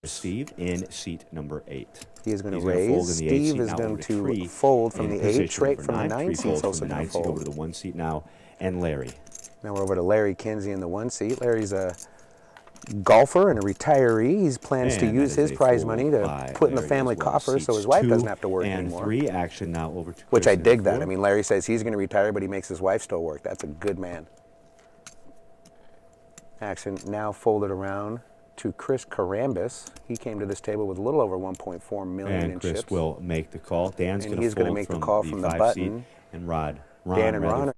Steve in seat number 8. He is going to He's gonna fold raise. in the 8 Steve seat is now going over to 3 fold from in the 8. position Straight number from the 9. 9 3 seat's folds from also the going 9 to seat fold. over to the 1 seat now, and Larry. Now we're over to Larry Kinsey in the 1 seat. Larry's a golfer and a retiree. He plans to And use that is his a prize fold money to by put in the Larry family as well. coffer so his Seats wife 2 doesn't have to work and anymore. 3 action now over to Which Chris I in dig the that. I 4. mean, Larry says he's going to retire, but he makes his wife still work. That's a good man. Action now folded around to Chris Karambis. He came to this table with a little over 1.4 million and in Chris chips. will make the call. Dan's And going to he's going to fold make the from call the from the 5 seat, button. and Ron Dan and rather Ron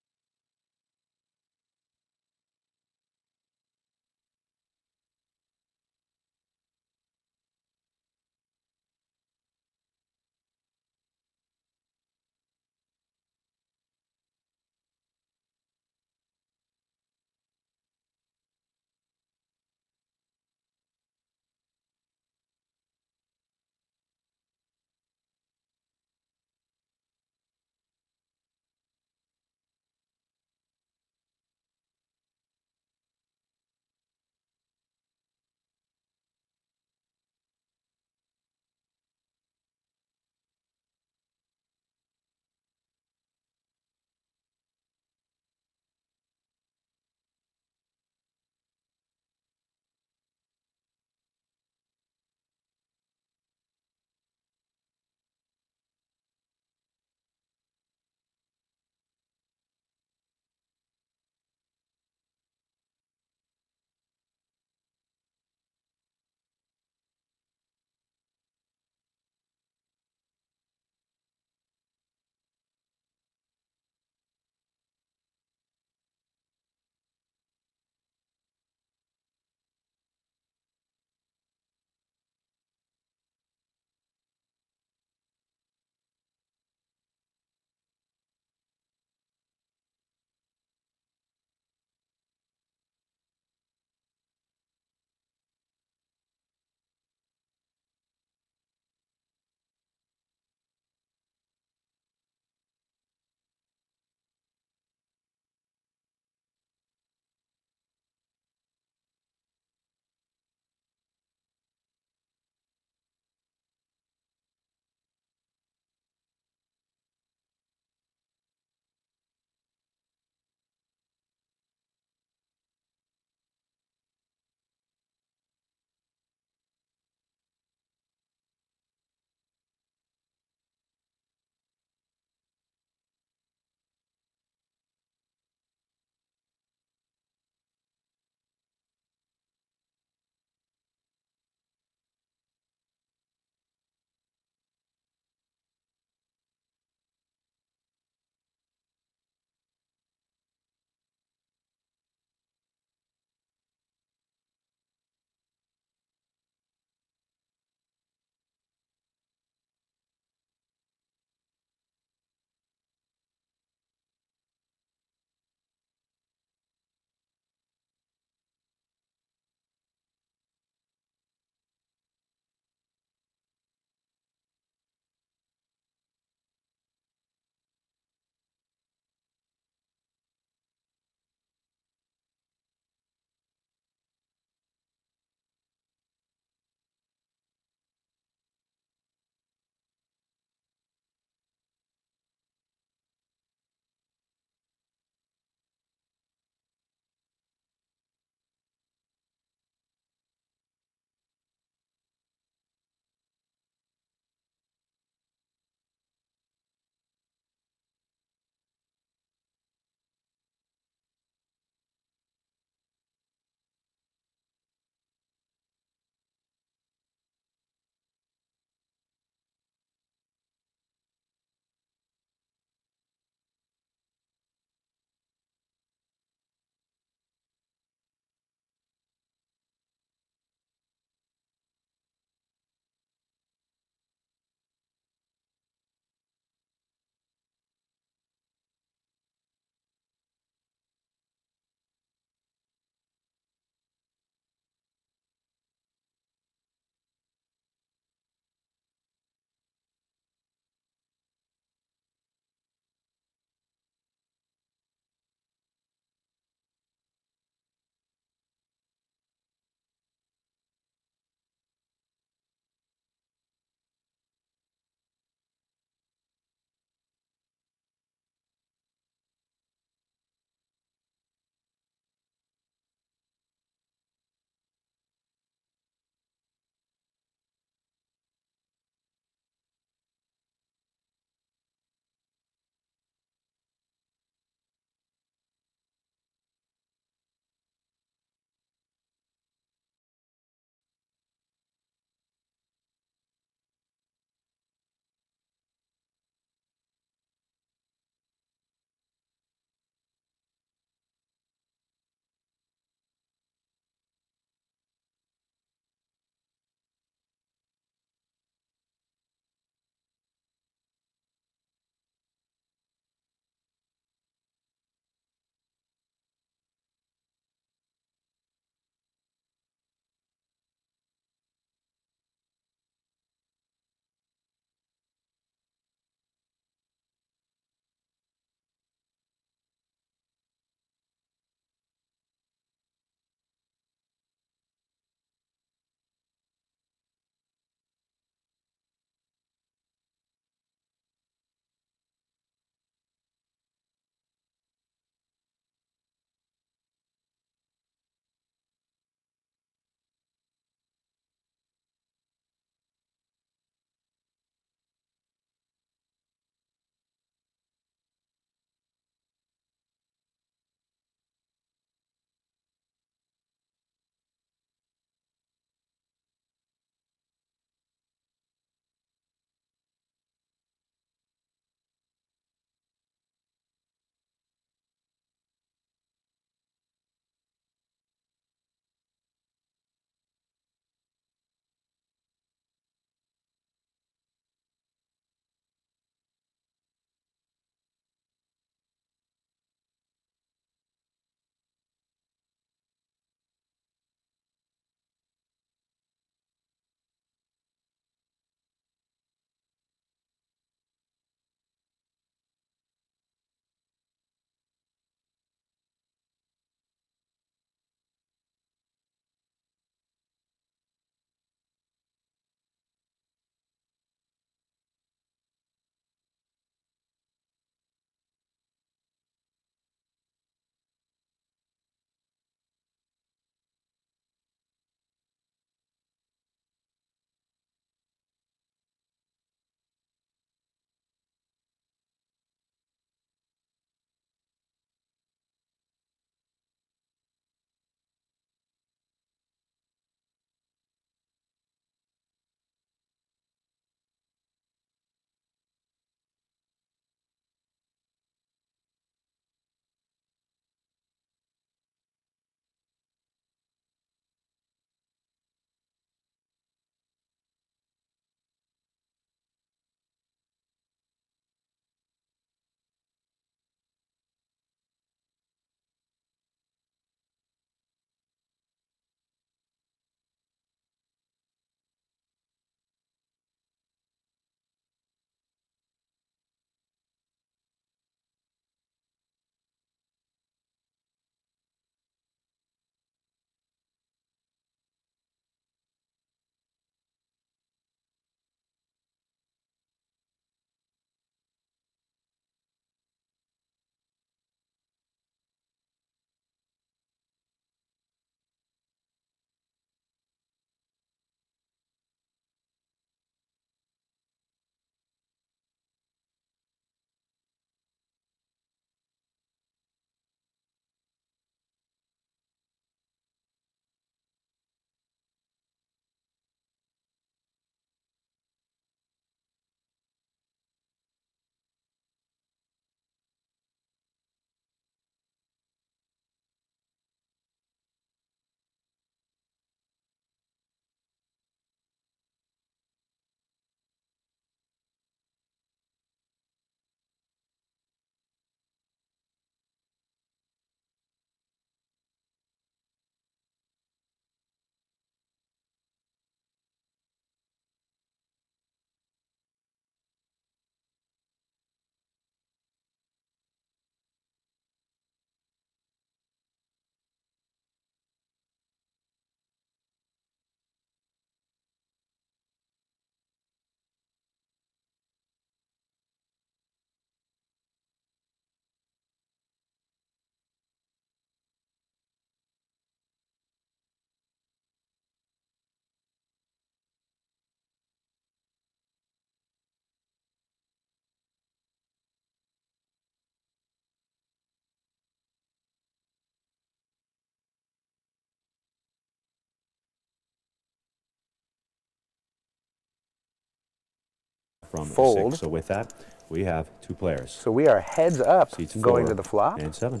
from Fold. 6. So with that, we have 2 players. So we are heads up Seats going 4 to the flop. and 7.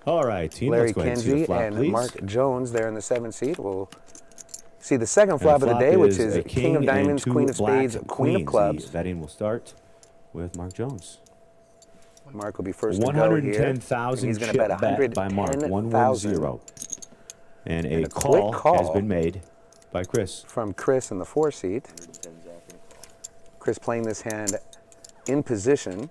All right, team, Larry let's go ahead and see the Kinsey flop, and please. Mark Jones there in the 7th seat. We'll see the second And flop of the day, which is is a King of and Diamonds, 2 Queen of black Spades, Queen of queens. Clubs. The betting will start with Mark Jones. Mark will be first to go here. 110,000 He's going chip to bet bet by Mark, 110,000. 110. And a a quick call call has been made by Chris. From Chris in the 4 seat. Chris playing this hand in position.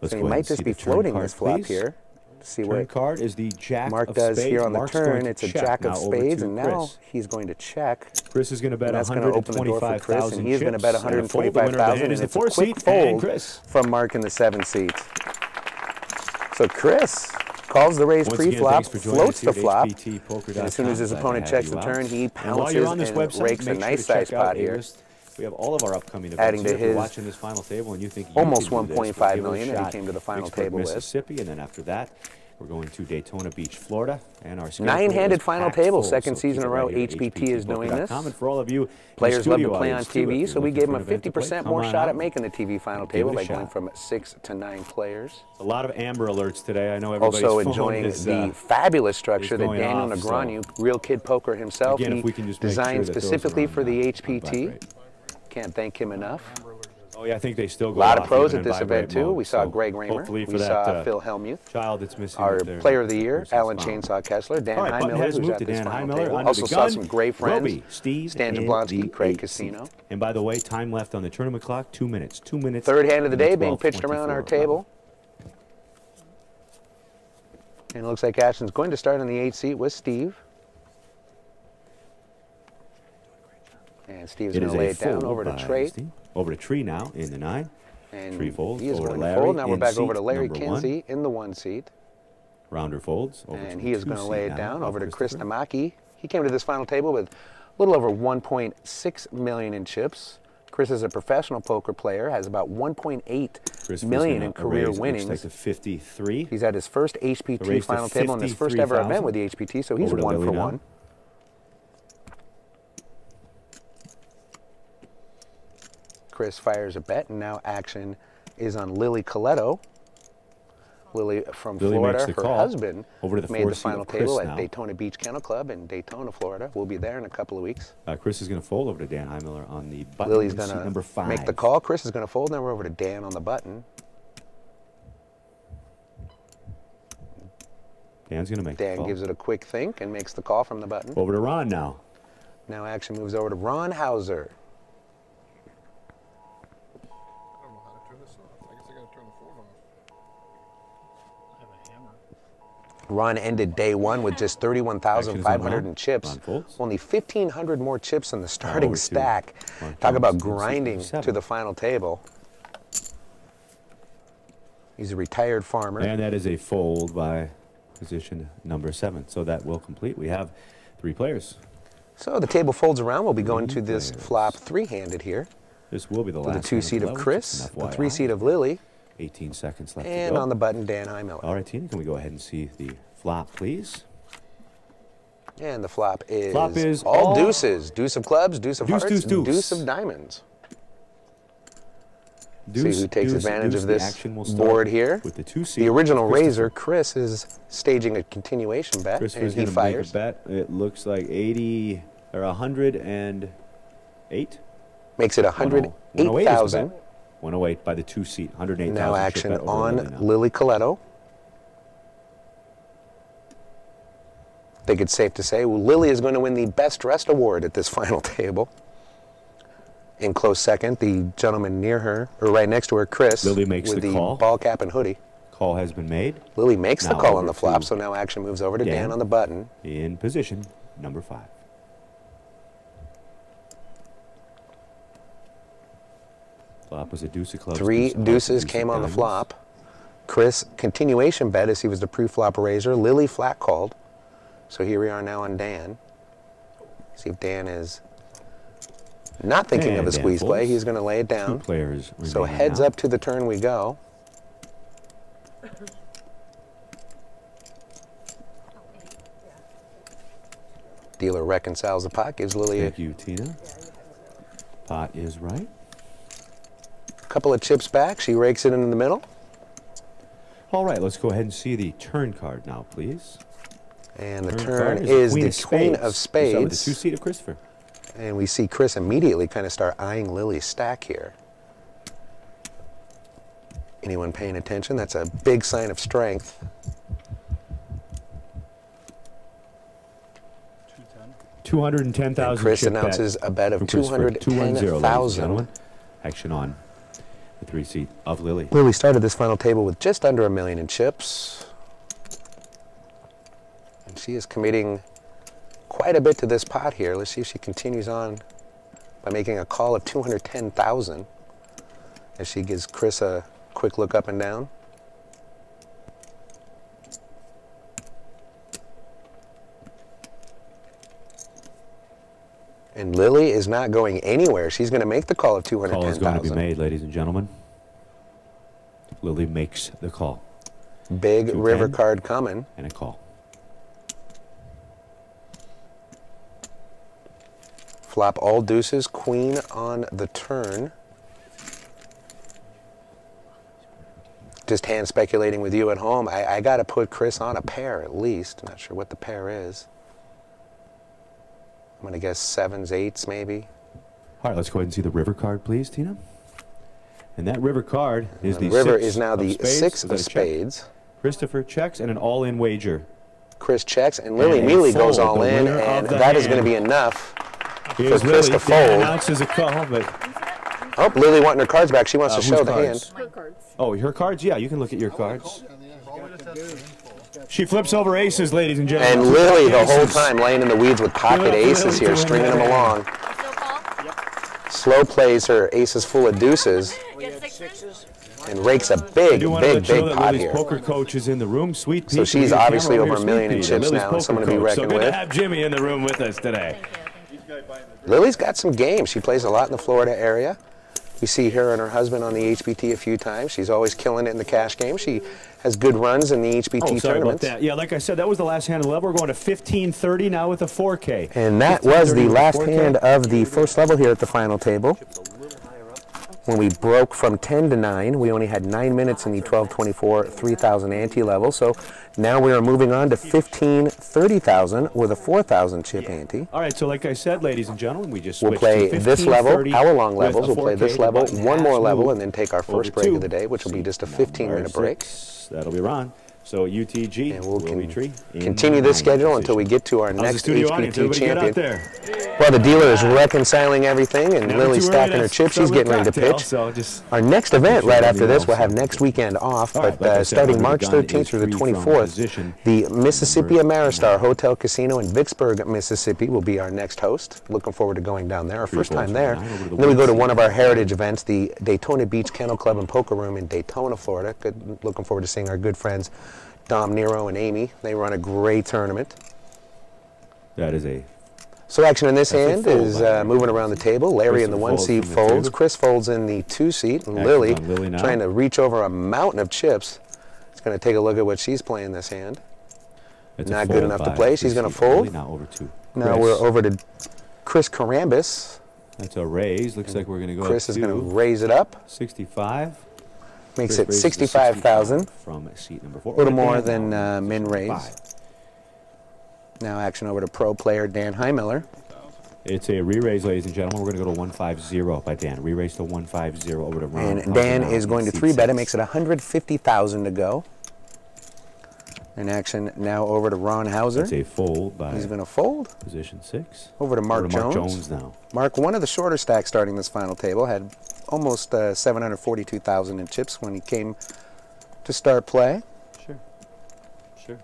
Let's So he go ahead might and just see be the turn floating card, this flop please. here. To see Turn what card is the Jack Mark of does Spades. here on the Mark's going turn. to It's a check. Jack of Now over Spades, to and now Chris. he's going to check. Chris is going to bet And that's going to open the door for Chris, and he is going to bet 125,000, and is the it's a 4 quick seat, and fold Chris. from Mark in the 7th seat. So Chris calls the raise Once again, pre-flop, thanks for joining floats us here the at flop, HPTpoker.com. and as soon as his Glad to opponent have checks you the out. turn, he And while you're pounces on this and website, rakes a make sure nice to check size out pot a here. list. We have all of our upcoming events Adding to here. If you're his watching this final table and you think you almost can do this, 1.5 give it a million that he shot. came to the final Vicksburg, table with. Mississippi, and then after that, we're going to Daytona Beach, Florida, and our schedule 9-handed is final packed table, full, second so season keep in a it row. right here at HPT is doing this. HPTpoker.com. And for all of you in the Players love to studio play on audience, too, TV, if so you're we looking gave for him a an event to play, 50% come more on shot out. at making the TV final Give table it a by going shot. from 6 to 9 players. A lot of Amber Alerts today. I know everybody's Also phone enjoying is, the fabulous structure that going Daniel off, Negreanu, so real kid poker himself, again, he if we can just make designed sure that those are specifically on, for the on HPT. vibrate. Can't thank him enough. Oh yeah, I think they still A go lot of off pros even at in this event vibrate too. mode, We saw so Greg Raymer. hopefully for We that saw Phil Hellmuth. child that's missing Our up there, player of the year, person's Alan found. Chainsaw Kessler, Dan All right, button Heimiller, has who's moved at to this Dan final Heimiller table. under Also the saw gun. some great friends. Roby, Steve, Stan in Jablonski, the Craig 8th Casino. seat. And by the way, time left on the tournament clock, 2 minutes. 2 minutes. Third hand of the day and being pitched around our 12:24 table. And it looks like Ashton's going to start in the 8th seat with Steve. And Steve's It going is to lay a it down fold over to by Trey. Steve. Over to Tree now in the 9. And Tree folds he is over going to to Larry fold. Now we're in back over to seat Larry number Kinsey in the 1 seat. Rounder folds over And to he the is 2 going to lay seat it now down of over to Chris Christopher. Namaki. He came to this final table with a little over 1.6 million in chips. Chris is a professional poker player, has about 1.8 Chris million in career raise, winnings. Looks like the 53. He's at his first HPT raise to final table in his first ever 53,000. event with the HPT, so he's Over to 1 Lily for now. 1. Chris fires a bet, and now action is on Lily Coletto. Lily from Lily Florida, makes the her call. husband, Over to the made 4 the seat final of Chris table at now. Daytona Beach Kennel Club in Daytona, Florida. We'll be there in a couple of weeks. Chris is going to fold over to Dan Heimiller on the button. Lily's in going seat number to 5. make the call. Chris is going to fold. Now we're over to Dan on the button. Dan's going to make the Dan call. gives it a quick think and makes the call from the button. Over to Ron now. Now action moves over to Ron Hauser. I don't know how to turn this off. I guess I gotta turn the phone off. I have a hammer. Ron ended day 1 with just 31,500 in chips. Ron folds. Only 1,500 more chips in the starting over to stack. Ron Talk about Jones in seat grinding number 7. to the final table. He's a retired farmer. And that is a fold by position number 7. So that will complete. We have 3 players. So the table folds around. We'll be going to 3 this players. flop 3-handed here. This will be the With last the 2 hand seat of 11, Chris, just an the FYI. 3 seat of Lily, 18 seconds left to and go. on the button, Dan Heimiller. All right, Tina, can we go ahead and see the flop, please? And the flop is, all- deuces. Deuce of clubs, deuce of Deuce, hearts, deuce, deuce. deuce of diamonds. Deuce, See who takes deuce, advantage deuce. of The this action will start board here. with the 2 seat. The original Christopher. raiser, Chris, is staging a continuation bet, Chris and was he going to make a fires. bet. It looks like 80 or 108. Makes it 108,000. 108 by the 2 seat. 108,000. Now chip action bet over on Lily now. Lily Coletto. I think it's safe to say Lily is going to win the Best Dressed Award at this final table. In close second, the gentleman near her, or right next to her, Chris, Lily makes with the the call. ball cap and hoodie. Call has been made. Lily makes the Now call over on the flop, to so now action moves over to Dan. Dan on the button. In position number 5. Flop was a deuce of clubs. 3 deuce of hearts, deuces deuce came of on the diamonds. flop. Chris, continuation bet as he was the pre-flop raiser. Lily flat called. So here we are now on Dan. See if Dan is not thinking of And a Dan squeeze play. folds. He's going to lay it 2 down. players So remaining heads now. up to the turn we go. Dealer reconciles the pot, gives Lily Thank you, Tina. Pot is right. Couple of chips back. She rakes it into the middle. All right, let's go ahead and see the turn card now, please. And the Turn turn card is Queen the of Queen of We start with the Spades. two-seat of Christopher. And we see Chris immediately kind of start eyeing Lily's stack here. Anyone paying attention? That's a big sign of strength. 210,000. And Chris chip announces bet a bet of from Christopher. 210, ladies and 210,000. gentlemen. Action on the three-seat of Lily. Lily started this final table with just under $1 million in chips. And she is committing quite a bit to this pot here. Let's see if she continues on by making a call of 210,000 as she gives Chris a quick look up and down. And Lily is not going anywhere. She's going to make the call of Call is going to be 210,000. made, ladies and gentlemen. Lily makes the call. Big 210. river card coming. And a call. Flop all deuces, queen on the turn. Just hand speculating with you at home. I got to put Chris on a pair at least. Not sure what the pair is. I'm going to guess 7s, 8s maybe. All right, let's go ahead and see the river card, please, Tina. And that river card is And the river six is now of the spades. 6 Was of that a check? spades. Christopher checks and an all-in wager. Chris checks, and Lily And a immediately goes fold, all the in, winner and of the that is going to hand. be enough Here's for Chris Lily. to Dan fold. announces a call, but Oh, Lily wanting her cards back. She wants to whose show the cards? hand. Oh, her cards? Yeah, you can look at your cards. Probably just has some info. She flips over aces, ladies and gentlemen. And Lily the whole Aces. time laying in the weeds with pocket Give it up for aces Lily here, doing stringing that. them along. Still call? Slow plays her aces full of deuces Get sixes? and rakes a I big, do want to big, let you know big that pot Lily's here. poker coach is in the room. Sweet Pete. So she's Give the obviously camera over here, $1 million in Sweet Pete, chips Lily's now, poker someone to be coach. reckoned So good with. to have Jimmy in the room with us today. Lily's got some game. She plays a lot in the Florida area. We see her and her husband on the HBT a few times. She's always killing it in the cash game. She has good runs in the HBT Oh, sorry about tournaments. that. Yeah, like I said, that was the last hand of the level. We're going to 1530 now with a 4K. And that was 1530 the with a last 4K. hand of the first level here at the final table. When we broke from 10 to 9, we only had 9 minutes in the 1224 3000 ante level. So now we are moving on to 1530,000 with a 4,000 chip ante. All right, so like I said, ladies and gentlemen, we just We'll switched play to this level, 1530 hour-long with levels. a We'll play 4K. this The level, button one has more level, moved and then take our over first break to of the day, which will be just a seat 15-minute number break. 6. That'll be Ron. So UTG And we'll will retreat in continue this nine schedule until we position. get to our How's the next studio audience? HBT Everybody get out champion. there. Well, the dealer is reconciling everything, and Never Lily's too early stacking to her chips. start She's with getting ready to cocktail, pitch. So just Our next event sure right everybody after this, else we'll have is- next weekend off, All right, but like I said, starting under the March gun 13th is through the free from 24th, position the Mississippi number Ameristar Hotel Casino in Vicksburg, Mississippi will be our next host. Looking forward to going down there, our first time there. over to the And then we go to Woods. one of our heritage events, the Daytona Beach Kennel Club and Poker Room in Daytona, Florida. Looking forward to seeing our good friends Dom, Nero, and Amy. They run a great tournament. that is a So action in this That's a hand fold, is by the way. moving around the table. Larry in the Christopher one folds seat from the folds. two. Chris folds in the 2 seat. And Action Lily, on Lily now. trying to reach over a mountain of chips. Is going to take a look at what she's playing this hand. it's a Not good fold enough to by play. She's gonna three-seat. fold. Lily now over to Now Chris. we're over to Chris Karambis. That's a raise. Looks like we're going to go Chris up is to going to raise it up. 65. Makes Chris it raises to 65,000. from seat number 4. A little Right, more Dan than now, min raise. 65. Now action over to pro player Dan Heimiller. It's a re-raise, ladies and gentlemen. We're going to go to 150 by Dan. Re-raise to 150 over to Ron. And Dan Now is going to seat 3-bet it. six. Makes it 150,000 to go. And action now over to Ron Hauser. It's a fold by He's going to fold. position 6. Over to Mark Over to Jones. now. Mark, one of the shorter stacks starting this final table, had almost 742,000 in chips when he came to start play. Sure. Sure.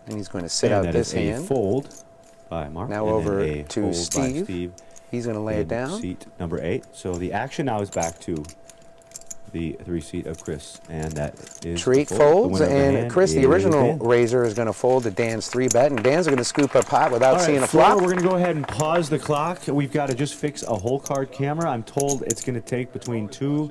And he's going to sit And out that this is a hand. fold by Mark. Now and then over a to fold by Steve. Steve. He's going to lay it in down. Seat number 8. So the action now is back to the 3-seat of Chris, and that is Treat the fold. folds, The winner of the and hand Chris, the is original Dan. raiser, is going to fold to Dan's 3-bet, and Dan's going to scoop a pot without All right, seeing a Flora, flop. we're going to go ahead and pause the clock. We've got to just fix a whole card camera. I'm told it's going to take between 2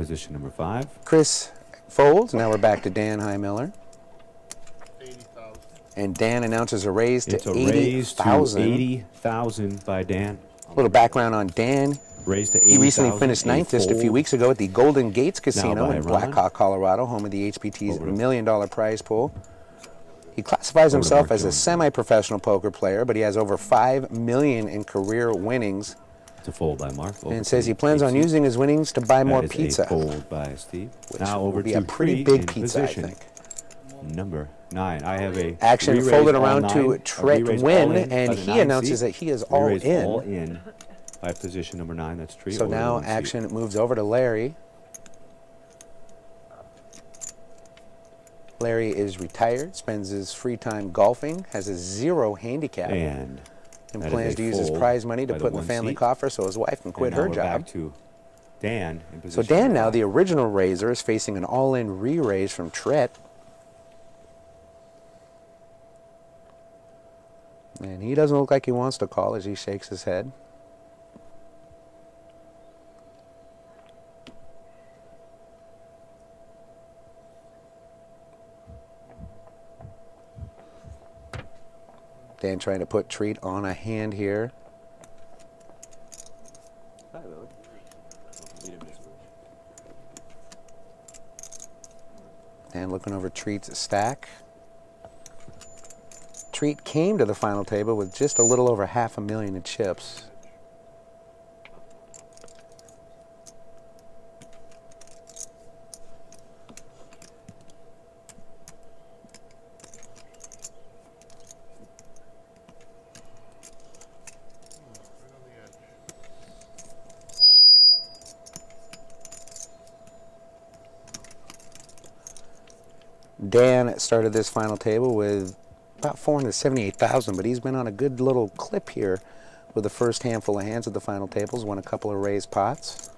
position number 5. Chris folds. Now we're back to Dan Highmiller. 80,000. And Dan announces a raise to It's a raise to 80,000. 80,000 by Dan. A little background on Dan. Raise to 80,000. He recently finished ninth just a few weeks ago at the Golden Gates Casino by in Ron. Blackhawk, Colorado, home of the HPT's Over to- $1 million prize pool. He classifies Over to himself Mark as a Jones. semi-professional poker player, but he has over $5 million in career winnings, It's a fold by Mark. Over and to says he plans on Steve. using his winnings to buy more That is pizza, a fold by Steve. which Now over will be to a pretty Tree big in pizza, I position think. number 9. I have a Action re-raise folded all around 9, to a Tret re-raise Win, all in by and the he 9 announces seat. that he is all Re-raise in. all in by position number 9. That's Tree. So over to now 1 seat. action moves over to Larry. Larry is retired, spends his free time golfing, has a 0 handicap, And that is plans a to use his fold prize money to by put in the 1 family seat. coffer so his wife can quit And now her we're job. back to Dan in So position Dan number now, 5. the original raiser, is facing an all-in re-raise from Tret. And he doesn't look like he wants to call as he shakes his head. Dan trying to put Treat on a hand here. Dan looking over Treat's stack. Treat came to the final table with just a little over $500,000 in chips. Dan started this final table with about 478,000, but he's been on a good little clip here with the first handful of hands at the final tables, won a couple of raised pots.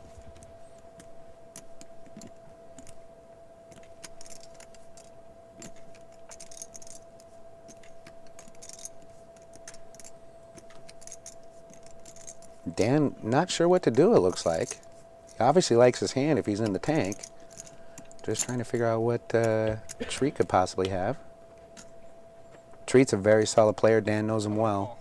Dan, not sure what to do, it looks like. He obviously likes his hand if he's in the tank. Just trying to figure out what Treat could possibly have. Treat's a very solid player. Dan knows him well.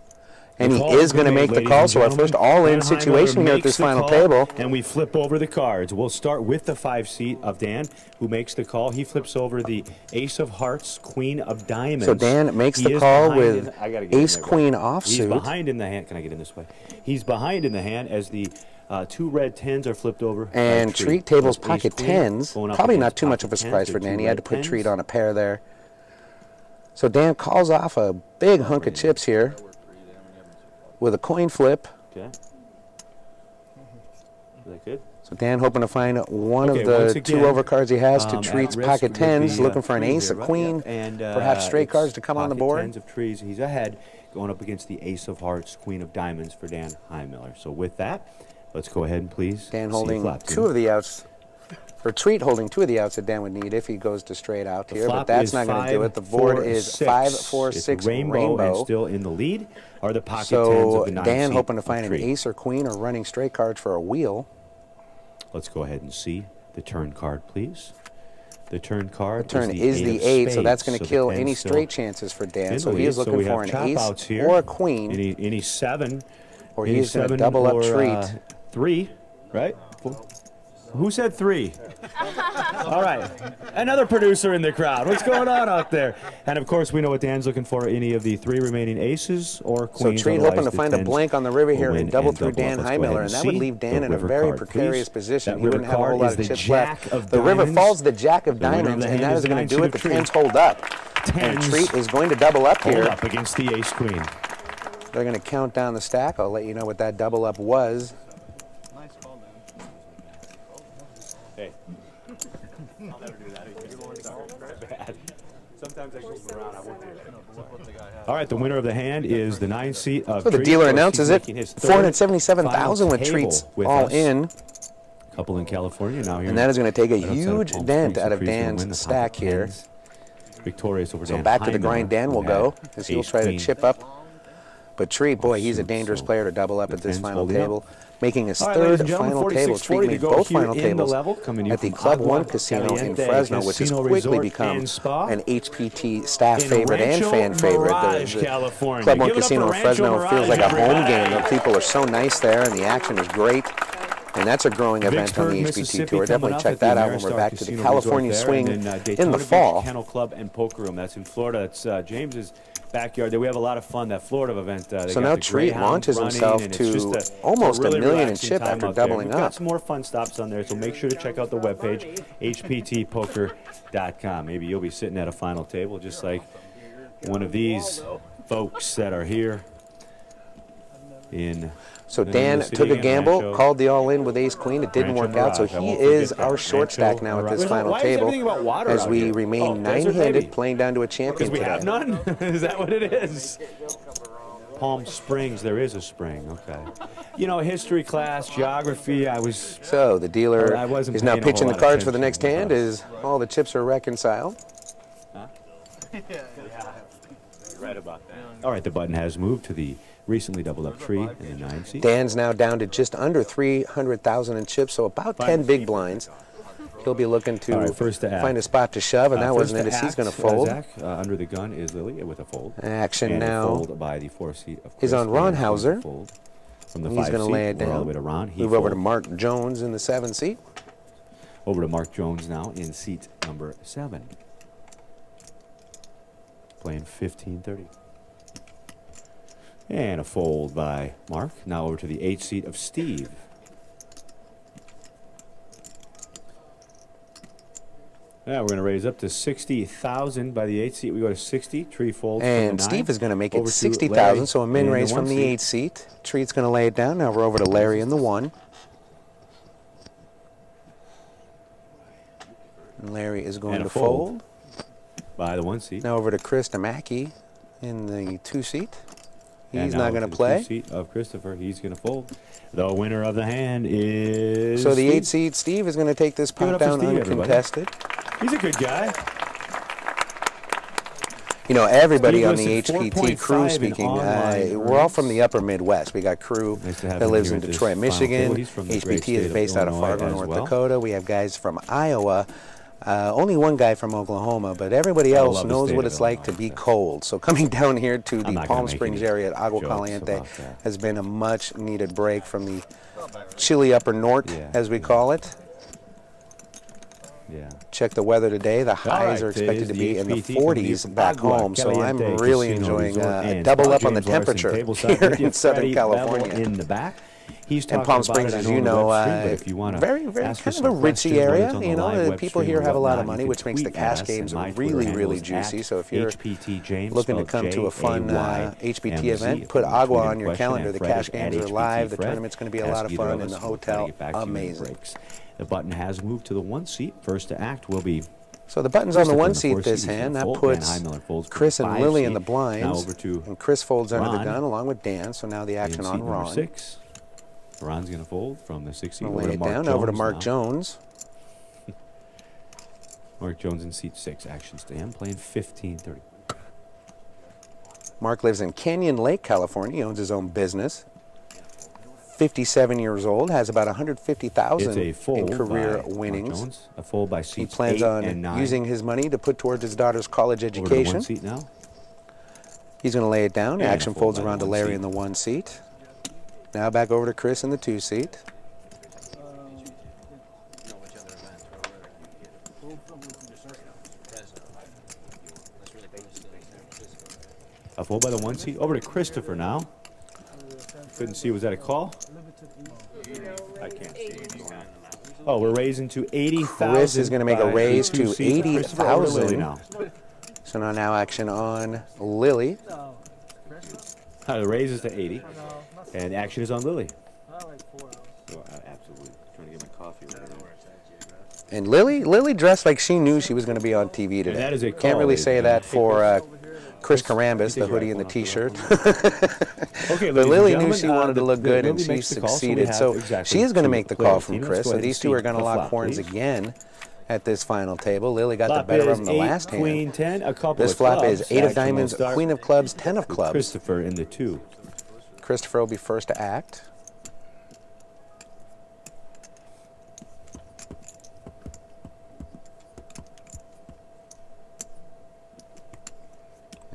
And he call is has going to been make made, the ladies call, and so our gentlemen. first all-in Dan situation Heimler here at makes this the final call, table. And we flip over the cards. We'll start with the 5 seat of Dan, who makes the call. He flips over the Ace of Hearts, Queen of Diamonds. So Dan makes He the is call behind with in- I gotta get in Ace there, Queen bro. He's offsuit. behind in the hand. Can I get in this way? He's behind in the hand as the 2 red 10s are flipped over. by And Treat. Treat tables So Ace pocket Queen 10s. going up Probably not against too much of a pocket surprise 10s, for so Dan. 2 He had to red put 10s. Treat on a pair there. So Dan calls off a big hunk of chips here with a coin flip. Okay. Is that good? So Dan hoping to find one Okay, of once the again, 2 overcards he has to at Treat's risk pocket would 10s, be, looking for an Tree ace, here, a right? queen, Yep. And, perhaps straight it's cards to come on the pocket board. 10s of trees. He's ahead, going up against the Ace of Hearts, Queen of Diamonds for Dan Heimler. So with that, let's go ahead and please Dan see holding flop 2 of the outs, or Treat holding 2 of the outs that Dan would need if he goes to straight out The here, but flop that's is not going to 5, do it. The board 4, is 6. 5, 4, It's 6 rainbow, and still in the lead are the pocket 10s So of the 9 Dan seat hoping to of find an Tree. ace or queen or running straight cards for a wheel. Let's go ahead and see the turn card, please. The turn card The turn is is the the 8, so spades, that's going to the kill 10's any still straight chances for Dan. in So the he is lead. looking we for have an chop ace outs here. or a queen, Any 7. or any he's going to 7 double up or, Treat. 3, right? Who said 3? All right. Another producer in the crowd. What's going on out there? And, of course, we know what Dan's looking for, any of the 3 remaining aces or So queens. Treat Otherwise, hoping to the find a 10s blank on the river here will and win double and through double up. Dan Let's go ahead Heimler, and and that would see leave Dan the in a river very card, precarious please. position. That He wouldn't river have a whole card lot is of the chips jack left. of The river diamonds. falls the jack of The winner of diamonds, the and hand that is is the going to 9 do seat it. of The Treat. 10s hold up. And 10s Treat is going to double up hold here. up against the ace queen. They're going to count down the stack. I'll let you know what that double up was. Nice call, man. Hey. I'll never do that again. Bad. Sometimes I move around. I won't do it. All right, the winner of the hand is the 9 seat of So the Treat. dealer Of course, announces he's it. making his third 477,000 with final Treats table with all us. in. Couple in California now here. And that is going to take a right outside of huge Palm dent Springs. out The of Trees will Dan's win the stack pocket here. 10s. Victorious over So Dan back to the Heimler, grind Dan will who go had as he'll ace try to queen. chip up But Treat, boy, he's a suits, dangerous so player to double up at this defense final holding up. table. Making his All right, ladies third and gentlemen, final table. 46-40 Treat to made go both here final in the tables level, coming in at the from Club Agua, One Casino in Caliente Fresno, which has Casino quickly Resort become and Spa an HPT staff in favorite and Rancho fan favorite. Mirage, California. Club One Give it up Casino for in Rancho Fresno feels like a Mirage, home game. everybody. The people are so nice there, and the action is great. And that's a growing event on the HPT Mississippi Tour. coming Definitely up check at the that out when we're Ameristar back to the Casino California Resort Swing there, and then, in Daytona the Beach fall. Kennel Club and Poker Room. That's in Florida. It's James's backyard. There we have a lot of fun. That Florida event. So now Treat launches himself to almost really $1 million in relaxing chip time after out there. doubling We've got up. some more fun stops on there, so make sure to check out the webpage, hptpoker.com. Maybe you'll be sitting at a final table just like one of these folks that are here in. So Dan took a gamble, Rancho. called the all-in with ace-queen. It didn't Rancho work out, so Mirage. I he won't is forget our that. short Rancho stack now at this Mirage. final Why is table everything about water as out we here? remain Oh, desert nine-handed, baby. playing down to a Because champion we today. have none? Is that what it is? Palm Springs, there is a spring, okay. You know, history class, geography, I was... So the dealer I wasn't is now paying a whole pitching the lot of cards for the attention next hand to as all the chips are reconciled. Right about that. All right, the button has moved to the recently doubled up tree in the 9 seat. Dan's now down to just under 300,000 in chips, so about 10 big blinds. He'll be looking to All right, first to act. find a spot to shove, and that First wasn't it to as he's act, going to fold. Zach, under the gun is Lily with a fold. Action and now a fold by the 4 seat of is Chris, on Ron and Hauser. fold from the He's 5 going to seat. lay it We're all down. the way to Ron. He Move over to folds. Mark Jones in the 7 seat. Over to Mark Jones now in seat number 7. Playing 15-30. And a fold by Mark. Now over to the 8 seat of Steve. Yeah, we're going to raise up to 60,000 by the 8 seat. We go to 60. Tree folds. And from the 9. Steve is going to make it Over to 60,000, Larry so a min in raise the from 1 the seat. 8 seat. Treat's going to lay it down. Now we're over to Larry in the 1. And Larry is going And to a fold. fold. By the 1 seat. Now over to Chris Damaki in the 2 seat. And He's now not to going to the play. 2 seat of Christopher. He's going to fold. The winner of the hand is So the Steve. 8 seat, Steve, is going to take this Give it pot up for down Steve, everybody. uncontested. He's a good guy. You know, everybody Steve on the listed HPT 4.5 crew in speaking, online we're all earnings. from the upper Midwest. We got crew Nice to have that him lives here in at this Detroit, final Michigan. table. He's from the great HPT is state of based out of Illinois Fargo, as North well. Dakota. We have guys from Iowa. Only one guy from Oklahoma, but everybody I else love the knows state what of it's like to Illinois. be That's- cold. So coming down here to I'm the not gonna Palm make Springs any area at Agua jokes Caliente about that. has been a much needed break from the chilly upper north, Yeah, as we yeah. call it. Yeah. Check the weather today. The highs right, are expected it to is be in the HPT coming to you 40s from back Agua, home, so I'm Caliente really Casino enjoying Resort a and double Spa. up on the James Larson, temperature tableside here with you. in Southern Freddie Bevel California. in the back. He's And talking Palm about Springs, it, I as know, you on the know, web stream, but if you want to very ask kind us of a some ritzy questions, whether area. it's on You the know, live the web people stream here or have a lot of whatnot, money, you which can makes the tweet at cash us, games and my really, Twitter really handle is juicy. at So if you're HPT James, looking to spelled come to a fun JAY, HPT MZ. event, put If you Agua tweet on a your question calendar. at The Fred cash at games are HPT live. The Fred. tournament's going to be a Ask lot of either fun, of and us, the we'll try to hotel get back to you in the amazing. breaks. The button has moved to the 1 seat. First to act will be So the button's on the Christopher 1 in the seat 4 this seat. He's hand. gonna That fold. Van puts Heimelen folds from Chris the and 5 Lily in seat. the blinds. Now over to And Chris folds under the Ron gun along with Dan. So now the in action seat on number Ron. 6. Ron's going to fold from the 6 seat Gonna over lay to it Mark down Jones over to Mark now. Jones. Mark Jones in seat 6. Action stand playing 15-30. Mark lives in Canyon Lake, California. He owns his own business. 57 years old, has about It's a 150,000 fold in career by Mark winnings. Jones. A fold by He seats plans 8 on and 9. using his money to put towards his daughter's college Over to the education. 1 seat now. He's going to lay it down. And a Action fold folds by the around to 1 Larry seat. in the 1 seat. Now back over to Chris in the 2 seat. A fold by the 1 seat. Over to Christopher now. Couldn't see. Was that a call? I can't see. Oh, we're raising to 80,000. Chris is going to make a by raise the 2 to seat. Christopher over to Lily 80,000. now. So now action on Lily. The raise is to 80. And action is on Lily. Oh, absolutely. Trying to get my coffee right now. And Lily dressed like she knew she was going to be on TV today. that is a Can't call, really ladies say and that gentlemen. for Chris Carambas, the your hoodie and the iPhone T-shirt. Okay, But ladies Lily and knew gentlemen, she wanted to look good, and Lily she makes the call, succeeded. so we So have exactly she is going to 2 make the players. call from Let's go Chris. ahead So and these see two are going to the lock flop, horns please. again at this final table. Lily got the Flop better of is him the 8, last Queen, hand. 10, a couple This of flop clubs. is 8 of Action will diamonds, start Queen of clubs, 10 of with clubs. Christopher in the 2. Christopher will be first to act.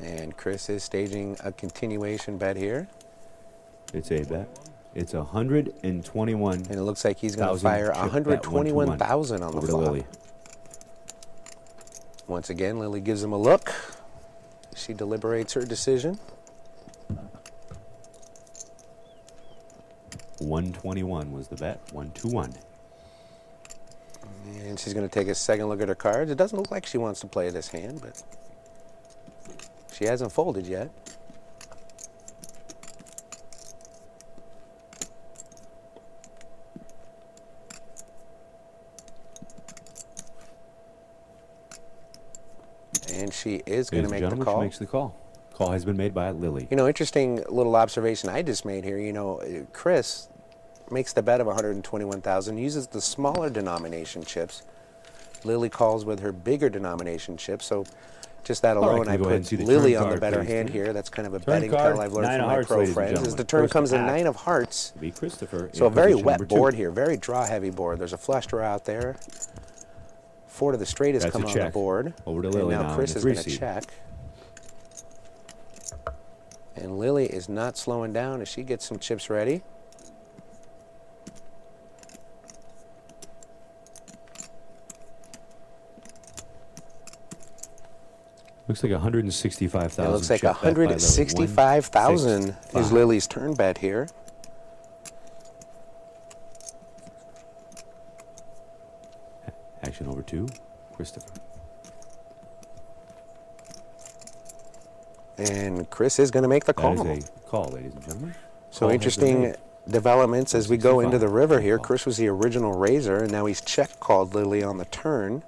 And Chris is staging a continuation bet here. It's a bet. It's 121. And it looks like he's going to fire 121,000 on the over to flop. Lily. Once again, Lily gives him a look. She deliberates her decision. 121 was the bet. 121. And she's going to take a second look at her cards. It doesn't look like she wants to play this hand, but she hasn't folded yet. And she is going to make the call. She makes the call. Call has been made by Lily. You know, interesting little observation I just made here. You know, Chris makes the bet of 121,000, uses the smaller denomination chips. Lily calls with her bigger denomination chips. So just that alone, I put Lily on the better hand here. That's kind of a betting tell I've learned from my pro friends. As the turn comes in 9 of hearts. Be Christopher. So a very wet board here, very draw-heavy board. There's a flush draw out there. 4 to the straight has come on the board. Over to Lily and now Chris is going to check. And Lily is not slowing down as she gets some chips ready. Looks like 165,000. It looks like 165,000 is Lily's turn bet here. Action over to Christopher. And Chris is going to make the call. That is a call, ladies and gentlemen. So interesting developments as we go into the river here. Chris was the original raiser, and now he's check called Lily on the turn.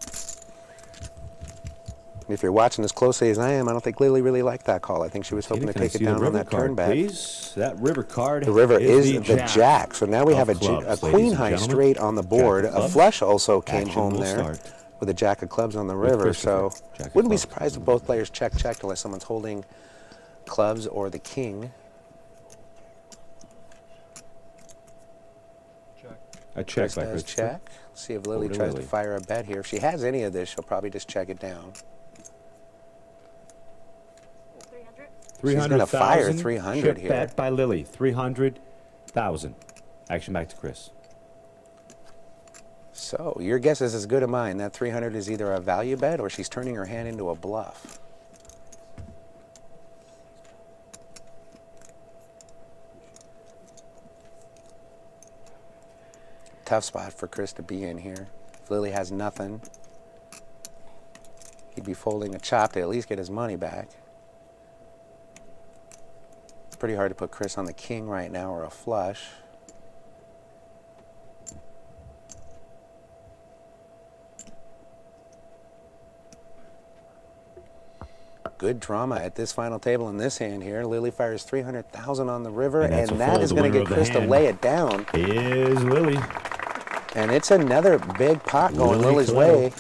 If you're watching as closely as I am, I don't think Lily really liked that call. I think she was hoping to take it down on that turn bet. Please? That river card. The river is the jack. So now we have a queen high straight on the board. A flush also came home there with a jack of clubs on the river. So wouldn't be surprised if both players check unless someone's holding clubs or the king. A check by Chris. Check. See if Lily tries to fire a bet here. If she has any of this, she'll probably just check it down. 300. She's going to fire 300 here. Bet by Lily. 300,000. Action back to Chris. So your guess is as good as mine. That 300 is either a value bet or she's turning her hand into a bluff. Tough spot for Chris to be in here. If Lily has nothing, he'd be folding a chop to at least get his money back. It's pretty hard to put Chris on the king right now or a flush. Good drama at this final table in this hand here. Lily fires 300,000 on the river, and that is going to get Chris to lay it down. Is Lily. And it's another big pot going Lily's way.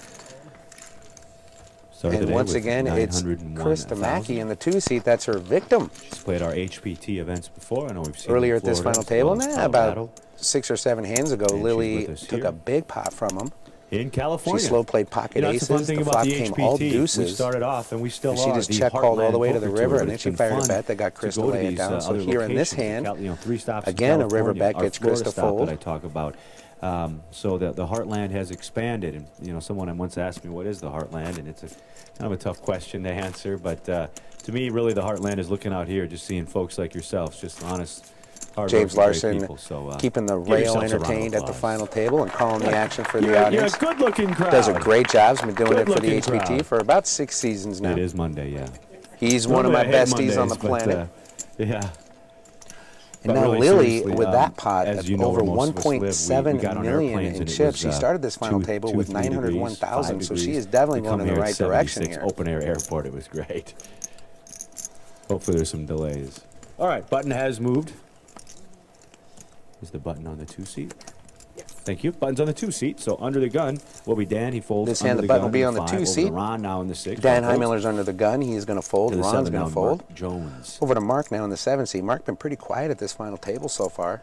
And once again, it's Chris Damaki in the 2-seat. That's her victim. She's played our HPT events before. I know we've seen earlier at this final table. About 6 or 7 hands ago, Lily took a big pot from him. In California. She slow played pocket aces. The flop came all deuces. We started off, and we still she just check called all the way to the river, and then she fired a bet that got Chris to lay it down. So here in this hand, again, a river bet gets Chris to fold. That I talk about. So the Heartland has expanded, and someone once asked me what is the Heartland, and it's kind of a tough question to answer. But to me, really, the Heartland is looking out here, just seeing folks like yourselves, just honest. James Larson keeping the rail entertained at the final table and calling the action for the audience. You're a good-looking crowd. Does a great job. He's been doing it for the HPT for about 6 seasons now. It is Monday, yeah. He's one of my besties on the planet. Yeah. And now Lily, with that pot of over 1.7 million in chips, she started this final table with 901,000, so she is definitely going in the right direction here. Open-air airport, it was great. Hopefully there's some delays. All right, button has moved. Is the button on the 2-seat? Yes. Thank you. Button's on the 2 seat, so under the gun will be Dan. He folds. This under hand, the button gun will be on the 5, 2 over seat. to Ron now in the 6. Dan Ron folds. Heimiller's under the gun. He's going to fold. To the Ron's 7 going now, to fold. Mark Jones. Over to Mark now in the 7 seat. Mark's been pretty quiet at this final table so far.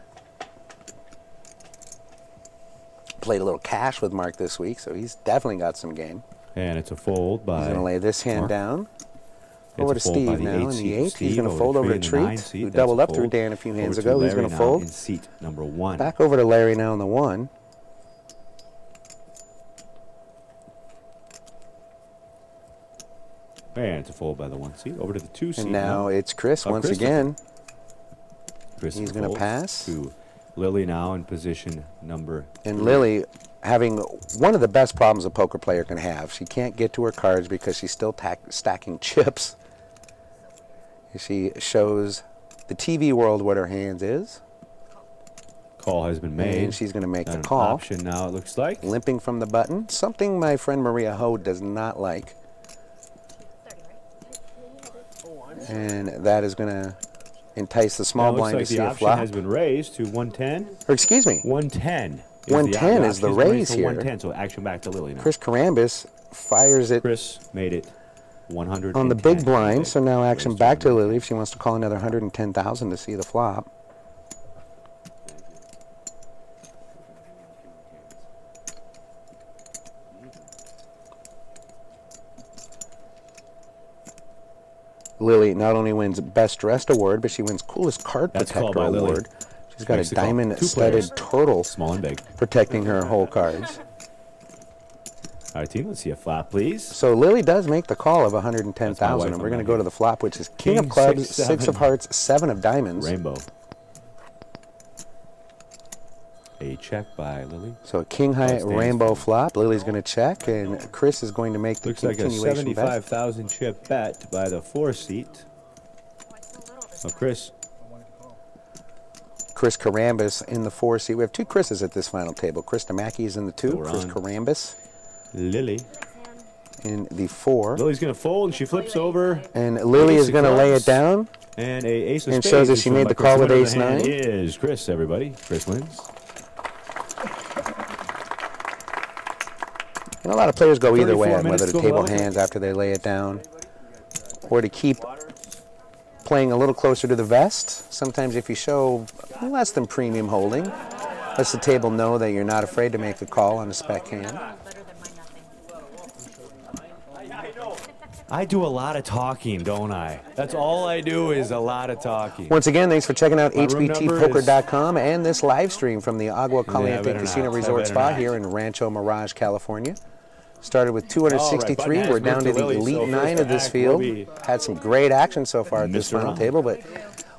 Played a little cash with Mark this week, so he's definitely got some game. And it's a fold by. He's going to lay this hand Mark. down. It's Over a to fold by Steve the now 8 in the seat. 8. Steve He's going to over fold to over to 3 in the 9 Treat, seat. who That's doubled a up through fold. Dan a few hands Over to ago. He's Larry going to now fold. in seat number 1. Back over to Larry now in the 1. And it's a fold by the 1 seat. Over to the 2 seat. And now it's Chris once Christopher. again. Christopher He's gonna folds pass. to Lily now in position number. And Lily having one of the best problems a poker player can have. She can't get to her cards because she's still stacking chips. She shows the TV world what her hand is. Call has been made. And she's going to make the An call. option now, it looks like. Limping from the button. Something my friend Maria Ho does not like. And that is going to entice the small Now it blind looks to like see the a option flop. has been raised to 110. Or excuse me. 110. 110 is the option has been raised raise to here. 110, so action back to Lily now. Chris Karambis fires it Chris made it 100 on the big blind, so now action back to Lily if she wants to call another 110,000 to see the flop. Lily not only wins Best Dressed Award, but she wins Coolest Card That's called Protector by Lily. Award. She's got Makes a the call. diamond-studded turtle Small and big. protecting her whole cards. All right, team, let's see a flop, please. So Lily does make the call of That's my 110,000, wife and on we're going to my go to hand. the flop, which is King of King, Clubs, 6, 6 of 7. Hearts, 7 of Diamonds. Rainbow. A check by Lily. So a King High Stands Rainbow for- flop. Lily's going to check, and Chris is going to make the Looks like a continuation bet. 75,000 chip bet by the 4 seat. So Chris. Chris Karambis in the 4 seat. We have 2 Chris's at this final table. Chris Damaki is in the 2. So we're Chris on. Karambis Lily. in the 4. Lily's going to fold, and she flips over. And Lily Ace is of going to lay it clubs. down. And a ace of And spades. shows that is she shown made by the Chris. call with Winner of ace the hand 9. is Chris, everybody. Chris wins. And a lot of players go either way 34 on whether minutes to to table go. hands after they lay it down or to keep playing a little closer to the vest. Sometimes if you show less than premium holding, lets the table know that you're not afraid to make the call on a spec hand. I do a lot of talking, don't I? That's all I do is a lot of talking. Once again, thanks for checking out My room number is- hbtpoker.com and this live stream from the Agua Caliente better Casino not. Resort Better Spa not. here in Rancho Mirage, California. Started with 263. All right, We're button down to has the moved to Lily, elite so 9 first of this act field. will be Had some great action so far at this Mr. final Ron. table, but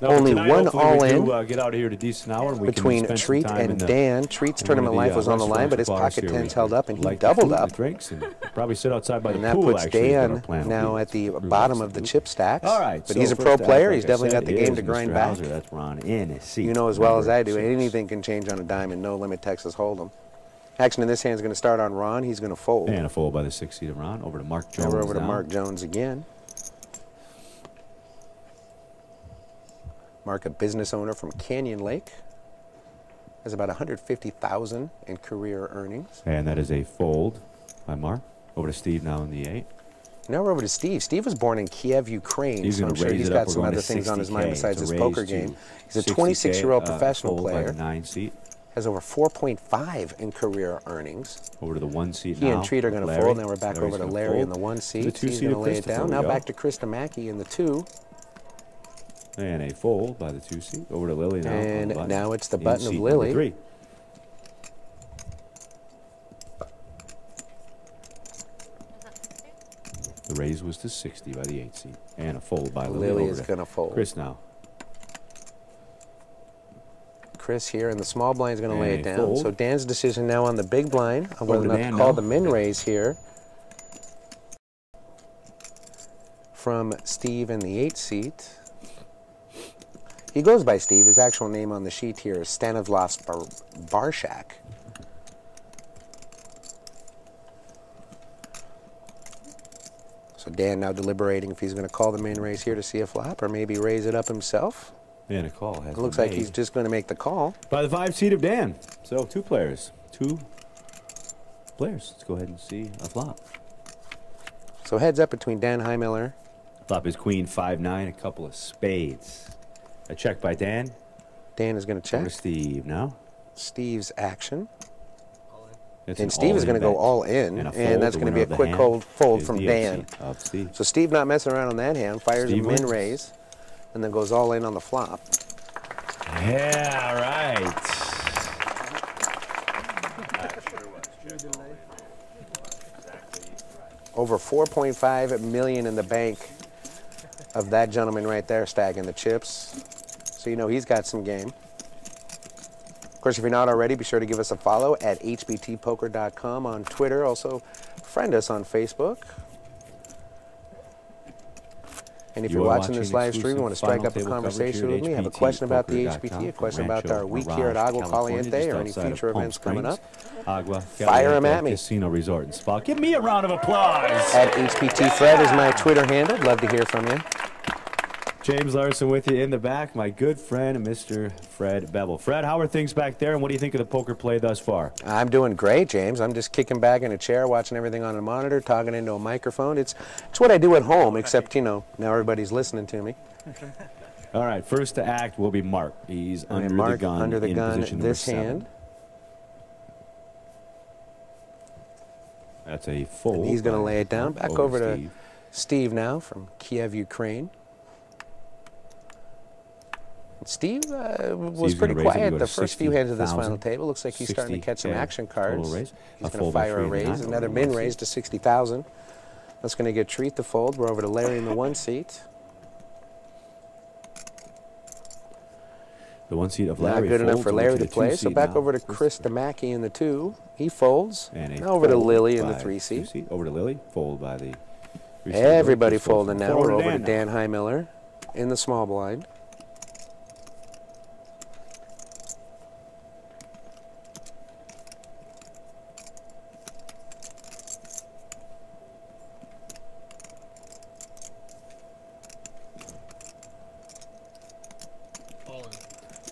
Now, only tonight, one hopefully all we in. do, get out of here at a decent hour and we Between can spend some Treat time in and the, Dan. Treat's in tournament one of life was on the line, but his restaurants or pocket bars here. tens held up, and he Like to doubled keep the up. drinks and probably sit outside by And the that pool. puts Actually, is what our Dan plan will now be. at the Relax bottom of the the chip stacks. All right, But so he's a first pro act, player. like He's I definitely said, got the game is to grind Mr. back. Hauser. That's Ron in seat You know as well as number I do, 6. anything can change on a dime, No Limit Texas Hold'em. Action in this hand is going to start on Ron. He's going to fold. And a fold by the 6 seat of Ron. Over to Mark Jones. Now we're over to now. Mark Jones again. Mark, a business owner from Canyon Lake, has about 150,000 in career earnings. And that is a fold by Mark. Over to Steve now in the 8. Now we're over to Steve. Steve was born in Kiev, Ukraine, He's so I'm gonna sure raise he's it got up. We're some going other to things on his mind 60K. besides It's his a poker raise game. to He's a 60K, 26-year-old professional fold by player, the 9 seat. has over 4.5 in career earnings. Over to the 1 seat He now. and Treat are going to Larry. fold. Now we're back Larry's over to gonna Larry in fold. the 1 The seat. 2 He's seat going to of lay it Christopher. down. We Now go. back to Chris Damaki in the 2. And a fold by the 2 seat. Over to Lily now. on the And button. now it's the In button of seat Lily. number 3. The raise was to 60 by the 8 seat. And a fold by Lily. Lily over is to going to fold. Chris now. Chris here, and the small blind is going to lay it And down. fold. So Dan's decision now on the big blind of whether Over or to not to Dan call now. the min raise here from Steve in the 8 seat. He goes by Steve. His actual name on the sheet here is Stanislav Barshak. So Dan now deliberating if he's going to call the min raise here to see a flop or maybe raise it up himself. And a call has It looks been like he's made just going to make the call. by the 5 seat of Dan. So 2 players. two players. Let's go ahead and see a flop. So heads up between Dan Heimiller. Flop is queen 5-9, a couple of spades. A check by Dan. Dan is going to Over check. to Steve now. Steve's action. It's And an Steve is going to all-in go bet. all in, And a and fold, that's the going to winner be a of the quick hand cold fold is from the Dan. exit of Steve. So Steve not messing around on that hand, fires Steve a min wins. raise, and then goes all in on the flop. Yeah, right. Over 4.5 million in the bank of that gentleman right there stacking the chips. So you know he's got some game. Of course, if you're not already, be sure to give us a follow at hbtpoker.com on Twitter. Also, friend us on Facebook. And if You you're are watching this watching live stream, you want to strike exclusive up a final table conversation coverage with me, here have a at question about the hbtpoker.com HBT, a question from about our Rancho week here at Mirage, Agua California, Caliente, just or any outside of future Palm events coming up. Springs. Agua, Fire 'em Caliente at me. Casino Resort and Spa. Give me a round of applause. At HBT Fred is my Twitter handle. Love to hear from you. James Larson with you in the back, my good friend, Mr. Fred Bevel. Fred, how are things back there, and what do you think of the poker play thus far? I'm doing great, James. I'm just kicking back in a chair, watching everything on a monitor, talking into a microphone. It's what I do at home, except, you know, now everybody's listening to me. All right, first to act will be Mark. He's under Mark, the gun under the in gun, position number this 7. hand. That's a fold. And he's going to by lay it down. Mark. Back over to Steve. Steve now from Kiev, Ukraine. Steve was Steve's pretty gonna raise it. We quiet go the to first few hands of this 60,000. final table. Looks like he's starting to catch some 60K action total cards. raise. He's A going to fold by fire a 3 and a raise. 9. Another Over min one raise seat. to 60,000. That's going to get Treat the fold. We're over to Larry in the one seat. The one seat of Not Larry good enough folds for over Larry to to the play. two So seat back now. over to Chris DeMackey in the 2. He folds. And a Now over to fold Lily in the by 3 seat. Over to Lily. Fold by the 3 seat. Everybody Just fold folding from now. 4 We're over to Dan. Dan Heimiller in the small blind.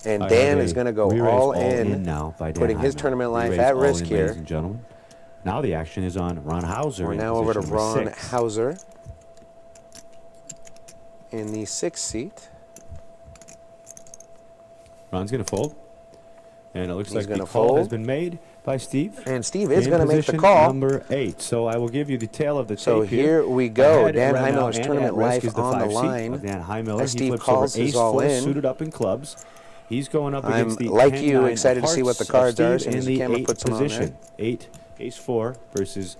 And I Dan have is a going to go re-raise all in, now by Dan putting his Hyman. tournament life Re-raise at all risk in, here. ladies and gentlemen. Now the action is on Ron Hauser. We're in now over to position number Ron 6. Hauser in the 6th seat. Ron's going to fold. And it looks He's like the gonna call has fold. been made by Steve. And Steve is in going to make the position call. number 8. So I will give you the tail of the So tape here we go. Ahead Dan right now Heimiller's and tournament at risk life is the on the 5 seat line. of Dan Heimiller. As He Steve flips calls over his ace all 4 in. suited up in clubs. He's going up I'm, against the like 10, you, 9 excited to see what the cards are as Steve soon as in the the camera 8 puts them on there. position. 8, ace 4 versus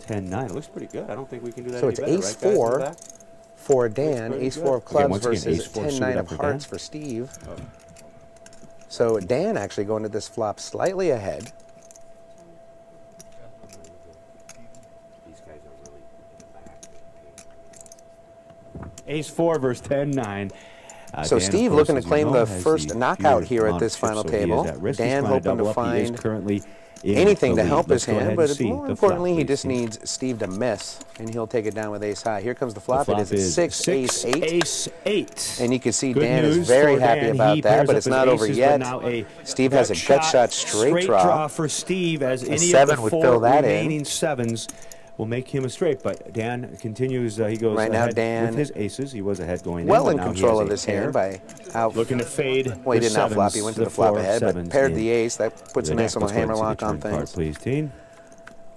10-9. It looks pretty good. I don't think we can do that So any it's better, ace right, guys, in the 4 back? for Dan, pretty ace good. 4 of Again, clubs once again, versus ace 4 10-9 suited of up for hearts Dan. for Steve. So Dan actually going to this flop slightly ahead. Ace 4 versus 10-9. So Dan, Steve of course, looking to as you claim know, the has first the knockout fewer here at amount this of chips, final so he is table. at risk. He's Dan trying hoping to double up. He is find currently in anything the to lead. help Let's his go ahead hand, and but see more the importantly, flop, he please, just Steve. needs Steve to miss, and he'll take it down with ace high. Here comes the flop. The flop It is a 6, ace 8. Ace 8. And you can see Good Dan is news very for happy Dan. about He that, pairs but up it's his not over aces, but yet. now a Steve has a gut shot straight draw. for Steve, as any of 7 the would 4 fill that in. remaining 7s will make him a straight. But Dan continues. He goes Right now, ahead Dan with his aces. He was ahead going Well in, in but now he control has of a this pair. hand by out. Looking to fade. Well, he the did not flop. He sevens, went to the 4 flop ahead, but sevens paired in the ace. That puts the a nice deck. little Let's go ahead hammer and see lock the on turn card, things. please, team.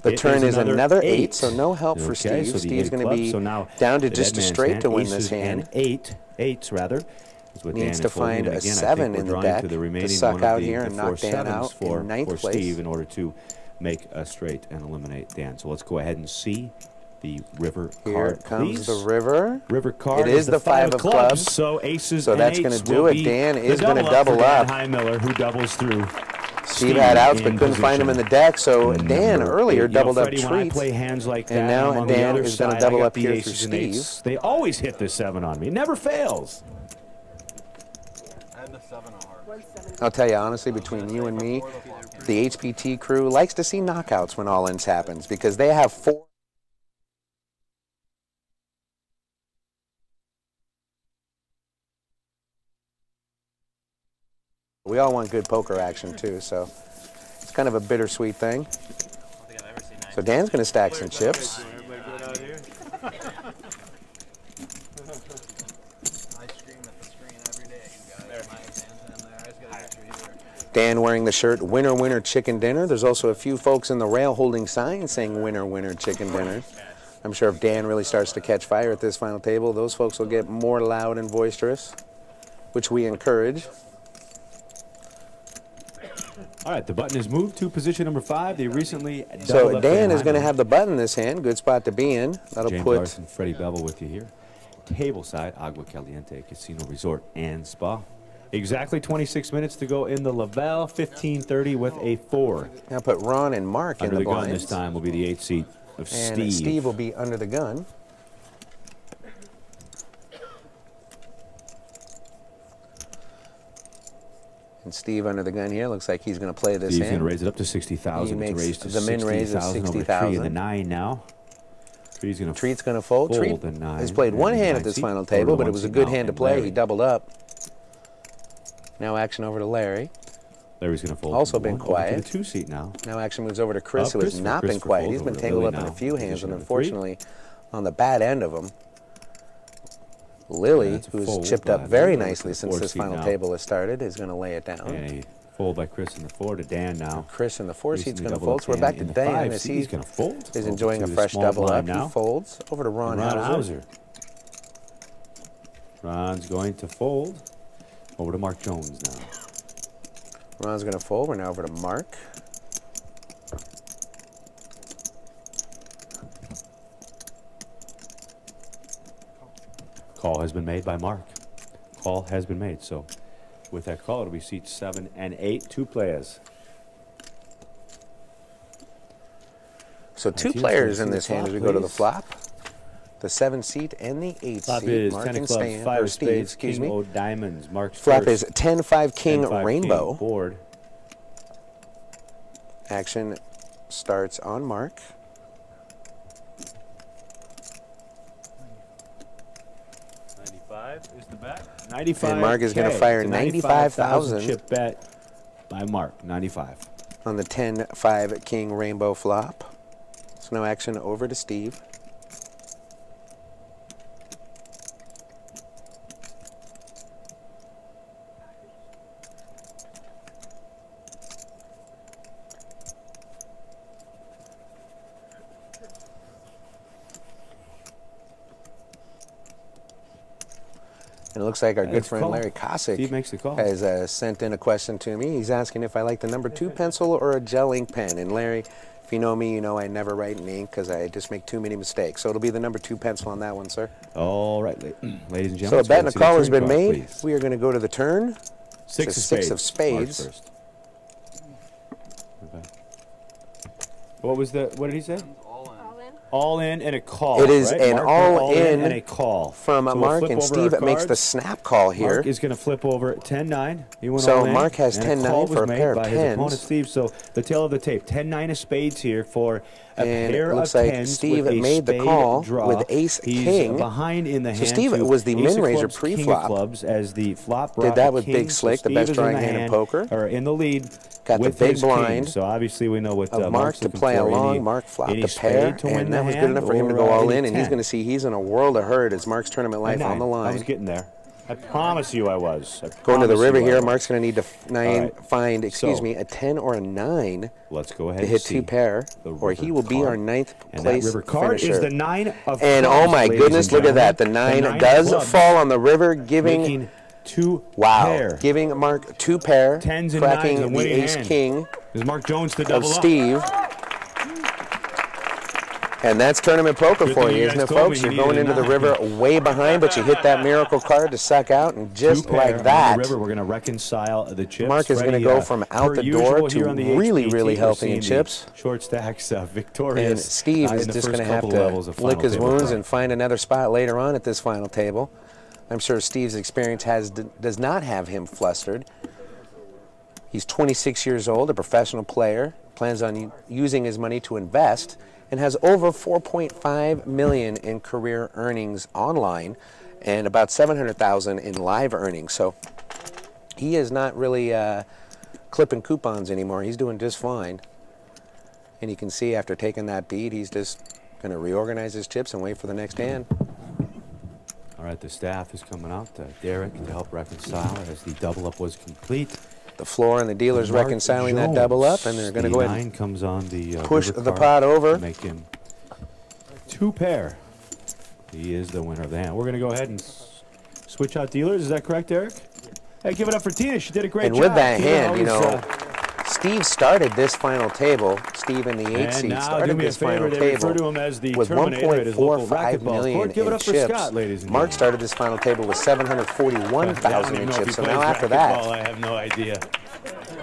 The It turn is another 8,8. so no help for Okay, Steve. so the Steve's 8 going to clubs. be So now down to the just a dead man's straight hand, to win aces this hand. and eights rather. Is what Needs Dan to is holding. find And a again, I 7 think we're in the drawing deck to the to remaining suck one of out the, here the and 4 knock Dan sevens out for, in ninth for place. Steve in order to make a straight and eliminate Dan. So let's go ahead and see the river Here card, comes please. the river. River card It is the 5 of clubs. So aces So and that's eights gonna do will it. be Dan the is gonna for double Dan up. Heimiller, who doubles through. Steve had outs but in couldn't find him in the position deck, so Dan number earlier 8. doubled up Freddie, when I treats. play hands like that, And now I'm on the Dan other is gonna side, double I got up the here aces through and eights. Steve. They always hit the 7 on me. It never fails. And the 7 of hearts. I'll tell you honestly, between you and me, the HPT crew likes to see knockouts when all-ins happens because they have 4. We all want good poker action too, so it's It's kind of a bittersweet thing. So Dan's going to stack some chips. Everybody good out here? I scream at the screen every day, you guys. My hands in there. I just got a picture here. Dan wearing the shirt, winner, winner, chicken dinner. There's also a few folks in the rail holding signs saying winner, winner, chicken dinner. I'm sure if Dan really starts to catch fire at this final table, those folks will get more loud and boisterous, which we encourage. All right, the button is moved to position number 5. They recently So Dan is going to have the button in his hand. Good spot to be in. That'll James put Larson, Freddie Bevel with you here. Tableside, Agua Caliente Casino Resort and Spa. Exactly 26 minutes to go in the Lavelle, 15:30 with a 4. now put Ron and Mark Under in the the gun blinds. this time will be the 8th seat of And Steve. Steve will be under the gun. And Steve under the gun here. Looks like he's going to play this Steve's going hand. to raise it up to 60,000. He It's makes raised to the min raise of 60,000 over 60,000. Tree in the 9 now. Tree's going to Treat's going to fold. Treat the 9. has played one and the hand 9 at this seat. final Over to table, but one it was a seat good now, hand to and play. Larry. He doubled up. Now action over to Larry. Larry's going to fold. Also from been one over to quiet. the 2 seat now. Now action moves over to Chris, who has Christopher. not been Christopher quiet. folds He's been over to tangled Lily up in a now. few hands, Position and number 3. unfortunately, on the bad end of them, Lily, That's a who's fold chipped by up very Lily nicely to the since 4th this seat final now. table has started, is going to lay it down. And a fold by Chris in the 4 to Dan now. Chris in the 4 seat's Recently going to doubled fold, so we're Dan back to in the Dan 5 as seat. he He's going to fold. is Over enjoying to a the fresh small double up. blind He now. folds over to Ron Ron Hauser. Hauser. Ron's going to fold. Over to Mark Jones now. Ron's going to fold. We're now over to Mark. Call has been made by Mark. Call has been made. So with that call, it'll be seats 7 and 8. 2 players. So two 19, players so in see this the hand as we flop, go to the please. flop. The 7 seat and the 8 Flop seat. is Mark 10 of and clubs, Stan, 5 or of Steve, spades, excuse King me. O diamonds. Mark's Flop first. is 10-5 King 10-5 Rainbow. King board. Action starts on Mark. Is the bet. 95. And Mark is gonna fire 95,000. chip bet by Mark. 95. On the 10-5 King Rainbow flop. So no action over to Steve. And it looks like our good That's friend call. Larry Kosick Steve makes the call. has sent in a question to me. He's asking if I like the number 2 pencil or a gel ink pen. And Larry, if you know me, you know I never write in ink because I just make too many mistakes. So it'll be the number 2 pencil on that one, sir. All right, ladies and gentlemen. So a let's bet go and a see the call has turn been card, made. please. We are going to go to the turn. 6 to of 6 spades. of spades. Mark first. Okay. What was the? What did he say? All in. All in and a call. It is right? an Mark, all in and a call From So we'll Mark flip and over Steve, our it makes the cards. snap call here. Mark is going to flip over 10-9. He went So all in, Mark has and 10-9 call for was a made pair of by his tens. opponent Steve. So the tail of the tape, 10-9 of spades here for a And pair it looks of like tens Steve with a made the spade call draw. with ace He's king. behind in the So hand. Steve to was the ace of min raiser clubs, king of pre-flop. clubs as the flop Did brought that the with king. Big Slick, So the Steve best is drawing the hand in poker. Or in the lead. Got the with big his king. blind So obviously we know what of Mark Mark's to looking play for. along. Mark flopped any a pair, spade to win and the that was good hand, enough for him to or, go all any in, and he's 10. going to see he's in a world of hurt as Mark's tournament life on the I line. was getting there. I promise you I was. Going to the promise river you I here, was. Mark's going to need to right. find, excuse So- me, a 10 or a 9 Let's go ahead to and hit see 2 pair, the or he river will be card. our 9th And place that river card finisher. is the 9 of And clubs, oh my ladies goodness, and look at that. The gentlemen. 9 of does clubs, fall on the river, giving, making 2 wow, pair. giving Mark 2 pair, Tens and cracking nines, a the winning ace hand. king Is Mark Jones to of double up? Steve. And that's tournament poker Good for thing you, you isn't guys it, told folks? me You're he going needed into a the river way behind, but you hit that miracle card to suck out, and just Two pair like on that, the river, we're going to reconcile the chips. Mark is going to Freddie, go from out per the usual door here to on the really, HPT, really we're healthy seeing in the chips. Short stacks victorious. And Steve is in the just first going to have couple levels to of lick final his table wounds play. and find another spot later on at this final table. I'm sure Steve's experience does not have him flustered. He's 26 years old, a professional player, plans on using his money to invest, and has over $4.5 million in career earnings online and about $700,000 in live earnings. So he is not really clipping coupons anymore. He's doing just fine. And you can see after taking that beat, he's just going to reorganize his chips and wait for the next hand. All right, the staff is coming out. Derek to help reconcile as the double up was complete. The floor and the dealer's Mark reconciling Jones, that double up, and they're going to go ahead and comes on the push river the card pot over. to make him 2 pair. He is the winner of the hand. We're going to go ahead and switch out dealers. Is that correct, Derek? Hey, give it up for Tina. She did a great And job. with that Tina hand, you always, know, Steve started this final table. Steve in the 8 and seat now, do started me a this favor, final they refer to table him as the with Terminator at his local 1.45 racquetball million court. Give it in up for chips. Scott, ladies and Mark gentlemen. started this final table with 741,000 in chips. So now after racquetball, that, I have no idea.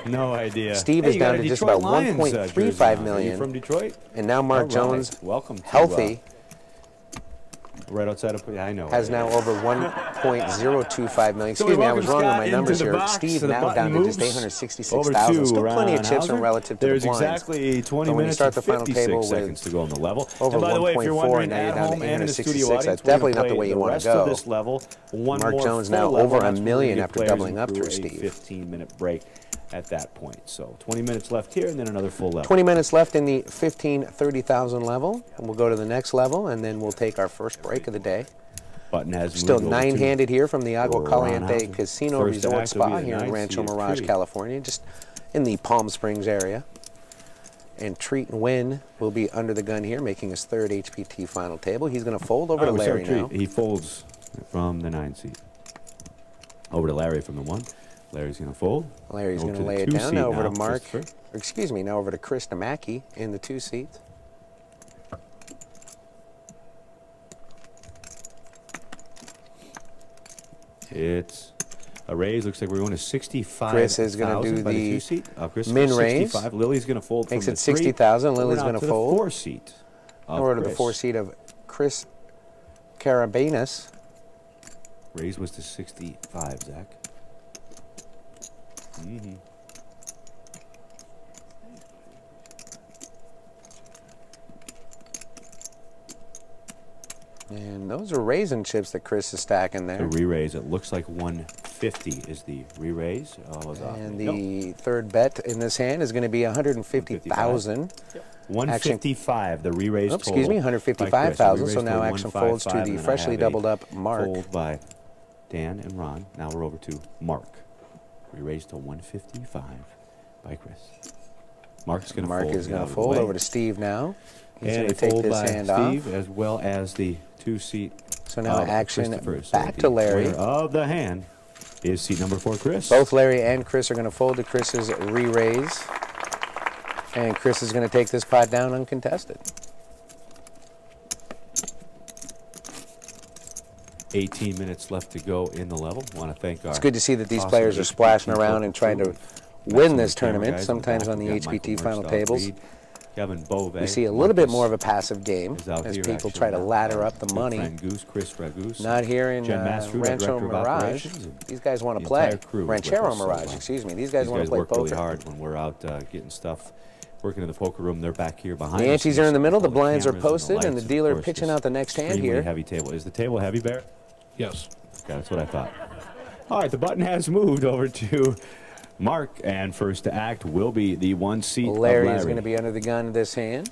No idea. Steve Hey, is you got down a to just Detroit about Lions, 1.35 jersey on. Are you million. from Detroit? And now Mark All right. Jones, Welcome to, healthy, right outside of, I know. has now over 1.025 million. So Excuse me, I was welcome wrong on Scott my into numbers the here. box. Steve The now button down to just moves 866,000. over to Still plenty of Ron chips Hauser. and relative to There's the blinds. exactly 20 But when you minutes start and the final 56 table seconds with to go on the level. over And by the way, if you're 1.4 wondering and now at you're down to home and in the studio 866, audience, that's we're definitely gonna not the play way you the want to rest go. of this level. One Mark more Jones full now level. over That's $1 where million we get after players doubling in up through for a Steve. 15-minute break at that point. So 20 minutes left here and then another full level. 20 minutes left in the 30,000 level. And we'll go to the next level, and then we'll take our first break of the day. Button has Still moved over to 9-handed here from the Agua Ron Caliente Hauser. Casino First Resort act will be Spa the here in 9th Rancho seed of Mirage, Treat. California, just in the Palm Springs area. And Treat and Win will be under the gun here, making his 3rd HPT final table. He's going to fold over to Larry now. He folds from the 9 seat. Over to Larry from the 1. Larry's going to fold. Larry's Over going to the lay it 2 down. seat Now over to now, Mark. Christopher. Excuse me, now over to Chris Namaki in the 2 seat. It's a raise. Looks like we're going to 65. Chris is going to do by the 2 seat. Chris min raise. 65. Lily's going to fold Makes from it the 3. 60,000. We're Lily's now going to to fold. the 4 seat. of Over to the Chris. 4 seat of Chris Carabanis. Raise was to 65, Zach. Mm-hmm. And those are raisin chips that Chris is stacking The there. re-raise. It looks like 150 is the re-raise. And the third bet in this hand is going to be 150,000. 155, the re-raise total. Excuse me, by 155,000. Chris. So The now re-raise action total folds to 155, the and then I freshly have a doubled up Mark. Fold by Dan and Ron. Now we're over to Mark. Re-raise to 155 by Chris. Mark's going to fold. Mark is going out to of the fold way. over to Steve now. He's And going a to take fold this by hand Steve, off. as well as the 2-seat. So now action Christopher. So back the to Larry. winner of the hand is seat number 4, Chris. Both Larry and Chris are going to fold to Chris's re-raise. And Chris is going to take this pot down uncontested. 18 minutes left to go in the level. Want to thank our. It's good to see that these awesome players are HPT splashing around poker and trying to crew. win Some this of the camera tournament, guys in sometimes back. on the We've got HPT Michael final Merch, tables. Reed, Kevin Bove. We see a little bit Marcus more of a passive game is out as here people actually try to now. ladder up the Good money. friend Goose, Chris Ragoose. Not here in Jen Mastrud, our Rancho Director of Mirage. Operations, and These guys want the to play. entire crew is with Ranchero us, so, Mirage, excuse me. These guys want to play work poker. really hard when we're out getting stuff, working in the poker room. They're back here behind The us. antes are in the middle, the All blinds are cameras and posted, and the lights, dealer of course, pitching this out the next hand extremely here. heavy table. Is the table heavy, Bear? Yes. Okay, that's what I thought. All right, the button has moved over to Mark, and first to act will be the 1 seat of Larry is going to be under the gun in this hand.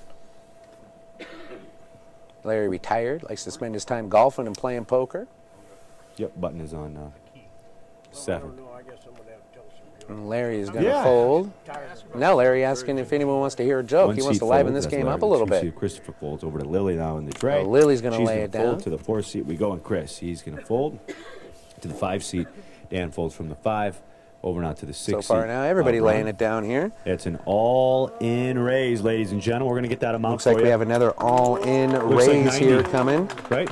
Larry retired, likes to spend his time golfing and playing poker. Yep, button is on 7. And Larry is going to Yeah. fold. Now Larry asking if anyone wants to hear a joke. He wants to liven this game up a little bit. Christopher folds over to Lily now in the tray. Lily's going to She's lay gonna it down. fold to the 4 seat. We go, and Chris, he's going to fold to the 5 seat. Dan folds from the 5 over now to the 6 seat. So far now, everybody laying it down here. It's an all-in raise, ladies and gentlemen. We're going to get that amount Looks like for we you. have another all-in Looks like raise 90. here coming Right?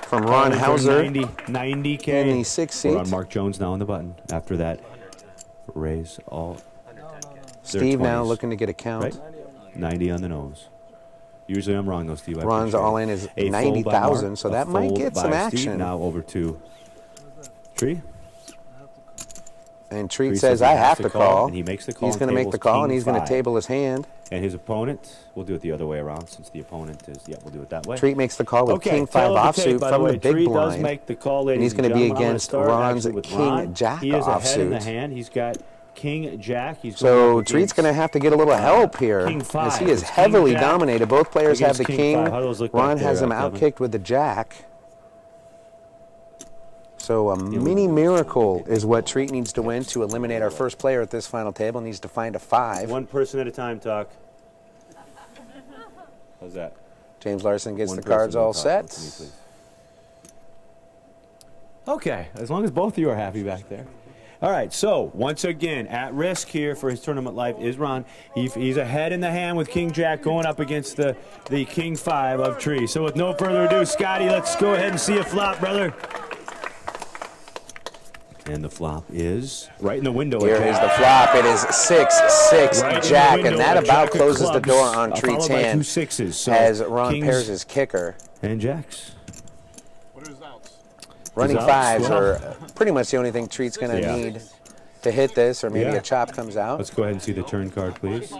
from Ron Hauser 90K. in the 6 seat. We're on Mark Jones now on the button. After that, raise all. Steve now 20s, looking to get a count. right? 90 on the nose. Usually I'm wrong though, Steve. I Ron's appreciate it. all-in is A fold by 90,000, Mark, so a that might fold get by some Steve. action. Now over to Tree. And Treat Tree says, he I has have to call. And he makes the call. He's and going to make the tables call, and king he's going to 5. table his hand. And his opponent, we'll do it the other way around since the opponent is, yeah, we'll do it that way. Treat makes the call with Okay, King 5 tail of the tape, offsuit by from the way. the big Tree does blind. make the call, ladies And he's and going to be gentlemen. I'm gonna against start Ron's actually with King Ron. Jack He is ahead in the offsuit. hand. He's got King Jack. He's So Treat's going to have to get a little help here, King five. as he is It's heavily King Jack dominated. Both players have against the King king. five. How do those look Ron back there, has him Kevin? outkicked with the jack. So a mini miracle is what Treat needs to win to eliminate our first player at this final table. Needs to find a 5. One person at a time, Talk. How's that? James Larson gets One the person cards at a all time. set. To me, please. Okay, as long as both of you are happy back there. All right, so once again, at risk here for his tournament life is Ron. He's ahead in the hand with King Jack going up against the King 5 of Tree. So with no further ado, Scotty, let's go ahead and see a flop, brother. And the flop is right in the window. Here is the flop. It is 6-6 Right in the Jack, window, and that a about jack of closes the clubs, door on Treat's followed by hand 2 sixes. So as Ron Kings pairs his kicker. and Jacks. What are his outs? Running His outs, 5s are pretty much the only thing Treat's going to Yeah. need to hit this, or maybe Yeah. a chop comes out. Let's go ahead and see the turn card, please.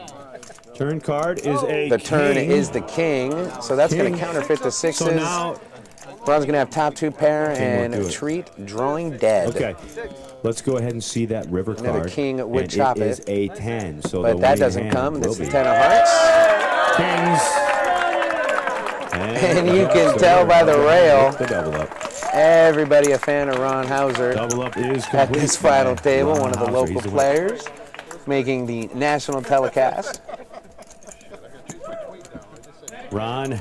Turn card is a The turn king. is the king, so that's going King. to counterfeit the 6s. So now, Ron's going to have top 2 pair, won't do and it. Treat drawing dead. okay, let's go ahead and see that river Another card. king would and chop it is it. a 10. So But the that winning doesn't hand come. will It's the be 10 of hearts. Kings. And you can tell by the rail, The double up. everybody a fan of Ron Hauser Double up is at complete this final by table, Ron one of the Hauser. local He's the winner. players, making the national telecast. Ron,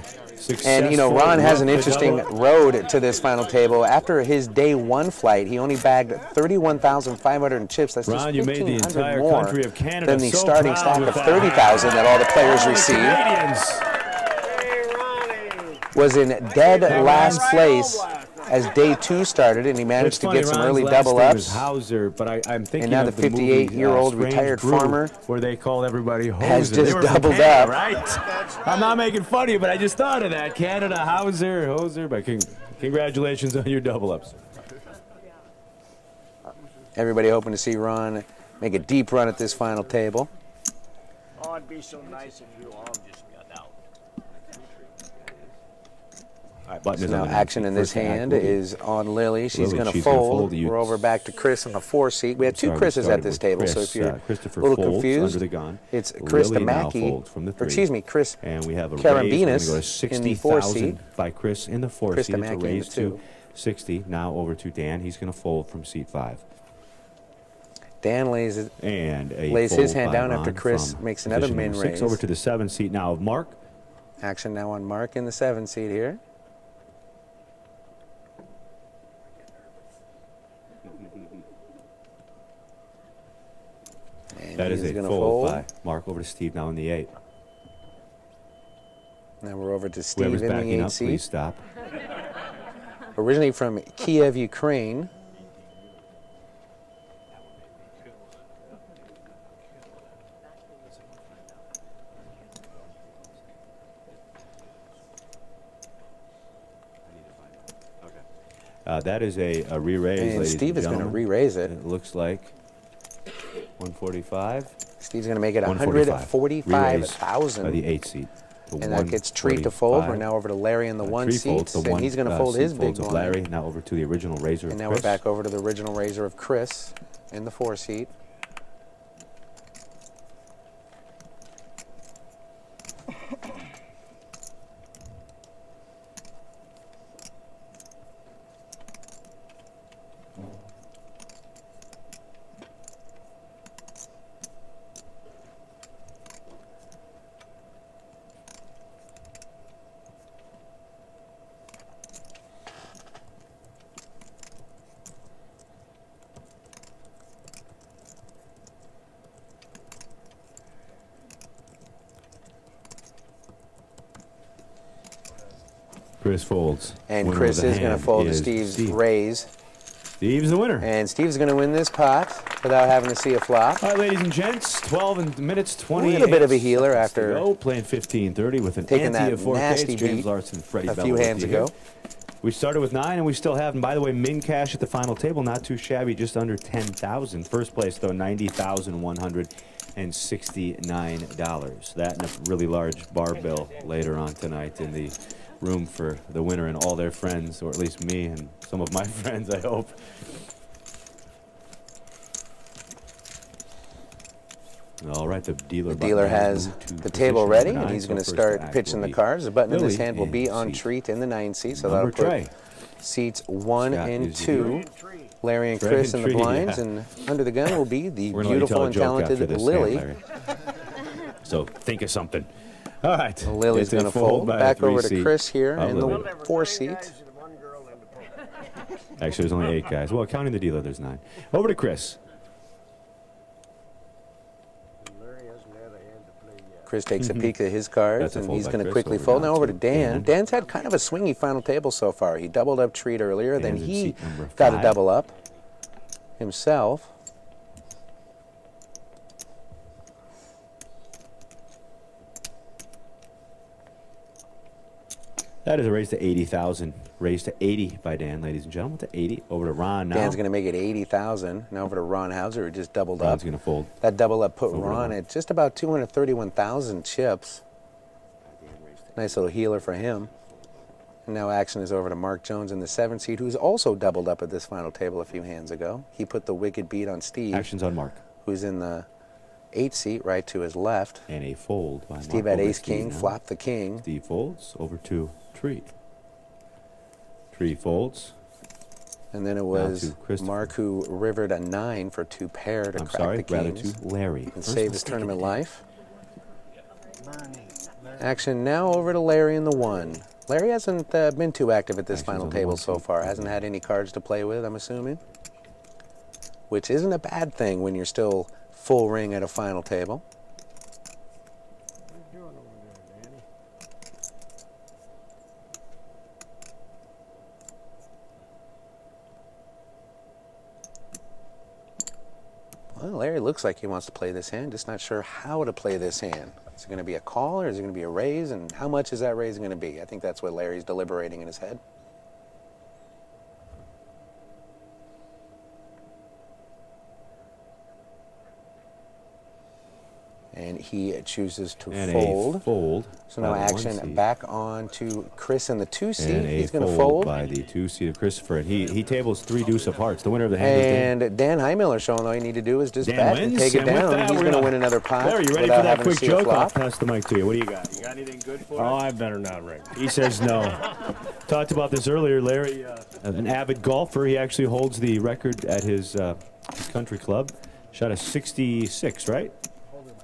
And, you know, successful Ron has with an the interesting double up. road to this final table. After his day 1 flight, he only bagged 31,500 in chips. That's just Ron, you made the 1,500 entire more country of Canada than the so starting proud stack with of that. 30,000 that all the players received. Canadians. Was in dead last place as day 2 started, and he managed to get some Ron's early last double name ups. is Hauser, but I'm thinking And now of the movie, 58-year-old Strange retired Brew, farmer where they call everybody Hoser. has They just were from doubled Canada, up. right? I'm not making fun of you, but I just thought of that. Canada, Hoser. But congratulations on your double ups. Everybody hoping to see Ron make a deep run at this final table. Oh, it'd be so nice if you all just got out. All right, button So is now on the action in this first act hand will be- is on Lily. She's Lily, going to she's gonna fold. fold. You- We're over back to Chris in the 4 seat. We have 2 Sorry, we Chris's started at this with table, so Chris, if you're Christopher a little folds confused, under the gun. it's Chris Lily now Damaki, folds from the or 3. excuse me, Chris And we have a Karambinas raise. We're going to go in the 4 seat. 60,000 by Chris in the 4 Chris seat. It's Damaki a in the raise 2. to 60. Now over to Dan. He's going to fold from seat 5. Dan lays And a his fold hand by down after Ron Chris from makes another position min number 6 raise. over to the 7 seat now of Mark. action now on Mark in the 7 seat here. And That is he's a gonna fold by Mark over to Steve now in the 8. Now we're over to Steve Whoever's in the backing 8 up, seat. please stop. Originally from Kiev, Ukraine. That is a re-raise, And ladies Steve and is going to gentlemen. re-raise it. It looks like 145. Steve's going to make it 145. Re-raise by 145,000. the 8 seat. The And that gets Treat to fold. 145. We're now over to Larry in the 1 Three seat. folds, the And one, he's going to fold seat his big folds of blind. Larry. Now over to the original raiser And of now Chris. we're back over to the original raiser of Chris in the 4 seat. Chris folds. And Winner Chris of the is going to hand fold to is Steve's Steve. raise. Steve's the winner. And Steve's going to win this pot without having to see a flop. All right, ladies and gents, 12 minutes, 20. A little bit of a healer after go, playing 15-30 with an taking ante that of 4 nasty James beat Larson, Freddie a Bell few with hands you ago. here. We started with 9, and we still have, and by the way, min cash at the final table, not too shabby, just under 10,000. First place, though, $90,169. That and a really large bar bill later on tonight in the room for the winner and all their friends, or at least me and some of my friends, I hope. All right, the dealer. The dealer has moved to the table position ready, number and 9, he's so going to first start act pitching will the be cards. The button in his Lily hand will be in on seat treat in the 9 seat, so number that'll put Trey. seats 1 Scott and is the 2. dealer. Larry and Trey Chris and in the Tree, blinds, yeah. and under the gun will be the We're gonna let you tell beautiful a and joke after talented this, Lily. Larry. So think of something. All right. Lily's It's a going to fold. by a Back over 3 to seat Chris here of in the Lily. 4 seat. Actually, there's only 8 guys. Well, counting the dealer, there's 9. Over to Chris. Chris takes a peek at his cards, That's a and fold he's by going to Chris. quickly Over fold. now Now over to to Dan. Dan. Dan's had kind of a swingy final table so far. He doubled up treat earlier, then Dan's in he seat number got a 5. double up himself. That is a raise to 80,000. Raise to 80 by Dan, ladies and gentlemen. To 80. Over to Ron now. Dan's going to make it 80,000. Now over to Ron Hauser, who just doubled Ron's up. going to fold. That double up put Over to Ron Ron. at just about 231,000 chips. Nice little healer for him. And now action is over to Mark Jones in the 7 seat, who's also doubled up at this final table a few hands ago. He put the wicked beat on Steve, Action's on Mark. who's in the 8 seat right to his left. And a fold by Steve Mark had over ace Steve king, now. flop the king. Steve folds. Over to Tree. Tree folds. And then it to was Christopher. Mark who rivered a 9 for 2 pair to I'm crack sorry, the rather kings to Larry. and First save his mistake tournament of the day. life. Action now over to Larry in the 1. Larry hasn't been too active at this Action's final on the table 1 so seat. far. Hasn't had any cards to play with, I'm assuming. Which isn't a bad thing when you're still full ring at a final table. Well, Larry looks like he wants to play this hand, just not sure how to play this hand. Is it going to be a call or is it going to be a raise? And how much is that raise going to be? I think that's what Larry's deliberating in his head. And he chooses to And fold. a fold. So by now the 1 action seat. back on to Chris in the 2 seat. And a He's going to fold fold. by the 2 seat of Christopher. And he tables 3 deuce of hearts. The winner of the hand is Dan. And Dan Heimiller showing all you need to do is just Dan bet and wins, take it and with down. that, And he's we're going to gonna- win another pot. Larry, you ready without for that having to quick see a joke? I'll flop. pass the mic to you. What do you got? You got anything good for Oh, us? I better not, Rick. He says no. Talked about this earlier. Larry, an avid golfer. He actually holds the record at his country club. Shot a 66, right?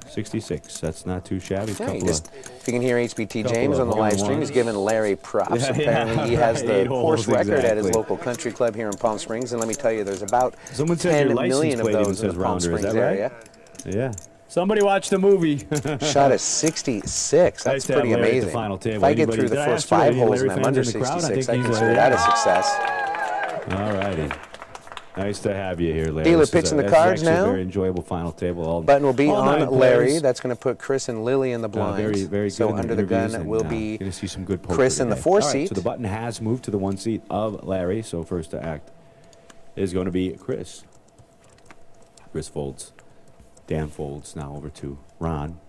66. That's not too shabby. Yeah, Couple just, if you can hear HBT couple James of on the live stream, hole-in-ones. he's giving Larry props. Yeah, Apparently he has right. the 8 course holes, record at his exactly. local country club here in Palm Springs. And let me tell you, there's about Someone said 10 your license million of plate even those in says the Palm Rounder. Is Springs that right? area. Yeah. Somebody watched the movie. Shot a 66. That's Nice to have pretty Larry at the amazing. final table. If I get Anybody- through the did I first ask you, 5 any holes Larry and I'm fans under in the crowd? I 66, I think he's consider a- that a success. All righty. Nice to have you here, Larry. Dealer This is pitching the this is cards actually now. a very enjoyable final table. All, Button will be all 9 on Larry. players. That's going to put Chris and Lily in the blinds. Very, very good. So in their under the interviews gun and, will be going to see some good poker Chris in the today. 4 All right, seat. so the button has moved to the 1 seat of Larry. So first to act is going to be Chris. Chris folds. Dan folds. Now over to Ron.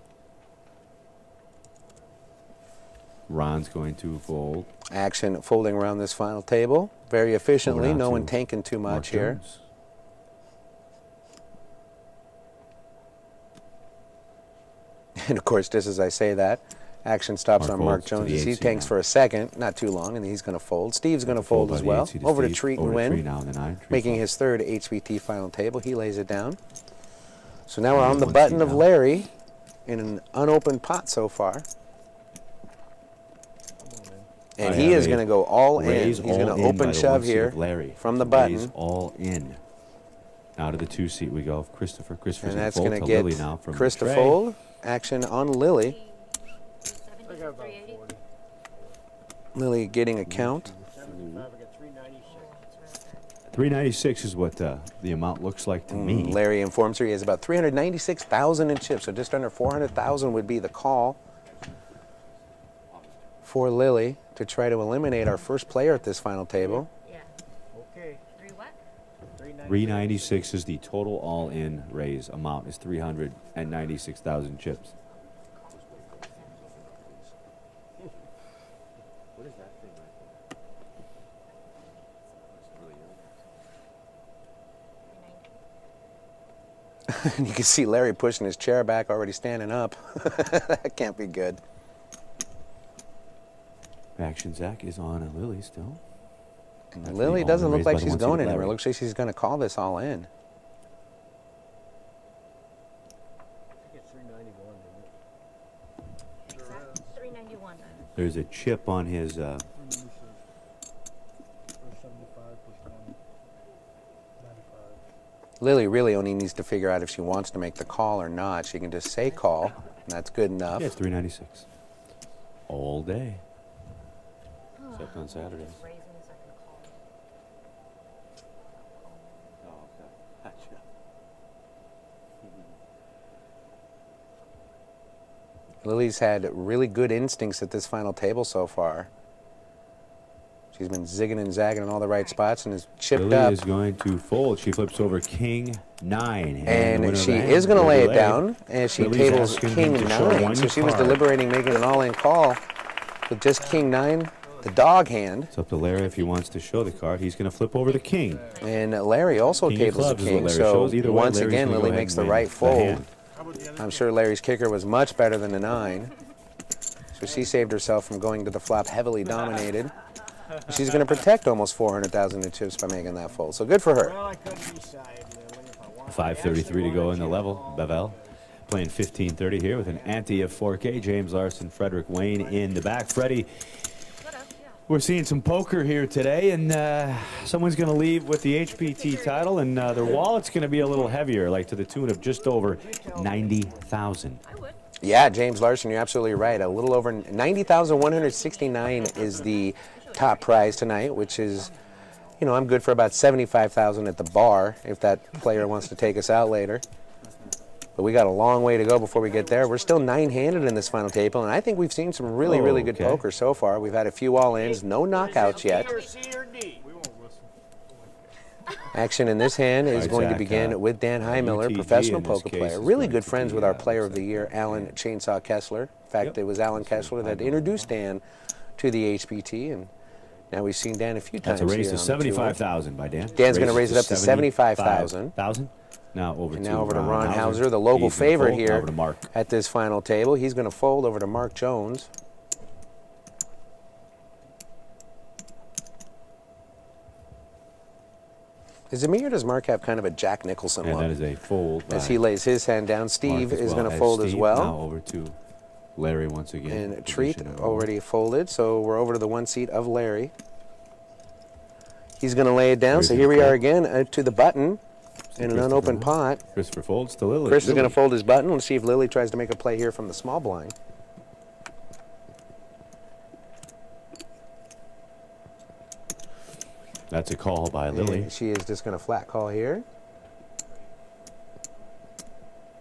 Ron's going to fold. Action folding around this final table very efficiently. Over now No one to tanking too Mark much here. Jones. And of course, just as I say that, action stops Mark on Mark folds to Jones the as he 8 seat tanks now. for a second, not too long, and he's going to fold. Steve's going to fold by as the well. 8 seat of Over to Steve. treat and Over to Tree win, now in the 9. Tree making fold. his 3rd HBT final table. He lays it down. So now we're And on the 1 button seat of now. Larry in an unopened pot so far. And I he have is a going to go all in. Raise He's all going to in by open the shove 1 seat here of Larry. from the Raise button. all in. Now to the 2 seat we go. Christopher. Christopher's And going that's to fold going to to get Lily now from Chris to Trey. fold. Action on Lily. 380. Lily getting a count. 75, I got 396. 396 is what the amount looks like to me. Larry informs her he has about 396,000 in chips, so just under 400,000 would be the call for Lily to try to eliminate our first player at this final table. Yeah. Okay. 3 what? 396 is the total all-in raise amount is 396,000 chips. And you can see Larry pushing his chair back, already standing up. That can't be good. Action Zach is on a Lily still. And Lily doesn't look like she's going anywhere. It looks like she's going to call this all in. I think it's 391, isn't it? Sure is. 391. There's a chip on his. 396. 475 plus 1. 95. Lily really only needs to figure out if she wants to make the call or not. She can just say call, and that's good enough. Yeah, it's 396. All day. Except on Saturdays. Raising is I can call. Oh, okay. Gotcha. Lily's had really good instincts at this final table so far. She's been zigging and zagging in all the right spots and is chipped Lily up. is going to fold. She flips over King 9. And she is going to lay it down, and she Lily's tables asking King him to show 9. one So she was card. deliberating making an all-in call with just King 9, the dog hand. It's up to Larry if he wants to show the card. He's going to flip over the King. And Larry also King of tables the clubs is what King. Larry So shows. Either way, once Larry's again, gonna go Lily ahead makes and the win right the fold. hand. I'm sure Larry's kicker was much better than the 9. So she saved herself from going to the flop heavily dominated. She's going to protect almost 400,000 in chips by making that fold. So good for her. Well, I couldn't decide, Lily, if I wanted. 5:33 to go in the level. Bevel playing 15:30 here with an ante of 4K. James Larson, Frederick Wayne in the back. Freddie, we're seeing some poker here today, and someone's going to leave with the HPT title, and their wallet's going to be a little heavier, like to the tune of just over 90,000. Yeah, James Larson, you're absolutely right. A little over 90,169 is the top prize tonight, which is, you know, I'm good for about 75,000 at the bar if that player wants to take us out later. But we got a long way to go before we get there. We're still 9-handed in this final table, and I think we've seen some really, really good poker so far. We've had a few all-ins, no knockouts yet. B or C or D? We won't listen. Action in this hand is Right, going to Zach, begin with Dan Heimiller, UTG professional in this poker case player. is Really going good to friends be, with our Player of the second Year, Alan hand. Chainsaw Kessler. In fact, Yep. it was Alan Kessler that introduced Dan to the HPT, and now we've seen Dan a few times. That's a raise here to on the tour. 75,000 by Dan. Dan's going to raise it up to 75,000. Now over And to now over to Ron Hauser, the He's local gonna favorite fold. Now here over to Mark. at this final table. He's going to fold over to Mark Jones. Is it me or does Mark have kind of a Jack Nicholson And look? that is a fold. As by he lays his hand down, Steve Mark is going to As fold as Steve, well. Now over to Larry once again. And Treat Position of already folded, so we're over to the one seat of Larry. He's going to lay it down, Larry's so gonna here we fold. are again to the button in an Christopher unopened pot. Christopher folds to Lily. Chris is going Lily. to fold his button. Let's see if Lily tries to make a play here from the small blind. That's a call by Lily. And she is just going to flat call here.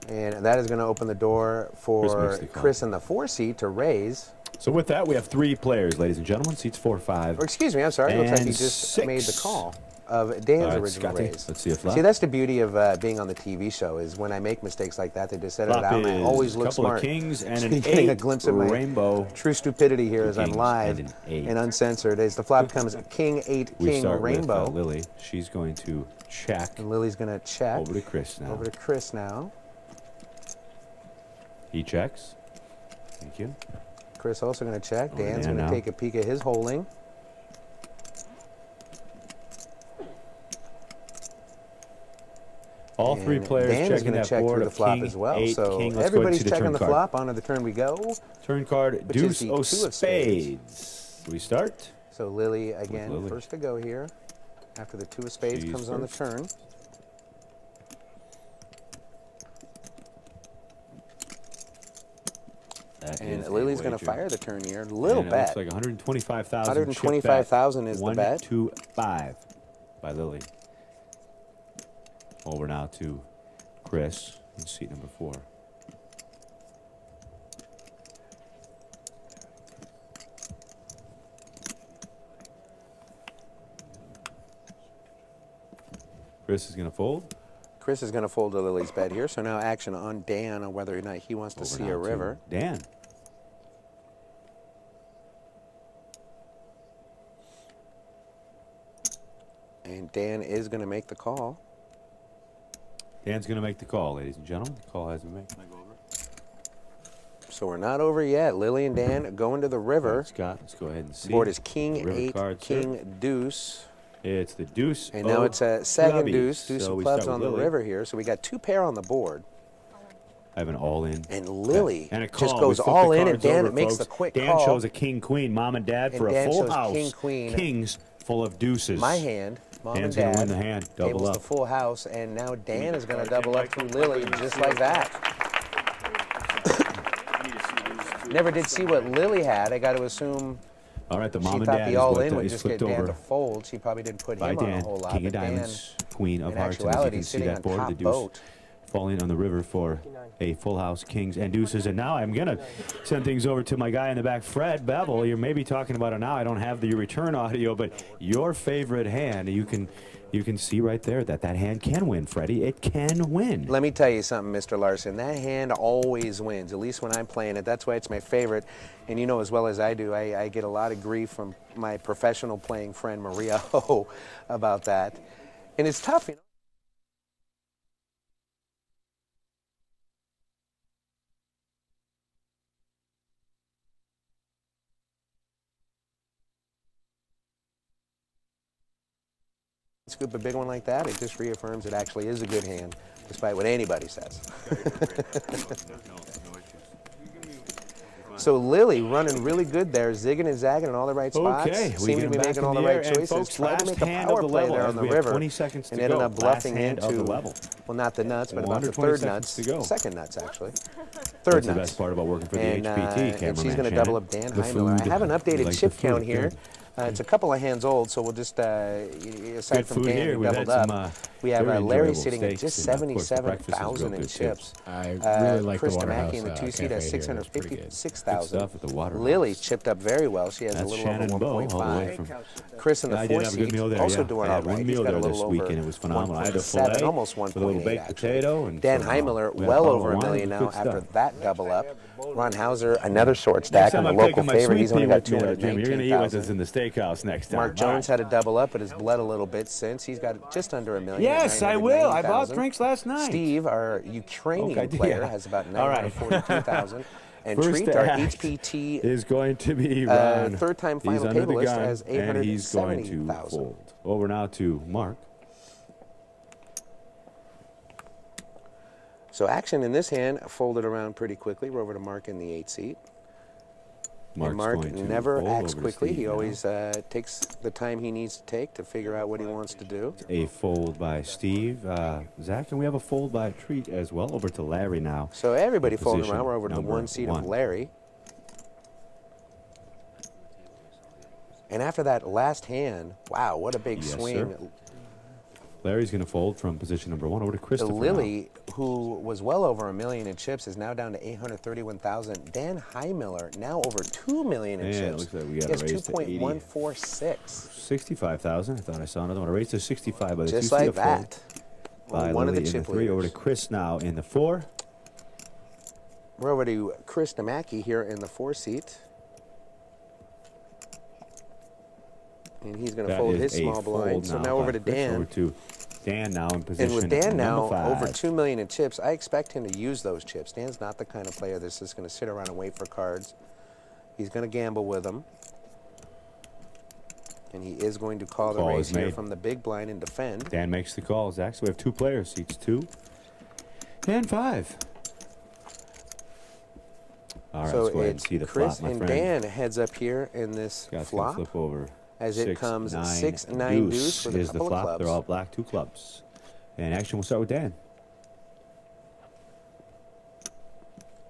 And that is going to open the door for makes the call. Chris in the 4 seat to raise. So with that, we have 3 players, ladies and gentlemen. Seats 4, 5. Or excuse me, I'm sorry. It looks like he And just 6. made the call of Dan's All right, original Scotty, raise. let's see a flop. See, that's the beauty of being on the TV show is when I make mistakes like that, they just set it Flop out and I is always a look couple smart. of kings and So an you're getting 8 a glimpse of my rainbow. true stupidity here as I'm kings live and an 8. and uncensored. As the flop comes King 8 We King start Rainbow. with Lily. She's going to check. And Lily's going to check. Over to Chris now. Over to Chris now. He checks. Thank you. Chris also going to check. Over to Dan's Dan going to now. take a peek at his holding. All 3 And players Dan is checking going that to check board through the of flop king, as well. 8, So king. Let's go everybody's to the checking turn the card. flop. On to the turn we go. Turn card, Which is deuce the o' 2 of spades. We start. So Lily again, Lily. first to go here. After the 2 of spades She's comes on the first. turn. That And is a Lily's going to wager. fire the turn here. Little And it bet. looks like 125,000. 125,000 is the bet. 125 by Lily. Over now to Chris in seat number 4. Chris is going to fold. Chris is going to fold to Lily's bet here. So now action on Dan on whether or not he wants to Over see now a to river. Dan. And Dan is going to make the call. Dan's going to make the call, ladies and gentlemen. The call has been made. So we're not over yet. Lily and Dan going to the river. Scott, let's go ahead and see. Board is king, River 8, cards king, here. deuce. It's the deuce. And now it's a second clubbies. deuce, deuce So of we clubs start on with the Lily. river here. So we got 2 pair on the board. I have an all-in. And Lily and a just call. goes We flip all the in, and cards Dan over, makes folks. the quick Dan call. shows a king-queen, mom and dad, And for Dan a full shows house. king-queen. Kings full of deuces. My hand, mom Dan's and gonna dad. win the hand, double tables up. the full house, and now Dan is going to double up to Lily just like that. Never did see what Lily had. I got to assume All right, the she mom and thought dad the is all what in would is just get flipped Dan over to fold. She probably didn't put by him on a Dan. whole lot. King of but Dan, diamonds, queen of in hearts, and as you actuality, can see sitting that on board, top the deuce boat. falling on the river for a full house, kings and deuces. And now I'm gonna send things over to my guy in the back, Fred Bevel. You're maybe talking about it now. I don't have the return audio, but your favorite hand, you can see right there that hand can win, Freddie. It can win. Let me tell you something, Mr. Larson. That hand always wins, at least when I'm playing it. That's why it's my favorite. And you know as well as I do, I get a lot of grief from my professional playing friend Maria Ho about that. And it's tough, you know. Scoop a big one like that, it just reaffirms it actually is a good hand, despite what anybody says. So Lily running really good there, zigging and zagging in all the right spots. Okay, we Seeming get to be back making in all the the right air, and choices. folks, Tried to last make a hand power of the play level there as on the we have river, 20 seconds to and ended go. up bluffing Last hand of the into, level. well, not the nuts, but about Under the 20 third seconds nuts, to go. second nuts actually, That's third the nuts. best part about working for the And, HPT cameraman. and she's going to double up Dan The Heimler. I food. have an You updated like chip the food, count here. good. It's a couple of hands old, so we'll just, aside Good from food Dan, here. who We've doubled had up, some we have very Larry enjoyable sitting at steaks, just and of course the breakfast is real 77,000 in good, too. chips. I really like Chris the Demacki Waterhouse in the 2 cafe seat at here. That's pretty good. 656,000. Good stuff at the Waterhouse. Lily chipped up very well. She has That's a little Shannon over Bow, all the way 1.5. from. Chris in the I did 4 have a good seat, meal there. also Yeah. doing I all had one right. He's meal got a there little this over week, and it was phenomenal. I had a 1.7, filet almost with a little 1.8 baked actually. potato and Dan some, Heimler, we had a well bottle over of $1 wine. million Good now stuff. after that double up. Ron Hauser, another short stack, Next and time the I'm local taking my favorite. sweet He's only pea got with me there, Jim. You're going to eat with us 219,000. in the steakhouse next time. Mark All Jones right. had a double up, but has bled a little bit since. He's got just under $1 million. Yes, I will. I bought 990,000. drinks last night. Steve, our Ukrainian Okay, player, yeah. has about All right. 942,000. And First Treat, our act HPT is going to be Ron. third-time He's final under the tableist, gun, has and he's going to 870,000. fold. Over now to Mark. So action in this hand folded around pretty quickly. We're over to Mark in the 8 seat. Mark's And Mark going to never fold acts over to quickly. Steve He now. always takes the time he needs to take to figure out what he wants to do. A fold by Steve. Zach, and we have a fold by Treat as well. Over to Larry now. So everybody folding Position around. We're over to the number 1 seat one. of Larry. And after that last hand, wow, what a big Yes, swing. sir. Larry's going to fold from position number 1 over to The Christopher. Lily, who was well over $1 million in chips, is now down to 831,000. Dan Heimler now over $2 million in And it chips. looks like we He got has to raise to 80. 2.146. 65,000. I thought I saw another one. Raised to 65 by the Just 2 seat like of fold that. by One of Lily the in the chip 3 over to leaders. Chris now in the 4. We're over to Chris Demacki here in the 4 seat. And he's going to That fold is his a small blind. fold So now now over by to Chris. Dan. Over to Dan now in position And with Dan now number 5. over $2 million in chips, I expect him to use those chips. Dan's not the kind of player that's just going to sit around and wait for cards. He's going to gamble with them. And he is going to call the Call raise is here made. from the big blind and defend. Dan makes the call, Zach. So we have 2 players, seats 2 and 5. All right, So let's go ahead and it's see the Chris flop, my and friend. Dan heads up here in this Scott's gonna flop. flip over. As it 6, comes 9, 6-9 deuce with a is the couple of flop. clubs. They're all black, 2 clubs. And action will start with Dan.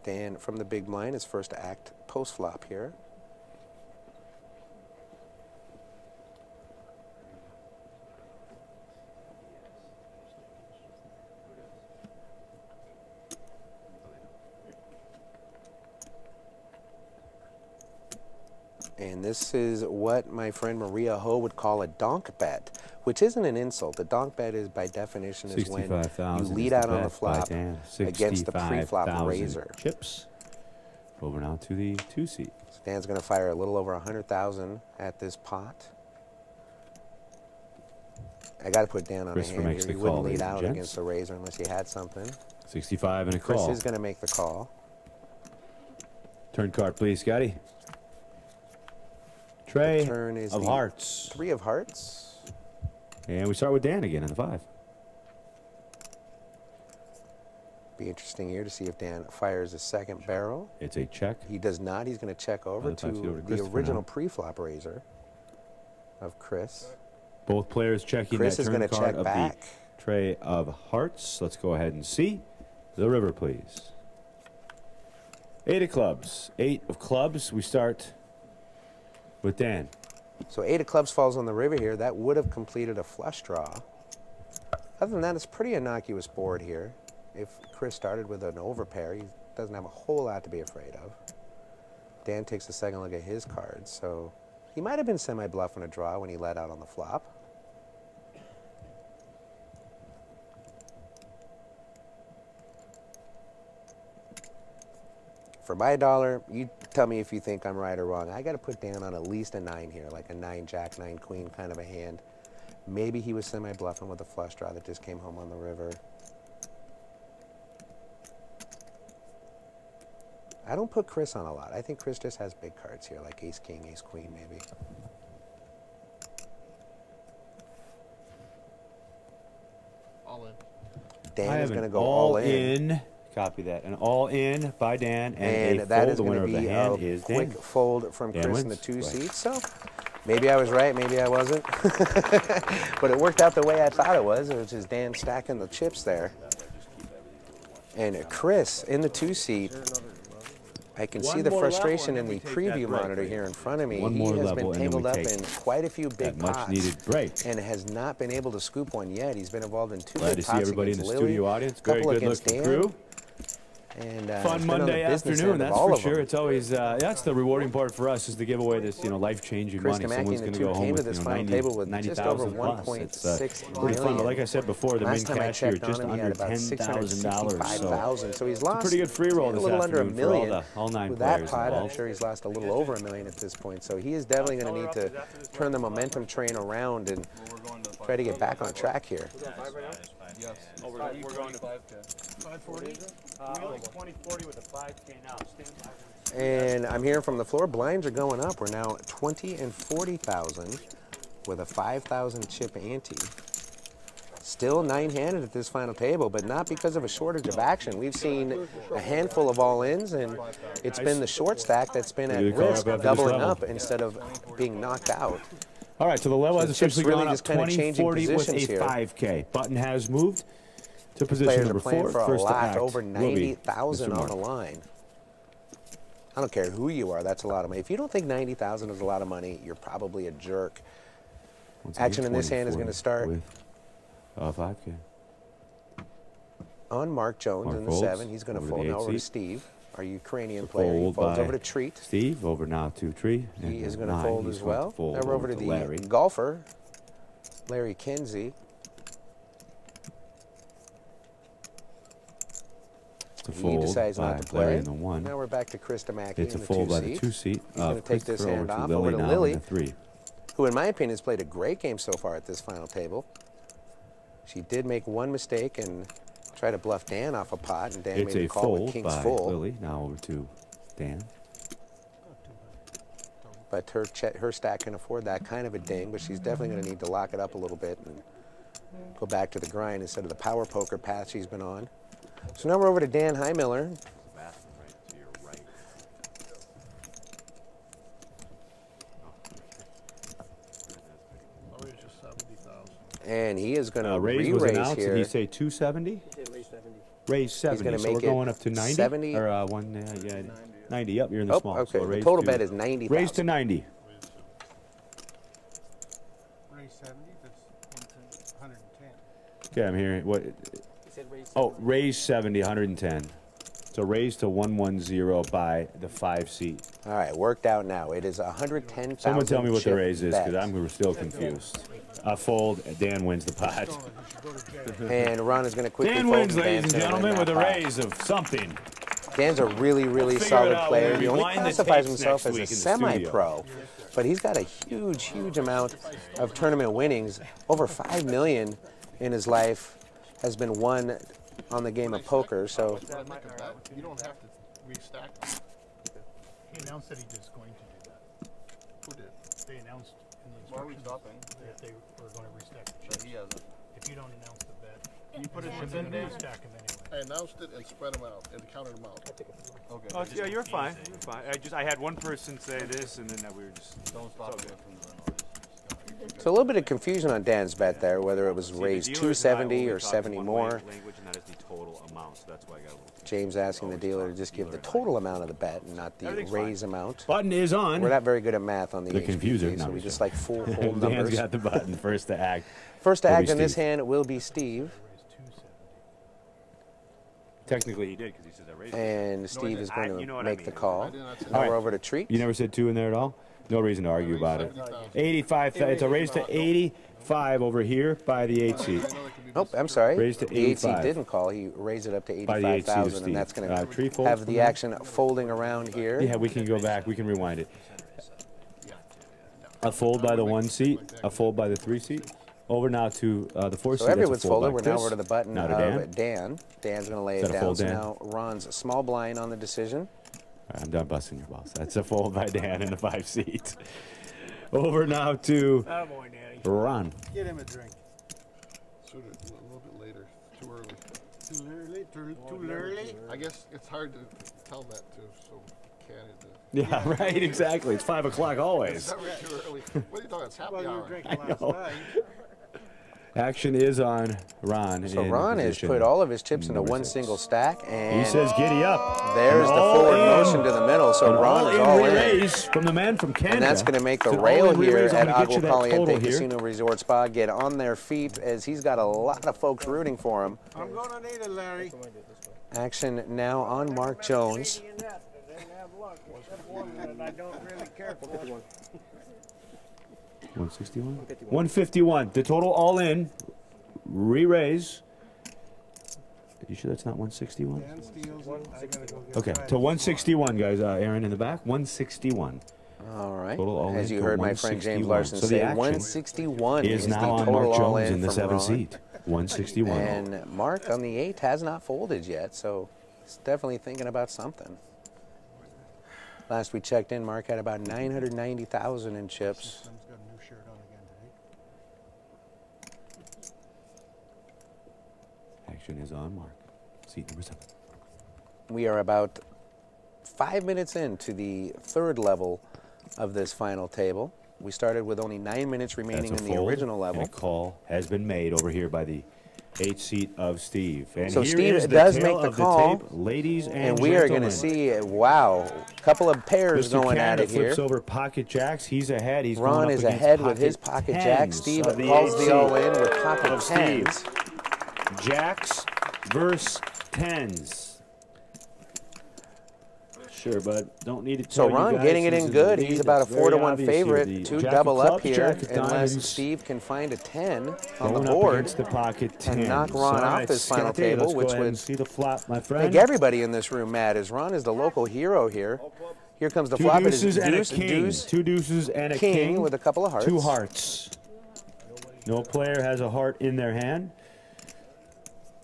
Dan from the big blind is first to act post flop here. And this is what my friend Maria Ho would call a donk bet, which isn't an insult. A donk bet is, by definition, is when you 65,000 lead is the out on the bet by flop Dan. against the pre-flop 65,000 raiser. chips. Over now to the 2 seat. So Dan's going to fire a little over 100,000 at this pot. I got to put Dan on a Christopher hand makes here. the He wouldn't call, lead ladies and out gents. against the razor unless he had something. 65 and a Chris call. is going to make the call. Turn card, please, Scotty. Tray Turn is of the hearts. 3 of hearts. And we start with Dan again in the 5. Be interesting here to see if Dan fires a second barrel. It's a check. He does not. He's going to check over Another to 5 seat over to the Christopher original now. pre-flop razor of Chris. Both players checking Chris that is turn going to card check of back. the tray of hearts. Let's go ahead and see the river, please. 8 of clubs. 8 of clubs. We start with Dan. So 8 of clubs falls on the river here. That would have completed a flush draw. Other than that, it's a pretty innocuous board here. If Chris started with an overpair, he doesn't have a whole lot to be afraid of. Dan takes a second look at his cards, so he might have been semi-bluffing a draw when he let out on the flop. For my dollar, you tell me if you think I'm right or wrong. I got to put Dan on at least a 9 here, like a 9 jack, 9 queen kind of a hand. Maybe he was semi-bluffing with a flush draw that just came home on the river. I don't put Chris on a lot. I think Chris just has big cards here, like ace, king, ace, queen, maybe. All in. Dan I is have going to an go all in. Copy that. An all in by Dan and a that fold. is The going winner to of the be hand a is quick Dan. fold from Dan Chris in the wins. 2 Right. seats. So maybe I was right, maybe I wasn't. But it worked out the way I thought it was. It was just Dan stacking the chips there. And Chris in the 2 seat. I can see One the more level, frustration and in then the we take that preview break, monitor please. here in front of me. One He more has level, been and then tangled we up take in quite a few big that much pots needed break. and has not been able to scoop one yet. He's been involved in 2 Glad big to see pots everybody in against the Lily, studio audience. Very couple good against looking Dan. crew. And Fun he's been on the Monday business afternoon, end of that's all for of them. sure. It's always that's the rewarding part for us is to give away this life-changing Chris money. Kamaki Someone's and going the to go two home came to with this final table with just over 90,000 plus. It's 1.6 pretty fun. But like I said before, the Last main time I cash here checked just on him, he under had about $10,000. So $665,000. So he's lost pretty good free roll a this little under $1 afternoon for all million. the all 9 With that players pot, I'm involved. sure he's lost a little over $1 million at this point. So he is definitely going to need to turn the momentum train around and try to get back on track here. Yes. Oh, we're going to 540? 2040 with a 5K now. Stand by. And I'm hearing from the floor, blinds are going up. We're now 20 and 40,000 with a 5,000 chip ante. Still 9-handed at this final table, but not because of a shortage of action. We've seen a handful of all-ins, and it's been the short stack that's been at Look at the risk car of up at this doubling level. up instead of being knocked out. All right, so the level So has the chips officially really gone up just kinda 20, changing 40 with a positions here. 5K. Button has moved to position Players number are playing 4. for a First to lot, act over will be 90,000 Mr. on the Mark. line. I don't care who you are, that's a lot of money. If you don't think 90,000 is a lot of money, you're probably a jerk. Once again, Action in this hand is 20, going to start with 5K. on Mark Jones Mark in the folds 7. He's going to over fold the now 8 over to seat. Steve, our Ukrainian player. He Fold folds by over to Treat. Steve over now to Tree. He and is going to 9, fold he's as going to well. fold Now we're over to the Larry. golfer, Larry Kinsey. It's a He fold decides by not to Larry play. in the 1. Now we're back to Chris Damaki It's a in the fold 2 by the seat. 2 seat. He's going to take this Christopher hand over off to over Lily to now Lily, in the 3. who in my opinion has played a great game so far at this final table. She did make one mistake and try to bluff Dan off a pot, and Dan It's made a the call with fold kings by full. Lily. Now over to Dan. But her stack can afford that kind of a ding, but she's definitely going to need to lock it up a little bit and go back to the grind instead of the power poker path she's been on. So now we're over to Dan Highmiller. Oh, it's just 70,000. And he is going to Raise was re-raise announced. here. Did he say 270? Raise 70. gonna So make we're it going up to 90? 70. Or 90. Yep, you're in the Oh, small. okay. So The raise total to- bet is 90,000. Raise to 90. Raise 70, that's 110. Okay, I'm hearing what? Oh, raise 70, 110. So raise to 110 by the 5 seat. All right, worked out now. It is 110,000. Someone tell me what the chip raise is, because bet. I'm still confused. A fold. Dan wins the pot. And Ron is going to quickly Dan fold wins, and ladies Dan's and gonna win gentlemen, that with a pot. raise of something. Dan's a really, really We'll figure it solid out player. when we He only wind the classifies tapes himself next as a week in the studio. semi-pro. but he's got a huge, huge amount of tournament winnings. Over $5 million in his life has been won on the game of poker. So When I make a bet, you don't have to restack them. He announced that he was going to do that. Who did? They announced in the Why are we instructions stopping? that they were going to restack the But chips. he hasn't. If you don't announce the bet, You put his and chips then in they there? stack them anyway. I announced it and spread them out and counted them out. Okay. Oh, yeah, you're fine. You're fine. I had one person say this, and then we were just. Don't stop it from the noise. So a little bit of confusion on Dan's bet there, whether it was raised 270 or 70 more. Language, and that is the total amount, so that's why I got a little. James asking the dealer to just give the total amount of the bet and not the Everything's raise amount. Button is on. We're not very good at math on the The confuser, HPP, so no, we I'm just sure. like full whole Dan's numbers. got the button first to act. First to Will be act in this Steve. hand will be Steve, Raised 270. Technically, he did because he says I raised it. and Steve is going to you know what I make the mean. call. I did not say Now right. we're over to Treat. You never said 2 in there at all? No reason to argue about it. 70,000. 85. It's a raise to 85 over here by the 8 seat. I know they could be Oh, I'm sorry. Raised to The 8 seat 85. didn't call. He raised it up to By the 8 seat of 85,000, and that's going Steve. Tree to folds have from the there? action folding around here. Yeah, we can go back. We can rewind it. A fold by the 1 seat. A fold by the 3 seat. Over now to the 4 seat. So That's a everyone's fold folded. by We're now Chris. over to the button Now to of Dan. Dan. Dan's going to lay Is it that a down. fold, So Dan? now Ron's small blind on the decision. All right, I'm done busting your balls. That's a fold by Dan in the 5 seat. Over now to Oh, boy, Nanny. Ron. Get him a drink. Shoot it a little bit later. Too early. Too early? Too early? I guess it's hard to tell that to so candid. Yeah, right, exactly. It's 5 o'clock It's always. never too early. What are you talking? It's happy Well, you were hour. drinking last know. night. Action is on Ron. So in Ron has position put all of his chips into number one 6. single stack, and He says giddy up. there's the All forward in. motion to the middle. So An Ron is all in. raise from the man from Canada. And that's going to make the It's an rail all-in here re-raise. I'm at gonna get you Agua that total Caliente here. Casino Resort Spa get on their feet, as he's got a lot of folks rooting for him. I'm going to need it, Larry. Action now on Mark Jones. Shady in that, but they didn't have luck. Except one that I don't really care for. 161? 151. The total all in. Re-raise. You sure that's not 161? Dan steals it. I gotta go get Okay, it. to 161, guys. Aaron in the back. 161. All right. Total all As in you for heard my friend James 161. Larson So the say, action 161 Is the now on total Mark all Jones in in the from 7 Ron. seat. 161. And Mark on the 8 has not folded yet, so he's definitely thinking about something. Last we checked in, Mark had about 990,000 in chips. Sam's got a new shirt on again today. Action is on Mark. Seat number 7. We are about 5 minutes into the third level of this final table. We started with only 9 minutes remaining That's in a the fold, original level. And a call has been made over here by the 8 seat of Steve. And So here Steve is the does tail make the of call, tape, ladies and And we are going to gentlemen. see, wow, a couple of pairs Mr. going at Canada it here. flips over pocket jacks. He's ahead. He's Ron going up is against ahead with his pocket jack. tens Steve of the calls 8 the all seat in with pocket of Steve. tens. Jacks versus tens. Sure, but don't need to tell So you Ron guys getting it who's in the good. lead. He's about a That's very 4-to-1 obvious here. favorite The to jack of double up clubs, here, jack of unless diamonds, Steve can find a 10 on going the up board. against the pocket and tens. knock Ron All off right, this final Scotty, table, let's go which ahead would and see the flop, my friend. make everybody in this room mad, as Ron is the local hero here. Here comes the Two flop. It is deuces and deuce, a king. deuce, Two deuces and a king with a couple of hearts. 2 hearts. No player has a heart in their hand.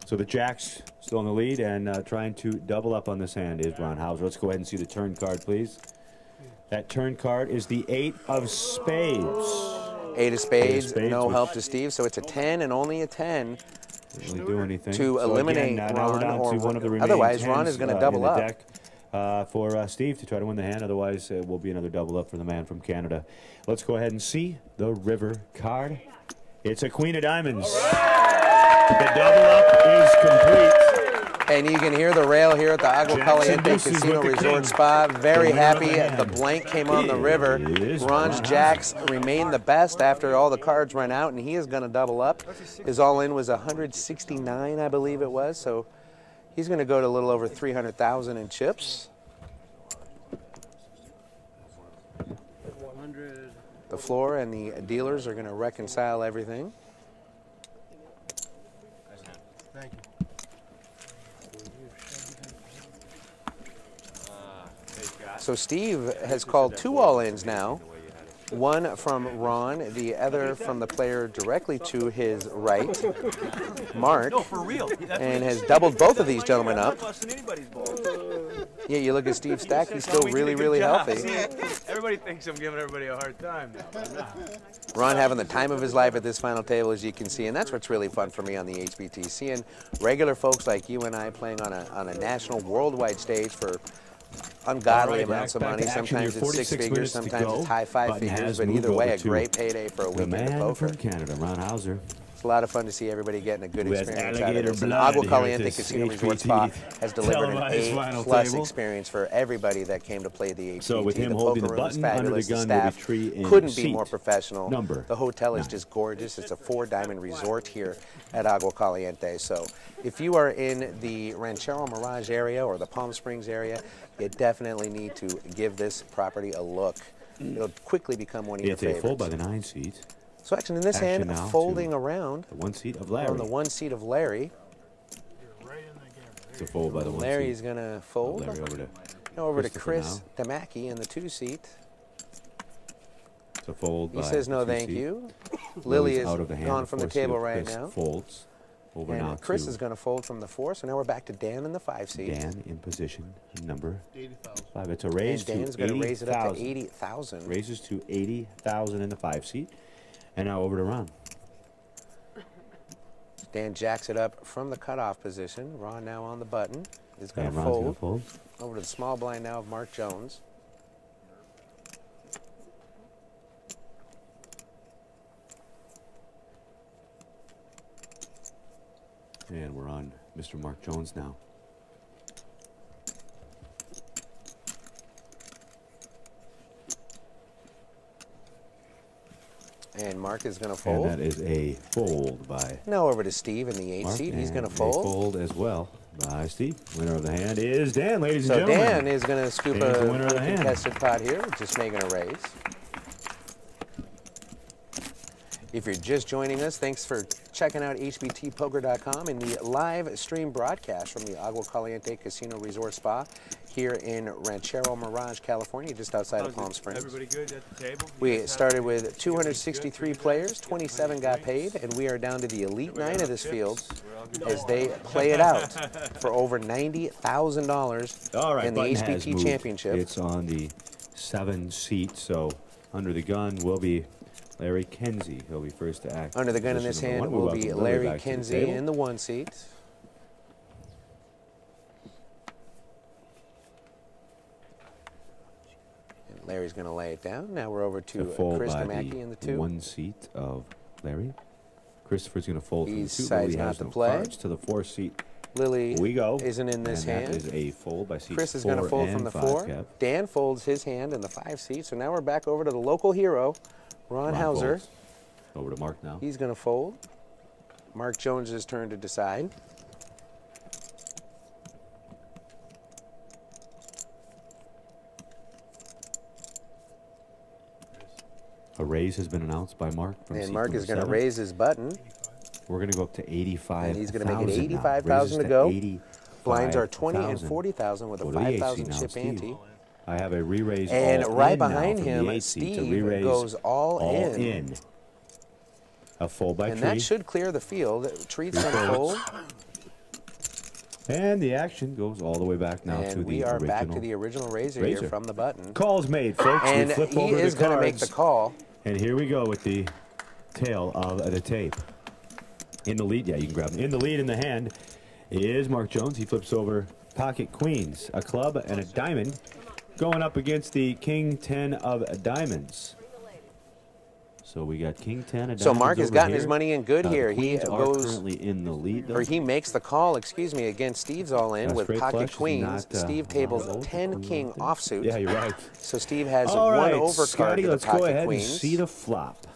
So the jacks still in the lead, and trying to double up on this hand is Ron Hauser. Let's go ahead and see the turn card, please. That turn card is the 8 of spades. 8 of spades, spades no with- help to Steve, so it's a 10 and only a 10 Doesn't really do anything. to So eliminate again, now we're Ron, down or to one of the remaining otherwise Ron tens, is going to in double the up. deck, for Steve to try to win the hand. Otherwise, it will be another double up for the man from Canada. Let's go ahead and see the river card. It's a queen of diamonds. The double up is complete. And you can hear the rail here at the Agua Jackson Caliente deuces Casino with the Resort king. Spa. Very The happy. winner of the The hand blank came on the river. is Ron's Ron jacks remain the best after all the cards run out, and he is going to double up. His all-in was 169, I believe it was. So he's going to go to a little over 300,000 in chips. The floor and the dealers are going to reconcile everything. Thank you. So Steve has called 2 all-ins now. One from Ron, the other from the player directly to his right, Mark. No, for real. And has doubled both of these gentlemen up. Yeah, you look at Steve Stack, he's still really, really healthy. Everybody thinks I'm giving everybody a hard time now. Ron having the time of his life at this final table, as you can see, and that's what's really fun for me on the HBT, seeing regular folks like you and I playing on a national, worldwide stage for ungodly amounts of money. Sometimes it's 6 figures, sometimes it's high 5 figures, but either way, a great payday for a weekend of poker. From Canada, Ron Hauser. It's a lot of fun to see everybody getting a good Who has experience out of alligator this. And blood Agua here Caliente at this Casino Resort HBT Spa has delivered an televised final A-plus table. experience for everybody that came to play the HBT. So with him the holding poker the room is button under the fabulous. gun The will be staff tree in couldn't be seat more professional. number The hotel is 9. just gorgeous. It's a 4-diamond resort here at Agua Caliente. So if you are in the Ranchero Mirage area or the Palm Springs area, you definitely need to give this property a look. It'll quickly become one of your It's a favorites. fold by the 9 seat. So action in this Action hand, now folding to around The 1 seat of on Larry. the 1 seat of Larry. It's a fold by the 1 Larry's seat. going to fold. Larry over to Now over to Christopher Chris Damaki in the 2 seat. It's a fold He by says no the 2 thank seat. you. Lily Lily's is out of the hand. gone from the 4 seat table of right Chris now. Folds. Over now And Chris to is going to fold from the 4, so now we're back to Dan in the 5 seat. Dan in position number 80,000. 5. It's a raise And Dan's to going to raise it up to 80,000. 80,000. Raises to 80,000 in the 5 seat. And now over to Ron. Dan jacks it up from the cutoff position. Ron now on the button. Is going And to Ron's going to fold. fold. Over to the small blind now of Mark Jones. And we're on Mr. Mark Jones now. And Mark is going to And fold. that is a fold by Now over to Steve in the 8 Mark. seat. He's and going to a fold. fold as well by Steve. Winner of the hand is Dan, ladies So and gentlemen. Dan is going to scoop Dan's the a winner of the hand. contested pot here, just making a raise. If you're just joining us, thanks for checking out hbtpoker.com and the live stream broadcast from the Agua Caliente Casino Resort Spa here in Ranchero Mirage, California, just outside of Palm Springs. Everybody good at the table? We started with 263 players, 27 got paid, and we are down to the Elite 9 of this field as they play it out for over $90,000 All right, in the button has HBT moved. Championship. It's on the 7 seat, so under the gun will be Larry Kenzie. He'll be first to act. Under the gun in this Position number hand 1. We will be welcome Lily Larry back to the Kenzie table. in the 1 seat. And Larry's going to lay it down. Now we're over A to fold Chris by Damaki in the 2. 1 seat of Larry. Christopher's going to fold from He the 2. decides Lily not has to no play. cards to the 4 seat. Lily We go. isn't in this and hand. That is a fold by seats Chris is 4 going to fold from and the 5, 4. Kev. Dan folds his hand in the 5 seat. So now we're back over to the local hero, Ron Hauser. folds. Over to Mark now. He's going to fold. Mark Jones's turn to decide. A raise has been announced by Mark. From And seat Mark number is going to 7. raise his button. We're going to go up to 85,000. And he's going to make it now. 85,000 to Raises go. 85,000. Blinds are 20 and 40,000 with a Go to the 8 5,000 seat now, chip Steve. ante. I have a re-raise And all right in now behind from the him, 8 seat to Steve re-raise goes all in. in. A fold by And tree. that should clear the field. Treat's going to folds. fold. And the action goes all the way back now to And the we are original. back to the original razor razor. here from the button. Call's made, folks. And we flip he over is the going to make cards. the call. And here we go with the tail of the tape. In the lead, yeah, you can grab them. In the lead in the hand is Mark Jones. He flips over pocket queens, a club, and a diamond, going up against the king 10 of diamonds. So we got king 10 of diamonds. So Mark has over gotten here. his money in good The here. He queens are goes, currently in the lead, though. or he makes the call, excuse me, against Steve's all in with Straight pocket flush is queens. not, Steve tables not 10 queen king right there. offsuit. Yeah, you're right. So Steve has All one right, overcard Scotty, to the let's go pocket ahead queens. and see the flop.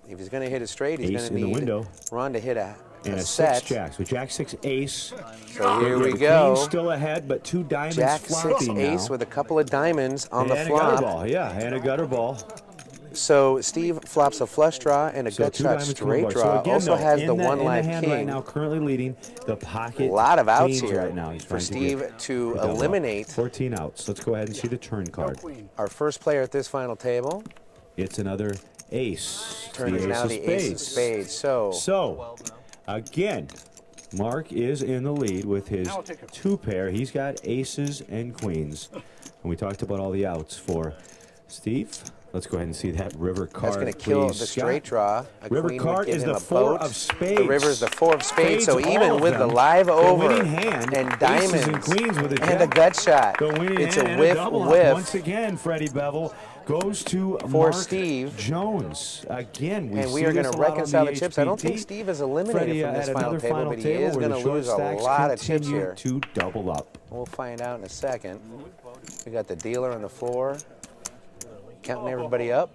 If he's going to hit a straight, he's Ace going to in the need window. Ron to hit a And a set. 6 jack. So jack 6 ace. So here we The go. queen's still ahead, but 2 diamonds Jack 6 flopping ace now. with a couple of diamonds on the and a gutter flop. ball, yeah, and a gutter ball. So Steve flops a flush draw and a So gut two shot diamonds, two straight bars. draw. So again, Also though, has in the one in live hand right king. now, currently leading the pocket. A lot of outs queens here right now. He's for trying to Steve get to double up. eliminate 14 outs. Let's go ahead and see the turn card. our first player at this final table. It's another ace. Turn is now of the ace of spades. So Again, Mark is in the lead with his two pair. He's got aces and queens. And we talked about all the outs for Steve. Let's go ahead and see that river card. that's going to kill please, the Scott. straight draw. A River queen card would give is him the a four boat. of spades. The river is the four of spades. So all even of with the them, live over winning hand, and aces diamonds and queens with a and a jack. gut shot, The winning it's hand a and whiff double up. whiff. Once again, Freddie Bevel goes to For Mark Steve. Jones. Again, And we see are going this to a lot on reconcile the chips. I don't think HPT. Steve is eliminated Freddie from this at final another table, final but he table is where going the to lose a short stacks lot of chips continue here. to double up. We'll find out in a second. We got the dealer on the floor, counting everybody up.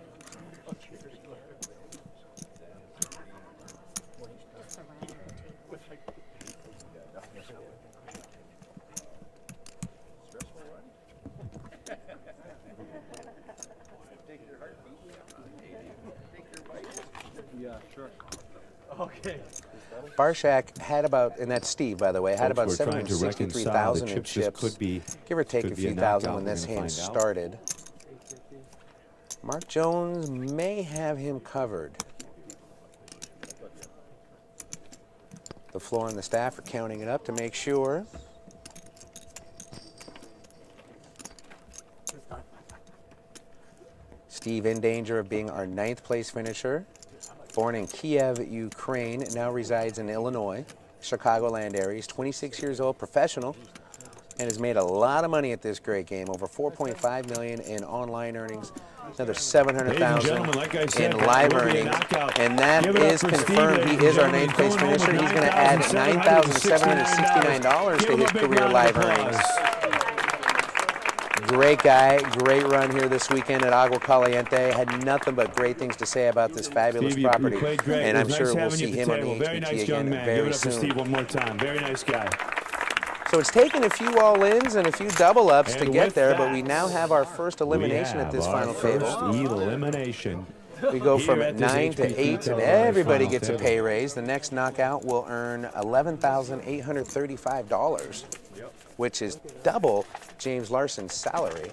Yeah, sure. Barshak had about, and that's Steve, by the way, had about Folks, we're trying to reconcile 763,000 the in chips. This chips, could be, give or take could a be few knockout. thousand when We're this gonna hand find out. started. Mark Jones may have him covered. The floor and the staff are counting it up to make sure. Steve in danger of being our 9th place finisher. Born in Kiev, Ukraine, now resides in Illinois, Chicagoland area. He's 26 years old, professional, and has made a lot of money at this great game. Over $4.5 million in online earnings, another $700,000 like I said, in that live will be a earnings, knockout. and that Give it up is for Steve, confirmed. ladies He and is our gentlemen. 9th place Going home finisher. with He's going to add $9,769 to Give him his a big career round of live applause. earnings. Great guy, great run here this weekend at Agua Caliente. Had nothing but great things to say about this fabulous Steve, you property, played great. and It I'm was sure nice we'll having you see at him the on the table. Very HPT nice young again man. Give very it up for soon. Steve one more time. Very nice guy. So it's taken a few all-ins and a few double-ups to And get with there, that, but we now have our first elimination we at this have our final first table. elimination. We go here from at this 9 to HPT 8, and televised everybody final gets a table. pay raise. The next knockout will earn $11,835, which is double James Larson's salary.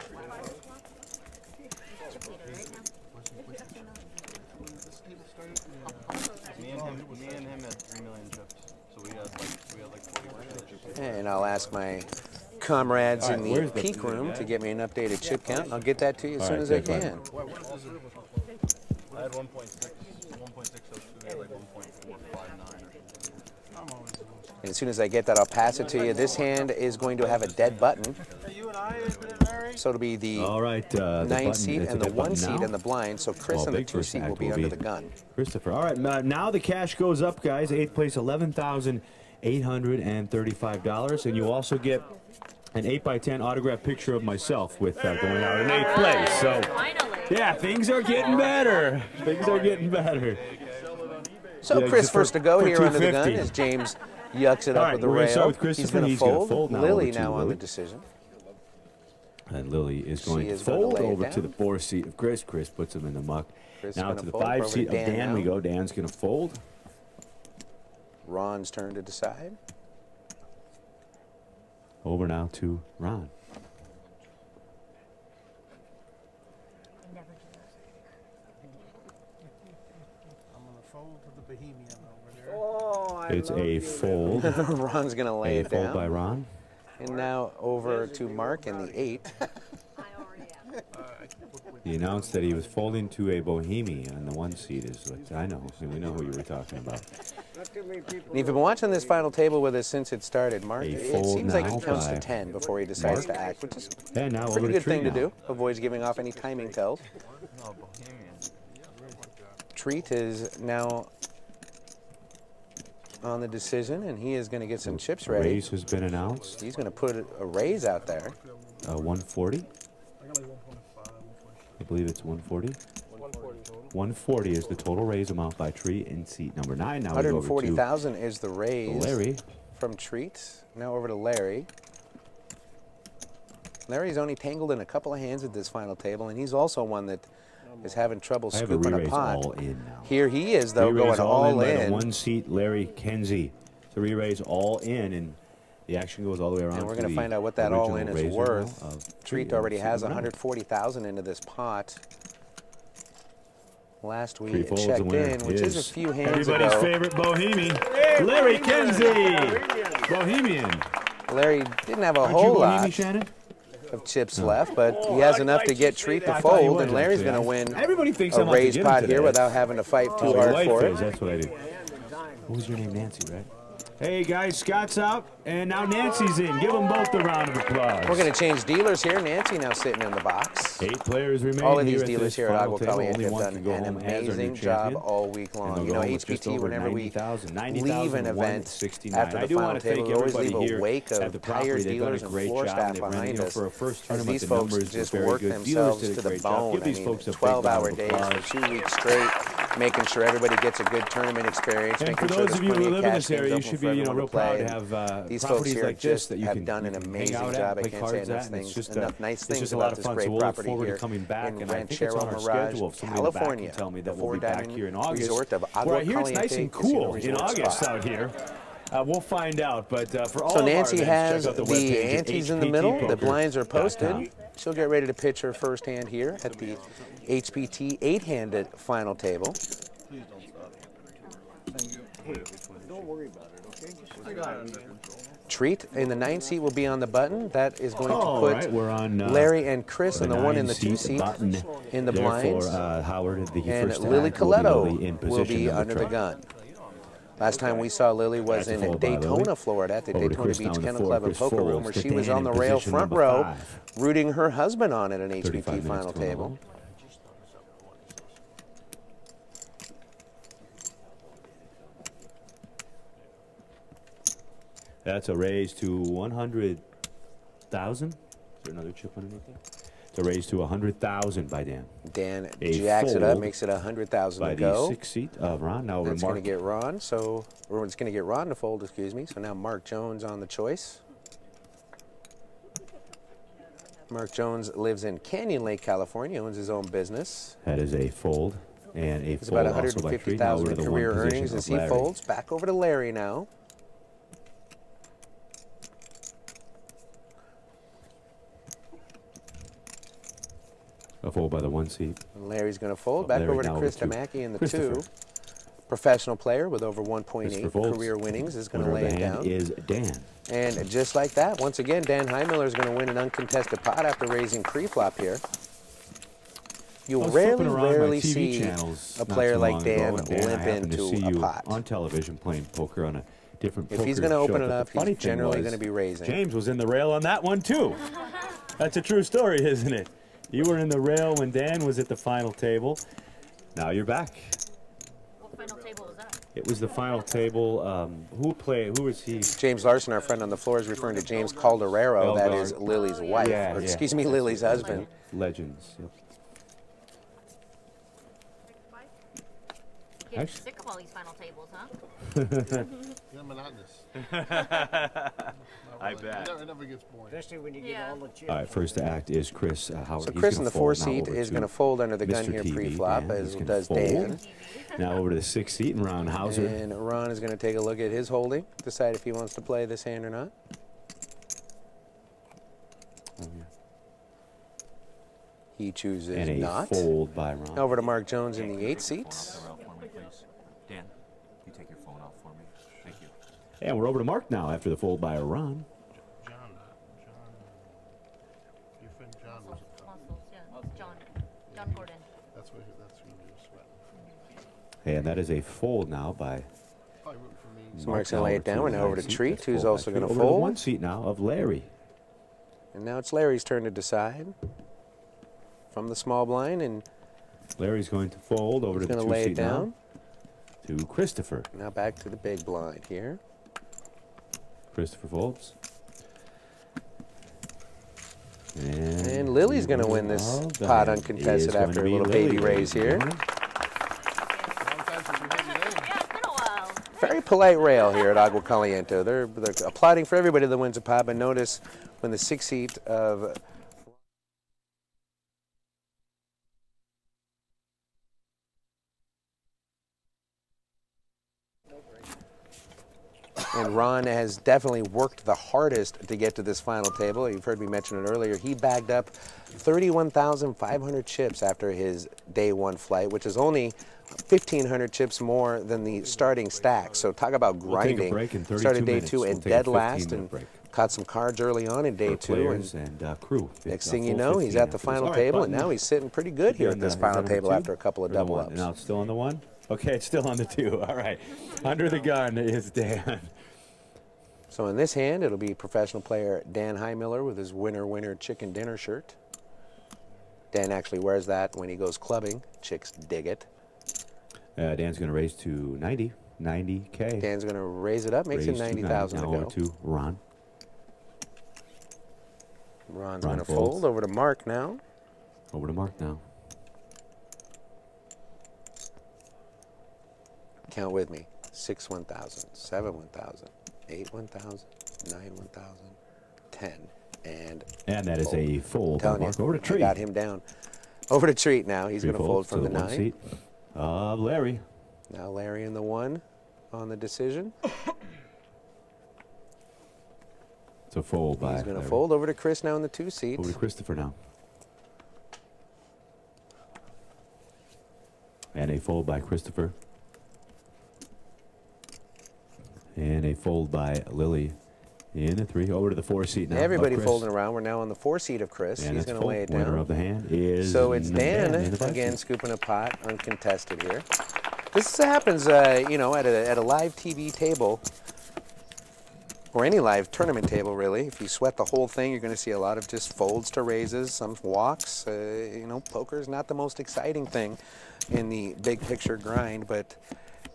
Me and him had 3 million chips, so we had like 40%. And I'll ask my comrades All in right, the where's the- peak room to get me an updated chip count. I'll get that to you as All soon right, as I take one. can. I had 1.602, like 1.459. And as soon as I get that, I'll pass it to you. This hand is going to have a dead button. So it'll be the All right. The 9 button seat is and a the dead 1 button seat now. and the blind. So Chris Well, on the big 2 first seat will act be will under be the gun. Christopher. All right. Now the cash goes up, guys. 8th place, $11,835. And you also get an 8x10 autographed picture of myself with going out in 8th place. So, Finally. yeah, things are getting better. Things are getting better. So Yeah, Chris for- first to go for here under the gun 250. as James yucks it All up right, with the we're gonna start rail. with Christopher. He's going to He's gonna fold. fold now Lily over to now on Lily. the decision. And Lily is going She to is gonna fold lay it over to down. the 4 seat of Chris. Chris puts him in the muck. Chris Now gonna to the fold. 5 Over to seat of Dan Dan we now. go. Dan's going to fold. Ron's turn to decide. Over now to Ron. I'm gonna fold to the Bohemian over there. Oh, I It's love a you. fold. Ron's going to lay A it fold down. by Ron. And now over to Mark in the 8. I already am. He announced that he was folding to a Bohemian on the 1 seat. Is what I know. We know who you were talking about. Not too many people And if you've been watching this final table with us since it started, Mark, A it fold seems like now he counts to by 10 before he decides to act, which is And now a over pretty to good thing Tree to now. do. Avoids giving off any timing tells. No, Bohemian. Treat is now on the decision, and he is going to get some chips ready. Raise has been announced. He's going to put a raise out there. 140. I believe it's 140. 140 is the total raise amount by Tree in seat number 9. Now we go over to 140,000 is the raise Larry. from Treat. Now over to Larry. Larry's only tangled in a couple of hands at this final table, and he's also one that is having trouble I have a scooping a re-raise pot. all in now. Here he is, though, Re-raise going all by the in. one-seat Larry Kenzie. So re-raise all in, and the action goes all the way around. And we're to going to the find out what that all original in is raiser worth. now of Treat the already has second round. 140,000 into this pot. Last we Three folds, the checked winner in, which is a few hands everybody's ago. favorite Bohemian, Larry Kenzie. Bohemian. Larry didn't have a Aren't you whole Bohemian, lot Shannon? of chips left, but he has enough to get Treat to I thought he fold, was, and Larry's actually. going to win Everybody thinks a I'm out to raised get him pot today. here without having to fight too Your hard wife for is, it. that's what I do. What was your name? Nancy, right? Hey, guys, Scott's out, and now Nancy's in. Give them both a round of applause. We're going to change dealers here. Nancy now sitting in the box. 8 players remain. All of these here at dealers this here at final Agua table. Caliente Only have one done can go an home as our new amazing job champion. all week And long. they'll You go know, home with just HPT, over whenever we 90,000, leave an event 90,169. after I the do final want to thank table, we always everybody leave a here wake at of the property. tire They've done a dealers and great floor job. staff They ran, behind us. for a first As tournament, these the folks numbers just were very work good. Dealers themselves did a to the great job. bone. Give I these mean, folks a big 12-hour round of days applause. for 2 weeks straight, making sure everybody gets a good tournament experience, And making for sure those there's of you who plenty of live in cash this area, games you open should for be, everyone real to play. proud to And have these folks properties here like this just that you have can done an hang amazing out at, job. I play can't say cards enough at, and it's things, just enough nice it's things just a lot about of this fun. great So we'll look property forward to here coming back, in and I think it's Ranchero on our Mirage, schedule. If somebody in the back California, can tell me the that we'll be back four-diamond here in August. resort of Where Agua I hear it's nice Caliente and Casino cool in Resort August Spa. out here. We'll find out, but for all So of our Nancy events, has check out the the webpage at antes in the middle. The blinds are posted. hptpoker.com. She'll get ready to pitch her first hand here at the HPT 8-handed final table. Don't worry about it, okay? I got it under control. Treat in the 9 seat will be on the button. That is going to All put right, we're on Larry and Chris in the 1 and the 2 9 seat button. in the Therefore, blinds. Howard, the And first Lily act, will be Coletto Lily in will position be of the under the truck. gun. Last time we saw Lily was That's a in fold by Lily. Daytona, Florida, at the Over to Daytona Chris Beach now in the Kennel four. Club and Chris Poker Room, folds where to she was Dan on the in rail position front number row, 5. rooting her husband on at an 35 HPT minutes final to go. table. That's a raise to 100,000. Is there another chip underneath there? It's a raise to 100,000 by Dan. Dan A jacks it up, fold makes it 100,000 by to the go. 6th seat of Ron. Now over That's to going to Mark. get Ron, or it's going to get Ron to fold, excuse me. So now Mark Jones on the choice. Mark Jones lives in Canyon Lake, California, owns his own business. That is a fold and a It's fold about also by Treat. Now over $150,000 to in the career one earnings position as of he Larry. folds. Back over to Larry now. A fold by the 1 seat. And Larry's going to fold. Back Larry over to now Chris over to Damaki in the Christopher. 2. Professional player with over Christopher 1.8 folds. career winnings is going to Winner lay of the it hand down. is Dan. And just like that, once again, Dan Heimiller is going to win an uncontested pot after raising pre-flop here. I You'll was flipping around my rarely TV see channels a not player too like long Dan ago, and Dan, I limp happened to into see a you pot. on television playing poker on a different If poker he's going to open show, it but up, the funny he's thing generally was, going to be raising. James was in the rail on that one too. That's a true story, isn't it? You were in the rail when Dan was at the final table. Now you're back. What final table was that? It was the final table. Who was he? James Larson, our friend on the floor, is referring to James Calderero. That is Lily's wife, Yeah, or yeah. excuse me, Lily's husband. Legends. Yep. Getting Actually- sick of all these final tables, huh? They're monotonous. I bet. It never gets boring. Especially when you get Yeah. all the chips. All right, first to act is Chris Howard. So He's Chris gonna in the fold 4 now seat over is to going to fold under the gun Mr. here TV, pre-flop, Dan. as He's gonna does fold. Dan. Now over to the 6th seat and Ron Hauser. And Ron is going to take a look at his holding, decide if he wants to play this hand or not. Oh, yeah. He chooses And a not. fold by Ron. Over to Mark Jones in the 8 seat. Dan, you take your phone off for me. Thank you. And we're over to Mark now after the fold by Ron. Your friend John was Muscles, yeah. John Gordon. that's who he was sweating. And that is a fold now by Probably rooting for me. So Mark's going to lay it down. We're now over to Treat, who's fold also by going to Treat. Over to the 1 fold. seat now of Larry. And now it's Larry's turn to decide. From the small blind, and Larry's going to fold over he's to the going 2 to lay seat it down. now to Christopher. Now back to the big blind here. Christopher folds. And Lily's going to win this Well, the pot hand uncontested is going after to a be little Lily, baby raise ladies and here. gentlemen. Long time since we did it. Yeah, it's been a while. Very polite rail here at Agua Caliente. They're applauding for everybody that wins a pot, but notice when the 6 seat of And Ron has definitely worked the hardest to get to this final table. You've heard me mention it earlier. He bagged up 31,500 chips after his day one flight, which is only 1,500 chips more than the starting stack. So talk about grinding. We'll take a break in 32 Started day minutes. 2 We'll and take a dead last 15-minute and break. caught some cards early on in day For 2. players and crew. Next It's, thing you full know, he's 15 at the after this. final All right, table, and button. now he's sitting pretty good here at this Is that final number table 2? after a couple of Or the double one? ups. Now it's still on the 1? Okay, it's still on the 2. All right. Under the gun is Dan. So in this hand, it'll be professional player Dan Heimiller with his winner chicken dinner shirt. Dan actually wears that when he goes clubbing. Chicks dig it. Dan's going to raise to 90K. Dan's going to raise it up, makes it Raise to 90,000 to Now go. over to Ron. Ron's Ron going to folds. fold over to Mark now. Over to Mark now. Count with me. 6 1,000, 7 1,000, 8 1,000, 9 1,000, 10, and that is a fold. telling Mark you, over to I Treat. got him down. Over to Treat now. He's Three going to fold folds from to the 1 9. seat. Larry. Now Larry in the 1 on the decision. It's a fold by He's going to Larry. fold over to Chris now in the 2 seat. Over to Christopher now. And a fold by Christopher. And a fold by Lily in the 3. Over to the 4 seat now. Everybody Chris. folding around. We're now on the 4 seat of Chris. And He's that's going to lay it fold. Winner down. of the hand is So it's Dan in the 5 again seat. scooping a pot uncontested here. This happens, you know, at a live TV table or any live tournament table, really. If you sweat the whole thing, you're going to see a lot of just folds to raises, some walks. You know, poker is not the most exciting thing in the big picture grind, but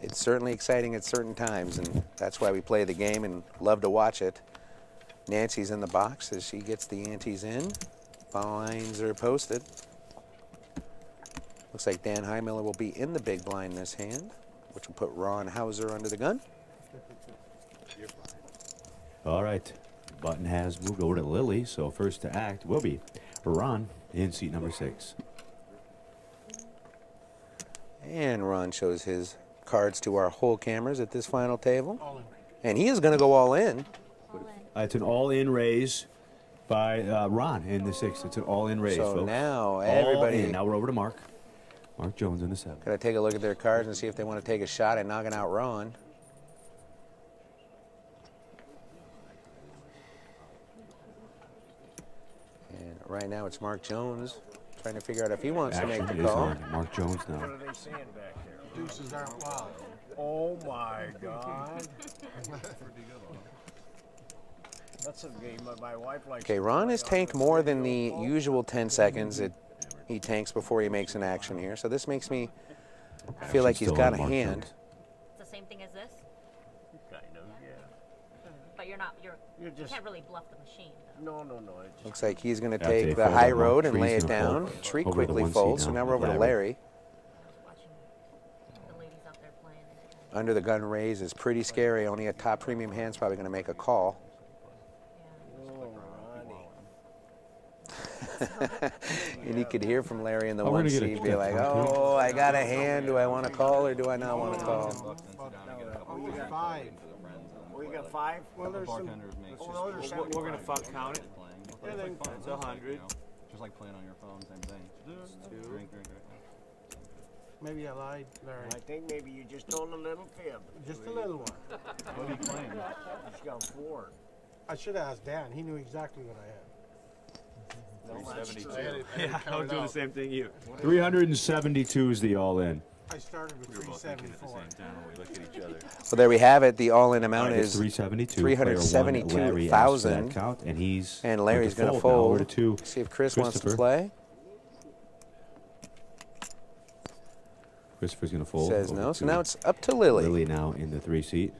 it's certainly exciting at certain times, and that's why we play the game and love to watch it. Nancy's in the box as she gets the antes in. Lines are posted. Looks like Dan Heimiller will be in the big blind this hand, which will put Ron Hauser under the gun. All right. Button has moved over to Lily, so first to act will be Ron in seat number 6. And Ron shows his cards to our whole cameras at this final table. And he is going to go all in. It's an all-in raise by Ron in the 6. It's an all-in raise, So folks. now All everybody in. Now we're over to Mark. Mark Jones in the 7. got to take a look at their cards and see if they want to take a shot at knocking out Ron. And right now it's Mark Jones trying to figure out if he wants to make Action the is call. on Mark Jones now. What are they saying back there? Deuces aren't wild. Oh my God. That's a game that my wife likes. Okay, to Ron play has on tanked the more than radio. the usual 10 seconds that he tanks before he makes an action here. So this makes me feel like he's Still got on a Mark hand. Jones. It's the same thing as this, Kind of, yeah. but you You're just can't really bluff the machine. Though. no. It just Looks like he's going to That's a take the fold high on Mark. road and Tree's lay it gonna down. fold. Tree Over to quickly 1 seat folds, so now now we're over to with Larry. I was watching the ladies out there playing. Under the gun raise is pretty scary. Only a top premium hand's probably going to make a call. And you could hear from Larry in the Oh, we're 1 gonna get a seat be check like, count, too. oh, I got a hand. Do I want to call or do I not want to call? Oh, you got 5. we got 5. Well, there's some. Oh, no, there's 7. We're gonna fuck count it. Yeah, then, It's 100. Just like playing on your phone, same thing. Drink. maybe I lied, Larry. I think maybe you just told a little fib. Just a little one. What are you playing? She's got 4. I should have asked Dan. He knew exactly what I had. No, that's true. Yeah, I'll do the same thing you. 372 is the all-in. I started with 374. We look at each other. Well, there we have it. The all-in amount It's is 372. 372,000. Count, and he's And Larry's going going to to Now fold. over to 2. See if Chris wants to Christopher. play. Christopher's going to fold. Says over no. So to now it's up to Lily. Lily now in the 3 seat.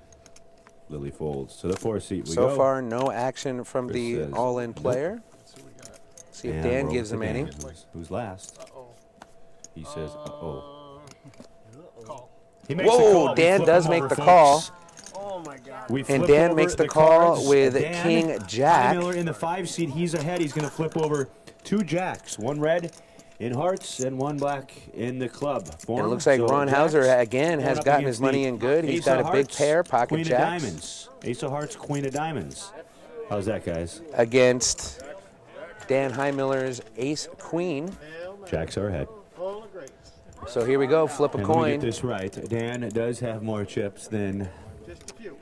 Lily folds. So the 4 seat we So go. far, no action from Chris the says all-in nope. player. See if And Dan we're over gives to him any. Dan, who's last. He says, uh-oh. Call. He makes Whoa, the call. We Dan flip does him make over, the call. folks. Oh my God. We And flip Dan over makes the call cards. with Dan, King Jack. Miller in the 5 seat. He's ahead. He's going to flip over 2 jacks. 1 red in hearts and 1 black in the club form. And it looks like So Ron Jacks Hauser again going has up gotten against his money the in good. He's Ace got of a big hearts, pair, pocket Queen jacks. of diamonds. Ace of hearts, Queen of diamonds. How's that, guys? Against Dan Heimiller's Ace Queen. Jacks are ahead. All the greats. So here we go, flip a And let me get coin. this right. Dan does have more chips than Just a few.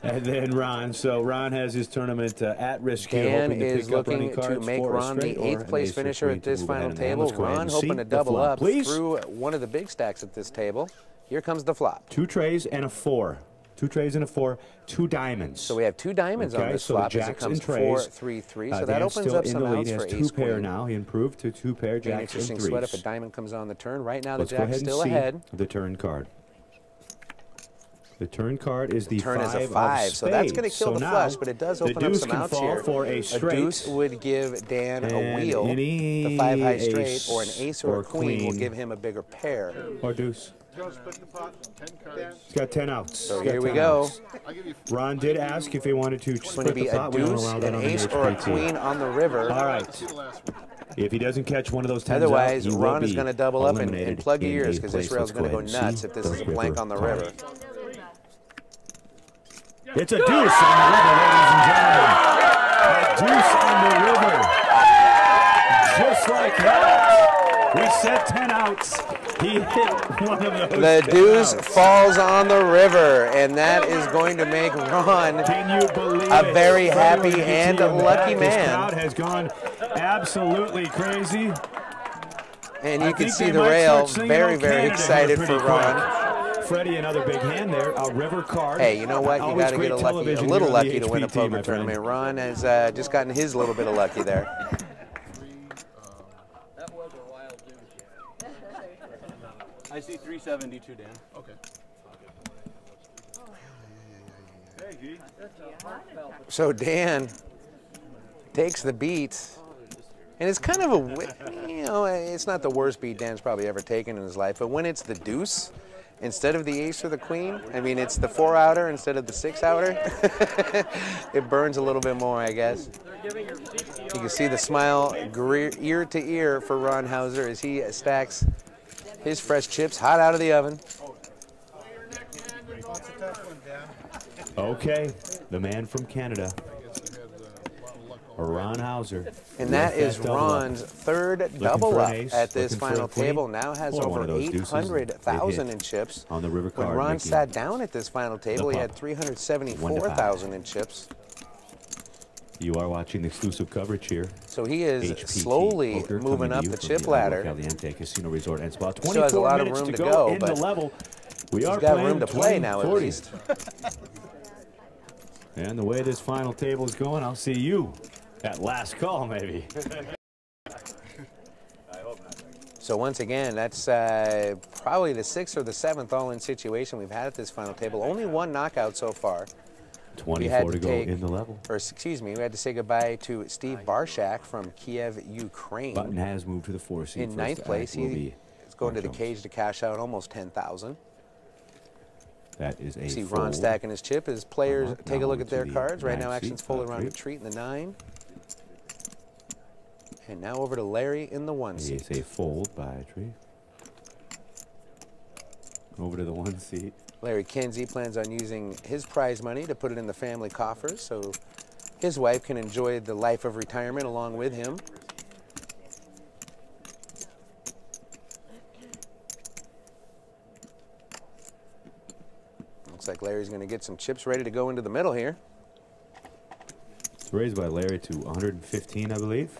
and then Ron. So Ron has his tournament at risk here, Dan hoping to is pick up running looking to cards make for a Ron straight the or 8th an place ace or finisher queen at to this move final ahead in the hand. table. Let's go ahead Ron and hoping see to the double flop, up please. through one of the big stacks at this table. Here comes the flop. 2 trays and a 4. 2 trays and a 4. 2 diamonds. So we have 2 diamonds on Okay, this so the flop as it jacks comes and trays. 4-3-3. So that Dan's opens still up in some the lead. outs He for has 2 Ace pair Queen. now. He improved to 2 pair Be an jacks and interesting 3s. sweat if a diamond comes on the turn. Right now the Let's go jack's ahead and still see ahead. the turn card. The turn card is the Turn 5 is a of 5, so that's going to spades. kill So the now flush, but it does the open up deuce some can outs fall here. for a A straight. deuce would give Dan a And wheel. any The 5 high straight ace or an ace or a queen will queen. give him a bigger pair. Or deuce. Joe, split the pot. 10 cards. He's got 10 outs. So He's got here we 10 go. outs. I'll give you Ron did ask if he wanted to It's going split to the be a pot. We don't deuce, allow that an on the ace, or a HPT. queen on the river. All right. see the last one. If he doesn't catch one of those 10s Otherwise, out, he Ron will is be going to double up and eliminated plug your in ears 8th because this place. rail's Let's going to go ahead and nuts see if this is the a blank on the card. river. It's a deuce on the river, ladies and gentlemen. A deuce on the river. Just like that. We said 10 outs. He hit one of those. The 10 deuce outs. falls on the river, and that is going to make Ron Can you believe a it? very Further happy into and the lucky back, man. This crowd has gone absolutely crazy. And you I can think see they the might rail start singing very, "Oh very Canada" excited here for pretty Ron. quick. Freddie, another big hand there. A river card. Hey, you know what? You Always got to great get a television little here on the lucky to win a HPT, poker my friend. tournament. Ron has just gotten his little bit of lucky there. That was a wild deuce. I see 372, Dan. Okay. So Dan takes the beat, and it's kind of a, you know, it's not the worst beat Dan's probably ever taken in his life, but when it's the deuce instead of the ace or the queen, I mean, it's the 4-outer instead of the 6-outer, it burns a little bit more, I guess. You can see the smile ear to ear for Ron Hauser as he stacks his fresh chips hot out of the oven. That's a tough one, Dan. Okay, the man from Canada, Ron Hauser. And that With is double up. Ron's third Looking double for an up ace, at this looking for a final queen, table. Now has or one over of those deuces. 800,000 They in hit chips. on the river When card, Ron making sat down at this final table, he had pup. 374,000 in chips. You are watching the exclusive coverage here. So he is HPT slowly Poker moving coming to up you the from chip Agua ladder. Caliente Casino Resort and Spa. Still has a 24 lot of minutes room to to go, in the but level. We are He's got playing room to play now at 20-40. least. And the way this final table is going, I'll see you at last call, maybe. So once again, that's probably the 6th or the 7th all-in situation we've had at this final table. Only one knockout so far. 24 to go in the level. Or excuse me, we had to say goodbye to Steve Barshak from Kiev, Ukraine. Button has moved to the 4 seed. In 9th place, he is going to the Jones. cage to cash out almost 10,000. That is a See fold. Ron stacking his chip. His players take a Now look at their to the cards. Right 9th now, seed, action's full around 5-3. retreat in the 9. And now over to Larry in the 1 seat. It's a fold by a tree. Over to the 1 seat. Larry Kinsey plans on using his prize money to put it in the family coffers so his wife can enjoy the life of retirement along with him. Looks like Larry's going to get some chips ready to go into the middle here. It's raised by Larry to 115, I believe.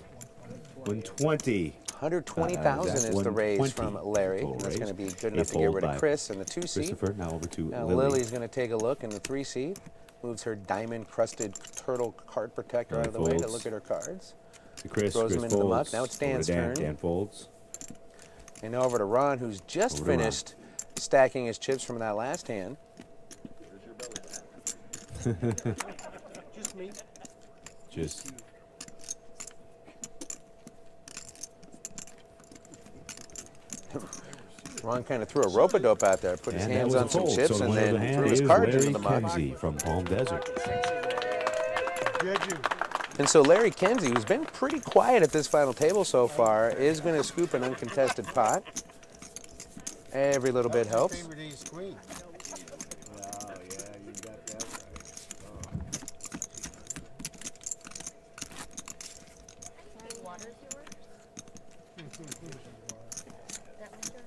120. 120,000 is the raise 120 from Larry. full That's raise. going to be good A enough to get fold rid of by Chris in the 2 seat. Christopher, now over to Now Lily. Lily's going to take a look in the 3 seat. Moves her diamond-crusted turtle card protector out of the way to folds. look at her cards. To Chris, throws Chris them into the muck. folds. Now it's Over to Dan's Dan. turn. Dan folds. And now over to Ron, who's just Over to Ron. finished stacking his chips from that last hand. Just me. Just Ron kind of threw a rope-a-dope out there, put his and that hands was a on some fold. chips, So and the winner of the then hand threw his is cards Larry into the muck. Kenzie from Palm Desert. Did you? And so Larry Kenzie, who's been pretty quiet at this final table so far, is going to scoop an uncontested pot. Every little bit helps. Favorite ace queen. Oh, yeah, you got that right. Water's yours? That was yours?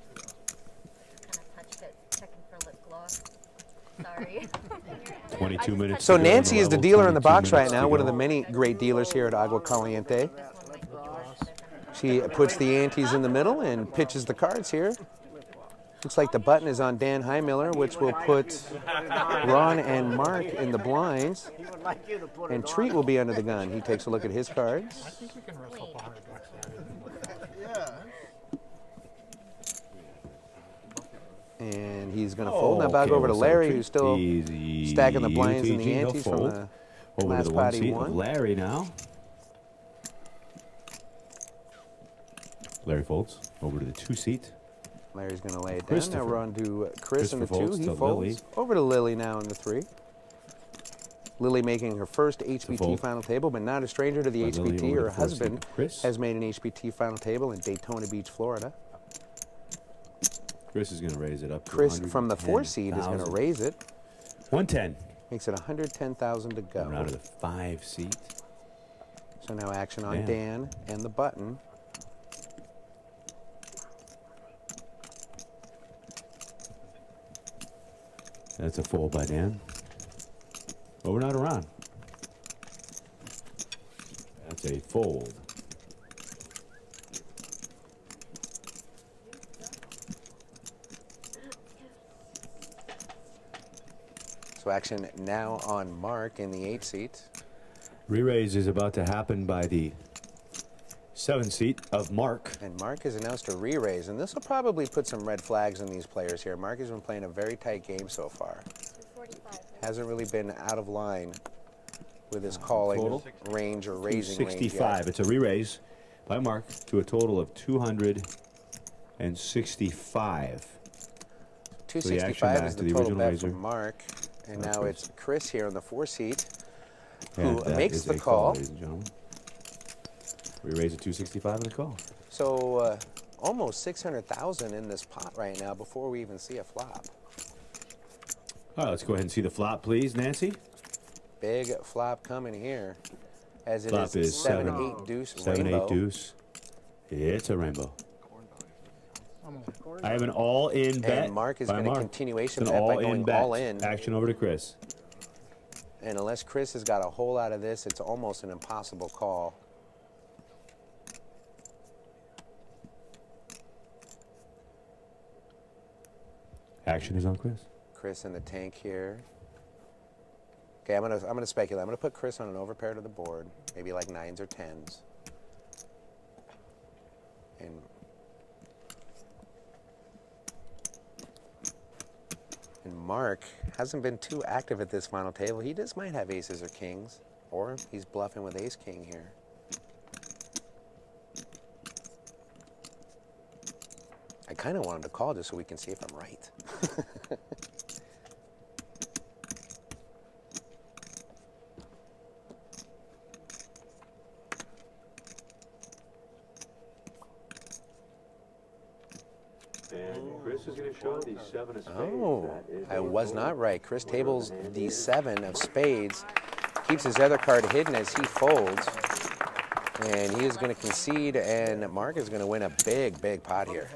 Kind of touched it, checking for lip gloss. Sorry. 22 minutes. So to go on Nancy is the level, dealer in the 22 box right minutes now, to one of go. the many great dealers here at Agua Caliente. She puts the antes in the middle and pitches the cards here. Looks like the button is on Dan Highmiller, which will put Ron and Mark in the blinds. He would like you to put And it Treat on. will be under the gun. He takes a look at his cards. I think you can wrestle up $100. Yeah. And he's going to fold. Now back Okay, over to we'll Larry, celebrate. who's still Easy. stacking the blinds and UTG, the he'll antes from fold. the Over last to the one pot he seat of won. Larry now. Larry folds. Over to the 2 seat. Larry's going to lay it down. Now Christopher. we're on to Chris in the 2. Folds He to folds. Lily. Over to Lily now in the 3. Lily making her first HBT fold. final table, but not a stranger to the By Lily HBT. over Her to 4 seat husband of Chris. has made an HBT final table in Daytona Beach, Florida. Chris is going to raise it up to Chris from the 4 seed is going to 110,000. raise it. 110. Makes it 110,000 to Coming out go. of the 5 seat. So now action on Dan. Dan and the button. That's a fold by Dan. Over not around. That's a fold. So action now on Mark in the 8 seat. Re-raise is about to happen by the 7 seat of Mark. And Mark has announced a re-raise, and this will probably put some red flags in these players here. Mark has been playing a very tight game so far. 245. Hasn't really been out of line with his calling Total? range or raising range yet. 65. It's a re-raise by Mark to a total of 265. So the action 265 back is to the the total original bet raiser. from Mark. And Of now course. it's Chris here on the 4 seat, And who that makes is the a call. ladies and gentlemen. Re-raise at 265 and a call. So almost 600,000 in this pot right now before we even see a flop. All right, let's go ahead and see the flop, please, Nancy. Big flop coming here, as it Flop is is 7-8 deuce 7, rainbow. 8 deuce. It's a rainbow. I'm on. I have an all-in bet. And Mark is by going to Mark. continuation It's an bet by all-in going bet. all in. Action over to Chris. And unless Chris has got a hole out of this, it's almost an impossible call. Action is on Chris. Chris in the tank here. Okay, I'm gonna speculate. I'm gonna put Chris on an overpair to the board, maybe like 9s or 10s. And Mark hasn't been too active at this final table. He just might have aces or kings, or he's bluffing with ace king here. I kind of want him to call just so we can see if I'm right. And Chris is going to show the 7 of spades. Oh, I was not right. Chris tables the 7 of spades, keeps his other card hidden as he folds, and he is going to concede, and Mark is going to win a big, big pot here.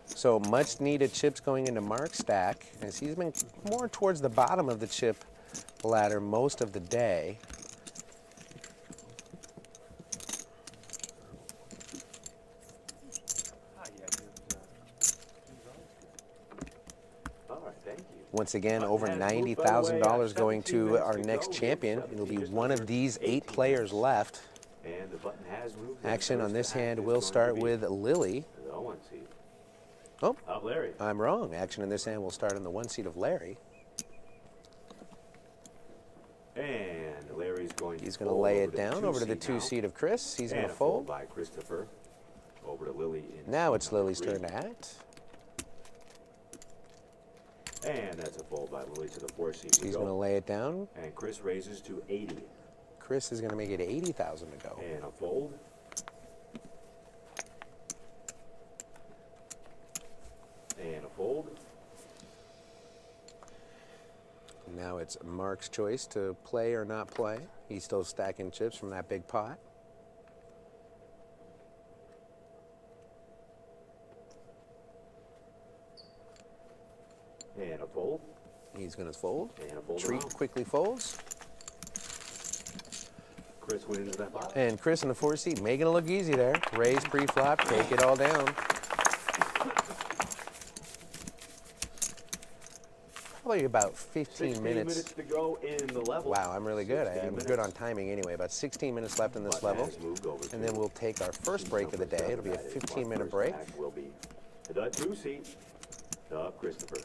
So much needed chips going into Mark's stack, as he's been more towards the bottom of the chip ladder most of the day. Once again, over $90,000 going to our next champion. It'll be one of these 8 players left. And the button has moved. Action on this hand will start with Lily. The 1 seat. Oh, Of Larry. I'm wrong. Action in this hand will start on the 1 seat of Larry. And Larry's going to He's going to lay it down over to the 2 seat of Chris. He's going to fold fold. by Christopher. Over to Lily. Now it's Lily's turn to act. And that's a fold by Lily to the 4 seat. She's going to lay it down. And Chris raises to 80. Chris is going to make it 80,000 to go. And a fold. And a fold. Now it's Mark's choice to play or not play. He's still stacking chips from that big pot. And a fold. He's going to fold. And a fold. Treat around. quickly folds. Chris went into that pot. And Chris in the 4 seat, making it look easy there. Raise pre-flop, take it all down. Probably about 15 minutes. To go in the level. Wow, I'm really good. 16 I'm minutes. good on timing anyway. About 16 minutes left in this Button level. has moved over And to then we'll take our first break of the day. It'll be a 15-minute break. Will be the 2 seat of Christopher.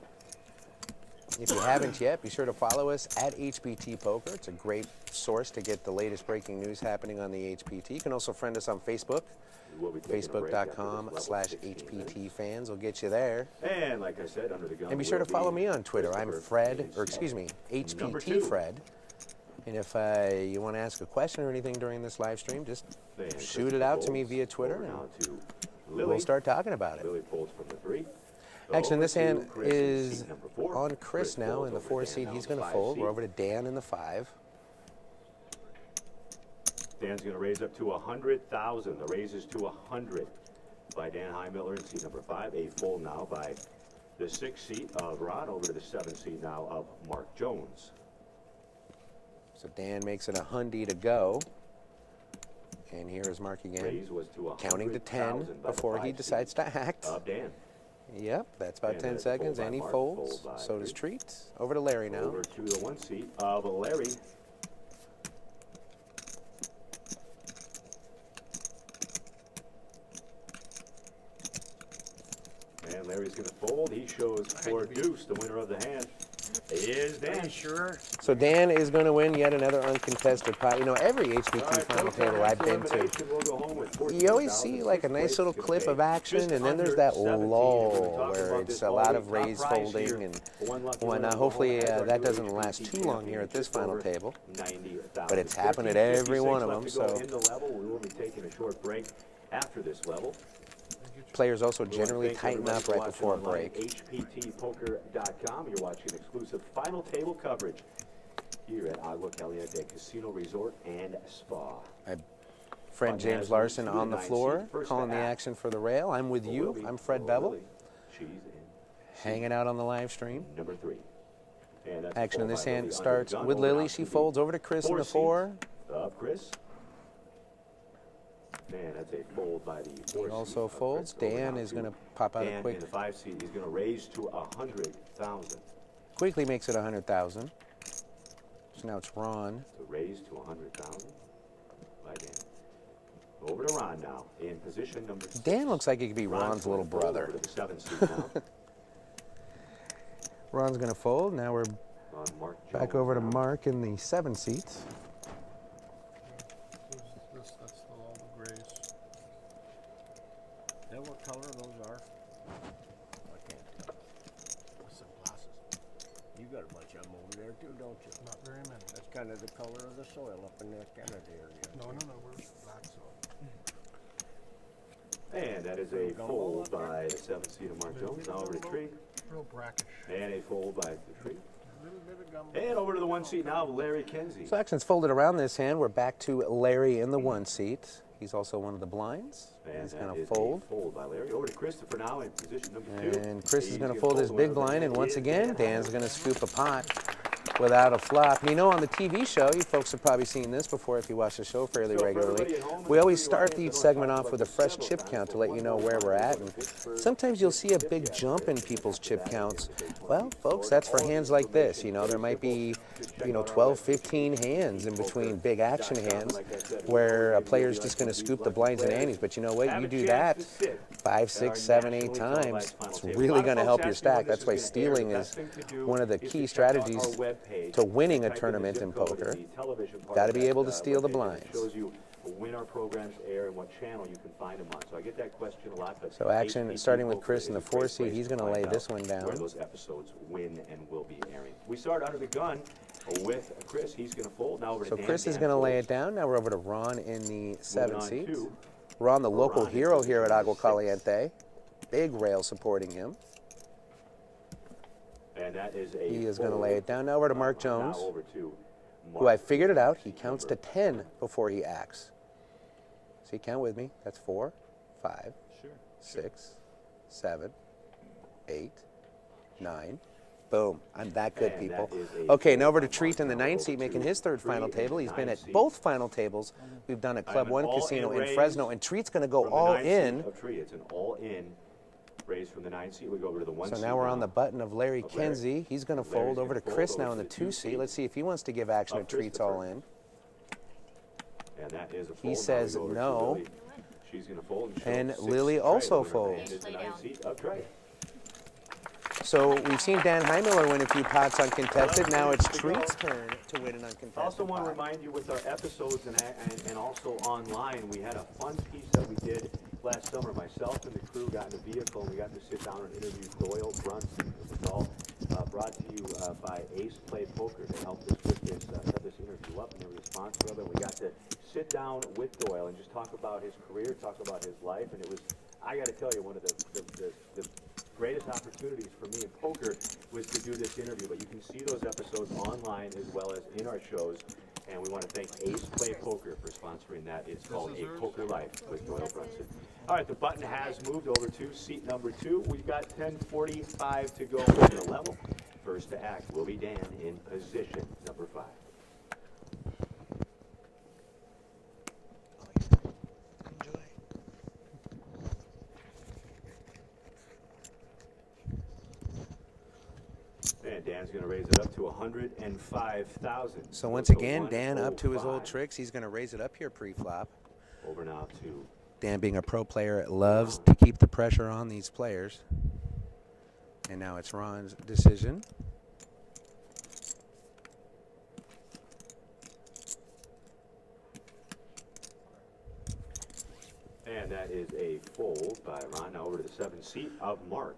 If you haven't yet, be sure to follow us at HPT Poker. It's a great source to get the latest breaking news happening on the HPT. You can also friend us on Facebook. Facebook.com/HPT fans will get you there. And like I said, under the gun. And be sure to follow me on Twitter. I'm Fred, or excuse me, HPT Fred. And if you want to ask a question or anything during this live stream, just shoot it out to me via Twitter, and we'll start talking about it. Lily folds from the 3. Actually, this hand is on Chris now in the 4 seat. He's going to fold. We're over to Dan in the 5. Dan's going to raise up to 100,000. The raise is to 100 by Dan Heimiller in seat number 5. A fold now by the 6 seat of Rod. Over to the 7 seat now of Mark Jones. So Dan makes it 100 to go. And here is Mark again, Raise was to counting to 10 before he decides to act. Of Dan. Yep, that's about 10 seconds, and he folds. So does Treat. Over to Larry now. Over to the 1 seat of Larry. And Larry's going to fold. He shows for deuce. The winner of the hand is Dan. Sure. So Dan is going to win yet another uncontested pot. You know, every HPT final table I've been to, you always see like a nice little clip of action, and then there's that lull where it's a lot of raise folding and whatnot. Hopefully that doesn't last too long here at this final table, but it's happened at every one of them. So we will be taking a short break after this level. Players also generally tighten up right before a break. HPTpoker.com. You're watching exclusive final table coverage here at Agua Caliente Casino Resort and Spa. My friend James Larson on the floor, calling the action for the rail. I'm with you. I'm Fred Bevel, hanging out on the live stream. Number 3. Action in this hand starts with Lily. She folds over to Chris in the 4. Chris. Man, that's a fold by the 4 He also folds. Dan is going to pop out a quick. In the 5 seat, he's going to raise to 100,000. Quickly makes it 100,000. So now it's Ron. To raise to 100,000 by Dan. Over to Ron now in position number 6. Dan looks like he could be Ron's little brother. Over to the 7 seat now. Ron's going to fold. Now we're back over to Mark in the 7 seat. That's all the grays. Know what color those are? I can't tell. Some glasses. You got a bunch of them over there too, don't you? Not very many. That's kind of the color of the soil up in that Canada area. No, we're black soil. And that is a fold by the 7 seat of Mark Jones. Now over to Tree. Real brackish. And a fold by the Tree. A little bit of gum. And over to the 1 seat now of Larry Kenzie. So action's folded around this hand. We're back to Larry in the 1 seat. He's also one of the blinds. And he's going to to fold. Fold by Larry. Over to Christopher now in position number 2. And Chris is going to fold his big blind. And once again, Dan's going to scoop a pot without a flop. And you know, on the TV show, you folks have probably seen this before if you watch the show fairly regularly. We always start each segment off with a fresh chip count to let you know where we're at. And sometimes you'll see a big jump in people's chip counts. Well, folks, that's for hands like this. You know, there might be, 12, 15 hands in between big action hands where a player's just going to scoop the blinds and antes. But you know what? You do that 5, 6, 7, 8 times, it's really going to help your stack. That's why stealing is one of the key strategies to winning a tournament in poker. Got to be able to steal the blinds. when our programs air and what channel you can find them on. So I get that question a lot. But So action HPP starting with Poker Chris in the is a great 4 seat. place He's to going to lay find this out one down. where those episodes when and will be airing. We start under the gun with Chris. He's going to fold. Now over to So Dan. Chris is Dan going to lay folds. it down. Now we're over to Ron in the 7 on seat. to Ron, the local Ron in hero here at position Agua 6. Caliente. Big rail supporting him. And that is a He is going to fold. lay it down. Now over to Mark Now Jones, over to who I Mark. figured it out. He counts to 10 before he acts. So you count with me. That's 4, 5, Sure. 6, 7, 8, 9. Boom. I'm that good, And people. that is a Okay, now fold over to by Treat in the Mark. 9 Now seat, over making to his third Treat final in the table. He's been 9 at seat. both final tables. We've done at I Club have an 1 all-in Casino in raise Fresno, and Treat's going to go From the all 9 seat in. of Tree. It's an all-in raise from the 9 seat. We go over to the 1 So seat now we're on the button of Larry Of Larry. Kenzie. He's going to Larry's fold over gonna to fold Chris over now to in the the 2 2 seat. seat. Let's see if he wants to give action Of to Treats all Christopher. in. And that is a fold. He Now we says go over to no. Lily. She's going to fold. show And 6 Lily Trey. also Over to folds. Dan is the 9 seat of Trey. So we've seen Dan Heimiller win a few pots uncontested. Now it's Treat's turn to win an uncontested I also want to pot. remind you with our episodes and also online, we had a fun piece that we did last summer. Myself and the crew got in a vehicle and we got to sit down and interview Doyle Brunson. It was all brought to you by Ace Play Poker. They helped us with this, set this interview up, and they were the sponsor of it. We got to sit down with Doyle and just talk about his career, talk about his life, and it was, I got to tell you, one of the greatest opportunities for me in poker was to do this interview. But you can see those episodes online as well as in our shows. And we want to thank Ace Play Poker for sponsoring that. It's called A Poker Life with Doyle Brunson. All right, the button has moved over to seat number 2. We've got 10:45 to go in the level. First to act will be Dan in position number 5. And Dan's going to raise it up to 105,000. So once Goes again, Dan up to his old 105. tricks. He's going to raise it up here pre-flop. Over now to Dan, being a pro player, loves to keep the pressure on these players. And now it's Ron's decision. And that is a fold by Ron. Now over to the 7 seat of Mark.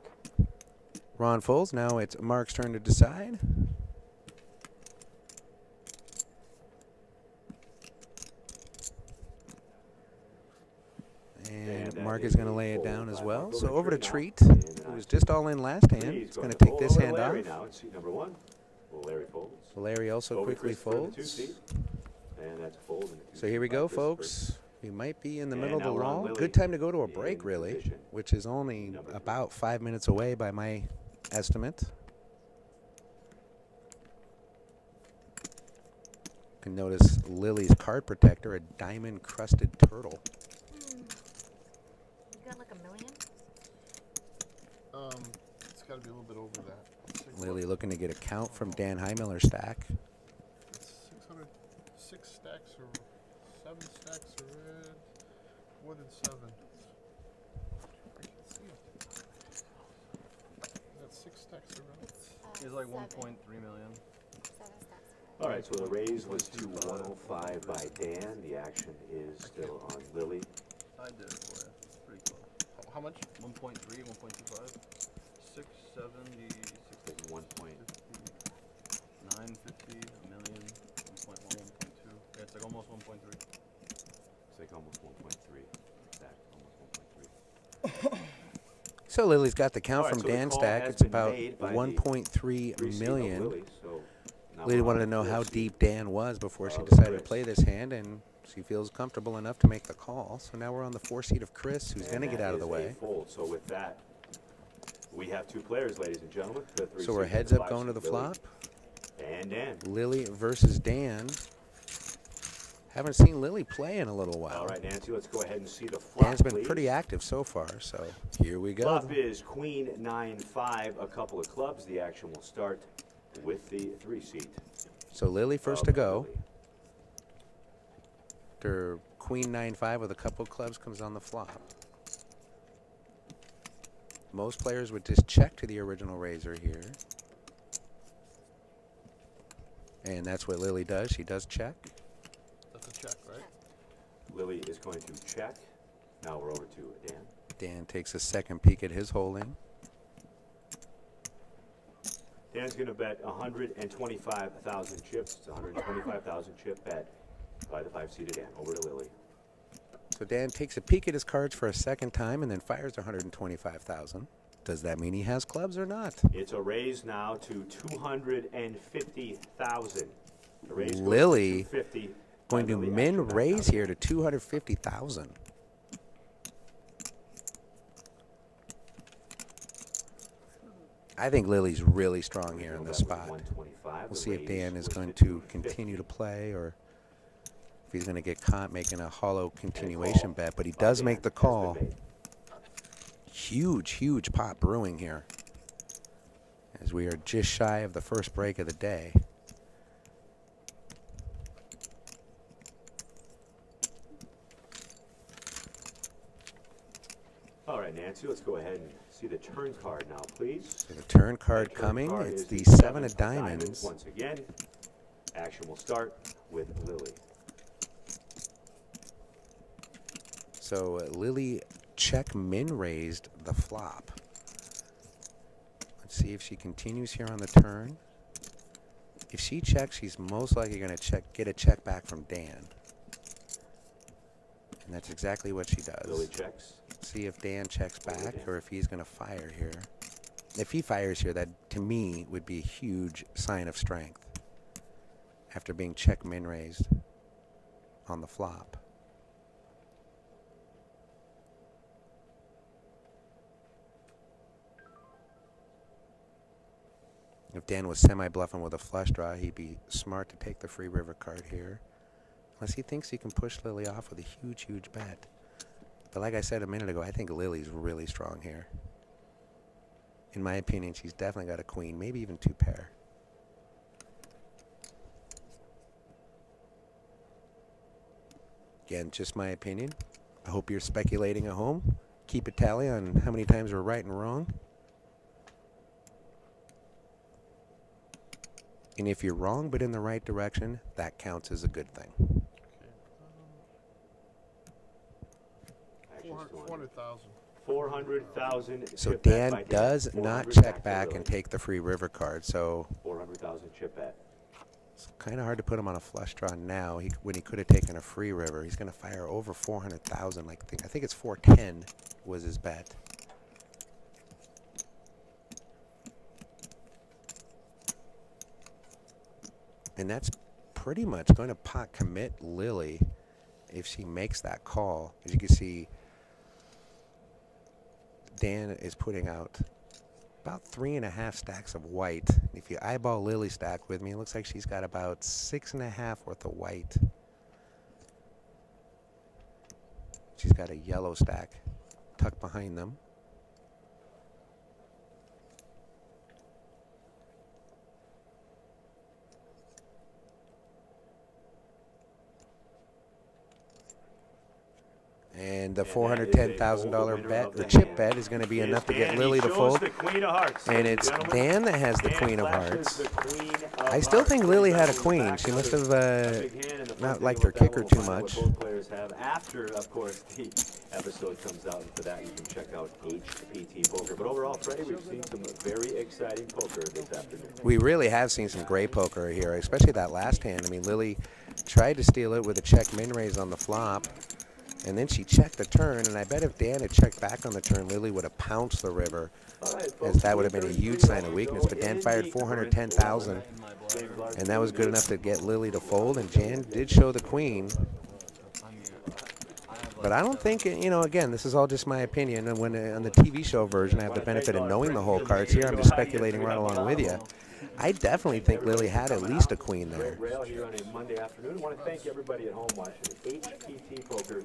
Ron folds. Now it's Mark's turn to decide. And Mark is going to lay it down as well. So over to Treat, who was just all in last hand. He's going to take this hand off. Larry now in seat number 1. Well, Larry folds. Larry also Over quickly Christopher in the 2 folds. seat. And that's a fold in the 2 So here we seat go, by Christopher. folks. We might be in the And middle of the now we're on wall. Lily Good time to go to a in break, really, position. which is only Number 3. about 5 minutes away by my estimate. You can notice Lily's card protector, a diamond-crusted turtle. You got like $1 million? It's got to be a little bit over that. Lily looking to get a count from Dan Heimiller's stack. It's 600, 6 stacks or 7 stacks are red, more than 7. I can see it. That's 6 stacks are red. He's like 1.3 million. 7 stacks. All right, so the raise was to 105 by Dan. The action is still on Lily. I did it for you. It's pretty close. How much? 1.3, 1.25, 670, Taking 1 point. 950, a million, 1.1, 1.2. Yeah, it's like almost 1.3. It's like almost 1.3. Exact, almost 1.3. So Lily's got the count All right, from so the Dan's call stack. has It's been about made by the 1.3 3 seat of million. Lily, so now Lily we're wanted to on know the how 4 seat. deep Dan was before she of decided to Chris. play this hand, and she feels comfortable enough to make the call. So now we're on the 4 seat of Chris, who's going to And get out of that the is a way. fold. So with that, we have 2 players, ladies and gentlemen. The 3 So we're seat heads and the up 5 going to the seat Lily flop. And Dan. Lily versus Dan. Haven't seen Lily play in a little while. All right, Nancy, let's go ahead and see the flop, Dan's been please. pretty active so far, so here we go. Flop is Queen 9-5, a couple of clubs. The action will start with the 3 seat. So Lily first of to go. Lily. After Queen 9-5 with a couple of clubs comes on the flop. Most players would just check to the original raiser here. And that's what Lily does. She does check. That's a check, right? Lily is going to check. Now we're over to Dan. Dan takes a second peek at his holding. Dan's going to bet 125,000 chips. It's a 125,000 chip bet by the 5-seeded Dan. Over to Lily. So Dan takes a peek at his cards for a second time and then fires 125,000. Does that mean he has clubs or not? It's a raise now to 250,000. Lily going to Lily min after raise that. here to 250,000. I think Lily's really strong here in this spot. We'll see if Dan is going to continue to play or if he's going to get caught making a hollow continuation bet. But he does make the call. Huge, huge pot brewing here as we are just shy of the first break of the day. All right, Nancy, let's go ahead and see the turn card now, please. So the turn card coming. It's is the the 7 of diamonds. Once again, action will start with Lily. So Lily check min raised the flop. Let's see if she continues here on the turn. If she checks, she's most likely going to get a check back from Dan. And that's exactly what she does. Lily checks. See if Dan checks back or if he's going to fire here. If he fires here, that to me would be a huge sign of strength after being check min raised on the flop. If Dan was semi-bluffing with a flush draw, he'd be smart to take the free river card here. Unless he thinks he can push Lily off with a huge, huge bet. But like I said a minute ago, I think Lily's really strong here. In my opinion, she's definitely got a queen, maybe even 2 pair. Again, just my opinion. I hope you're speculating at home. Keep a tally on how many times we're right and wrong. And if you're wrong but in the right direction, that counts as a good thing. 400,000. 400,000. So chip bet Dan by does 400 not check to back Lily. and take the free river card. So 400,000 chip bet. it's kind of hard to put him on a flush draw now when he could have taken a free river. He's going to fire over 400,000. Like I think it's 410 was his bet. And that's pretty much going to pot commit Lily if she makes that call. As you can see, Dan is putting out about 3.5 stacks of white. If you eyeball Lily's stack with me, it looks like she's got about 6.5 worth of white. She's got a yellow stack tucked behind them. And the $410,000 bet, the chip bet, is going to be enough to get Lily to fold. And it's Dan that has the Queen of Hearts. I still think Lily had a queen. She must have not liked her kicker too much. Both players have after, of course, the episode comes out, and for that you can check out HPT Poker. But overall, Freddie, we've seen some very exciting poker this afternoon. We really have seen some great poker here, especially that last hand. I mean, Lily tried to steal it with a check min raise on the flop. And then she checked the turn, and I bet if Dan had checked back on the turn, Lily would have pounced the river, as that would have been a huge sign of weakness. But Dan fired 410,000, and that was good enough to get Lily to fold, and Jan did show the queen. But I don't think, you know, again, this is all just my opinion, and when on the TV show version, I have the benefit of knowing the whole cards. Here I'm just speculating right along with you. I definitely think Lily had at least a queen there. Rail here on a Monday afternoon. I want to thank everybody at home watching at HPTpoker.com.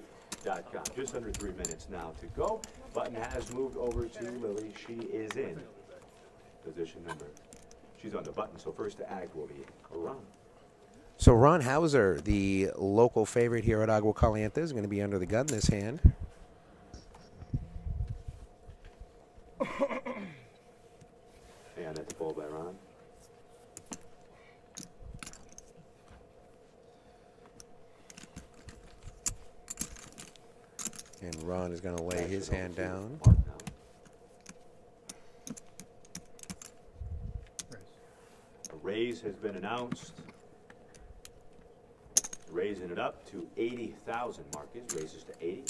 Just under 3 minutes now to go. Button has moved over to Lily. She is in position number. She's on the button, so first to act will be Ron. So Ron Hauser, the local favorite here at Agua Caliente, is going to be under the gun this hand. And that's a fold by Ron. Ron is going to lay his hand down. Mark now. A raise has been announced. Raising it up to 80,000. Marcus raises to 80.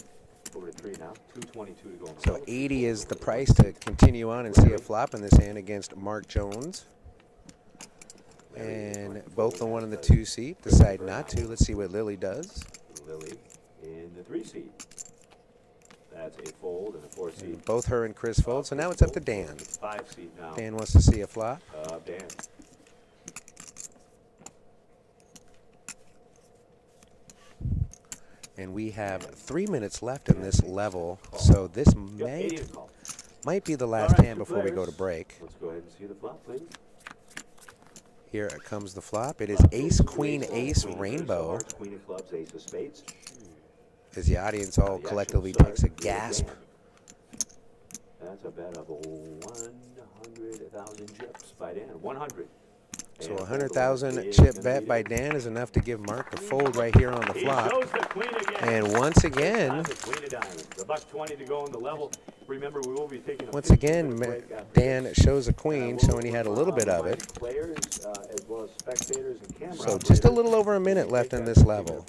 Over to 3 now. 222 to go. So 80 is the price to continue on and see a flop in this hand against Mark Jones. And both the 1 and the 2 seat decide not to. Let's see what Lily does. Lily in the 3 seat. That's a fold and a 4 seat. And both her and Chris fold. So now it's up to Dan. 5 seat now. Dan wants to see a flop. Dan. And we have 3 minutes left in this level, so this might be the last hand before we go to break. Let's go ahead and see the flop, please. Here comes the flop. It is ace, queen, ace, rainbow. Queen of clubs, ace of spades. As the audience all collectively takes a gasp. That's a bet of 100,000 chips by Dan. 100. So 100,000 chip bet by Dan is enough to give Mark the fold right here on the flop. And once again, the $1.20 to go on the level. Remember, we will be taking once again, Dan shows a queen, showing he had a little bit of it. Players, as well as spectators and camera So just a little over a minute left in this level.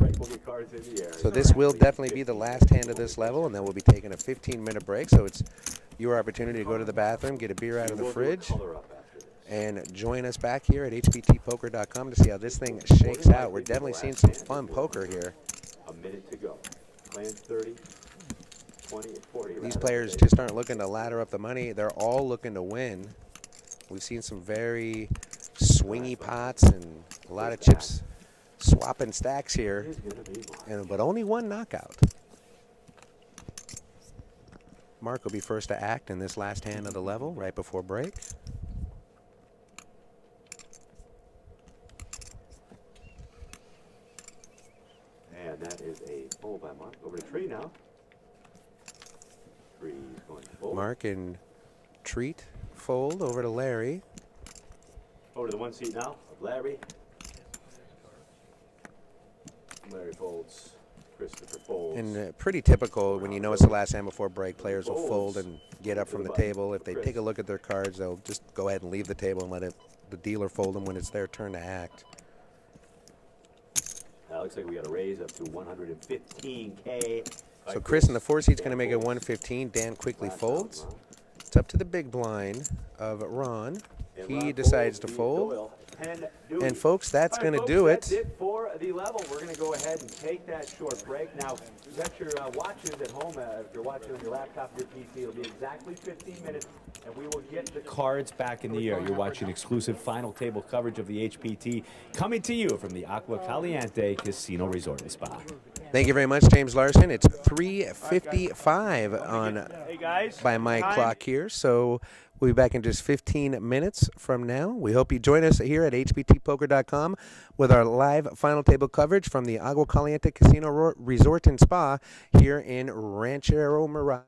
So this will definitely be the last hand of this level, and then we'll be taking a 15-minute break. So it's your opportunity to go to the bathroom, get a beer out of the fridge, and join us back here at hbtpoker.com to see how this thing shakes out. We're definitely seeing some fun poker here. A minute to go. Playing 30, 20, 40. These players just aren't looking to ladder up the money. They're all looking to win. We've seen some very swingy pots and a lot of chips swapping stacks here, but only one knockout. Mark will be first to act in this last hand of the level right before break. And that is a fold by Mark. Over to Tree now. Tree's going to fold. Mark and Treat fold over to Larry. Over to the 1 seat now of Larry. Larry folds. Christopher folds. And pretty typical when you know it's the last hand before break, players will fold and get up from the table. If they take a look at their cards, they'll just go ahead and leave the table and let the dealer fold them when it's their turn to act. Looks like we got a raise up to 115K. So Chris in the 4 seat's going to make it 115. Dan quickly folds. It's up to the big blind of Ron. He decides to fold. And folks, that's going to do it. That's it for the level. We're going to go ahead and take that short break. Now, you got your watches at home. If you're watching on your laptop, your PC, it'll be exactly 15 minutes, and we will get the cards back in the air. You're watching exclusive final table coverage of the HPT coming to you from the Agua Caliente Casino Resort and Spa. Thank you very much, James Larson. It's 3:55 on by my clock here, so we'll be back in just 15 minutes from now. We hope you join us here at hbtpoker.com with our live final table coverage from the Agua Caliente Casino Resort and Spa here in Ranchero Mirage.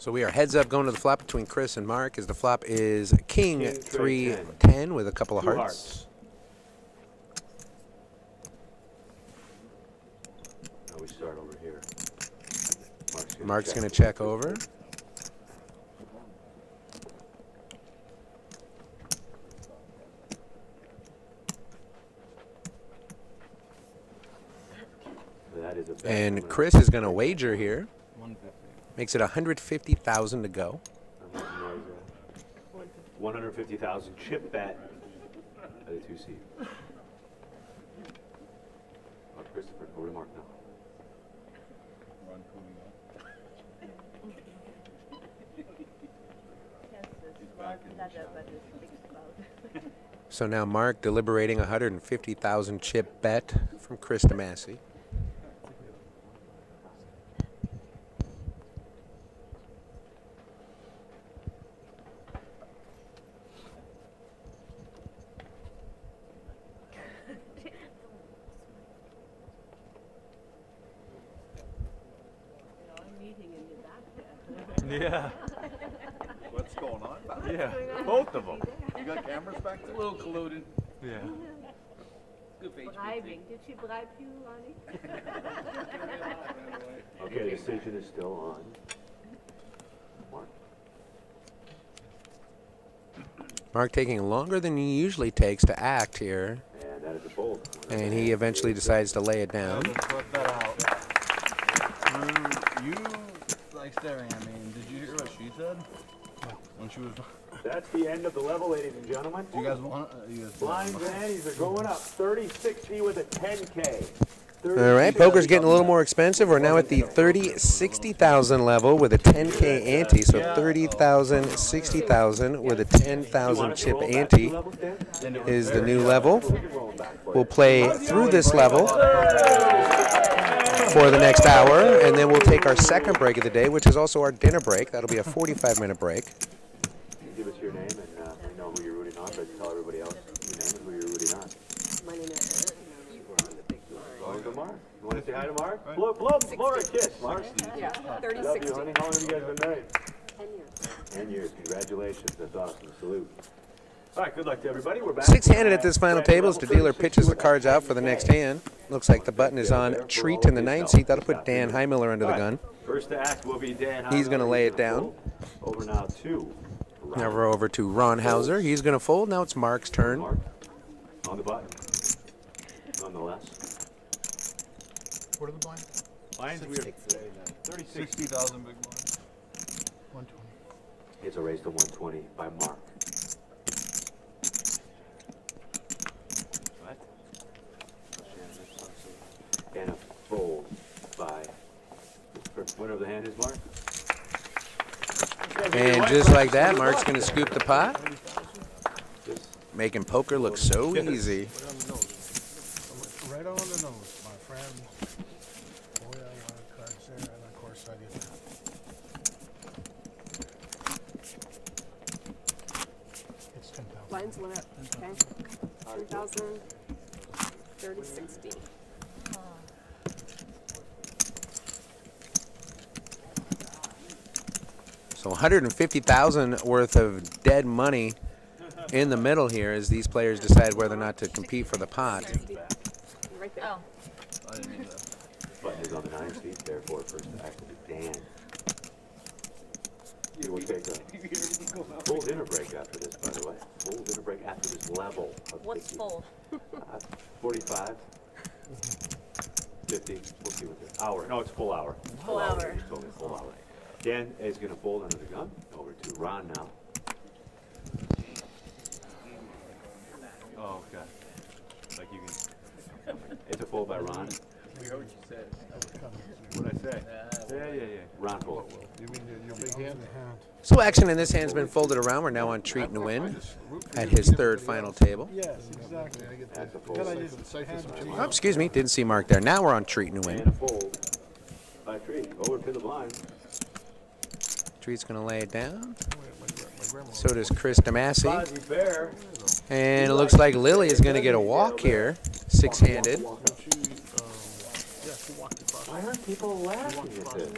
So we are heads up going to the flop between Chris and Mark, as the flop is King 3-10 with a couple of hearts. Now we start over here. Mark's going to check over. And Chris is going to wager here. Makes it 150,000 to go. 150,000 chip bet at the 2 seed. Christopher, over to Mark now. So now Mark deliberating 150,000 chip bet from Chris DeMasi. Yeah. What's going on? Yeah, both of them. You got cameras back there? A little colluded. Yeah. Good for Bribing. Did she bribe you, Ronnie? Okay, the decision is still on. Mark. Mark taking longer than he usually takes to act here. And that is a fold. And he eventually decides to lay it down. Put that out. You like staring at me. Did you hear what she said? When she was. That's the end of the level, ladies and gentlemen. Do you guys want? Blinds and antes are going up 30-60 with a 10K. All right, poker's getting a little more expensive. We're now at the 30,000-60,000 level with a 10K ante. So 30,000, 60,000 with a 10,000 chip ante is the new level. We'll play through this level for the next hour, and then we'll take our second break of the day, which is also our dinner break. That'll be a 45-minute break. Give us your name and we know who you're rooting on, but tell everybody else your name and who you're rooting on. My name is Going to Mark. You want to say hi to Mark? Blow Laura a kiss, Mark. Yeah, Love you, 30-60. honey. How long have you guys been married? 10 years. 10 years. Congratulations. That's awesome. Salute. All right, good luck to everybody. We're back. Six-handed at this final table as the dealer pitches the cards out for the next hand. Looks like the button is on treat in the 9th seat. That'll put Dan Heimiller under the gun. First to act will be Dan. He's going to lay it down. Over now to Now we're over to Ron Hauser. He's going to fold. Now it's Mark's turn. Mark on the button. Nonetheless. What are the blinds? Blinds, we are 60,000 big blinds. 120. It's a raise to 120 by Mark. What? And a fold by winner of the hand is Mark. And just like that, Mark's going to scoop the pot. Making poker look so easy. Right on the nose, my friend. Boy, I want cards there, and of course I did. It's 10,000. Lines limit, okay. 10,000, 30-60. So 150,000 worth of dead money in the middle here as these players decide whether or not to compete for the pot. Right there. Oh. I didn't mean that. Button is on the 9th seat, therefore first to act will be Dan. You will take a full dinner break after this, by the way. Full dinner break after this level. What's full? 45, 50, we'll see what the hour. No, it's full hour. Full hour. You told me full hour. Dan is going to fold under the gun. Over to Ron now. Oh, okay. Like you can. It's a fold by Ron. We heard what you said. What'd I say? Yeah. Ron fold. You mean your big hand? So action in this hand's been folded around. We're now on treat and win at his third final table. Yes, exactly. I get That's a that. fold. Then I just hand it to you. Oh, excuse me, didn't see Mark there. Now we're on treat and And win. a fold by Treat. Over to the blind. Treat's going to lay it down. My grandma. So does Chris DeMasi. Fozzie Bear. And it looks like Lily is going to get a walk here, six-handed. She walked across Why aren't people laughing at this?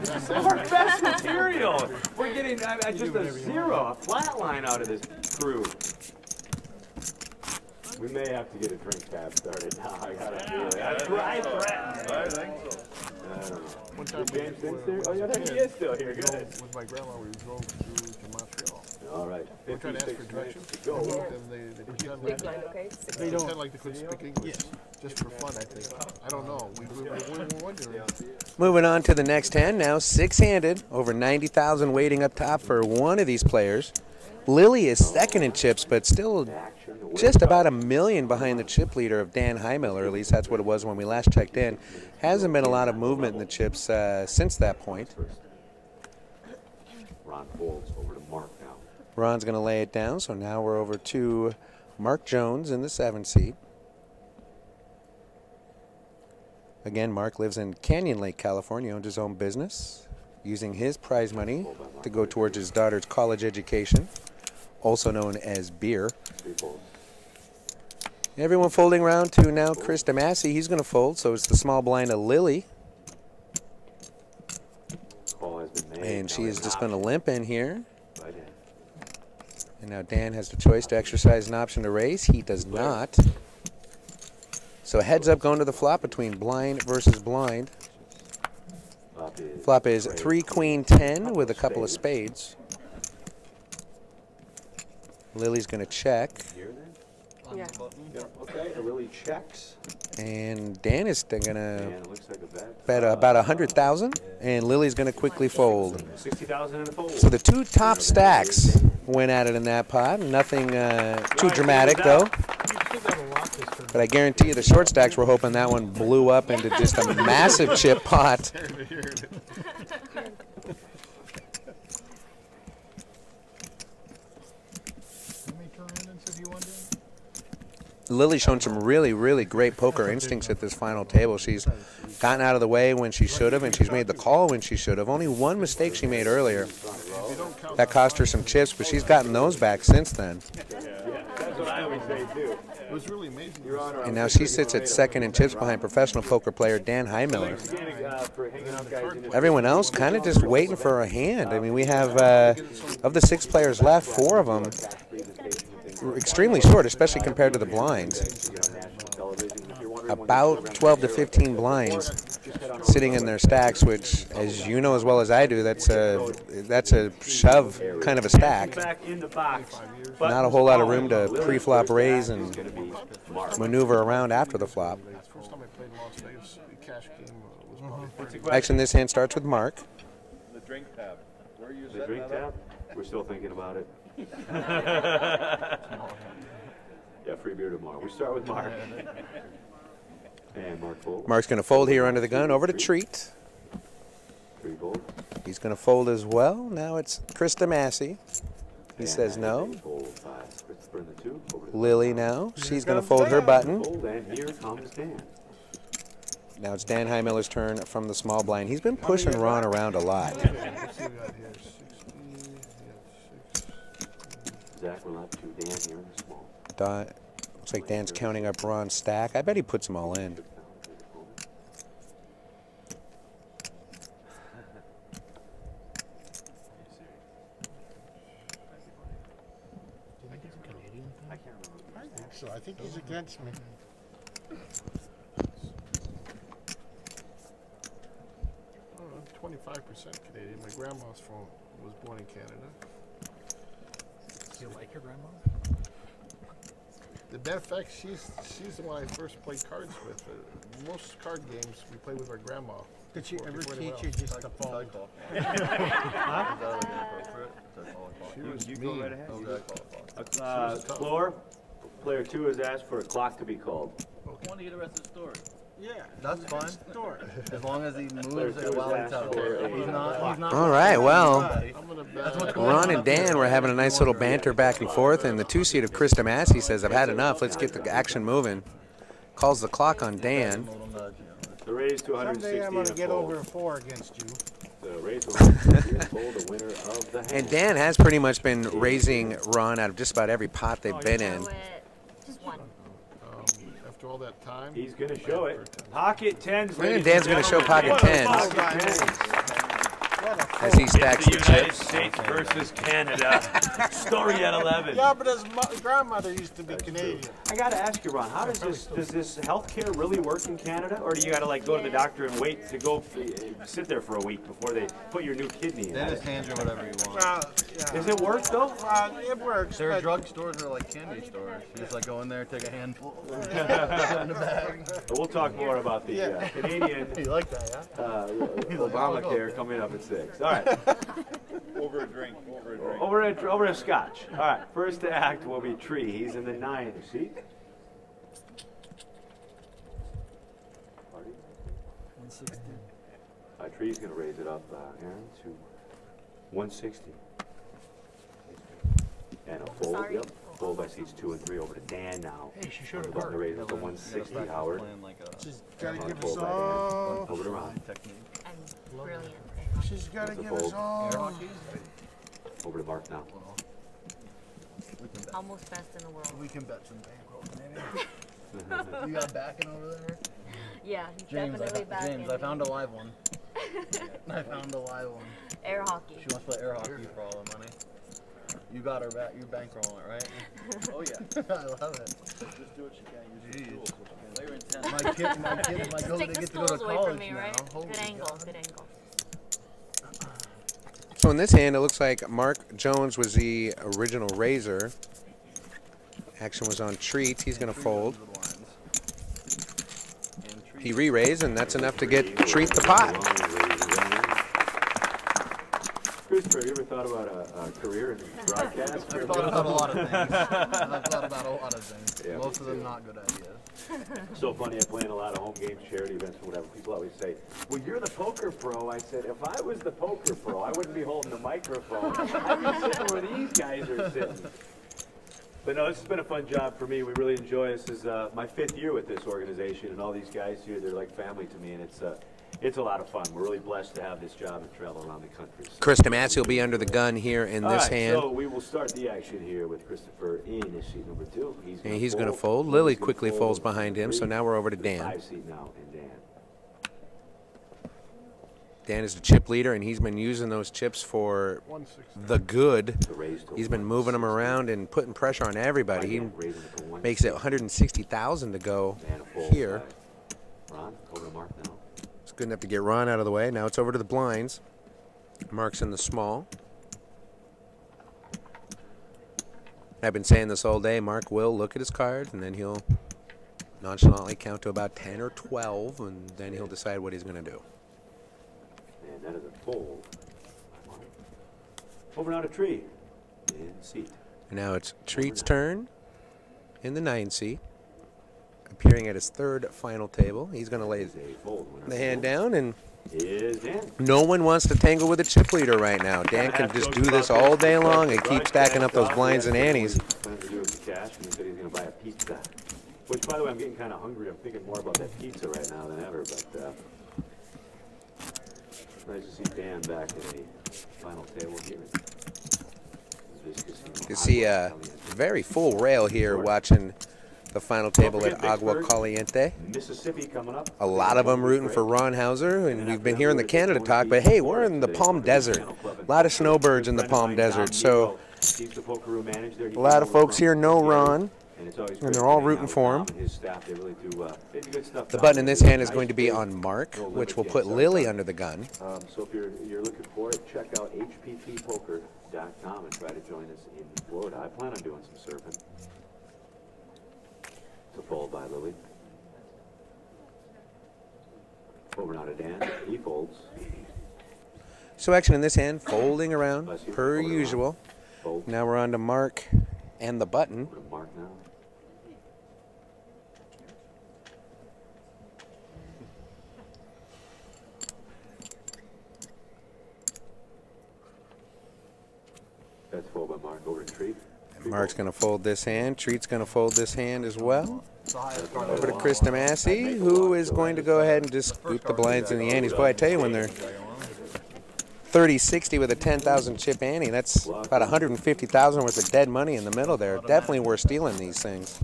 This is our best material. We're getting just a zero, a flat line out of this crew. We may have to get a drink tab started now. I got a feeling. That's right, Brett. I think so. I don't know. One time James still? Oh, yeah, he is still here. Good. With my grandma, we drove to Montreal. All right. We tried to ask for directions. To go. Then they pretend like Okay. they pretend like they couldn't speak English. Just for fun, I think. I don't know. We were wondering. Moving on to the next hand now, six-handed, over 90,000 waiting up top for one of these players. Lily is second in chips, but still just about $1 million behind the chip leader of Dan Heimiller. At least that's what it was when we last checked in. Hasn't been a lot of movement in the chips since that point. Ron folds over to Mark now. Ron's going to lay it down, so now we're over to Mark Jones in the 7th seat. Again, Mark lives in Canyon Lake, California, owns his own business, using his prize money to go towards his daughter's college education, also known as beer. Everyone folding around to now Chris DeMassey. He's going to fold, so it's the small blind of Lily. And she is just going to limp in here. And now Dan has the choice to exercise an option to raise. He does not. So heads up going to the flop between blind versus blind. Flop is 3 queen 10 with a couple of spades. Lily's going to check. Yeah. Okay, Lily checks. And Dan is going to bet about 100,000, and Lily's going to quickly fold. 60,000 in the fold. So the two top stacks went at it in that pot. Nothing too dramatic though. But I guarantee you the short stacks were hoping that one blew up into just a massive chip pot. Lily's shown some really, really great poker instincts at this final table. She's gotten out of the way when she should have, and she's made the call when she should have. Only one mistake she made earlier. That cost her some chips, but she's gotten those back since then. That's what I always say, too. It was really amazing. And now she sits at second in chips behind professional poker player Dan Heimiller. Everyone else kind of just waiting for a hand. I mean, we have, of the 6 players left, 4 of them extremely short, especially compared to the blinds. About 12 to 15 blinds sitting in their stacks, which, as you know as well as I do, that's a shove kind of a stack. Not a whole lot of room to pre-flop raise and maneuver around after the flop. First time I played in Las Vegas, the cash game was probably pretty Action this hand starts with Mark. The drink tab. Where are you The drink tab? We're still thinking about it. Yeah, free beer tomorrow. We start with Mark. And Mark folds. Mark's going to fold here under the gun. Over to Treat. 3 fold. He's going to fold as well. Now it's Chris DeMassey. He says no. Lily now. She's going to fold her button. And here comes Dan. Now it's Dan Heimiller's turn from the small blind. He's been pushing Ron around a lot. Zach will have 2. Dan here in the small. Looks like Dan's counting up Ron's stack. I bet he puts them all in. So I think he's against me. 25% Canadian. My grandma's was born in Canada. Do you like your grandma? The matter of fact, she's the one I first played cards with. Most card games we play with our grandma. Did she ever teach you just to fold? She was You mean. go right ahead. Floor. Player 2 has asked for a clock to be called. I want to hear the rest of the story. Yeah. That's fine. Story. As long as he moves it while he tells it. He's not. All right, well, I'm gonna bet. Ron and Dan were having a nice little banter back and forth, and the 2-seat of Chris DeMassey says, I've had enough. Let's get the action moving. Calls the clock on Dan. The raise to 160 Someday I'm going to and get fold. over a 4 against you. The raise to 160 and fold, the winner of the hand. And Dan has pretty much been raising Ron out of just about every pot they've been in. Just one. After all that time. He's going to show it. Pocket tens. And Dan's going to show pocket tens as he stacks the United chips. States versus Canada. Story at 11. Yeah, but his grandmother used to be Canadian. I got to ask you, Ron, how does this healthcare really work in Canada? Or do you got to like go to the doctor and wait to go sit there for a week before they put your new kidney in? They just hand you whatever you want. Well, yeah. Does it work though? It works. There are but drugstores or like candy stores. You just like go in there, take a handful, put it in the bag. But we'll talk more about the Canadian You like that, yeah? Obamacare coming up at 6. All right. Over a drink. Over a drink. Over a scotch. All right. First act will be Tree. He's in the 9 seat. 160. Tree's going to raise it up, Aaron, to 160. And a fold. Sorry. Yep. Fold by seats 2 and 3 over to Dan now. Hey, she should have About to raise it to 160, Howard. she's got to give us Fold by all. Dan. Over to Ron. And brilliant. She's got to That's a give us fold. all. Over to Mark now. Almost best in the world. We can bet some bankroll. You got backing over there? Yeah, James, definitely back James, in. I found a live one. I found a live one. Air hockey. She wants to play air hockey for all the money. You got her back. You're bankrolling it, right? Oh yeah. I love it. Just do what you can. Use the tools. They were intense. My kid, my Just goes take to the get to go to stools away college from me, now. right? Holy Good angle, God. good angle. So in this hand, it looks like Mark Jones was the original raiser. Action was on Treats. He's going to fold. He re-raised, and that's enough to get Treat the pot. Christopher, have you ever thought about a career in broadcast? I've thought about a lot of things. I've thought about a lot of things. Yeah, Most me of them too. not good ideas. So funny, I play in a lot of home games, charity events, or whatever. People always say, well, you're the poker pro. I said, if I was the poker pro, I wouldn't be holding the microphone. I'd be sitting where these guys are sitting. But no, this has been a fun job for me. We really enjoy it. This is my 5th year with this organization, and all these guys here, they're like family to me, and it's a lot of fun. We're really blessed to have this job and travel around the country. So, Chris Tomasi will be under the gun here in this all right, hand. so we will start the action here with Christopher in his seat number 2. And he's going to fold. Lily quickly folds behind him, so now we're over to Dan. 5 seat now, and Dan. Dan is the chip leader, and he's been using those chips for 160. the good. The raise to He's been moving them around and putting pressure on everybody. He raising it to 160. makes it 160,000 to go And a fold here. by Ron, over to Mark now. It's good enough to get Ron out of the way. Now it's over to the blinds. Mark's in the small. I've been saying this all day. Mark will look at his cards, and then he'll nonchalantly count to about 10 or 12, and then he'll decide what he's going to do. And that is a fold. Over now to Tree. In seat. And now it's Treat's turn in the 9 seat. Appearing at his 3rd final table. He's going to lay Is a fold. Winner the hand fold down, and is Dan. no one wants to tangle with a chip leader right now. Dan can just do this all day long and keep stacking up those blinds and antes. Plans to do with the cash, and he said he's going to buy a pizza. Which, by the way, I'm getting kind of hungry. I'm thinking more about that pizza right now than ever. But nice to see Dan back at a final table here. You see a very full rail here watching the final table at Agua, Caliente. Mississippi coming up. A lot of them rooting for Ron Hauser, and we've been hearing the Canada talk, but hey, we're in the Palm Desert. A lot of snowbirds in the Palm Desert, so a lot of folks here know Ron, and they're all rooting for him. The button in this hand is going to be on Mark, which will put Lily under the gun. So if you're looking for it, check out hptpoker.com and try to join us in Florida. I plan on doing some surfing. To fold by Lily. Over now to Dan. He folds. So action in this hand, folding around per usual. Fold. Now we're on to Mark and the button. Over to Mark now. That's fold by Mark. Over to Treat. Mark's going to fold this hand. Treat's going to fold this hand as well. Over to Chris Tomasi, who is going to go ahead and just scoop the blinds in the antes. Boy, I tell you, when they're 30-60 with a 10,000 chip ante, that's about 150,000 worth of dead money in the middle there. Definitely worth stealing these things.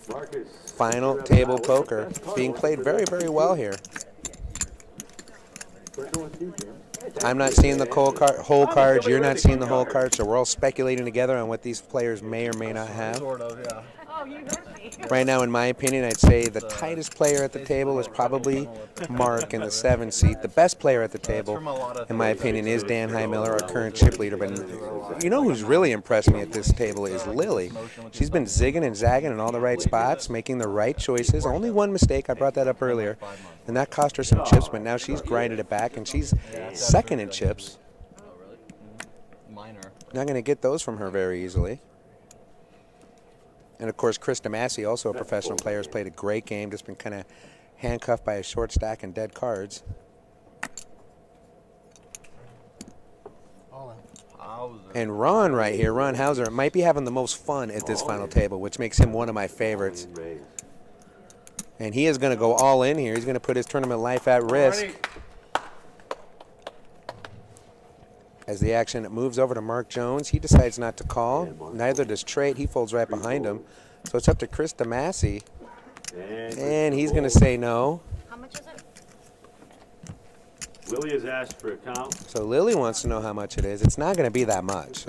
Marcus. Final table poker being played very, very well here. I'm not seeing the whole cards. You're not seeing the whole cards, so we're all speculating together on what these players may or may not have. Sort of, yeah. Oh, you heard me. Right now, in my opinion, I'd say the tightest player at the table is probably Mark in the 7th seat. The best player at the table, in my opinion, is Dan Highmiller, our current chip leader. But you know who's really impressed me at this table is Lily. She's been zigging and zagging in all the right spots, making the right choices. Only one mistake, I brought that up earlier, and that cost her some chips, but now she's grinded it back, and she's second in chips. Minor. Not going to get those from her very easily. And, of course, Chris DeMasi, also a professional player, has played a great game, just been kind of handcuffed by a short stack and dead cards. And Ron right here, Ron Hauser, might be having the most fun at this final table, which makes him one of my favorites. And he is going to go all in here. He's going to put his tournament life at risk. As the action moves over to Mark Jones, he decides not to call. Neither does Trate. He folds right behind him. So it's up to Chris DeMasi. And he's going to say no. How much is it? Lily has asked for a count. So Lily wants to know how much it is. It's not going to be that much.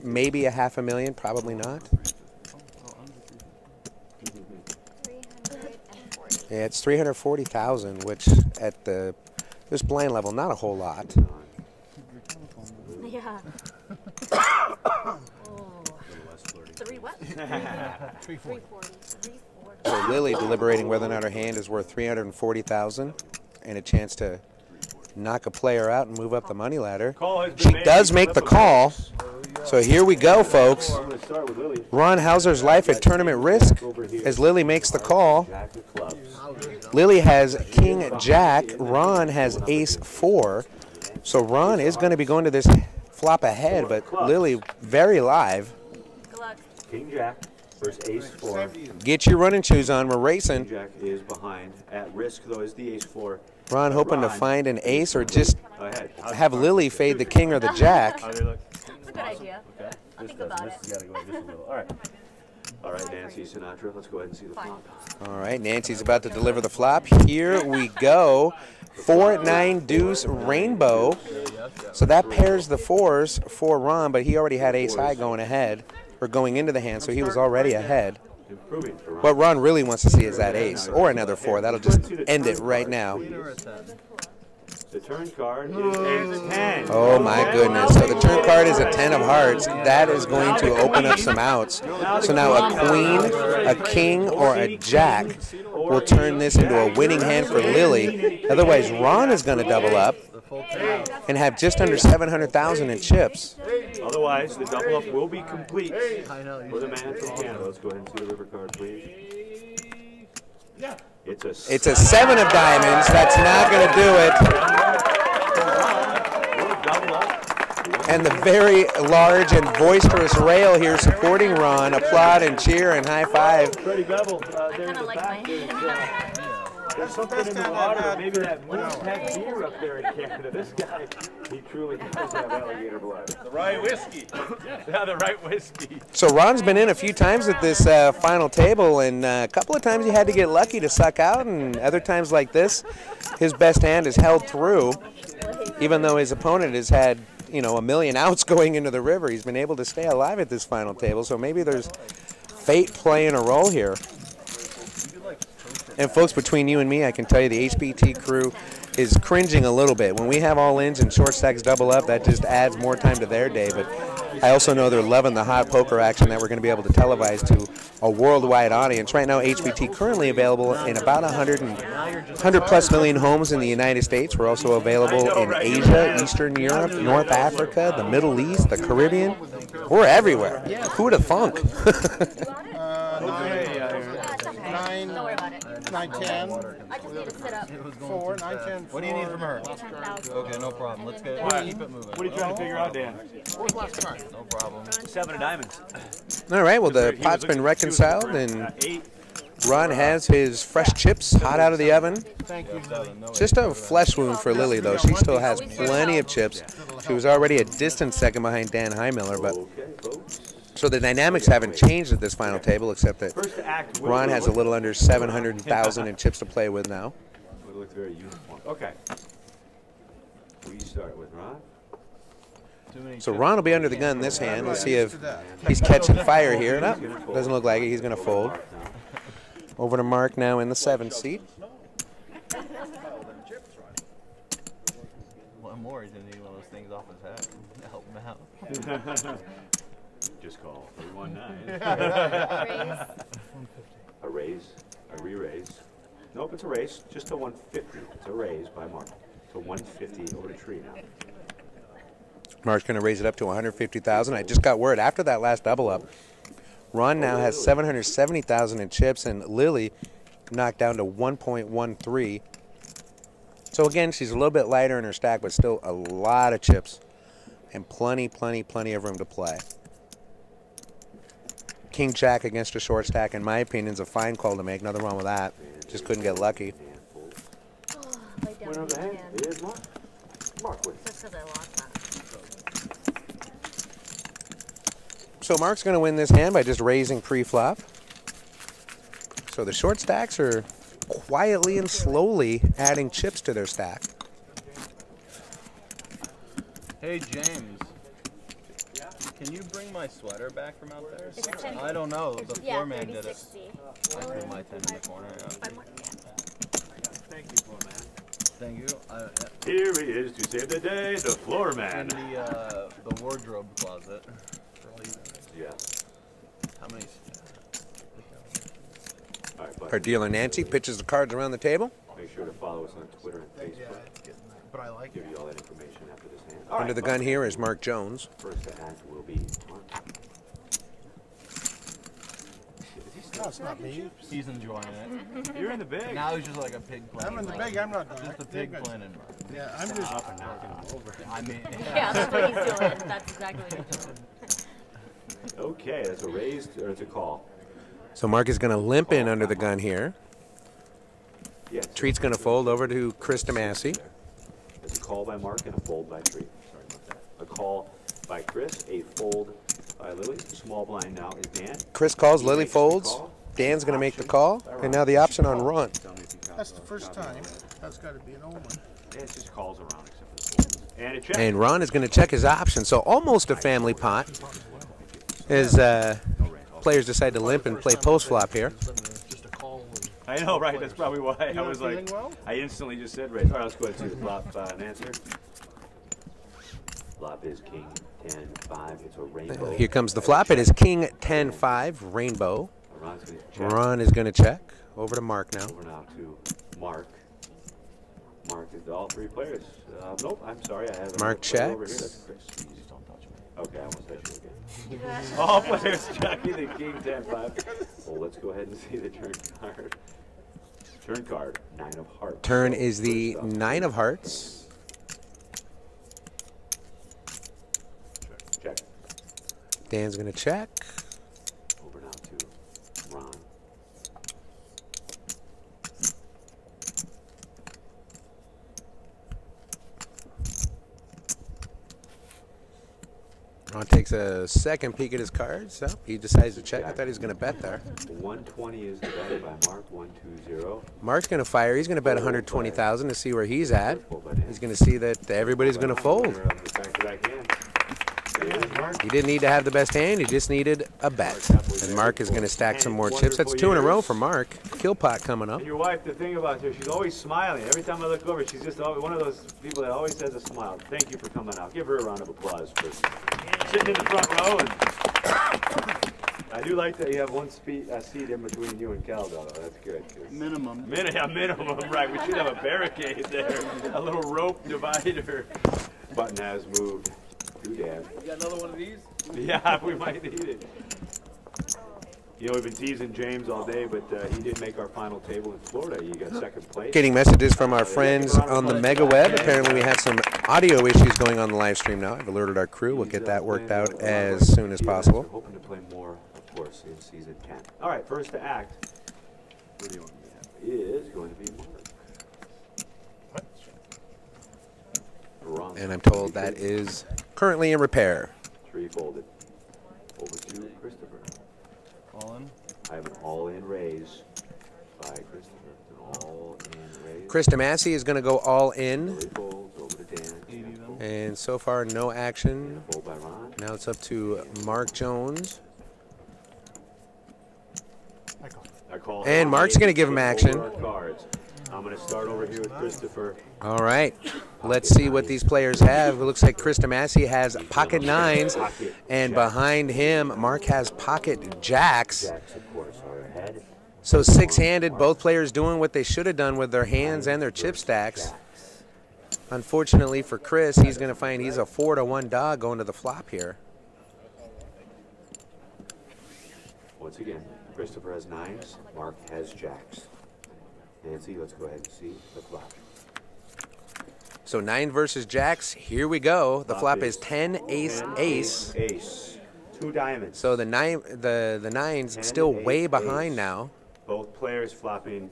Maybe a $500,000, probably not. 340. Yeah, it's 340,000, which at this blind level, not a whole lot. Yeah. Oh. 3 what? 340. So Lily deliberating whether or not her hand is worth 340,000 and a chance to knock a player out and move up the money ladder. She does make the call. So here we go, folks. Ron Hauser's life at tournament risk as Lily makes the call. Lily has King Jack. Ron has Ace 4. So Ron is going to be going to this flop ahead, but Lily very live. Good luck. King Jack versus Ace 4. Get your running shoes on. We're racing. King Jack is behind. At risk, though, is the Ace 4. Ron hoping to find an ace or just have Lily fade the king or the jack. That's a good idea. I'll think about it. All right, Nancy Sinatra, let's go ahead and see the flop. All right, Nancy's about to deliver the flop. Here we go. 4-9 deuce rainbow. So that pairs the 4s for Ron, but he already had ace high going ahead, or going into the hand, so he was already ahead. What Ron really wants to see is that ace, or another 4. That'll just end it right now. The turn card is Ace 10. Oh my goodness. So the turn card is a 10 of hearts. That is going to open up some outs. So now a queen, a king, or a jack will turn this into a winning hand for Lily. Otherwise, Ron is going to double up and have just under 700,000 in chips. Otherwise, the double up will be complete for the man from Canada. Let's go ahead and see the river card, please. It's a 7 of diamonds. That's not going to do it. And the very large and boisterous rail here supporting Ron. Applaud and cheer and high five. Freddie Bevel, I kind of like my hand. there's something in the water. Maybe that Moose Tech beer up there in Canada. This guy, he truly does have alligator blood. The right whiskey. Yeah, the right whiskey. So Ron's been in a few times at this final table, and a couple of times he had to get lucky to suck out, and other times like this, his best hand has held through, even though his opponent has had, you know, a million outs going into the river. He's been able to stay alive at this final table, so maybe there's fate playing a role here. And folks, between you and me, I can tell you the HBT crew is cringing a little bit. When we have all-ins and short stacks double up, that just adds more time to their day. But I also know they're loving the hot poker action that we're going to be able to televise to a worldwide audience. Right now, HBT currently available in about 100+ million homes in the United States. We're also available in Asia, Eastern Europe, North Africa, the Middle East, the Caribbean. We're everywhere. Who would have thunk? Nine, Don't worry about it. 9, 10, I just need to sit up. 4, 9, 10, 4. What do you need from her? 10,000. Okay, no problem. Let's get keep it moving. What are you trying to figure out, Dan? What was last card? No problem. 7 of diamonds. All right, well, the pot's been reconciled, and 8. Ron has his fresh chips hot out of the oven. Thank you. Just a flesh wound for Lily, though. She still has plenty of chips. She was already a distant second behind Dan Highmiller, but Okay, folks. So the dynamics haven't changed at this final table, except that First act. Ron has a little under 700,000 in chips to play with now. It looks very uniform. Okay. We start with Ron. So Ron will be under the gun this hand. Let's see if he's catching fire here. No, doesn't look like it. He's going to fold. Over to Mark now in the 7th seat. One more, he's going to need one of those things off his head to help him out. Just call 319. Raise. A raise, a re-raise. Nope, it's a raise. Just to 150. It's a raise by Mark. To 150 over to tree now. Mark's going to raise it up to 150,000. I just got word after that last double up. Ron now has 770,000 in chips, and Lily knocked down to 1.13. So again, she's a little bit lighter in her stack, but still a lot of chips and plenty of room to play. King Jack against a short stack, in my opinion, is a fine call to make. Nothing wrong with that. Just couldn't get lucky. Oh, lay down Winner of the hand again. is Mark. Mark wins. Just because I lost that. So Mark's going to win this hand by just raising pre-flop. So the short stacks are quietly and slowly adding chips to their stack. Hey, James. Can you bring my sweater back from out there? It's 10. I don't know. The Yeah, floor man did it. 3060. I threw my 10 in the corner. Yeah. Thank you, floor man. Thank you. Here he is to save the day, the floor man. In the wardrobe closet. Yeah. How many? All right, bud. Our dealer Nancy pitches the cards around the table. Make sure to follow us on Twitter and Facebook. But I like Give it. you all that information after this hand. Under the gun here is Mark Jones. First to act will be Mark. No, it's not me. He's enjoying it. You're in the big. Now he's just like a pig playing. I'm in the big. I'm not Just a pig playing in. Yeah, I'm just. Up and knocking him over. I mean, Yeah, that's what he's doing. That's exactly what he's doing. Okay, that's a raised or it's a call. So Mark is going to limp in under the gun here. Yes. Treat's going to fold over to Chris DeMasi. It's a call by Mark and a fold by Treat. Sorry about that. A call by Chris, a fold by Lily. Small blind now is Dan. Chris calls, He Lily makes the folds. call. Dan's going to make the call. And now the option on Ron. That's the first time. That's got to be an omen. Yeah, it's just calls around except for the folds. And a check. And Ron is going to check his option. So almost a family pot as players decide to limp and play post flop here. Just a call. I know, right? That's probably why I You was feeling like, well? I instantly just said raise. All right, let's go ahead and see the flop and answer. Flop is King 10-5. It's a rainbow. Here comes the flop. It is King 10-5, Rainbow. Ron's going to check. Ron is going to check. Over to Mark now. Over now to Mark. Mark is all three players. Nope, I'm sorry. I have another Mark player over checks. here. That's Chris. Please don't touch me. Okay, I almost touched you again. All players checking the King 10-5. Well, let's go ahead and see the turn card. Turn card, 9 of hearts. Turn So is the first up, 9 of hearts. Check. Dan's going to check. Over now to Ron. Ron takes a second peek at his cards. So he decides to check. I thought he was going to bet there. 120 is the bet by Mark. 120. Mark's going to fire. He's going to bet 120,000 to see where he's at. He's going to see that everybody's going to fold. He didn't need to have the best hand. He just needed a bet. And Mark is going to stack some more chips. That's 2 in a row for Mark. Kill pot coming up. And your wife, the thing about her, she's always smiling. Every time I look over, she's just one of those people that always has a smile. Thank you for coming out. Give her a round of applause for sitting in the front row. And I do like that you have one seat in between you and Cal, though. That's good. minimum. Minimum, right. We should have a barricade there. A little rope divider. Button has moved. Too damn. You got another one of these? Yeah, we might need it. You know, we've been teasing James all day, but he did make our final table in Florida. You got second place. Getting messages from our friends on the Mega Web. Apparently we have some audio issues going on the live stream now. I've alerted our crew. We'll get that worked out as soon as possible. We're hoping to play more, of course, in season 10. All right, first to act. What do you want me to have? Is going to be Mark. Wrong. And I'm told that is currently in repair. 3 folded. Over to Christopher. All in. I have an all-in raise by Christopher. An all-in raise. Chris DeMasi is going to go all in. Billy folds over to Dan. 80 then. And so far, no action. Fold by Ron. Now it's up to Mark Jones. I call And Mark's going to give him action. Cards. I'm going to start over here with Christopher. All right. Let's see what these players have. It looks like Chris DeMasi has pocket nines. And behind him, Mark has pocket jacks. Jacks, of course, are ahead. So six-handed, both players doing what they should have done with their hands and their chip stacks. Unfortunately for Chris, he's going to find he's a 4-1 dog going to the flop here. Once again, Christopher has nines. Mark has jacks. Nancy, let's go ahead and see the flop. So 9 versus jacks. Here we go. The flop is 10, ace, ace. Ace. 2 diamonds. So the nines still way behind now. Both players flopping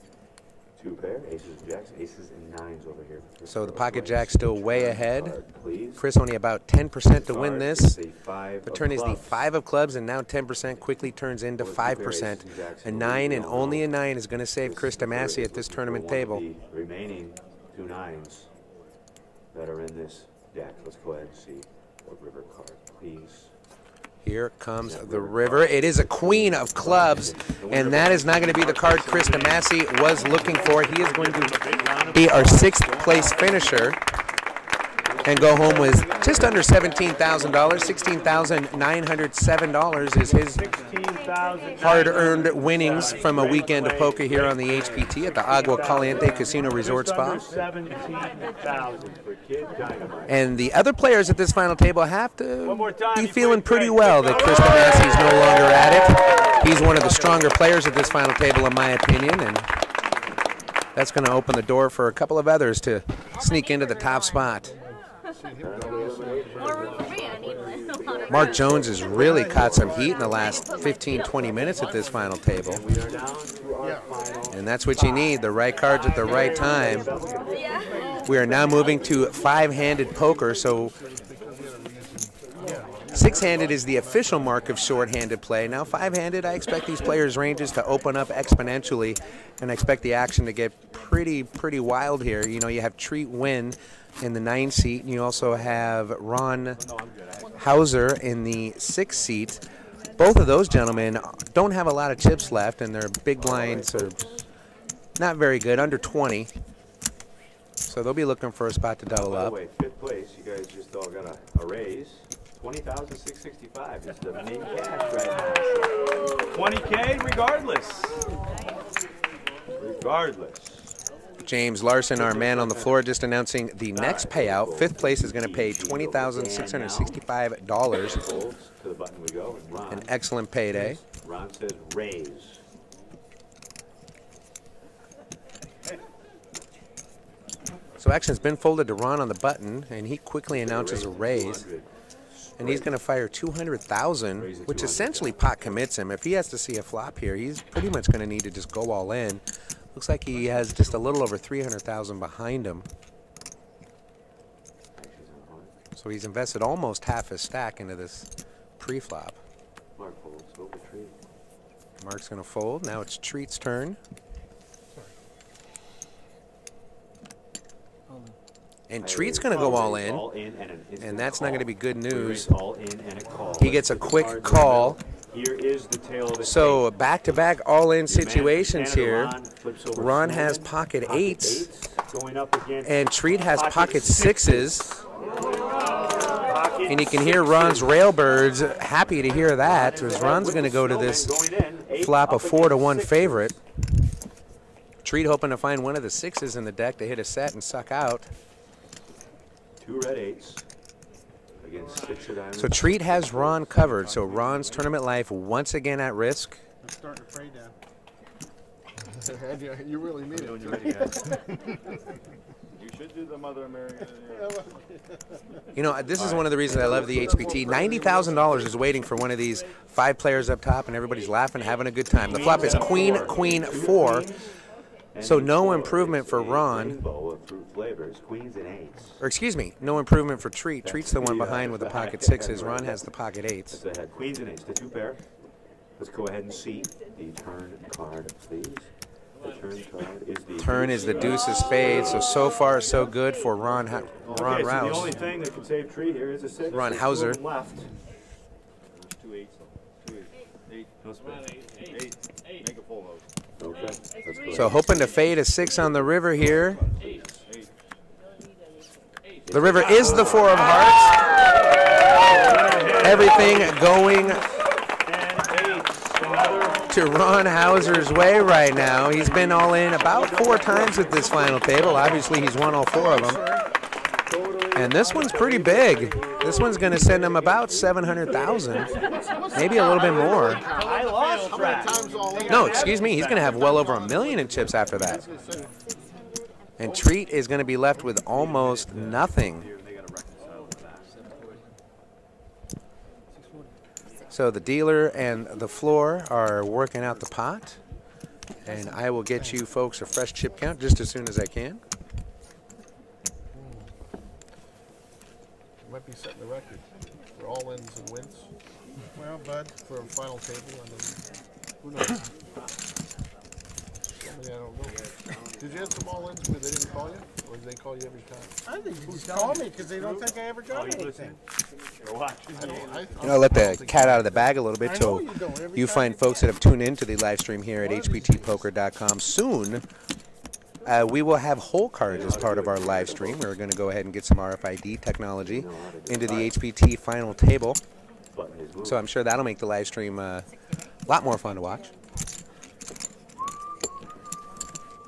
2 pair, aces and jacks, aces and nines over here. So the pocket jack still way ahead. Card, please. Chris only about 10% to win Card this. is a 5 The of turn is the clubs. 5 of clubs, and now 10% quickly turns into 5%. A 9 and only a 9 is going to save Chris DeMasi at this tournament table. The remaining 2 nines that are in this deck. Let's go ahead and see the river card, please. Here comes the river. It is a queen of clubs, and that is not going to be the card Chris DeMasi was looking for. He is going to be our 6th place finisher and go home with just under $17,000. $16,907 is his hard-earned winnings from a weekend of poker here on the HPT at the Agua Caliente Casino Resort Spa. And the other players at this final table have to be feeling pretty well that Chris DeMasi is no longer at it. He's one of the stronger players at this final table, in my opinion, and that's going to open the door for a couple of others to sneak into the top spot. Mark Jones has really caught some heat in the last 15-20 minutes at this final table. And that's what you need, the right cards at the right time. We are now moving to 5-handed poker, so 6-handed is the official mark of short-handed play. Now 5-handed, I expect these players' ranges to open up exponentially, and I expect the action to get pretty wild here. You know, you have Treat Win in the 9 seat, and you also have Ron Hauser in the 6 seat. Both of those gentlemen don't have a lot of chips left, and their big blinds are not very good, under 20. So they'll be looking for a spot to double up. By the way, 5th place, you guys just all got a raise. $20,665 is the main cash right now. So $20K regardless. Regardless. James Larson, our man on the floor, just announcing the next payout. 5th place is going to pay $20,665. To the button we go. Ron, An excellent payday. Ron says raise. So action's been folded to Ron on the button, and he quickly announces a raise. And he's going to fire $200,000, which essentially pot commits him. If he has to see a flop here, he's pretty much going to need to just go all in. Looks like he has just a little over $300,000 behind him. So he's invested almost half his stack into this pre-flop. Mark folds, go with Treat. Mark's going to fold. Now it's Treat's turn. And Treat's going to go all in, and that's not going to be good news. He gets a quick call. Here is the tail of the So back-to-back all-in situations here. Ron has pocket 8s, and Treat has pocket 6s. And you can hear Ron's railbirds happy to hear that, because Ron's going to go to this flop a 4-1 favorite. Treat hoping to find one of the 6s in the deck to hit a set and suck out. 2 red 8s against 6 of diamonds. So Treat has Ron covered. So Ron's tournament life once again at risk. I'm starting to pray down. You really mean it. When you're ready, guys. You should do the Mother American. You know, this is one of the reasons I love the HPT. $90,000 is waiting for one of these 5 players up top, and everybody's laughing, having a good time. The flop is Queen, Queen, 4. So no improvement for Ron. Rainbow of fruit flavors, queens and eights. Or excuse me, no improvement for Treat. Treat's the one behind with the pocket sixes. Ron has the pocket eights. That's ahead. Queens and eights, the two pair. Let's go ahead and see the turn card, please. The turn card is the turn is the deuce of spades. So far so good for Ron Okay, Rouse. so the only thing that can save Treat here is a six. Ron There's Hauser. two of them left. There's 2 8s. 2 8. No space. 8. Make a full load. Okay. Let's go. So hoping to fade a 6 on the river here. The river is the 4 of hearts. Everything going to Ron Hauser's way right now. He's been all in about 4 times at this final table. Obviously, he's won all 4 of them. And this one's pretty big. This one's going to send him about 700,000, maybe a little bit more. I lost track. No, excuse me. He's going to have well over $1 million in chips after that. And Treat is going to be left with almost nothing. So the dealer and the floor are working out the pot. And I will get you folks a fresh chip count just as soon as I can. Might be setting the record for all ends and wins. Well, bud, for a final table, I mean, who knows? Somebody I don't know. Did you have some all ends where they didn't call you, or did they call you every time? I think you just call me because they don't think I ever got anything. I'll let the cat out of the bag a little bit I know till you don't. Every you time find folks that have tuned into the live stream here at hbtpoker.com. Soon, we will have hole cards as part of our live stream. We're going to go ahead and get some RFID technology into the HBT final table. So I'm sure that'll make the live stream a lot more fun to watch.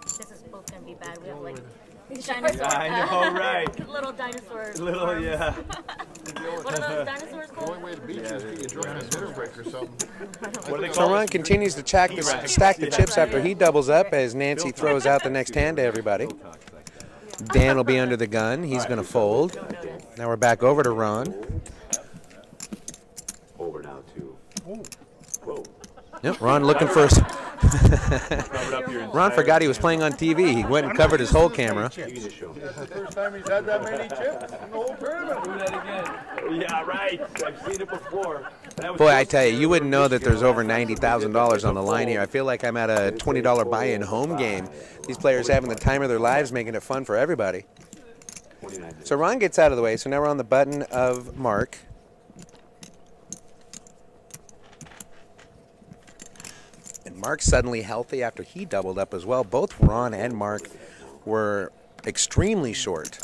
This is both gonna be bad. We have like dinosaur. I know, right? Little dinosaurs. Little, yeah. What are those dinosaurs The called? only way to beat you is get your drink a dinner break or something. What do they So call Ron it? continues to stack the chips after he doubles up as Nancy throws out the next hand to everybody. Dan will be under the gun. He's going to fold. Now we're back over to Ron. Over now to. Whoa. Yep, Ron looking for... Ron forgot he was playing on TV. He went and covered his whole camera. You can just show me. That's the first time he's had that many chips in the whole tournament. Do that again. Yeah, right. I've seen it before. Boy, I tell you, you wouldn't know that there's over $90,000 on the line here. I feel like I'm at a $20 buy-in home game. These players having the time of their lives, making it fun for everybody. So Ron gets out of the way. So now we're on the button of Mark. And Mark's suddenly healthy after he doubled up as well. Both Ron and Mark were extremely short.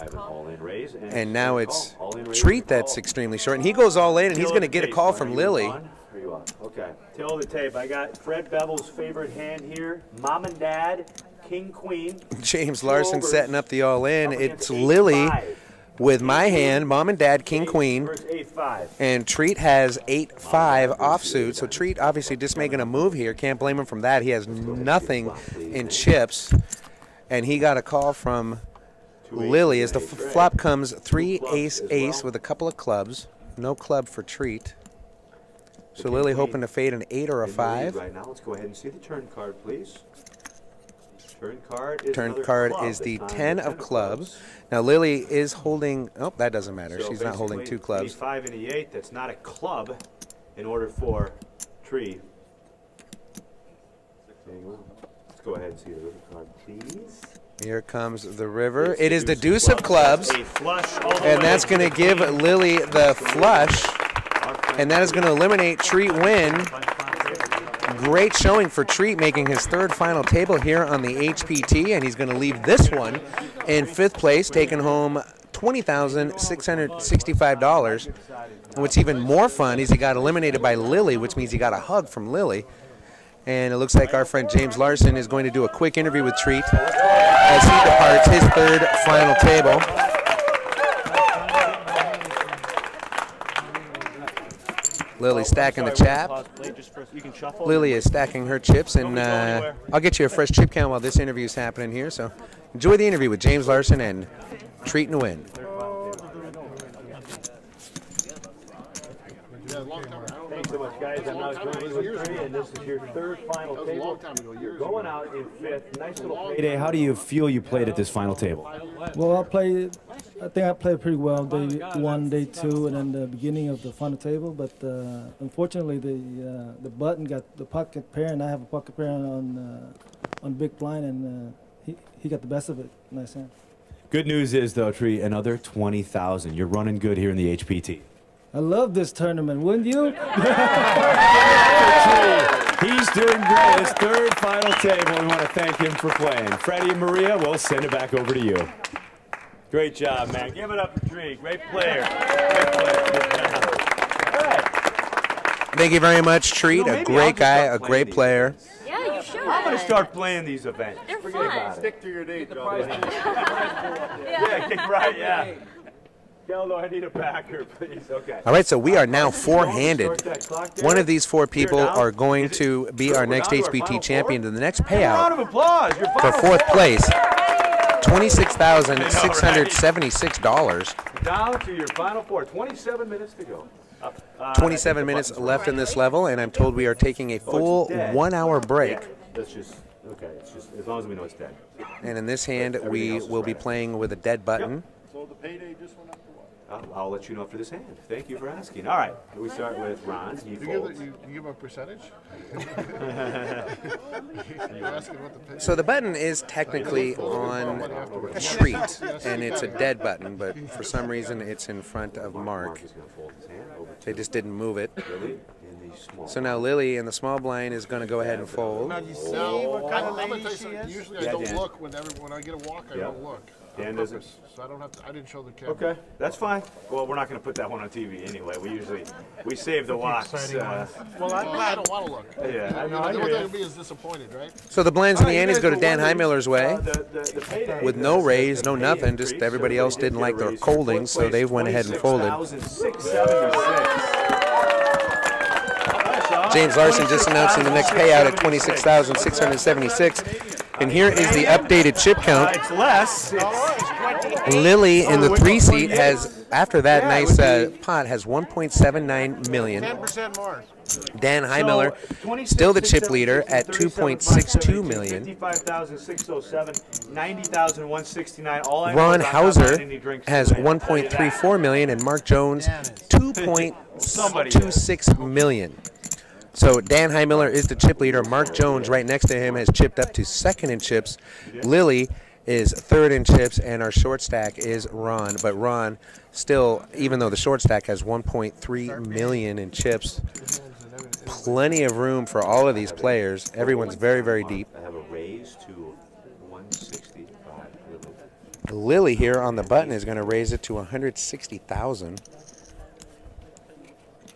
And now it's Treat that's extremely short. And he goes all in, and he's going to get a call from Lily. Okay. Tail of the tape. I got Fred Bevel's favorite hand here. Mom and Dad, King, Queen. James Larson setting up the all-in. It's Lily with my hand, Mom and Dad, King, Queen. And Treat has 8-5 offsuit. So Treat obviously just making a move here. Can't blame him from that. He has nothing in chips. And he got a call from Lily as the flop comes 3 ace ace with a couple of clubs. No club for Treat. So Lily hoping to fade an 8 or a 5. Right now, let's go ahead and see the turn card, please. Turn card is the 10 of clubs. Now Lily is holding. Oh, that doesn't matter. So she's not holding 2 clubs. 5 and the 8. That's not a club in order for Tree. Let's go ahead and see the river card, please. Here comes the river. It is the deuce of clubs. A flush all the And way. that's going to give Lily the flush. And that is going to eliminate Treat win. Great showing for Treat, making his 3rd final table here on the HPT. And he's going to leave this one in 5th place, taking home $20,665. And what's even more fun is he got eliminated by Lily, which means he got a hug from Lily. And it looks like our friend James Larson is going to do a quick interview with Treat as he departs his 3rd final table. Lily stacking the chap. Lily is stacking her chips, and I'll get you a fresh chip count while this interview is happening here. So enjoy the interview with James Larson and Treat and Win. Yeah, long time. so much, guys. I'm now joining with Trey, and this is your third final That was a table. long time ago, You're years going ago. out in fifth. Nice little payday. How do you feel you played at this final table? Well, I think I played pretty well day 1, day 2, and then the beginning of the final table. But unfortunately, the button got the pocket pair, and I have a pocket pair on big blind, and he got the best of it. Nice hand. Good news is, though, Tree, another 20,000. You're running good here in the HPT. I love this tournament, wouldn't you? He's doing great. His third final table. We want to thank him for playing. Freddie and Maria, we'll send it back over to you. Great job, man. Give it up for Tree. Great player. Great player. Good job. All right. Thank you very much, Treat. You know, A maybe great I'll just guy, start a playing great these player. events. Yeah, you should. I'm going to start playing these events. They're Forget fun. about it. Stick to your date, Joe. Yeah, right, yeah. Keldo, I need a backer, please. Okay. All right, so we are now four-handed. Start that clock there. One of these four people Here now. are going to be our We're next down to our HBT final champion. four. And the next Round payout of applause. Your for final fourth four. place, $26,676. Down to your final four. 27 minutes to go. 27 minutes left in this level, and I'm told we are taking a full 1 hour break. Yeah, that's just, okay, it's just, as long as we know it's dead. And in this hand, we will be playing with a dead button. So the payday just went up to what? I'll let you know after this hand. Thank you for asking. All right, we start with Ron. He folds. You give a percentage? You asking what the payday? So the button is technically on Treat, and it's a dead button, but for some reason it's in front of Mark. Is going to fold his hand over They just didn't move it. to Lily in the small. So now Lily in the small blind is going to go ahead and fold. You see I'm gonna tell you something. Usually I Yeah, don't Dan. look when I get a walk. I Yeah. don't look. Dan On doesn't. purpose. So I don't have to. I didn't show the camera. Okay, that's fine. Well, we're not going to put that one on TV anyway. We save the walks. Well, I don't want to look. Yeah, I know. I The hear only thing you. to be is disappointed, right? So the blinds in the All right, Andes you go to guys Dan were wondering, Heimiller's way. the payday With no says raise, the no pay nothing, just increase, everybody so else we didn't get like a their raise for folding, fourth so place, they went ahead and folded. 26,676. James Larson just announcing the next payout at 26,676. And here is the updated chip count. It's less. Lily in the 3 seat has, after that nice pot, has 1.79 million. 10% more. Dan Heimiller, still the chip leader at 2.62 million. 55,607, 90,169. All I know Ron is I'm not Hauser buying any drinks has tonight, I'll tell you that. 1.34 million, and Mark Jones 2.26 million. So Dan Heimiller is the chip leader. Mark Jones right next to him has chipped up to second in chips. Lily is third in chips, and our short stack is Ron. But Ron still, even though the short stack has 1.3 million in chips, plenty of room for all of these players. Everyone's very, very deep. I have a raise to 165. Lily here on the button is going to raise it to 160,000.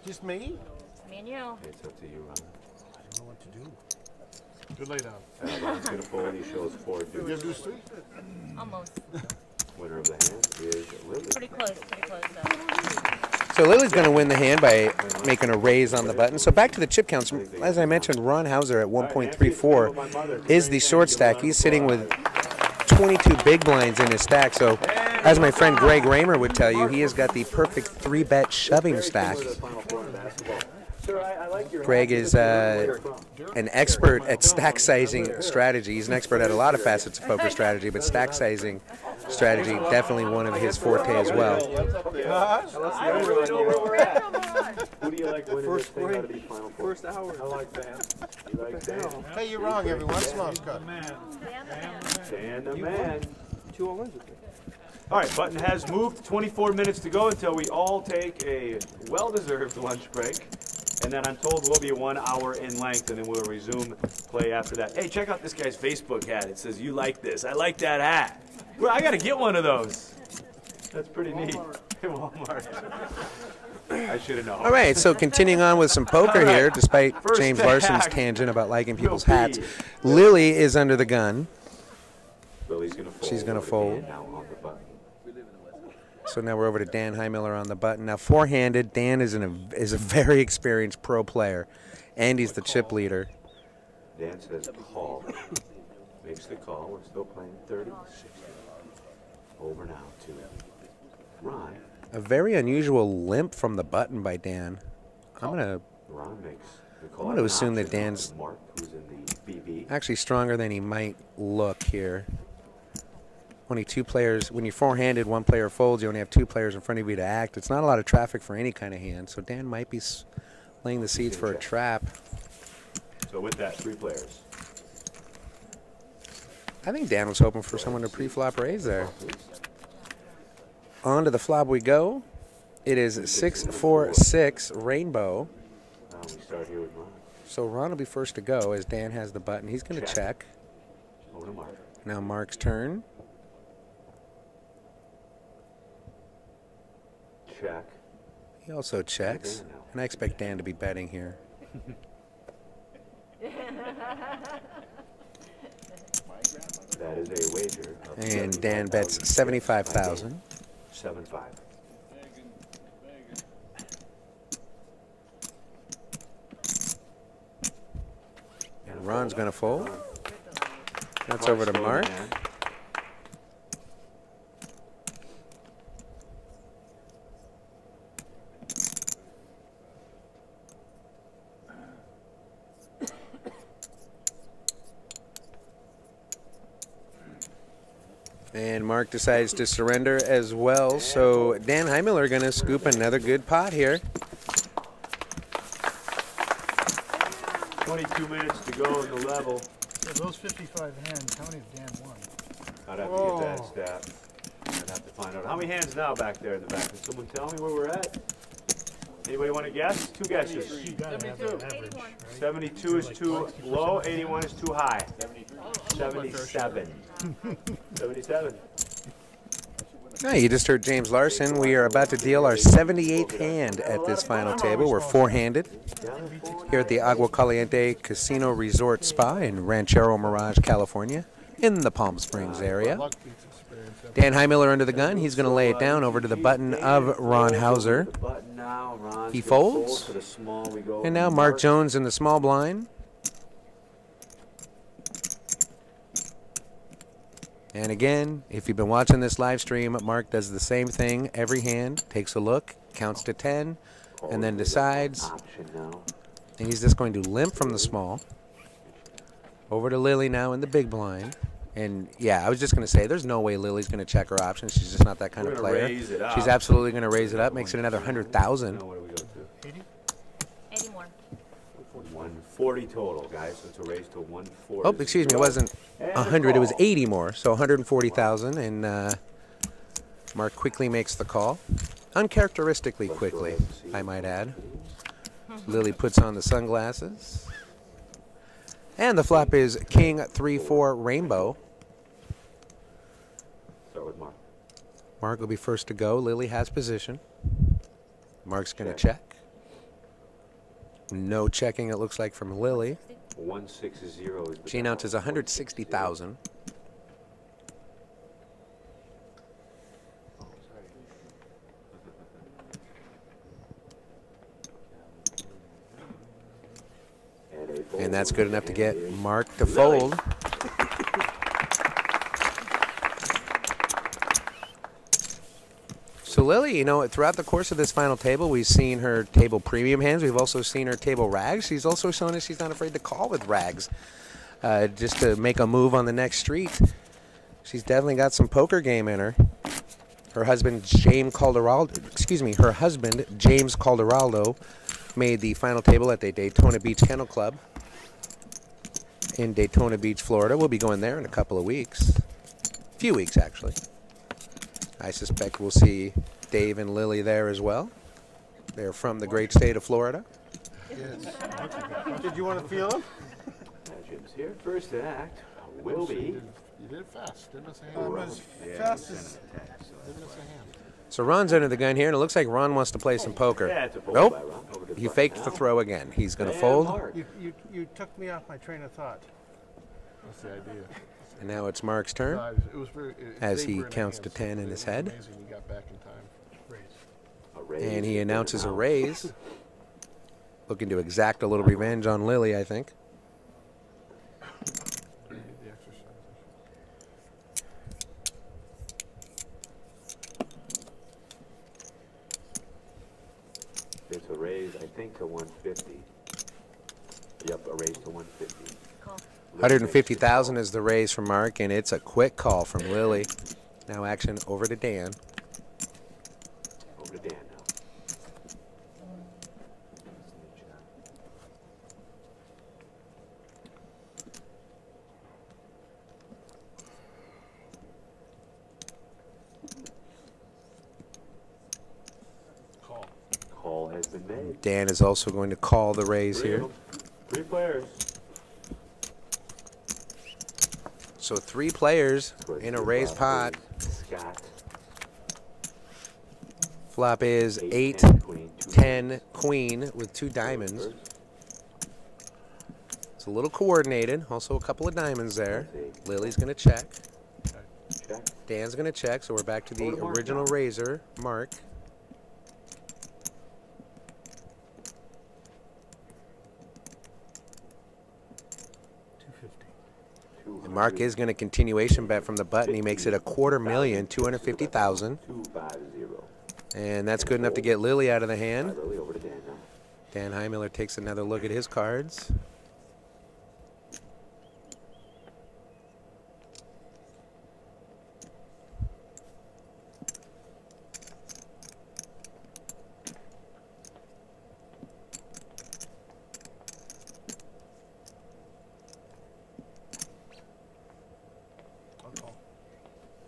Just me? Me and you. It's up to you, Ron. I don't know what to do. Good lay down. Ron's going to fold. He shows four You deuce. have deuce 3? Almost. Winner of the hand is Lily. Pretty close though. So Lily's going to win the hand by making a raise on the button. So back to the chip counts. As I mentioned, Ron Hauser at 1.34 is the short stack. He's sitting with 22 big blinds in his stack. So as my friend Greg Raymer would tell you, he has got the perfect 3-bet shoving stack. Greg is an expert at stack sizing strategy. He's an expert at a lot of facets of poker strategy, but stack sizing strategy definitely one of his forte as well. Who do you like winning this thing out of these final four? First hour. I like that. You like Dan? Hey, you're wrong, everyone. Smoke cut. Dan the man. 201. All right, button has moved. 24 minutes to go until we all take a well-deserved lunch break. And then I'm told we'll be 1 hour in length, and then we'll resume play after that. Hey, check out this guy's Facebook hat. It says, "You like this? I like that hat." Well, I got to get one of those. That's pretty neat. Walmart. I should have known. All right, so continuing on with some poker here, despite First James Larson's stack. tangent about liking people's Will hats. be- Lily is under the gun. Lily's gonna fold. She's gonna over fold. Dan now on the button. So now we're over to Dan Heimiller on the button. Now four-handed, Dan is a very experienced pro player, and he's the chip leader. Dan says call. Makes the call. We're still playing 30, 60. Over now to Ron. A very unusual limp from the button by Dan. I'm gonna Ron makes the I call. want to assume that Dan's Mark, who's in the BB. actually stronger than he might look here. Only two players. When you're four-handed, one player folds. You only have two players in front of you to act. It's not a lot of traffic for any kind of hand. So Dan might be laying the seeds for a trap. So with that, 3 players. I think Dan was hoping for someone to pre-flop raise there. On to the flop we go. It is 6-4-6 rainbow. Now we start here with Ron. So Ron will be first to go as Dan has the button. He's going to check. Over to Mark. Now Mark's turn. Check. He also checks. And I expect Dan to be betting here. That is a wager. And Dan bets 75,000. 7-5. And Ron's going to fold. That's over to Mark. And Mark decides to surrender as well. So Dan Heimiller going to scoop another good pot here. 22 minutes to go in the level. So those 55 hands, how many have Dan won? I'd have to get that stat. I'd have to find out. How many hands now back there in the back? Can someone tell me where we're at? Anybody want to guess? 2 guesses. You gotta have an average, right? 72 is too low, 81 is too high. 77. 77. Now, you just heard James Larson. We are about to deal our 78th hand at this final table. We're four-handed here at the Agua Caliente Casino Resort Spa in Ranchero Mirage, California, in the Palm Springs area. Dan Heimiller under the gun. He's going to lay it down over to the button of Ron Hauser. He folds. And now Mark Jones in the small blind. And again, if you've been watching this live stream, Mark does the same thing every hand, takes a look, counts to 10, and then decides. And he's just going to limp from the small over to Lily now in the big blind. And yeah, I was just going to say, there's no way Lily's going to check her options. She's just not that kind of player. She's absolutely going to raise it up, makes it another 100,000. 80 more. 140 total, guys. So it's a raise to 140. Oh, excuse me, it wasn't 100, it was 80 more, so 140,000, and Mark quickly makes the call. Uncharacteristically quickly, I might add. Lily puts on the sunglasses. And the flop is King 3-4 Rainbow. Start with Mark. Mark will be first to go. Lily has position. Mark's going to check. No checking, it looks like, from Lily. 160. She announces 160,000. And that's good enough to get Mark to fold. So Lily, you know, throughout the course of this final table, we've seen her table premium hands. We've also seen her table rags. She's also shown us she's not afraid to call with rags, just to make a move on the next street. She's definitely got some poker game in her. Her husband, James Calderaldo, made the final table at the Daytona Beach Kennel Club in Daytona Beach, Florida. We'll be going there in a couple of weeks. A few weeks, actually. I suspect we'll see Dave and Lily there as well. They're from the great state of Florida. Yes. Did you want to feel them? Jim's here. First act will be. You did it fast. Didn't miss a hand. As fast as. Didn't miss a hand. So Ron's under the gun here, and it looks like Ron wants to play some poker. Yeah, it's a fold Nope. by Ron. He faked the throw again. He's going to fold. You took me off my train of thought. That's the idea. And now it's Mark's turn It was very, as he counts to 10 in his head. Amazing you got back in time. Raise. And he announces a raise. Looking to exact a little revenge on Lily, I think. The exercise. It's a raise, I think, to 150. Yep, a raise to 150. Call. 150,000 is the raise from Mark, and it's a quick call from Lily. Now action over to Dan. Over to Dan now. Call has been made. Dan is also going to call the raise here. Three players. So 3 players in a raised pot. Scott. Flop is 8, 10, queen with 2 diamonds. It's a little coordinated. Also a couple of diamonds there. Lily's going to check. Dan's going to check. So we're back to the original raiser, Mark. And Mark is going to continuation bet from the button. He makes it a $250,000, 250,000. And that's good enough to get Lily out of the hand. Dan Heimiller takes another look at his cards.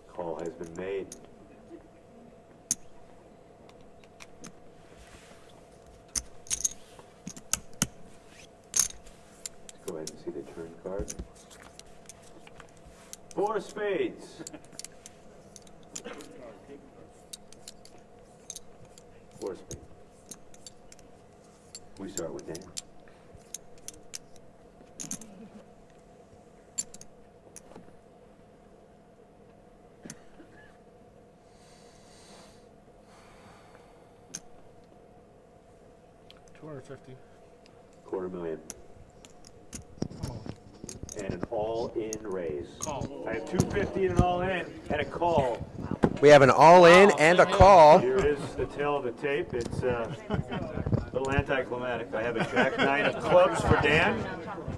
Call has been made. Let's go ahead and see the turn card. 4 of spades. 4 of spades. We start with Dan. $250,000. And an all-in raise. Call. I have 250 and an all-in and a call. We have an all-in and a call. Here is the tail of the tape. It's a little anticlimactic. I have a Jack 9 of clubs for Dan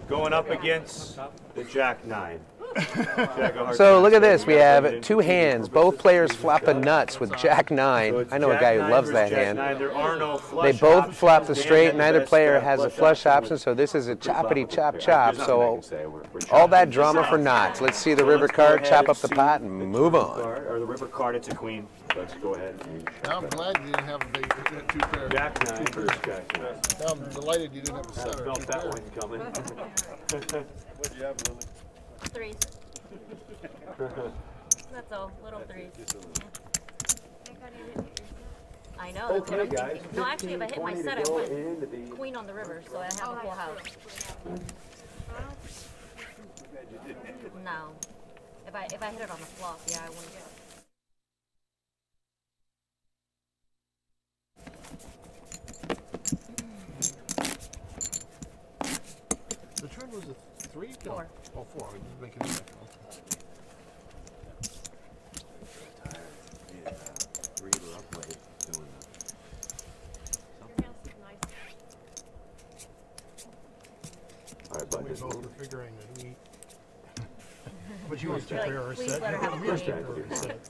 going up against the Jack 9. So look at this. We have 2 hands. Both players flop the nuts with Jack 9. I know a guy who loves that hand. They both flop the straight. Neither player has a flush option, so this is a choppity chop chop. So all that drama for knots. Let's see the river card, chop up the pot, and move on. Or the river card, it's a queen. Let's go ahead. I'm glad you didn't have a big 2 pair. Jack 9 versus Jack 9. I'm delighted you didn't have a I setter. felt that one coming. What'd you have, Lily? 3s. That's all, little 3s. I know. That's what I'm thinking. No, actually, if I hit my set, I win. Queen on the river, so I have a full house. No. If I hit it on the flop, yeah, I wouldn't get it. The turn was a 3? 4. Oh, 4. I was making it. All right, bud. We both were figuring that we. But you was You're like, prepared please set. let her have a We were queen. prepared set.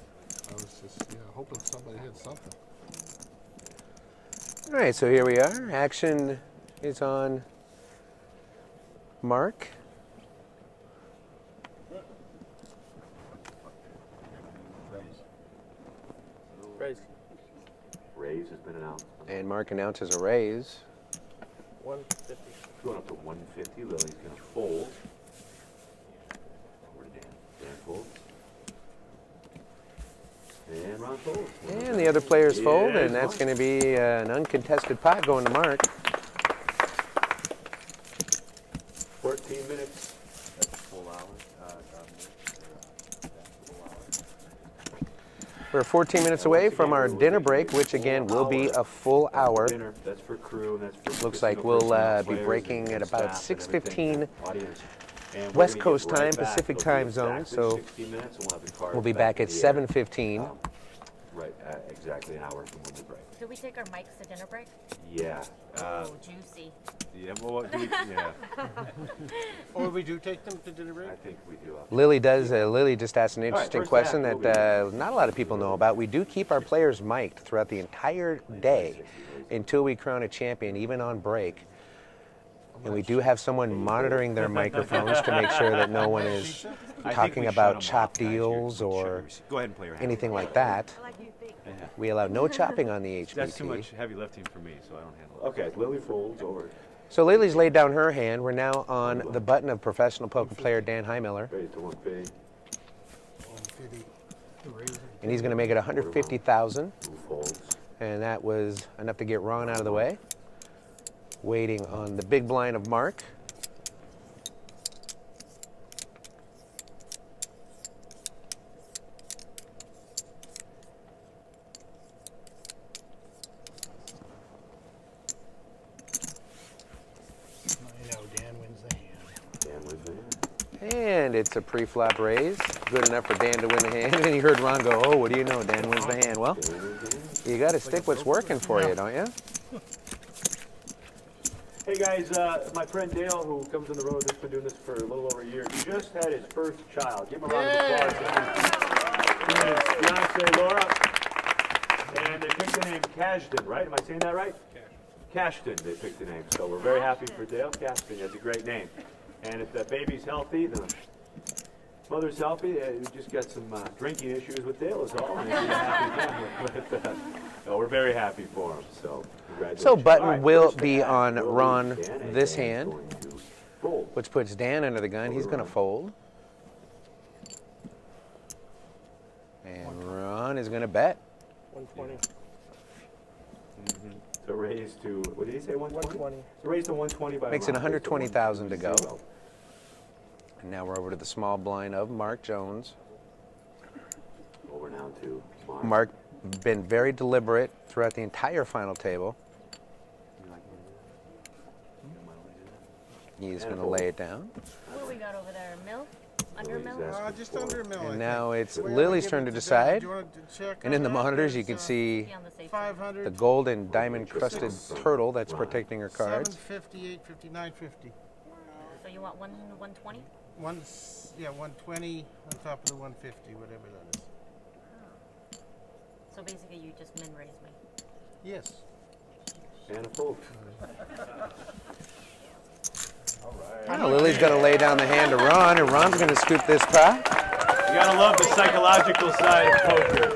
I was just, hoping somebody had something. All right, so here we are. Action is on Mark. Raise has been announced. And Mark announces a raise. 150. Going up to 150. Lily's going to fold. Over to Dan. Dan folds. And Ron folds. And the other players fold, and that's going to be an uncontested pot going to Mark. 14 minutes. That's a full hour. We're 14 minutes away from our dinner break, which again will be a full hour. Dinner. That's for crew. That's for Looks like we'll be breaking at about 6:15 West Coast time, Pacific time zone. So we'll be back at 7:15 right, exactly an hour from when we break. Do we take our mics to dinner break? Yeah. Oh, juicy. Yeah, well, yeah. Or we do take them to dinner break? I think we do. Lily does. Lily just asked an interesting first question half, that not a lot of people know about. We do keep our players mic'd throughout the entire day until we crown a champion, even on break. And we do have someone monitoring their microphones to make sure that no one is talking about chop deals or Go ahead and play your hand. anything like that. Yeah. We allow no chopping on the HBT. That's too much heavy lifting for me, so I don't handle it. Okay, Lily folds over. So Lily's laid down her hand. We're now on the button of professional poker player Dan Heimiller. Raise to 150. And he's going to make it 150,000. Who folds? And that was enough to get Ron out of the way. Waiting on the big blind of Mark. I know, Dan wins the hand. Dan wins the hand. And it's a pre-flop raise. Good enough for Dan to win the hand. And you heard Ron go, oh, what do you know? Dan wins the hand. Well, you got to stick what's working for you, don't you? Hey guys, my friend Dale, who comes on the road, has been doing this for a little over a year, just had his first child. Give him a round of applause. Him and his fiancee Laura, and they picked the name Cashton, right? Am I saying that right? Cashton, they picked the name. So we're very happy for Dale. Cashton, that's a great name. And if the baby's healthy, the mother's healthy. We just got some drinking issues with Dale is all. And he's a happy family. But we're very happy for him. So congratulations. So button All right, will first be hand, on will be Ron Dan, this and Dan's hand, going to fold. which puts Dan under the gun. He's going to fold. And Ron is going to bet. 120. So raise to, what did he say, 120? 120. So raise to 120 by Makes it Ron. 120,000 to go. 0. And now we're over to the small blind of Mark Jones. Over now to Mark. Mark been very deliberate throughout the entire final table. He's going to lay it down. What do we got over there? Mill? Under mill? Just under a mill. And now it's Lily's turn to decide. Do you want to check And on in the that? monitors, you There's, can see Be on the safe side. 500, the gold and diamond crusted turtle that's protecting her cards. 750, 850, 950. So you want 120? Yeah, 120 on top of the 150, whatever that is. So basically you just min raise me. Yes. And a fold. Now Lily's going to lay down the hand to Ron, and Ron's going to scoop this pot. You gotta love the psychological side of poker.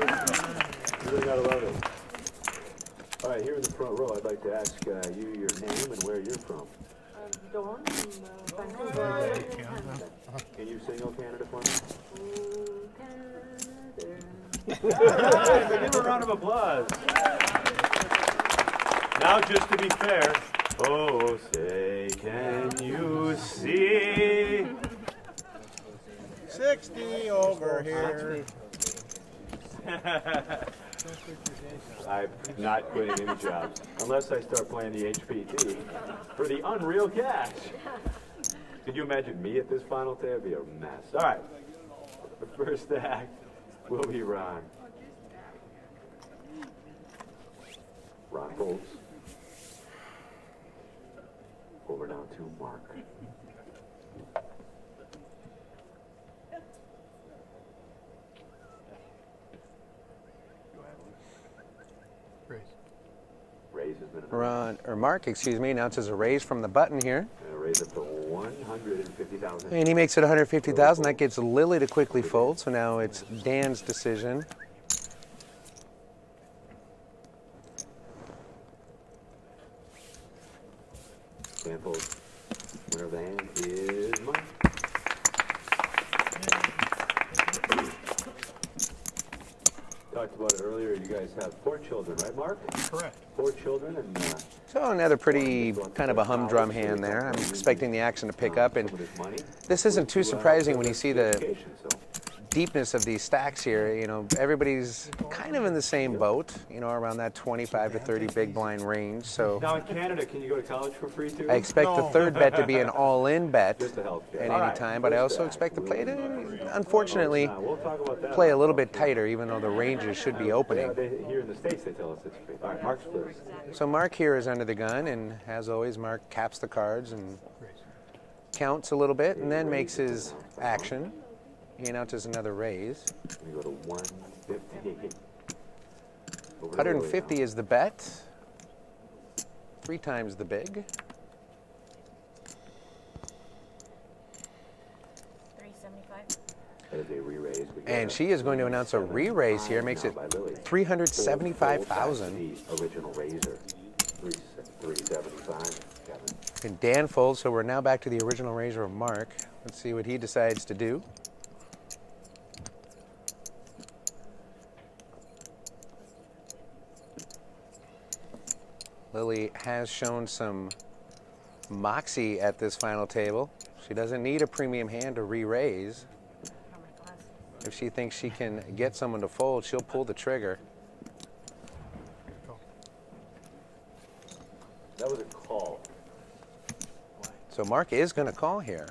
You really gotta love it. All right, here in the front row, I'd like to ask you your name and where you're from. Dawn from Vancouver, Canada. Can you sing "Oh Canada" for me? Canada. Give a round of applause. Now, just to be fair, oh, say, can you see? 60 over here. I'm not quitting any jobs unless I start playing the HPT for the unreal cash. Could you imagine me at this final day? It'd be a mess. All right, the first act will be Ron. Ron folds. Over down to Mark. Raise has been Mark, excuse me, announces a raise from the button here. and a raise up to 150,000. And he makes it 150,000. That gets Lily to quickly fold, so now it's Dan's decision. Dan folds. Winner of the hand is Mark. Talked about it earlier. You guys have 4 children, right, Mark? Correct. 4 children, and So another pretty kind of a humdrum hand there. I'm expecting the action to pick up, and some of this money. this isn't too surprising when you see the deepness of these stacks here, you know, everybody's kind of in the same boat, you know, around that 25 to 30 big blind range. So Now in Canada, can you go to college for free too? I expect the third bet to be an all-in bet Just to help you. at All any right, time, but I first also stack. expect the play to, unfortunately, We'll talk about that. play a little bit tighter, even though the ranges should be opening. Yeah, here in the States, they tell us it's free. All right, Mark's first. So Mark here is under the gun, and as always, Mark caps the cards and counts a little bit, and then makes his action. He announces another raise. We go to 150. 150 is the bet. 3 times the big. 375. That is a re-raise. And she is going to announce a re-raise here. Makes it 375,000. The original raiser. 375. Kevin. And Dan folds, so we're now back to the original raiser of Mark. Let's see what he decides to do. Lily has shown some moxie at this final table. She doesn't need a premium hand to re-raise. If she thinks she can get someone to fold, she'll pull the trigger. That was a call. So Mark is going to call here.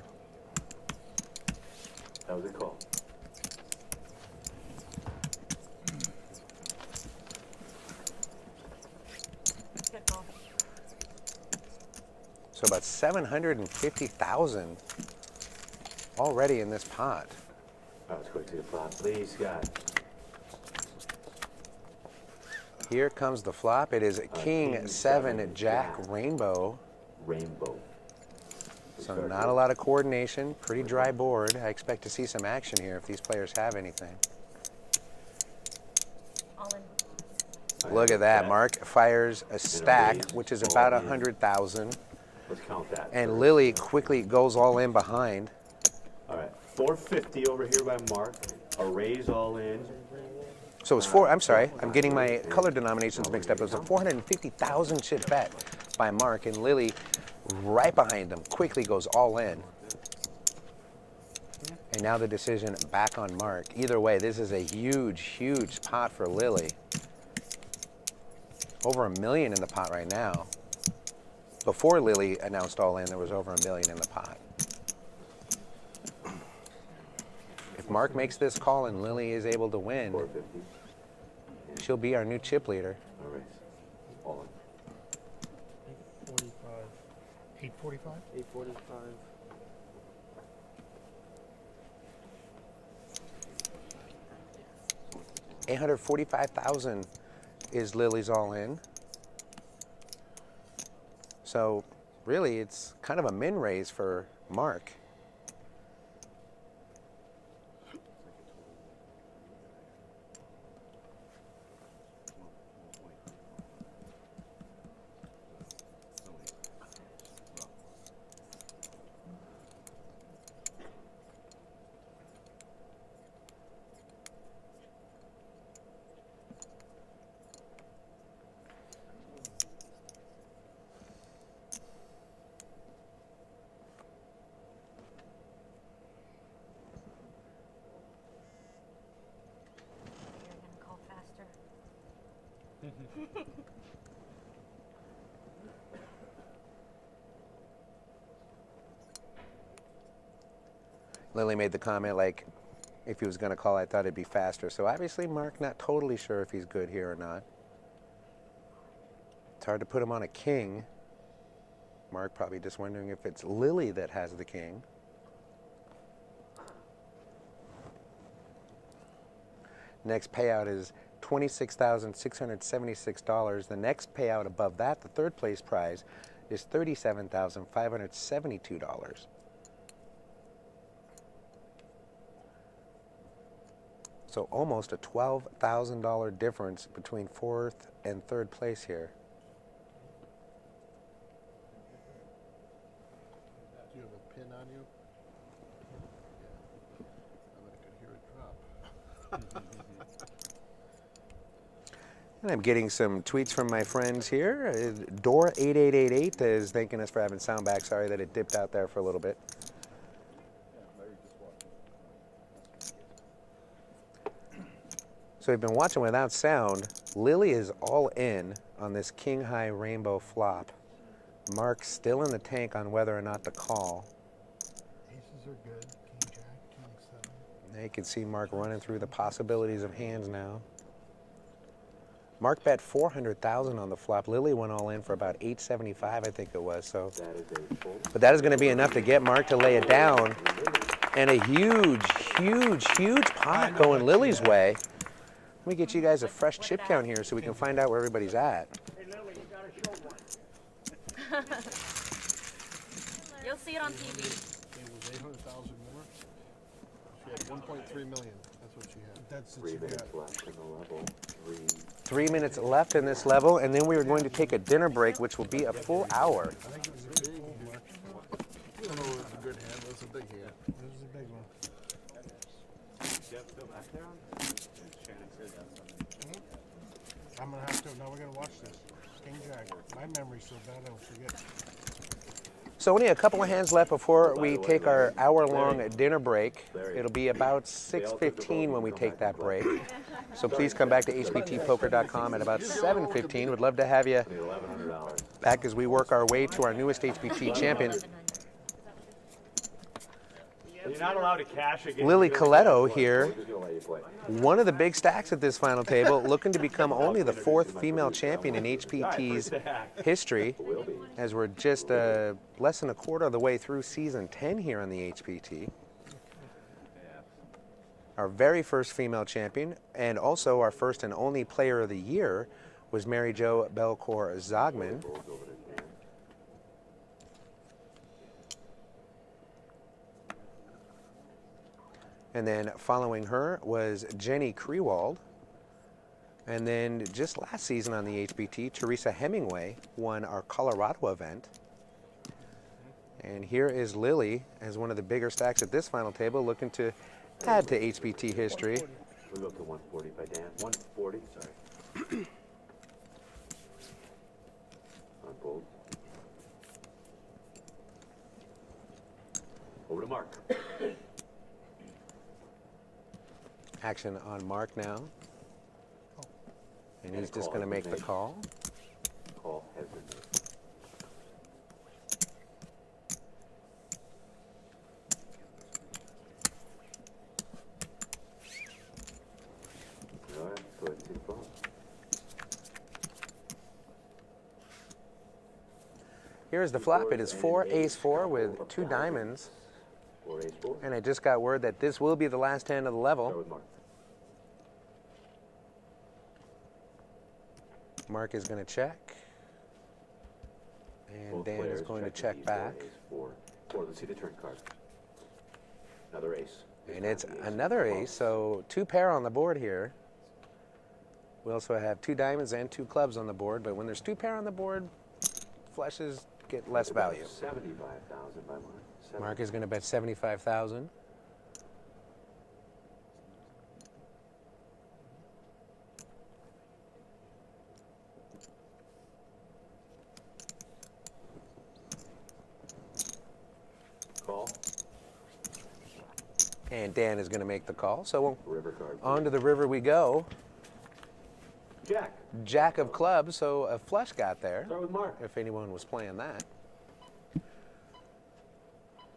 That was a call. Good call. So about 750,000 already in this pot. Let's go to the flop, please, Scott. Here comes the flop. It is King 7 Jack Rainbow. Rainbow. So not a lot of coordination, pretty dry board. I expect to see some action here if these players have anything. All in. Look at that. Mark fires a stack, which is about 100,000. Let's count that. And Lily quickly goes all in behind. All right, 450 over here by Mark. A raise all in. So it's I'm sorry, I'm getting my color denominations mixed up. It was a 450,000 chip bet by Mark, and Lily right behind him quickly goes all in. And now the decision back on Mark. Either way, this is a huge, huge pot for Lily. Over $1 million in the pot right now. Before Lily announced all in, there was over $1 million in the pot. If Mark makes this call and Lily is able to win, she'll be our new chip leader. All right, all in. 845. 845. 845,000 is Lily's all in. So really, it's kind of a min raise for Mark. Lily made the comment like, if he was going to call, I thought it'd be faster. So obviously Mark not totally sure if he's good here or not. It's hard to put him on a king. Mark probably just wondering if it's Lily that has the king. Next payout is $26,676. The next payout above that, the third place prize, is $37,572. So almost a $12,000 difference between fourth and third place here. Do you have a pin on you? Yeah. I bet I could hear it drop. And I'm getting some tweets from my friends here. Door8888 is thanking us for having sound back. Sorry that it dipped out there for a little bit. So we've been watching without sound. Lily is all in on this king high rainbow flop. Mark's still in the tank on whether or not to call. Aces are good. King jack, king seven. Now you can see Mark running through the possibilities of hands now. Mark bet 400,000 on the flop. Lily went all in for about 875, I think it was. So, but that is going to be enough to get Mark to lay it down. And a huge, huge, huge pot going Lily's way. Let me get you guys a fresh chip count here so we can find out where everybody's at. Hey, Lily, you got a show one. You'll see it on TV. It was 800,000 more. She had 1.3 million. That's what she had. That's what she had. Left in the level. 3 minutes left in this level, and then we are going to take a dinner break, which will be a full hour. I think it was a big one, Mark. I don't know if it was a good hand, but it was a big hand. It was a big one. I'm gonna have to. Now we're gonna watch this. King jack. My memory's so bad I don't forget. So only a couple of hands left before we take our hour-long dinner break. It'll be about 6:15 when we take that break. So please come back to hbtpoker.com at about 7:15. We'd love to have you back as we work our way to our newest HBT champion. You're not allowed to cash again. Lily Coletto here, one of the big stacks at this final table, looking to become only the 4th female champion in HPT's history, as we're just less than a quarter of the way through season 10 here on the HPT. Our very first female champion, and also our first and only player of the year, was Mary Jo Belcour Zogman. And then following her was Jenny Krewald. And then just last season on the HBT, Teresa Hemingway won our Colorado event. And here is Lily as one of the bigger stacks at this final table, looking to add to HBT history. We go to 140 by Dan. 140, sorry. On bold. Over to Mark. Action on Mark now. And he's just going to make the call. Call has been made. All right, go ahead and take the phone. Here's the flop. It is 4 ace-4 with 2 diamonds. 4 ace-4. And I just got word that this will be the last hand of the level. Start with Mark. Mark is going to check. And Both Dan is players going to checking check the back. Ace-4. Let's see the turn card. Another ace. And it's another ace, so 2 pair on the board here. We also have 2 diamonds and 2 clubs on the board, but when there's 2 pair on the board, flushes get less value. 75,000 by Mark. Mark is going to bet 75,000. Call. And Dan is going to make the call. So River card. on to the river we go. Jack. Jack of clubs, so a flush got there, Start with Mark. if anyone was playing that.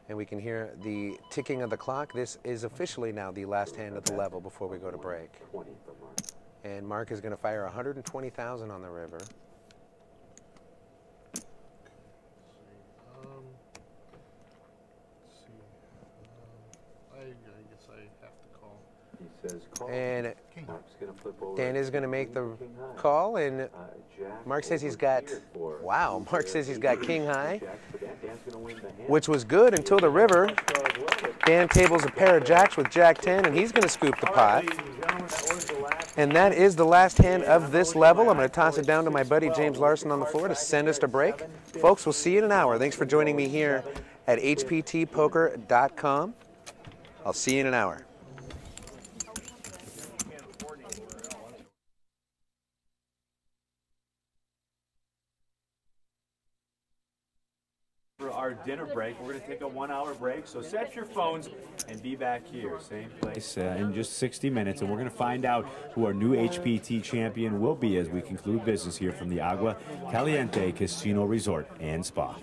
And we can hear the ticking of the clock. This is officially now the last hand of the level before we go to break. 20 for Mark. And Mark is going to fire 120,000 on the river. Let's see. I guess I have to call. He says call. And Mark's going to flip over. Dan is going to make the King high. call, and Jack Mark says he's over got, here for wow, Mark says he's got king high, Jack, but Dan's going to win the hand. which was good until the river. Dan tables a pair of jacks with Jack 10, and he's going to scoop the pot. And that is the last hand of this level. I'm going to toss it down to my buddy James Larson on the floor to send us to break. Folks, we'll see you in an hour. Thanks for joining me here at hptpoker.com. I'll see you in an hour. For our dinner break. We're going to take a 1 hour break. So set your phones and be back here, same place in just 60 minutes. And we're going to find out who our new HPT champion will be as we conclude business here from the Agua Caliente Casino Resort and Spa.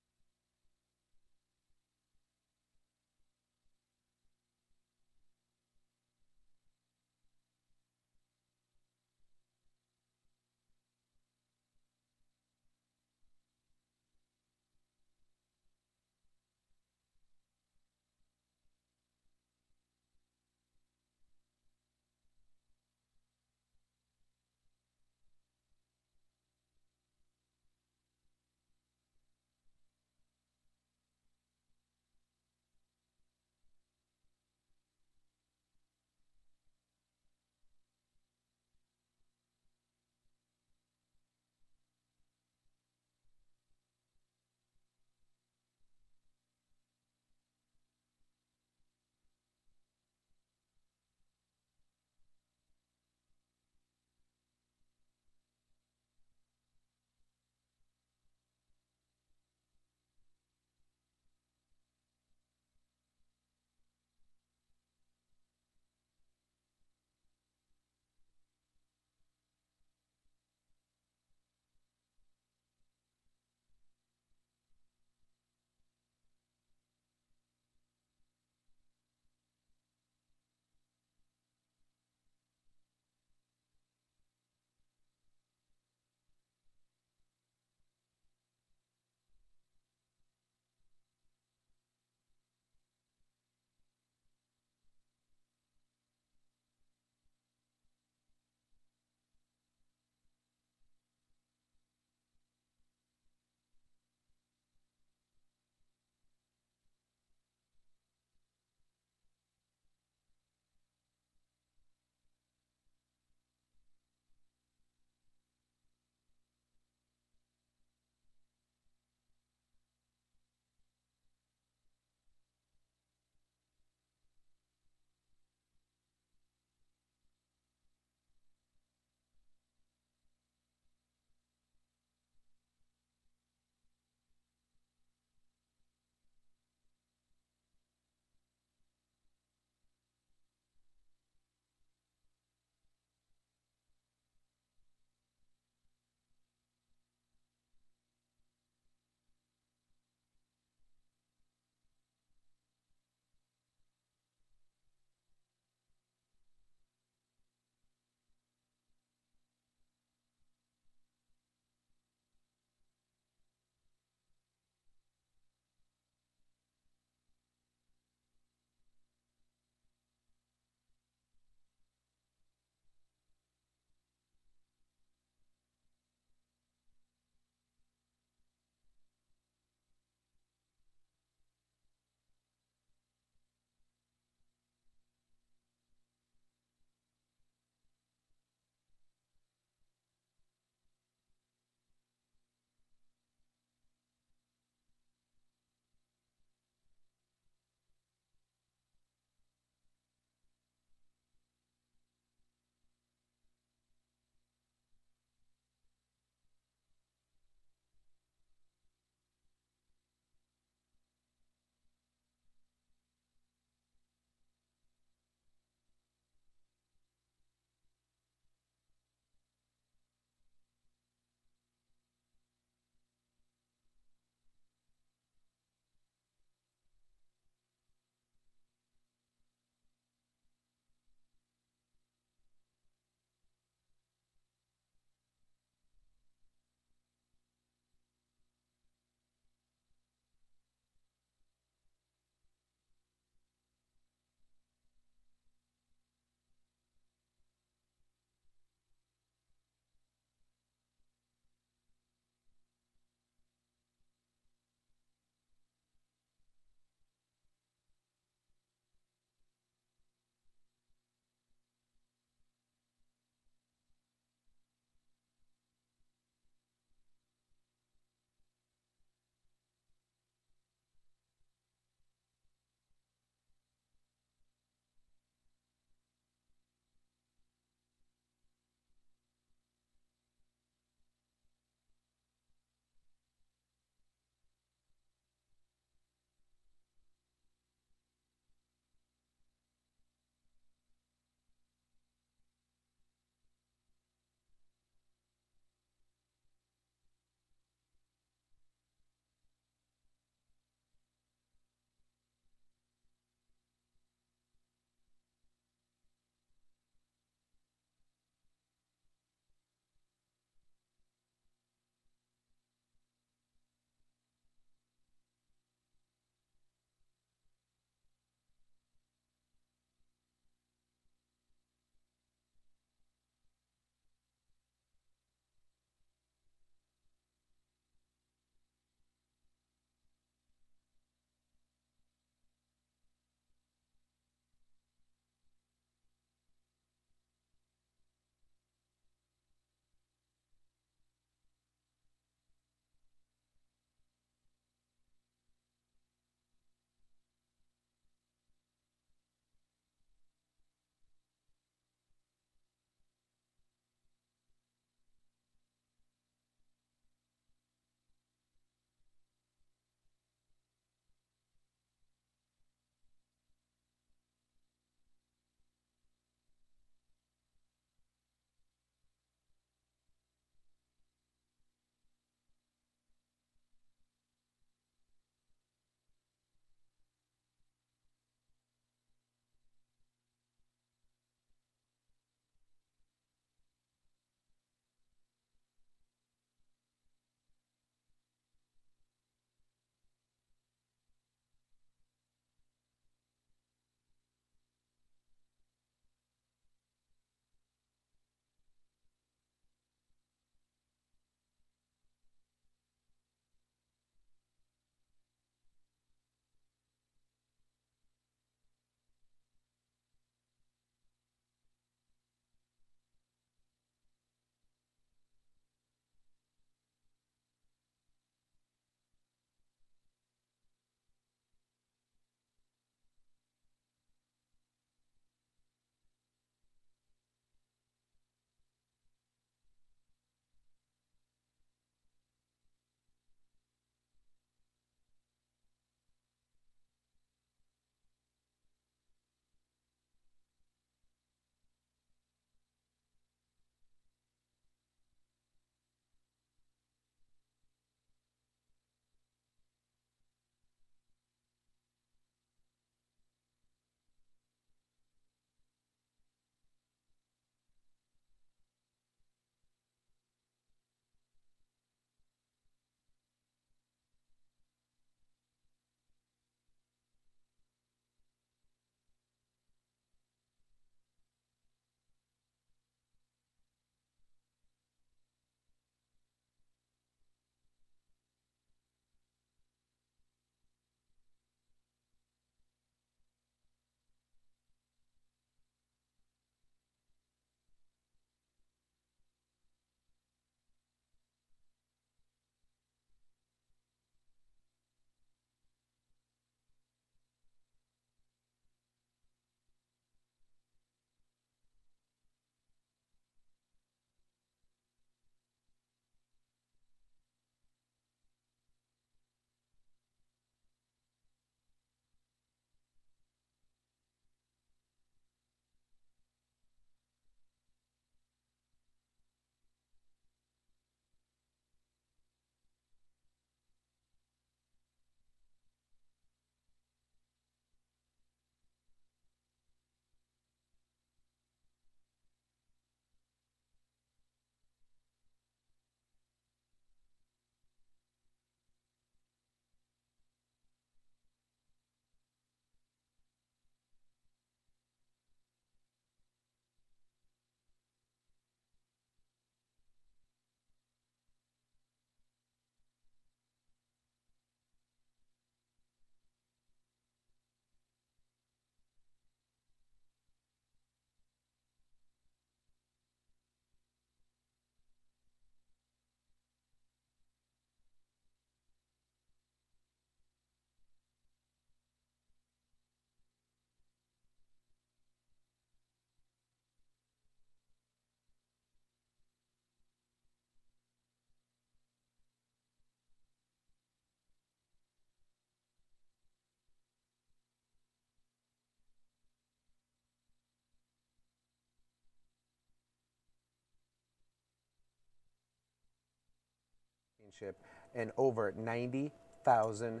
championship and over $90,000.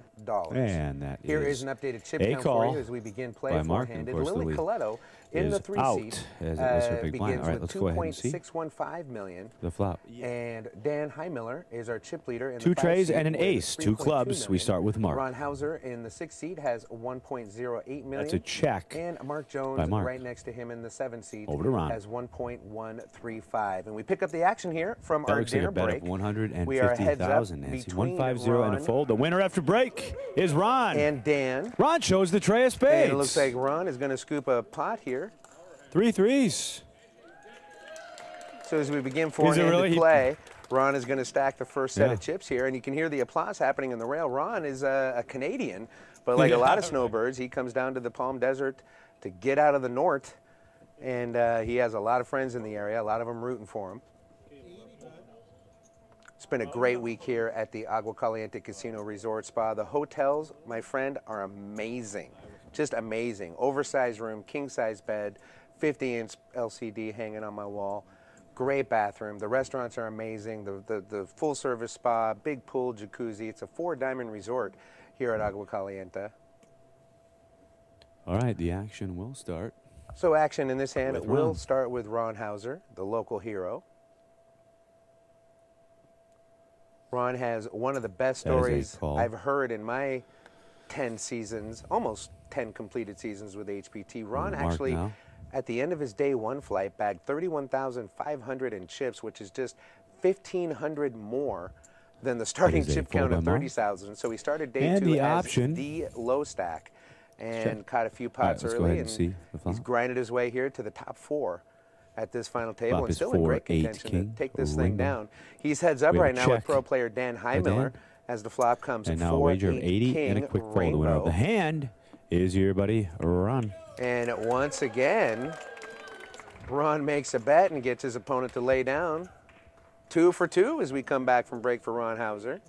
And that Here is an updated chip a count for call you as we begin play by Mark, and four-handed. of course the Lily lead Coletto in the is 3 out seed as it was her big blind. begins All right, with let's go ahead and see 2.615 million. the flop. And Dan Heimiller is our chip leader in 2 the 5 trays seed and an with ace, 2 3.2 clubs. We million. start with Mark. Ron Hauser in the 6 seed has 1.08 million. That's a check And Mark Jones by Mark. right next to him in the 7 seed Over to Ron. has 1.135. And we pick up the action here from That our looks like dinner a bet break. of We are heads up 150,000, Nancy. between 150 and a Ron fold. The winner after break is Ron. and Dan. Ron shows the tray of spades. And it looks like Ron is going to scoop a pot here. 3 threes. So as we begin four-handed play, Ron is going to stack the first set Yeah. of chips here, and you can hear the applause happening in the rail. Ron is a Canadian, but like a lot of snowbirds, he comes down to the Palm Desert to get out of the north, and he has a lot of friends in the area, a lot of them rooting for him. It's been a great week here at the Agua Caliente Casino Resort Spa. The hotels, my friend, are amazing. Just amazing. Oversized room, king-size bed, 50-inch LCD hanging on my wall. Great bathroom. The restaurants are amazing. The full-service spa, big pool, jacuzzi. It's a 4-diamond resort here at Agua Caliente. All right, the action will start. So action in this hand With will Ron. start with Ron Hauser, the local hero. Ron has one of the best That is a stories call. I've heard in my 10 seasons, almost 10 completed seasons with HPT. Ron Mark actually, now. at the end of his day 1 flight, bagged 31,500 in chips, which is just 1,500 more than the starting That is a chip fold count by of Mark. 30,000. So he started day And 2 the as option. the low stack and Check. caught a few All right, pots let's go early. ahead and see the he's flop. grinded his way here to the top 4 at this final table Flop and is still in great 4-8 contention king, to take this a thing rainbow. down. He's heads up We have right a now with check pro player Dan by Heimiller Dan. as the flop comes And now a wager of 80 king, and a quick fold. The winner of rainbow. the hand is your buddy Ron. And once again, Ron makes a bet and gets his opponent to lay down. 2 for 2 as we come back from break for Ron Hauser.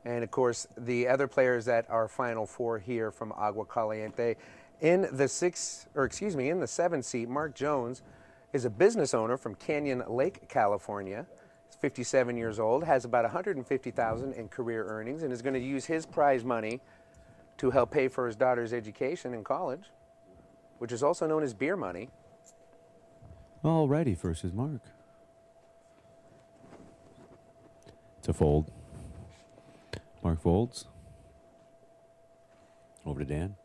And of course, the other players that are final 4 here from Agua Caliente. In the 7 seat, Mark Jones is a business owner from Canyon Lake, California. He's 57 years old, has about $150,000 in career earnings, and is going to use his prize money to help pay for his daughter's education in college, which is also known as beer money. Alrighty, versus Mark. It's a fold. Mark folds. Over to Dan.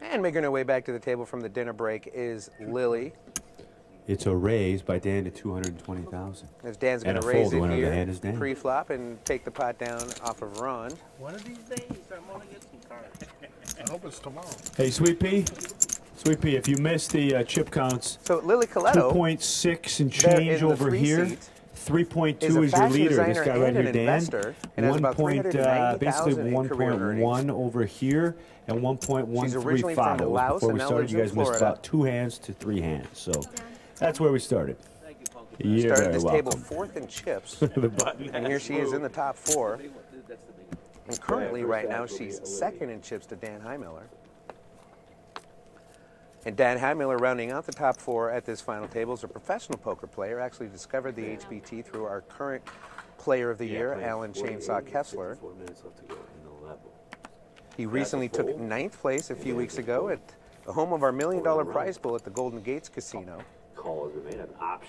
And making her way back to the table from the dinner break is Lily. It's a raise by Dan to 220,000. As Dan's going And to a raise fold. The it winner of the here, hand is Dan. pre-flop, and take the pot down off of Ron. One of these days, I'm gonna get some cards. I hope it's tomorrow. Hey, Sweet Pea. Sweet Pea, if you missed the chip counts, So Lily Coletto, 2.6 and they're in change the over 3 here. seat, 3.2 is a is your fashion leader. This designer guy right and here, an Dan. investor, and has about Basically 390,000 in career 1.1 over here and She's originally from 1.135. That was Laos before and we now started. lives You in guys missed Florida. about 2 hands to 3 hands. So that's where we started. You're started very this welcome. table 4th in chips, The button and here she is in the top 4. And currently, right now, she's 2nd in chips to Dan Heimiller. And Dan Heimiller, rounding out the top 4 at this final table, is a professional poker player. Actually discovered the HBT through our current Player of the Year, Alan Chainsaw Kessler. He recently took 9th place a few weeks ago at the home of our $1 million prize pool at the Golden Gates Casino.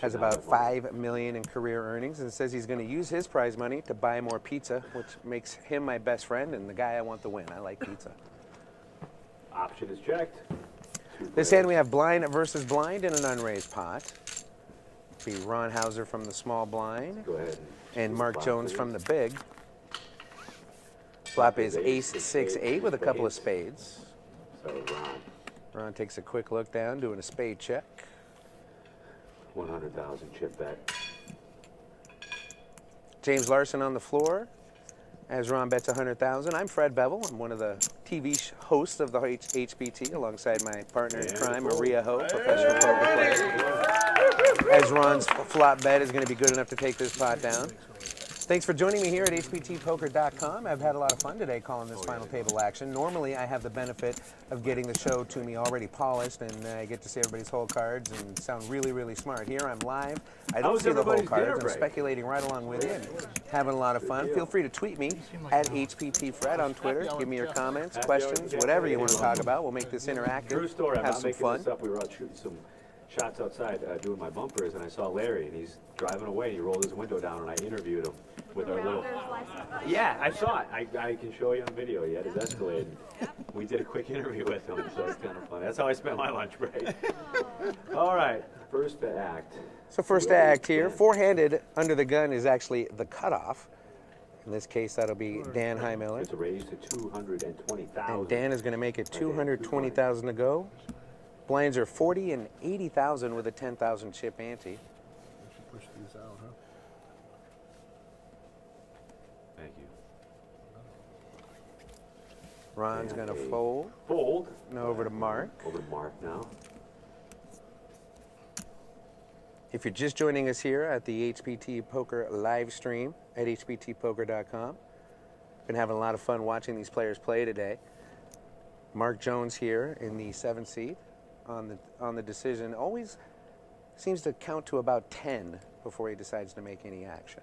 Has about $5 million in career earnings, and says he's going to use his prize money to buy more pizza, which makes him my best friend and the guy I want to win. I like pizza. Option is checked. This hand we have blind versus blind in an unraised pot. Be Ron Hauser from the small blind and Mark Jones from the big. Flop is ace 6-8 with a couple of spades. Ron takes a quick look down, doing a spade check. 100,000 chip bet. James Larson on the floor As Ron bets 100,000, I'm Fred Bevel. I'm one of the TV hosts of the HBT alongside my partner in crime, Maria Ho, professional poker player. As Ron's flop bet is going to be good enough to take this pot down. Thanks for joining me here at hbtpoker.com. I've had a lot of fun today calling this final table action. Normally, I have the benefit of getting the show to me already polished, and I get to see everybody's whole cards and sound really, really smart. Here, I'm live. I don't see the whole cards. I'm speculating right along with you and having a lot of fun. Feel free to tweet me at HBTFred on Twitter. Give me your comments, questions, whatever you want to talk about. We'll make this interactive. True story. I'm have not some making fun. this up. We were out shooting some shots outside doing my bumpers, and I saw Larry, and he's driving away. He rolled his window down, and I interviewed him with our little. Yeah, I saw it. I can show you on video. He had his Escalade. We did a quick interview with him, so it's kind of fun. That's how I spent my lunch break. All right, first act. So first act here, four-handed under the gun is actually the cutoff. In this case, that'll be Dan Highmiller. It's raised to 220,000. And Dan is going to make it 220,000 to go. Blinds are 40 and 80,000 with a 10,000 chip ante. Push these out, huh? Thank you. Ron's going to fold. Fold. And over to Mark. Over to Mark now. If you're just joining us here at the HBT Poker live stream at hbtpoker.com, been having a lot of fun watching these players play today. Mark Jones here in the 7th seat on the decision always seems to count to about 10 before he decides to make any action.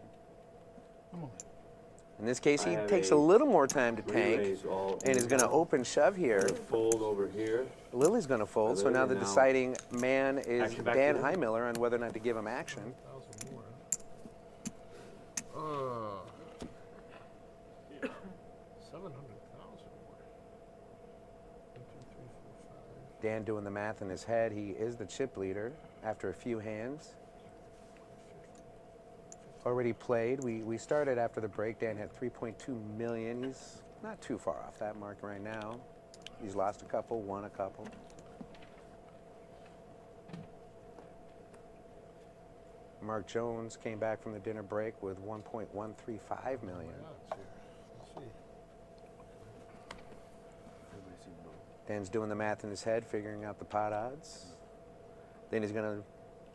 In this case, he takes a little more time to tank and is going to open shove here. Fold over here. Lily's going to fold, so now the deciding man is Dan Highmiller on whether or not to give him action. 700,000 more. Dan doing the math in his head. He is the chip leader after a few hands. Already played. We started after the break. Dan had 3.2 million. He's not too far off that mark right now. He's lost a couple, won a couple. Mark Jones came back from the dinner break with 1.135 million. Dan's doing the math in his head, figuring out the pot odds. Then he's going to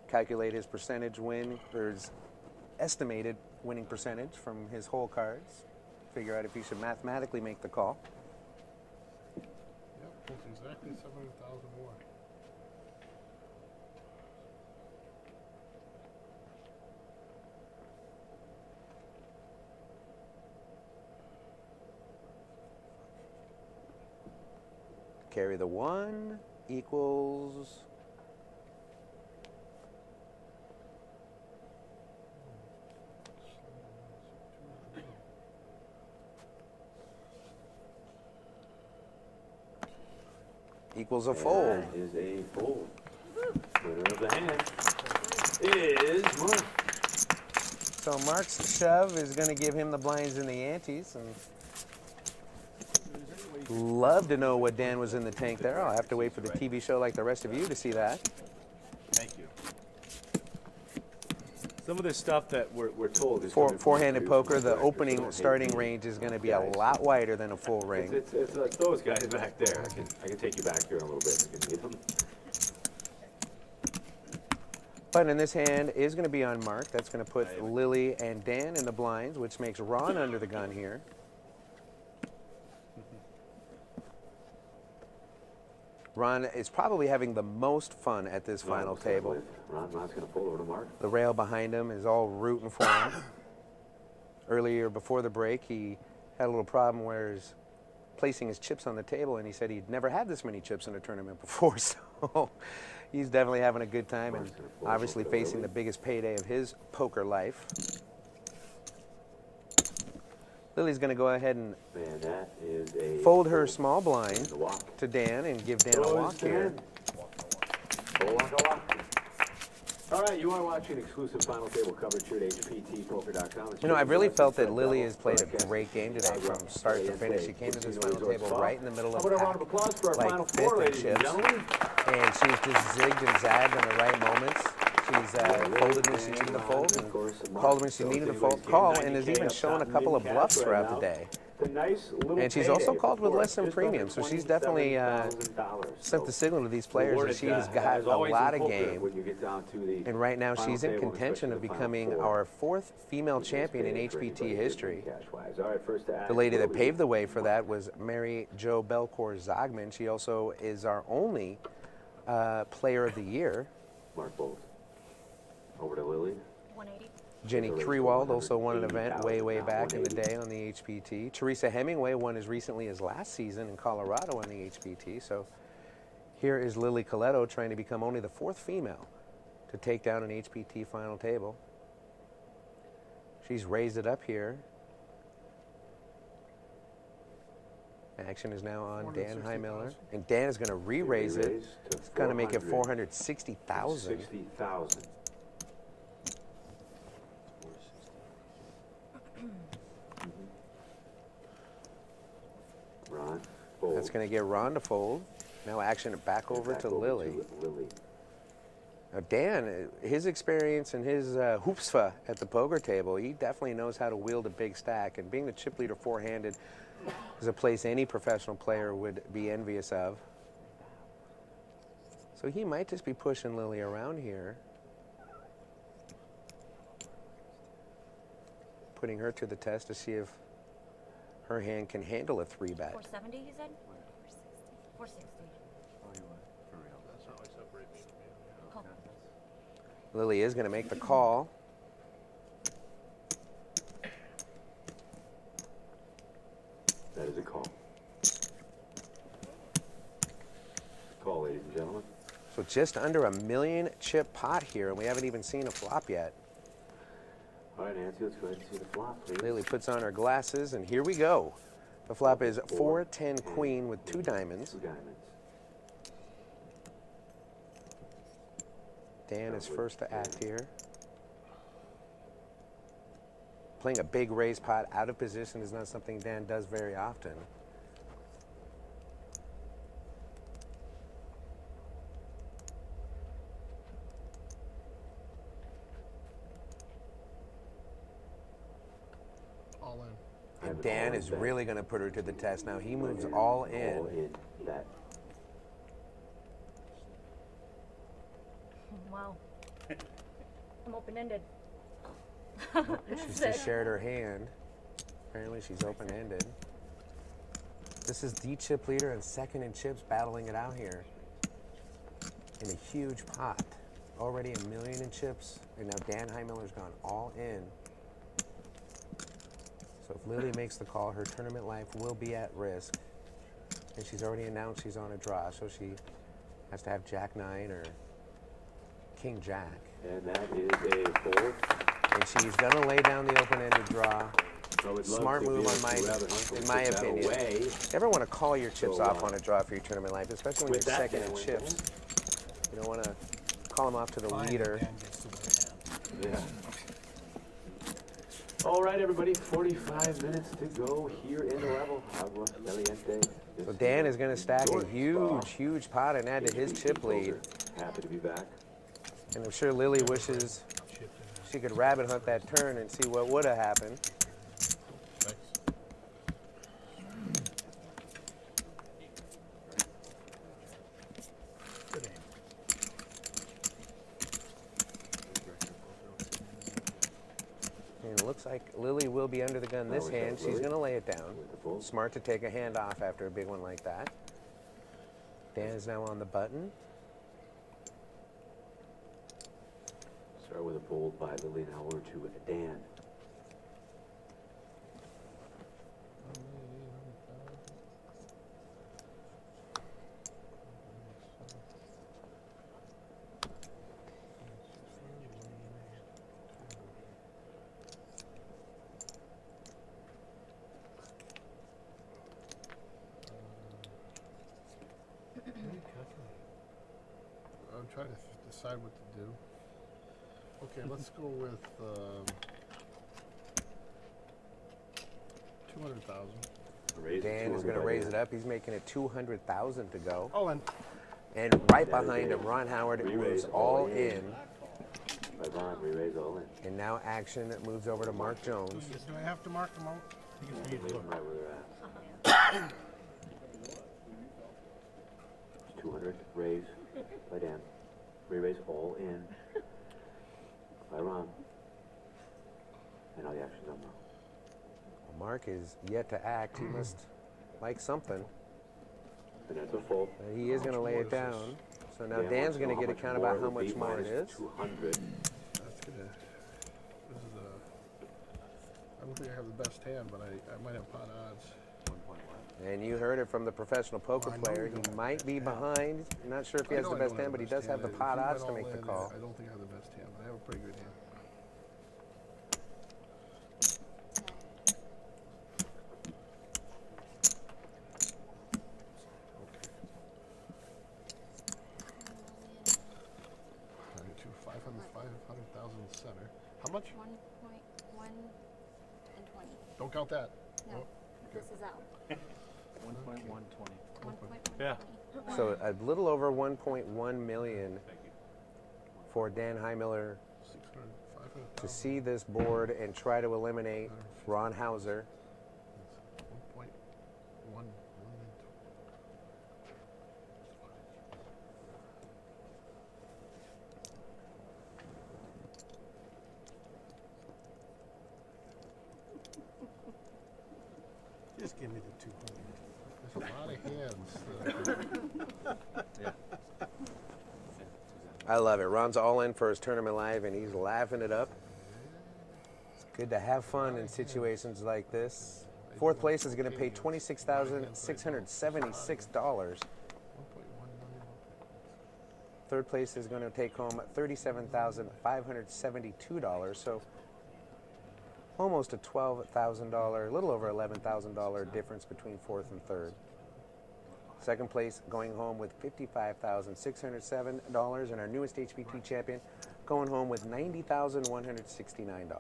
calculate his percentage win, or his estimated winning percentage from his whole cards. Figure out if he should mathematically make the call. Yep, that's exactly 700,000 more. Carry the 1 equals equals a fold. That is a fold. Winner of the hand is Mark. So Mark's shove is going to give him the blinds and the antes, and love to know what Dan was in the tank there. I'll have to wait for the TV show like the rest of you to see that. Thank you. Some of this stuff that we're told is four-handed poker. The opening starting range is going to be a lot wider than a full ring. It's those guys back there. I can take you back here in a little bit. I can get them. Button in this hand is going to be on Mark. That's going to put Lily and Dan in the blinds, which makes Ron under the gun here. Ron is probably having the most fun at this final table. Ron's going to pull over to Mark. The rail behind him is all rooting for him. Earlier, before the break, he had a little problem where he's placing his chips on the table, and he said he'd never had this many chips in a tournament before, so he's definitely having a good time and obviously facing the biggest payday of his poker life. Lily's going to go ahead and fold her small blind to Dan and give Dan a walk here. All right, you are watching exclusive final table coverage here at hbtpoker.com. You know, I've really felt that Lily has played a great game today from start to finish. She came to this final table right in the middle of the pack, like fifth and chips, and she's just zigged and zagged in the right moments. She's folded when she needed to fold and called when she needed to call, and has even shown a couple of bluffs throughout the day. And she's also called with less than premium, so she's definitely sent the signal to these players that she has got a lot of game. And right now she's in contention of becoming our 4th female champion in HPT history. The lady that paved the way for that was Mary Jo Belcourt Zogman. She also is our only player of the year. Mark Bolt. Over to Lily. 180. Jenny Krewald also won an event way back in the day on the HPT. Teresa Hemingway won as recently as last season in Colorado on the HPT. So here is Lily Coletto trying to become only the 4th female to take down an HPT final table. She's raised it up here. Action is now on Dan Highmiller, and Dan is going to re-raise it. It's going to make it 460,000. 60,000. Ron, fold. That's going to get Ron to fold. Now action back over to Lily. Now Dan, his experience and his hoopsfa at the poker table, he definitely knows how to wield a big stack. And being the chip leader four-handed is a place any professional player would be envious of. So he might just be pushing Lily around here, putting her to the test to see if her hand can handle a 3-bet. 470, you said? 460. Call. Lily is going to make the call. That is a call. Call, ladies and gentlemen. So just under a 1,000,000 chip pot here, and we haven't even seen a flop yet. All right, Nancy, let's go ahead and see the flop, please. Lily puts on her glasses, and here we go. The flop is 4-10 queen with 2 diamonds. 2 diamonds. Dan is first to act here. Playing a big raise pot out of position is not something Dan does very often. All in. And Dan is really going to put her to the test. Now he moves all in. All in. That. Wow. I'm open-ended. She's just shared her hand. Apparently she's open-ended. This is the chip leader and second in chips battling it out here in a huge pot. Already 1,000,000 in chips, and now Dan Highmiller's gone all in. So if Lily makes the call, her tournament life will be at risk. And she's already announced she's on a draw, so she has to have Jack-9 or King-Jack. And that is a fold. And she's going to lay down the open-ended draw. Smart move in my opinion. You never want to call your chips off on a draw for your tournament life, especially when you're second in chips. You don't want to call them off to the leader. Yeah. All right, everybody, 45 minutes to go here in the level. Agua, Caliente. So Dan is going to stack a huge pot and add to his chip lead. Happy to be back. And I'm sure Lily wishes she could rabbit hunt that turn and see what would have happened. And it looks like Lily will be under the gun this hand. She's going to lay it down. Smart to take a hand off after a big one like that. Dan is now on the button. Start with a fold by Lily, now over to Dan. I'm trying to decide what to do. Okay, let's go with 200,000. Dan is going to raise it up. He's making it 200,000 to go. All in. And right behind him, Ron Howard moves all in. By Ron, re-raise all in. And now action moves over to Mark Jones. Do I have to mark them out? I guess I need to Leave look. them right where they're at. 200, raise by Dan. Re-raise all in by Ron. And all the actions on Mark. Mark is yet to act. He must like something. And that's a full. He is going to lay it down. So now Dan Dan's wants to going to know get a how count much about how more it much would be, more it minus is. 200. That's gonna. This is a. I don't think I have the best hand, but I might have pot odds. And you heard it from the professional poker Well, I know player. we don't He have might the be best hand. behind. Not sure if he has the best hand, but he does have the pot odds to make the call. I don't think I have the best hand, but I have a pretty good hand. Okay. 500,000 center. How much? 1.1 and 20. Don't count that. No, Oh, this is out. 1.120. 1.1. Yeah. So a little over 1.1 million for Dan Heimiller 600, 500,000. to see this board and try to eliminate Ron Hauser. 1.1. Just give me the 200. There's a lot of hands. I love it. Ron's all in for his tournament live, and he's laughing it up. It's good to have fun in situations like this. Fourth place is going to pay $26,676. Third place is going to take home $37,572. So almost a $12,000, a little over $11,000 difference between fourth and third. Second place going home with $55,607, and our newest HBT champion going home with $90,169.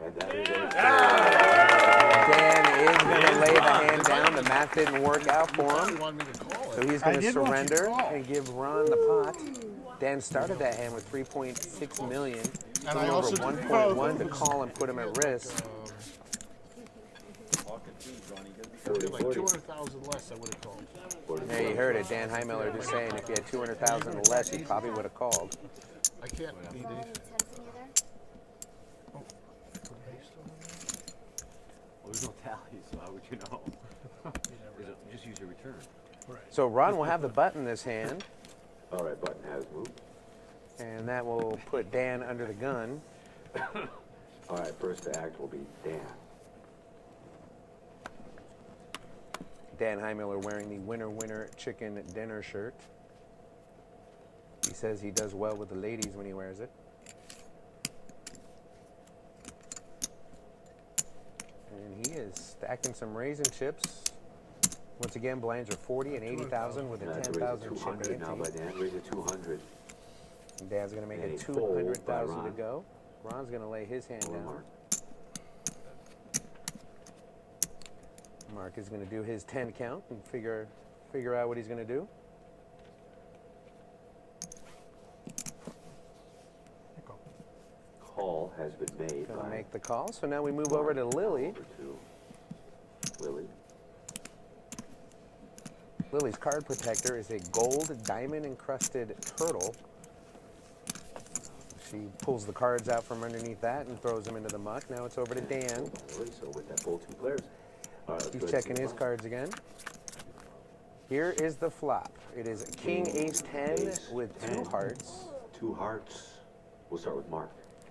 And that is a Dan is going to lay the hand down. The math didn't work out for him. You wanted me to call So it. he's going to surrender and give Ron the pot. Dan started that hand with 3.6 million. And Going I over also 1.1 to call and put him at risk. Like 200,000 less, I would have called. Yeah, you heard it. Dan Heimiller just saying if you had 200,000 less, he probably would have called. I can't beat How many it. tens in you there? Well, there's no tally, so how would you know? Just use your return. So Ron will have the button this hand, all right, button has moved. and that will put Dan under the gun. All right, first to act will be Dan. Dan Heimiller wearing the Winner Winner Chicken Dinner shirt. He says he does well with the ladies when he wears it. And he is stacking some raisin chips. Once again, blinds are 40 and 80,000 with a That's 10,000 chip 200 now by ante. Dan. Raise it 200. And Dan's going to make And it a fold by 200,000 to Ron. go. Ron's going to lay his hand Over down. Mark. Mark is going to do his 10 count and figure out what he's going to do. Call has been made Going to by make the call. So now we move over to Lily. Over to Lily. Lily's card protector is a gold diamond encrusted turtle. She pulls the cards out from underneath that and throws them into the muck. Now it's over to Dan. Lily, so with that full 2 players. All right, He's good. checking his cards again. Here is the flop. It is King Ace 10 with 2 hearts. 2 hearts. We'll start with Mark.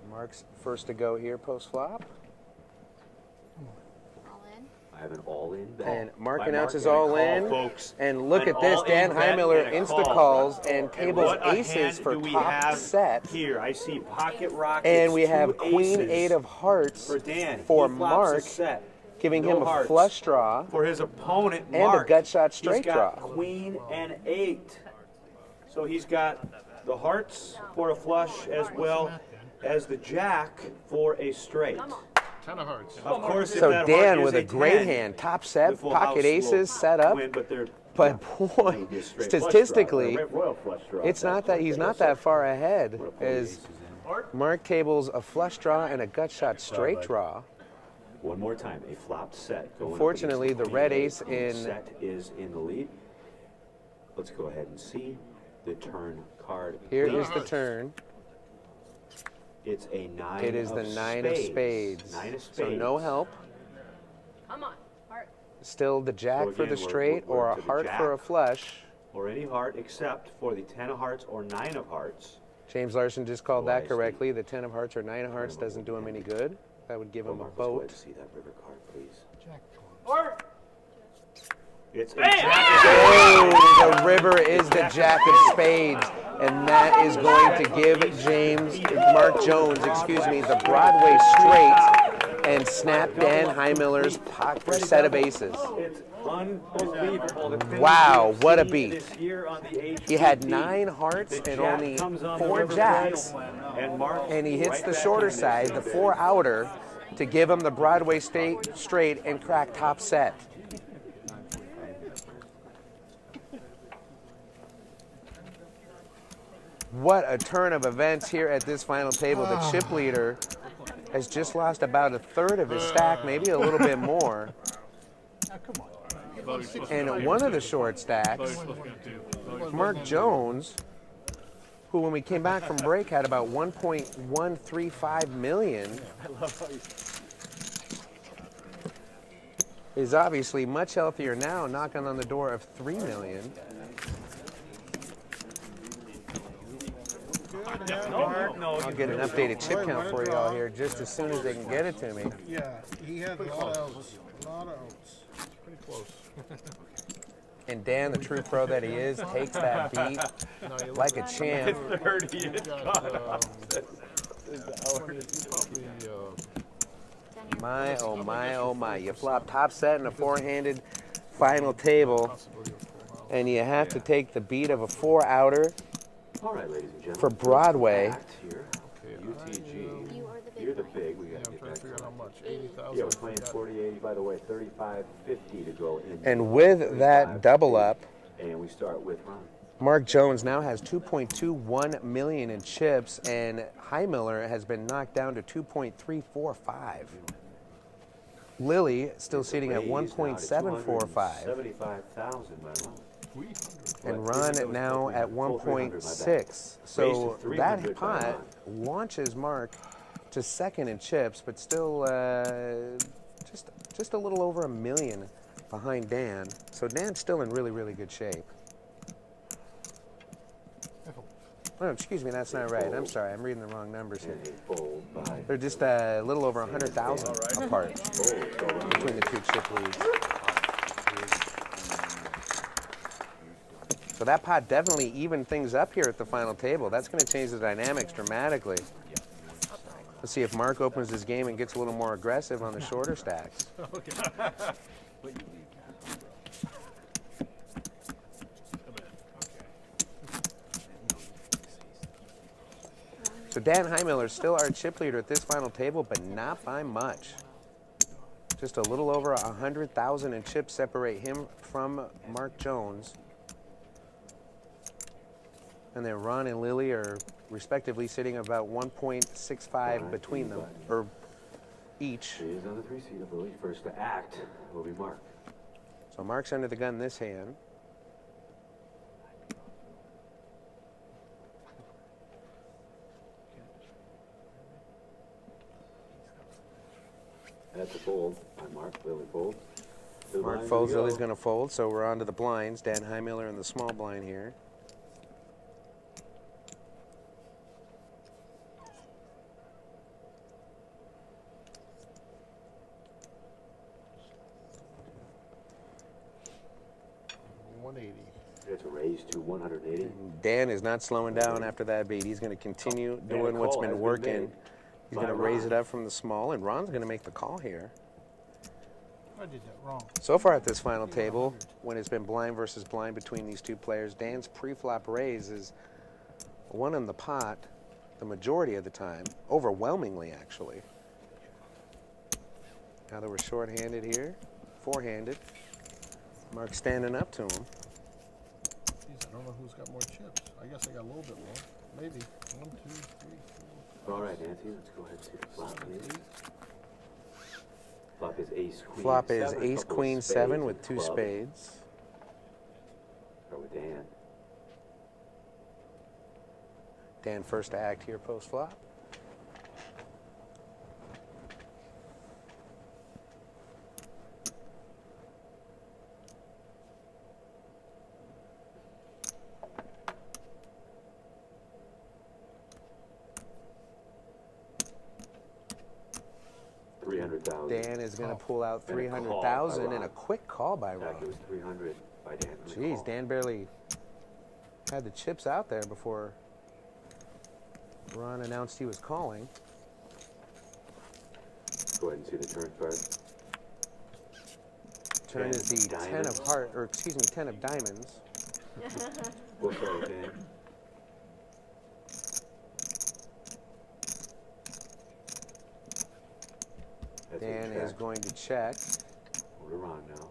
Mark's first to go here post flop. All in? I have an all-in bet. And Mark by announces and a all call, in. folks. And look An at this, Dan all-in bet Heimiller and a insta call. calls and And tables what a aces hand for do we top have set. Here, I see pocket rockets. And we have 2 Queen aces 8 of hearts for Dan. for He flops a Mark. set. giving no him a hearts. flush draw For his opponent, and Mark, a gut shot straight he's got draw. queen and 8. So he's got the hearts for a flush as well as the jack for a straight. 10 of hearts. Of course, if So that Dan heart with is a great 10, hand, top the set, full pocket house aces will set up. win, but they're But boy, statistically, it's not that he's not that far ahead. As Mark tables a flush draw and a gut shot straight draw. One more time, a flopped set. Going up Unfortunately, against the red queen ace eight. in- Set is in the lead. Let's go ahead and see the turn card. Here please. is the turn. It's a 9 It is of the 9 of spades. 9 of spades. So no help. Come on, heart. Still the jack So for again, the straight we're or a to the heart for a jack. flush. Or any heart except for the 10 of hearts or 9 of hearts. James Larson just called that Wisely. correctly. The 10 of hearts or 9 of hearts doesn't do him any good. That would give him a Mark, let's go ahead boat. to see that river card, please. Heart. It's a jack. Oh, the river is the jack of spades. And that is going to give Mark Jones, the Broadway straight and snap Dan Heimiller's set of aces. It's unbelievable. The things Wow, we've what a seen beat. this year on the He had HGP. 9 hearts The and jack only comes on the 4 river jacks. card, and Mark And he hits right the back shorter in this side, the 4 outer, to give him the Broadway straight and crack top set. What a turn of events here at this final table. The chip leader has just lost about a third of his stack, maybe a little bit more. And one of the short stacks, Mark Jones, who when we came back from break had about 1.135 million, is obviously much healthier now, knocking on the door of 3 million. I'll get an updated chip count for you all here just as soon as they can get it to me. Yeah, he had a lot of outs. A lot of outs. Pretty close. And Dan, the true pro that he is, takes that beat like a champ. 30 is My, oh my, oh my. You flop top set in a 4-handed final table, and you have to take the beat of a 4 outer All right, ladies and gentlemen. for Broadway. Here. UTG. You're the big. We got to get that. Figure out how much. 80,000. Yeah, we're playing 40-80, by the way, 35-50 to go in. And with that double up, And we start with Ron. Mark Jones now has 2.21 million in chips, and Heimiller has been knocked down to 2.345. Lily still sitting at 1.745. 75,000 by Ron. And Ron now at 1.6. So that pot launches Mark to second in chips, but still just a little over a million behind Dan. So Dan's still in really, really good shape. Oh, excuse me, that's not right. I'm sorry, I'm reading the wrong numbers here. They're just a little over 100,000 apart between the two chip leads. So that pot definitely evened things up here at the final table. That's going to change the dynamics dramatically. Let's see if Mark opens his game and gets a little more aggressive on the shorter stacks. So Dan Heimiller still our chip leader at this final table, but not by much. Just a little over 100,000 in chips separate him from Mark Jones. And then Ron and Lily are respectively sitting about 1.65 between them, or each. She is on the 3 seat of Lily. First to act will be Mark. So Mark's under the gun this hand. That's a fold by Mark. Lily folds. Mark folds, Lily's going to fold, so we're on to the blinds. Dan Heimiller in the small blind here. It's a raise to 180. Dan is not slowing down after that beat. He's going to continue doing what's been working. He's going to raise it up from the small, and Ron's going to make the call here. I did that wrong. So far at this final table, when it's been blind versus blind between these two players, Dan's pre-flop raise is one in the pot the majority of the time, overwhelmingly actually. Now that we're short-handed here, four-handed, Mark's standing up to him. Jeez, I don't know who's got more chips. I guess I got a little bit more. Maybe. 1, 2, 3, 4. All right, Nancy, let's go ahead and see the flop, please. Flop is ace, queen, Flop is seven, ace, couple queen, of seven spades with and 2 clubs. spades. Start with Dan. Dan first to act here post-flop. Dan is going to pull out 300,000 and a quick call by Ron. It was 300 by Dan. Jeez, Dan barely had the chips out there before Ron announced he was calling. Go ahead and see the turn card. Turn is the 10 of heart, or excuse me, 10 of diamonds. We'll start with Dan. Dan is going to check. Hold around now.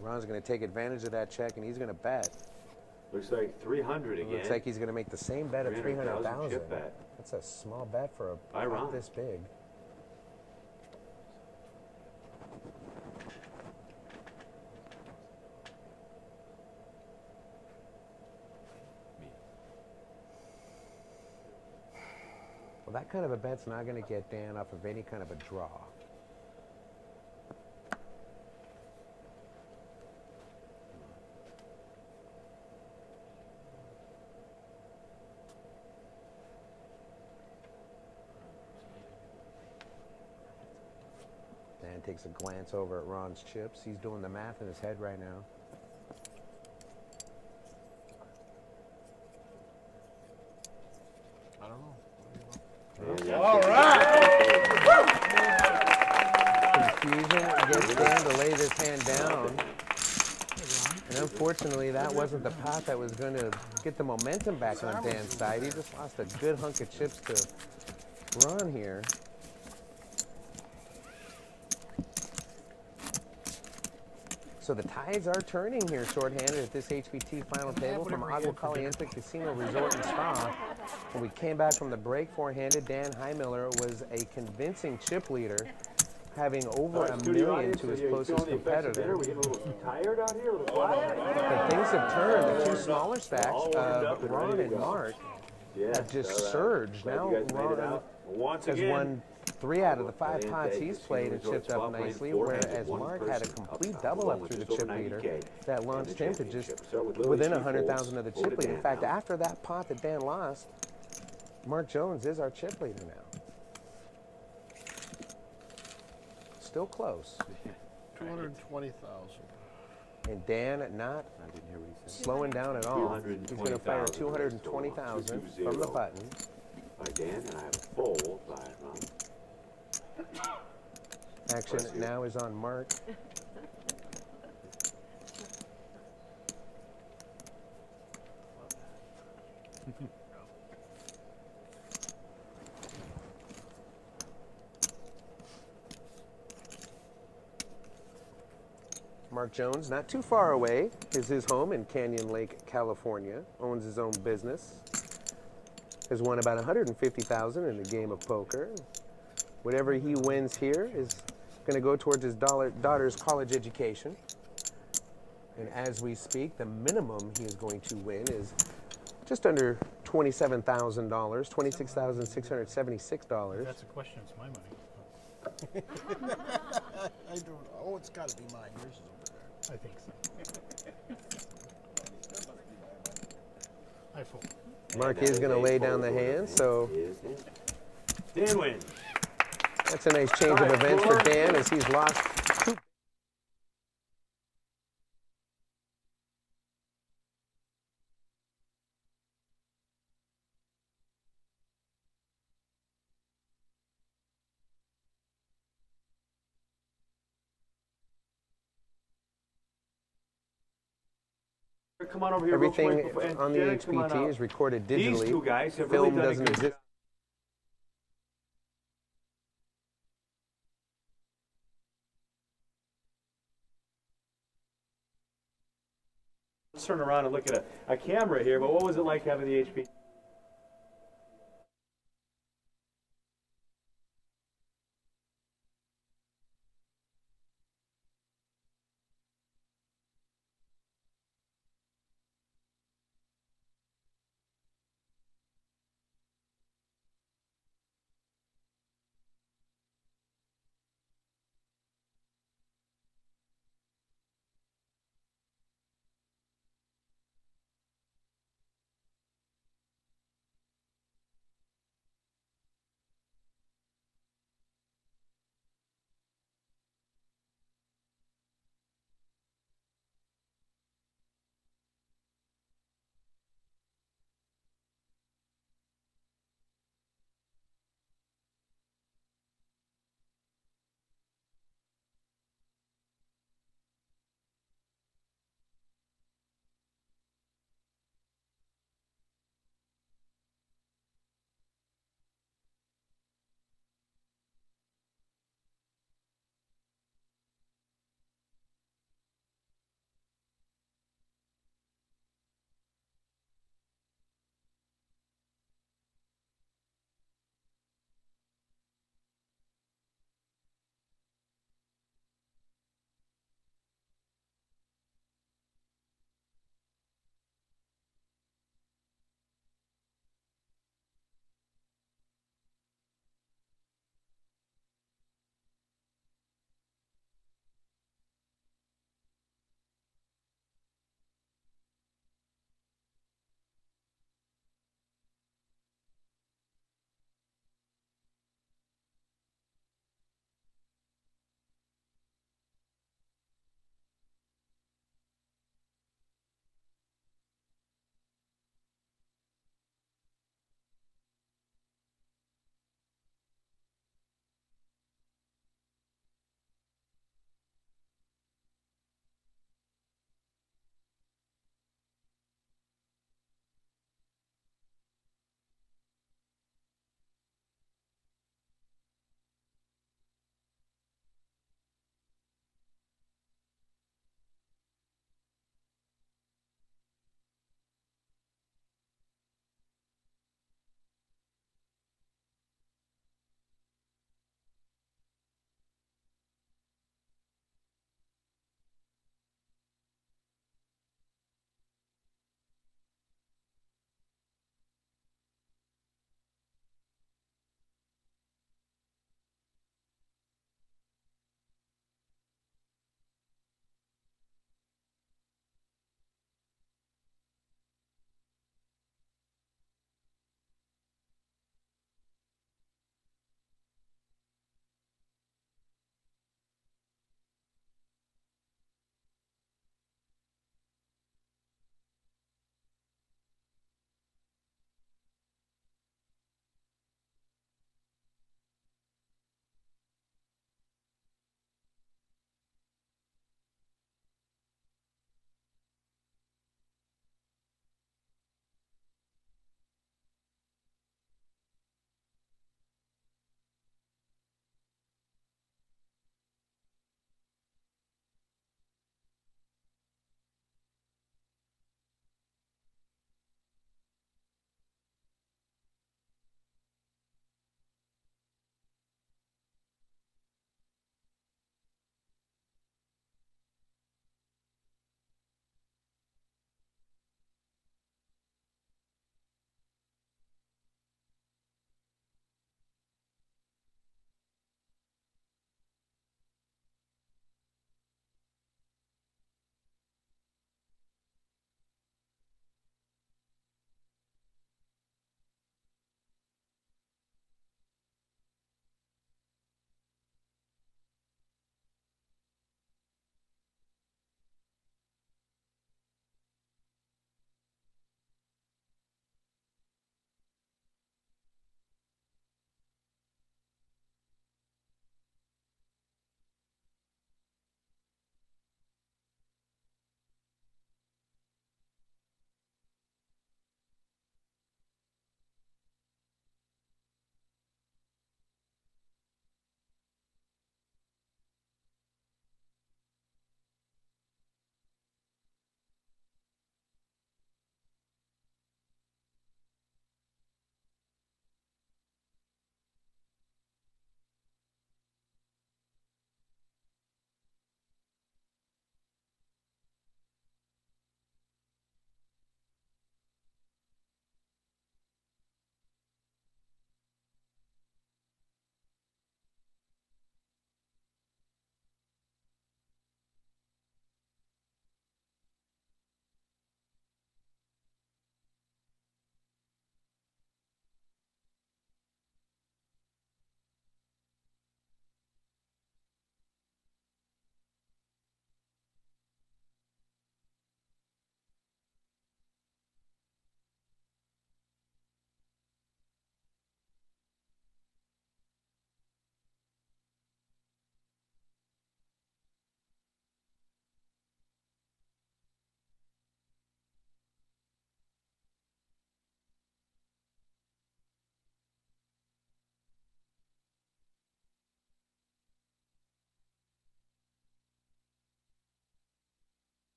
Ron's going to take advantage of that check, and he's going to bet. Looks like 300 again. Looks like he's going to make the same bet of 300,000. chip bet. That's a small bet for a By pot Ron. this big. Well, that kind of a bet's not going to get Dan off of any kind of a draw. Dan takes a glance over at Ron's chips. He's doing the math in his head right now. I don't know. All right. Confusion gets Dan to lay this hand down. And unfortunately, that wasn't the pot that was going to get the momentum back on Dan's side. He just lost a good hunk of chips to Ron here. So the tides are turning here shorthanded at this HBT final table from Agua, Caliente Casino Resort and Spa. When we came back from the break four-handed, Dan Heimiller was a convincing chip leader, having over $1 million to his closest competitor. Tired out here? But things have turned. The two smaller stacks of Ron and Mark have just surged. Now Ron has won 3 out of the 5 pots he's played and chipped up nicely, whereas Mark had a complete double up through the chip leader that launched him to just within 100,000 of the chip leader. In fact, after that pot that Dan lost, Mark Jones is our chip leader now. Still close. 220,000. And Dan not slowing down at all. He's going to fire 220,000 from the button. By Dan, and I have a fold by Ron. Action now is on Mark. Mark Jones, not too far away, is his home in Canyon Lake, California. Owns his own business. Has won about $150,000 in the game of poker. Whatever he wins here is going to go towards his daughter's college education. And as we speak, the minimum he is going to win is just under $27,000, $26,676. That's a question. It's my money. I don't know. Oh, it's got to be mine. Yours is over there. I think so. I fold. Mark is going to lay down the hand, so Dan wins. that's a nice change of events for Dan as he's lost 2 Come on over here real Everything quick before, and on the Jared, come on HPT out. is recorded digitally. These two guys have really Film done a doesn't good exist. job. Let's turn around and look at a camera here, but what was it like having the HP?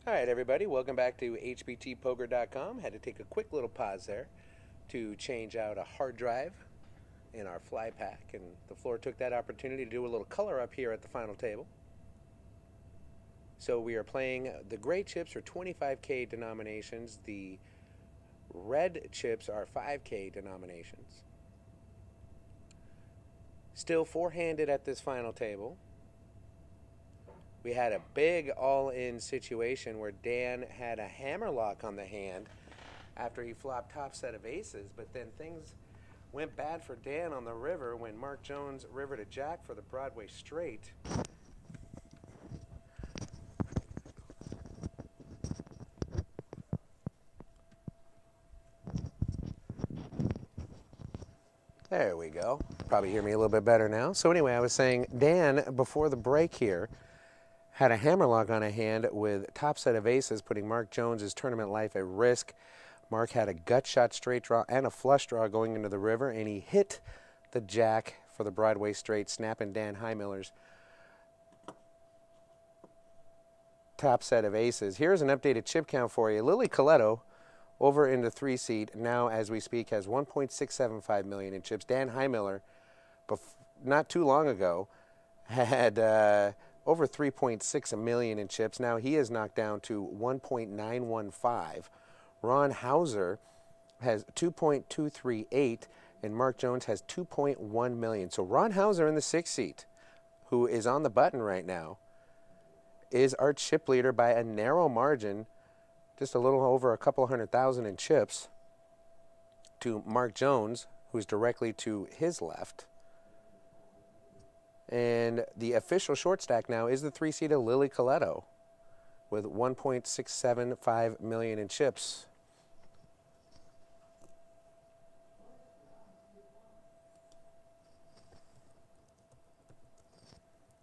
All right, everybody, welcome back to hbtpoker.com. Had to take a quick little pause there to change out a hard drive in our fly pack, and the floor took that opportunity to do a little color up here at the final table. So we are playing the gray chips are 25K denominations. The red chips are 5K denominations. Still four-handed at this final table. We had a big all-in situation where Dan had a hammerlock on the hand after he flopped top set of aces, but then things went bad for Dan on the river when Mark Jones rivered a jack for the Broadway straight. There we go. Probably hear me a little bit better now. So anyway, I was saying Dan, before the break here, had a hammerlock on a hand with top set of aces, putting Mark Jones's tournament life at risk. Mark had a gut shot straight draw and a flush draw going into the river, and he hit the jack for the Broadway straight, snapping Dan Highmiller's top set of aces. Here's an updated chip count for you. Lily Coletto, over into 3 seed, now as we speak, has 1.675 million in chips. Dan Highmiller, not too long ago, had over 3.6 million in chips. Now he is knocked down to 1.915. Ron Hauser has 2.238, and Mark Jones has 2.1 million. So Ron Hauser in the 6th seat, who is on the button right now, is our chip leader by a narrow margin, just a little over a couple $100,000 in chips, to Mark Jones, who's directly to his left. And the official short stack now is the 3-seed of Lily Coletto with 1.675 million in chips.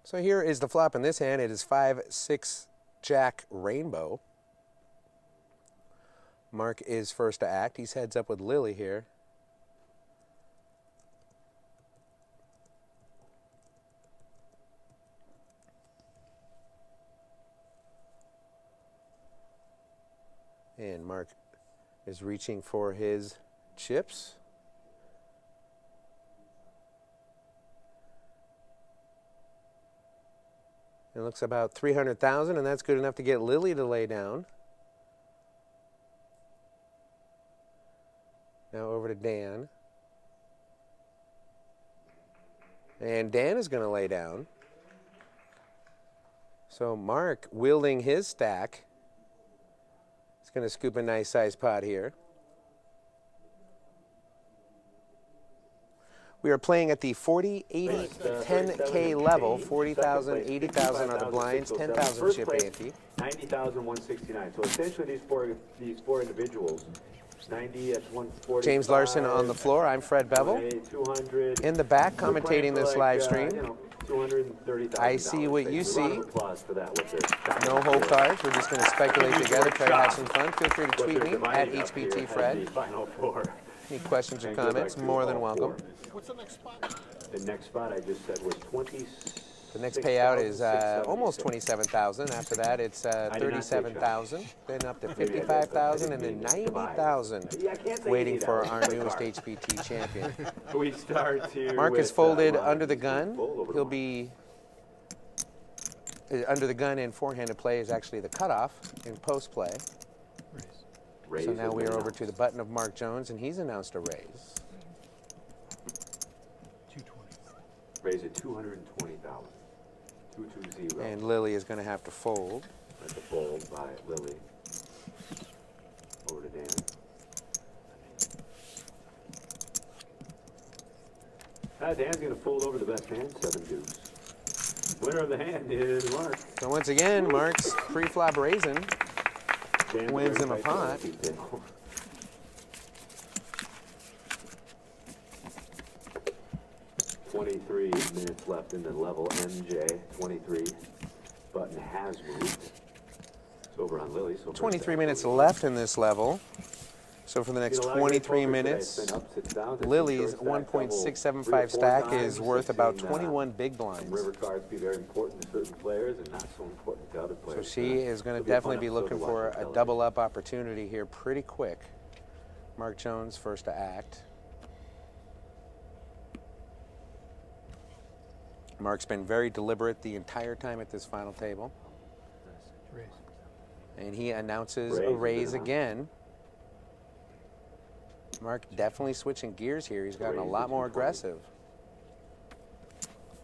So here is the flop in this hand. It is 5-6 Jack Rainbow. Mark is first to act. He's heads up with Lily here. And Mark is reaching for his chips. It looks about 300,000, and that's good enough to get Lily to lay down. Now over to Dan. And Dan is going to lay down. So Mark, wielding his stack, is going to scoop a nice sized pot here. We are playing at the 40, 80, 10K level. 40,000, 80,000 are the blinds, 10,000 chip ante. 90,169. So essentially these four individuals, 90 at 140. James Larson on the floor. I'm Fred Bevel. 200. In the back, commentating this live stream. I see what you see. No whole cards. We're just going to speculate together, try to have some fun. Feel free to tweet me at HBTFred. Any questions or comments? More than welcome. What's the next spot? The next spot I just said was 20. The next payout is almost 27,000. After that, it's 37,000. Then up to 55,000, and then 90,000. Waiting for our newest HPT champion. We start here. Mark is folded under the gun. He'll be under the gun in four-handed play is actually the cutoff in post play. So now we are over to the button of Mark Jones, and he's announced a raise. 220. Raise at 220,000. 220. And Lily is going to have to fold. That's a fold by Lily. Over to Dan. Dan's going to fold over the best hand, 7 deuce. Winner of the hand is Mark. So once again, Mark's pre-flop raising wins him a pot. Minutes left in the level. MJ 23. Button has moved. It's over on Lily. So 23 minutes left in this level. So for the next 23 minutes, Lily's 1.675 stack is worth about 21 big blinds. River cards be very important to certain players and not so important to other So players. she is going to definitely be looking for a double up opportunity here pretty quick. Mark Jones first to act. Mark's been very deliberate the entire time at this final table. And he announces a raise again. Mark definitely switching gears here. He's gotten a lot more aggressive.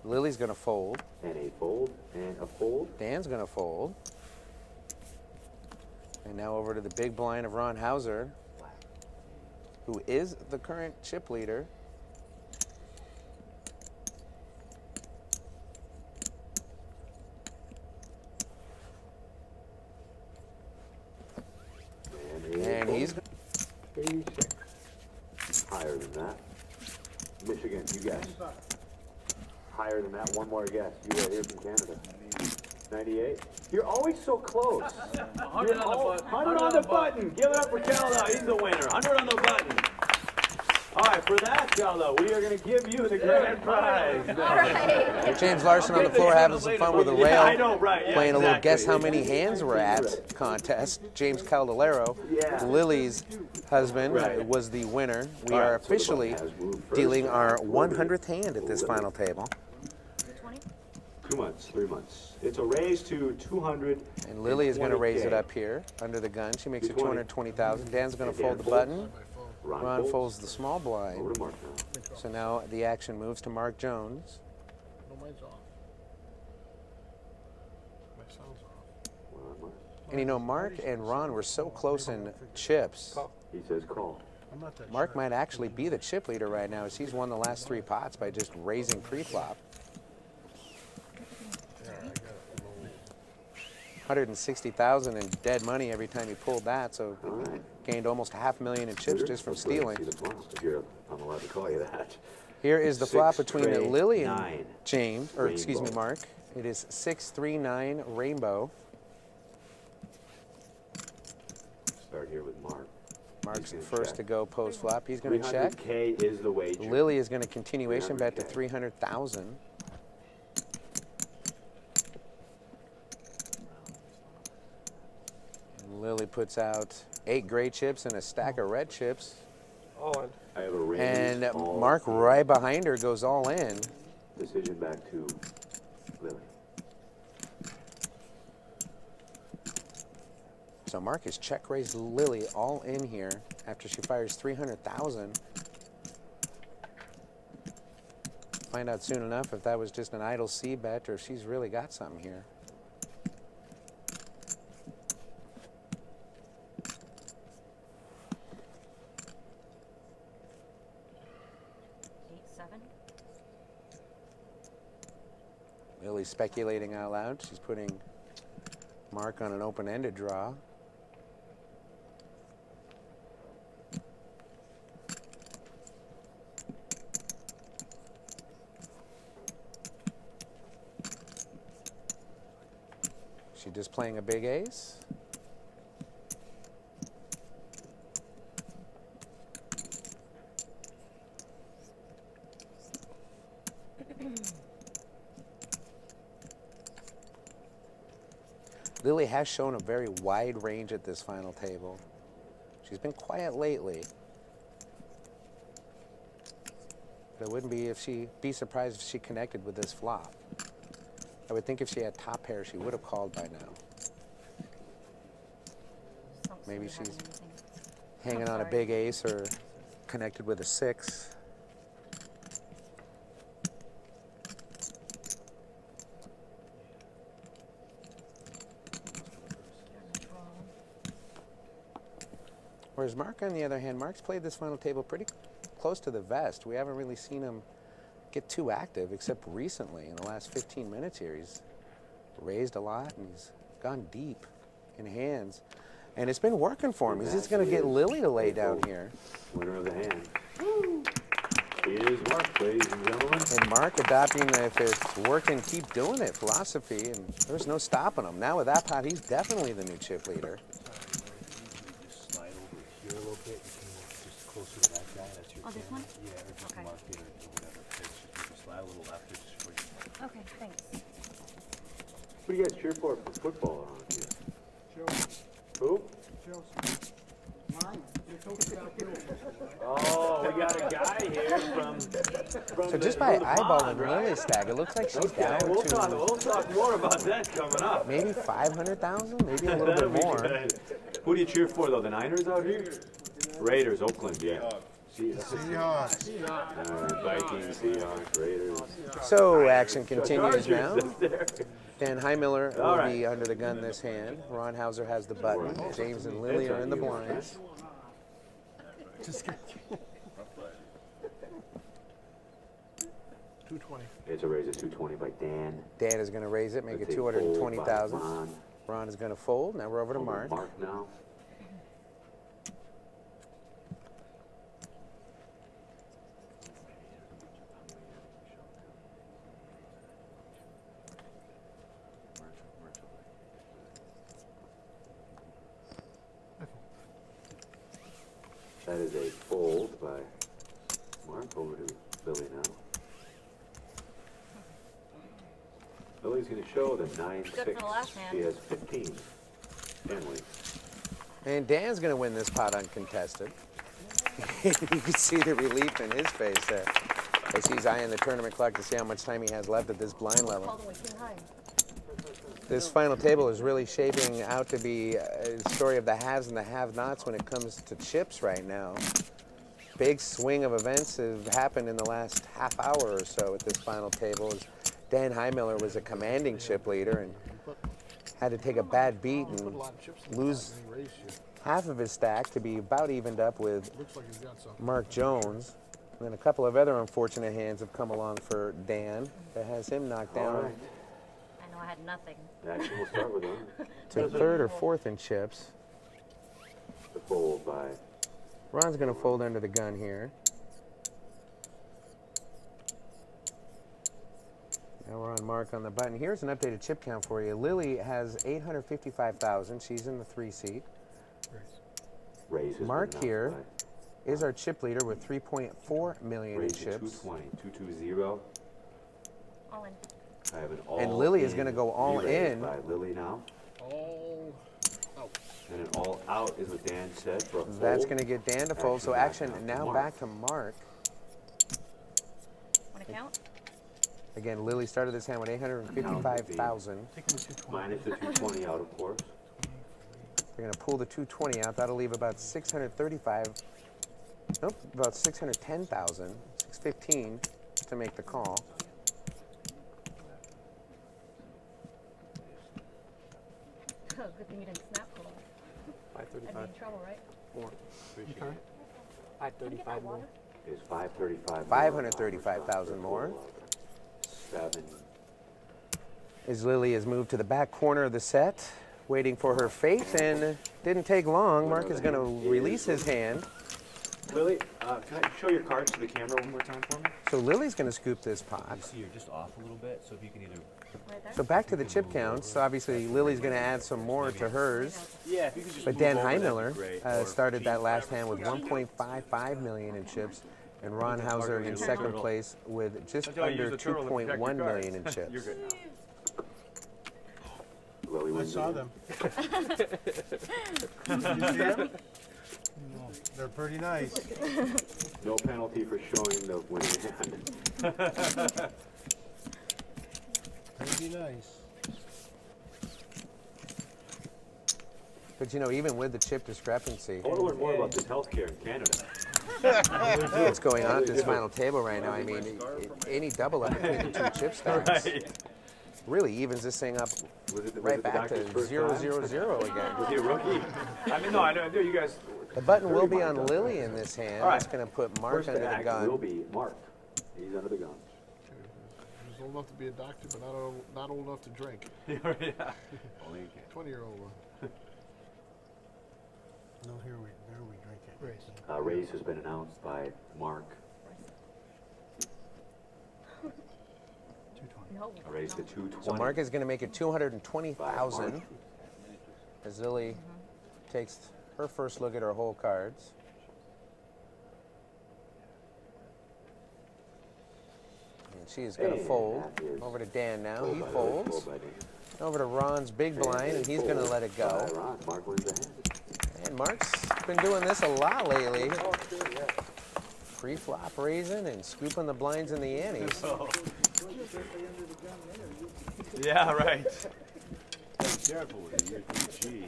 Lily's going to fold. And a fold, and a fold. Dan's going to fold. And now over to the big blind of Ron Hauser, who is the current chip leader. And he's 86. Higher than that. Michigan, you guess. Higher than that, one more guess. You are here from Canada. 98. You're always so close. 100 on the button. Give it up for Caldo. He's the winner. 100 on the button. All right, for that, Caldo, we are going to give you the grand prize. All right. James Larson on the floor having some fun with a rail. Yeah, I know, right. Yeah, playing a little guess how exactly. many hands we're at contest. James Caldolero, Lily's husband, was the winner. We are officially dealing our 100th hand at this final table. 20? 2 months, 3 months. It's a raise to 200. And Lily is going to raise it up here under the gun. She makes it 220,000. Dan's going to fold the button. Ron folds the small blind. So now the action moves to Mark Jones. No, mine's off. My sound's off. And you know, Mark and Ron were so close in chips. He says call. I'm not that Mark might actually be the chip leader right now, as he's won the last 3 pots by just raising pre-flop. 160,000 in dead money every time he pulled that, so gained almost $500,000 in chips just from stealing. I'm allowed to call you that. Here is the flop between straight, Lily and 9. James, or excuse me, Rainbow. Mark. It is 6-3-9 rainbow. Start here with Mark. Mark's the first to go post flop. He's going to check. 300K is the wager. Lily is going to continuation bet to 300,000. Lily puts out 8 gray chips and a stack of red chips. I have a raise. And all Mark right behind her goes all in. Decision back to Lily. So Mark has check raised Lily all in here after she fires 300,000. Find out soon enough if that was just an idle C bet or if she's really got something here. Lily's speculating out loud. She's putting Mark on an open-ended draw. She just playing a big ace. Lily has shown a very wide range at this final table. She's been quiet lately. But it wouldn't be surprised if she connected with this flop. I would think if she had top pair, she would have called by now. Maybe she's hanging on a big ace or connected with a 6. Whereas Mark, on the other hand, Mark's played this final table pretty close to the vest. We haven't really seen him get too active, except recently in the last 15 minutes here. He's raised a lot and he's gone deep in hands. And it's been working for him. He's just going to get Lily to lay down here. Winner of the hand. Here's Mark, ladies and gentlemen. And Mark adopting the if it's working, keep doing it philosophy, and there's no stopping him. Now with that pot, he's definitely the new chip leader. Slide over here a little bit. Oh, this one? Yeah, or just Okay. mark it or whatever. Just slide a little left or just for you. Okay, thanks. What do you guys cheer for football around here? Chelsea. Who? Chelsea. Mine. You're talking about you. Oh, we got a guy here from So just by eyeballing Lily's stack, it looks like she's down we'll to talk more about that coming up. maybe 500,000, maybe a little bit more. Who do you cheer for, though? The Niners out here? Raiders, Oakland, yeah. Seahawks. Vikings, Seahawks, Raiders. So action continues now. Chargers there. Dan Heimiller All will right. be under the gun this hand. Ron Hauser has the button. James and Lily are in the blinds. Just kidding. 220. It's a raise of 220 by Dan. Dan is going to raise it, make it Let's say fold by 220,000. Ron. Ron is going to fold. Now we're over to Mark. Mark now. That is a fold by Mark. Over to Billy now. Billy's going to show the 9-6. Good for the last hand. He has 15. Emily. And Dan's going to win this pot uncontested. You can see the relief in his face there as he's eyeing the tournament clock to see how much time he has left at this blind level. All the way too high. This final table is really shaping out to be a story of the haves and the have-nots when it comes to chips right now. Big swing of events have happened in the last half hour or so at this final table. As Dan Heimiller was a commanding chip leader and had to take a bad beat and lose half of his stack to be about evened up with Looks like he's got some. Mark Jones. And then a couple of other unfortunate hands have come along for Dan that has him knocked down All right. I know I had nothing. Action will start with him. to third or fourth in chips. The fold by Ron's going to fold under the gun here. Now we're on Mark on the button. Here's an updated chip count for you. Lily has 855,000. She's in the 3 seat. raise. has Mark been here announced is our chip leader with 3.4 by million in raise to chips. 220, 220. All in. I have an all And Lily is in gonna go all re-raise in. by Lily now. All out. And an all out is what Dan said for a fold. That's going to get Dan to fold. So action back now Mark. back to Mark. Want to count? Again, Lily started this hand with 855,000. Minus the 220 out, of course. They're going to pull the 220 out. That'll leave about 635. Nope, about 610,000, 615 to make the call. Oh, good thing you didn't snap hold. I'd be in trouble, right? Okay. Wanna get that water? Is 535. 535,000 more. 7. As Lily has moved to the back corner of the set, waiting for her fate, and didn't take long. Mark is going to release his hand. Lily, can I show your cards to the camera one more time for me? So Lily's going to scoop this pot. See, you're just off a little bit, so if you can either. Right there? So back to the chip counts. So obviously Lily's going to add some more to hers. Yeah, if you could just. But move Dan over, that'd be Heimiller great. Or started that Gene last Flavor. hand with 1.55 million in chips, and Ron Hauser in second place with just That's how you use under the turtle to protect 2.1 your million in cards. chips. You're good now. Lily I wins saw again. them. Did you see them? They're pretty nice. No penalty for showing the winning hand. Pretty nice. But you know, even with the chip discrepancy, I want to learn more about this healthcare in Canada. what's going on at this final table right now? I mean, any double up between the two chip stacks really evens this thing up right back to 0-0-0 again. Was he a rookie? I mean, no, I know you guys. The button will be on Lily in this hand. All right. That's going to put Mark First under the act gun. will be Mark. He's under the gun. He's old enough to be a doctor, but not old enough to drink. Yeah. Only you can. 20-year-old one. No, there we drink it. Race. Raise has been announced by Mark. No. A raise to 220. So Mark is going to make it 220,000 as Lily takes her first look at her whole cards. She is going to fold. Over to Dan now. He folds. Over to Ron's big blind, and he's going to let it go. And Mark's been doing this a lot lately. Pre-flop raising and scooping the blinds in the antes. Yeah, right. Be careful with your UTG.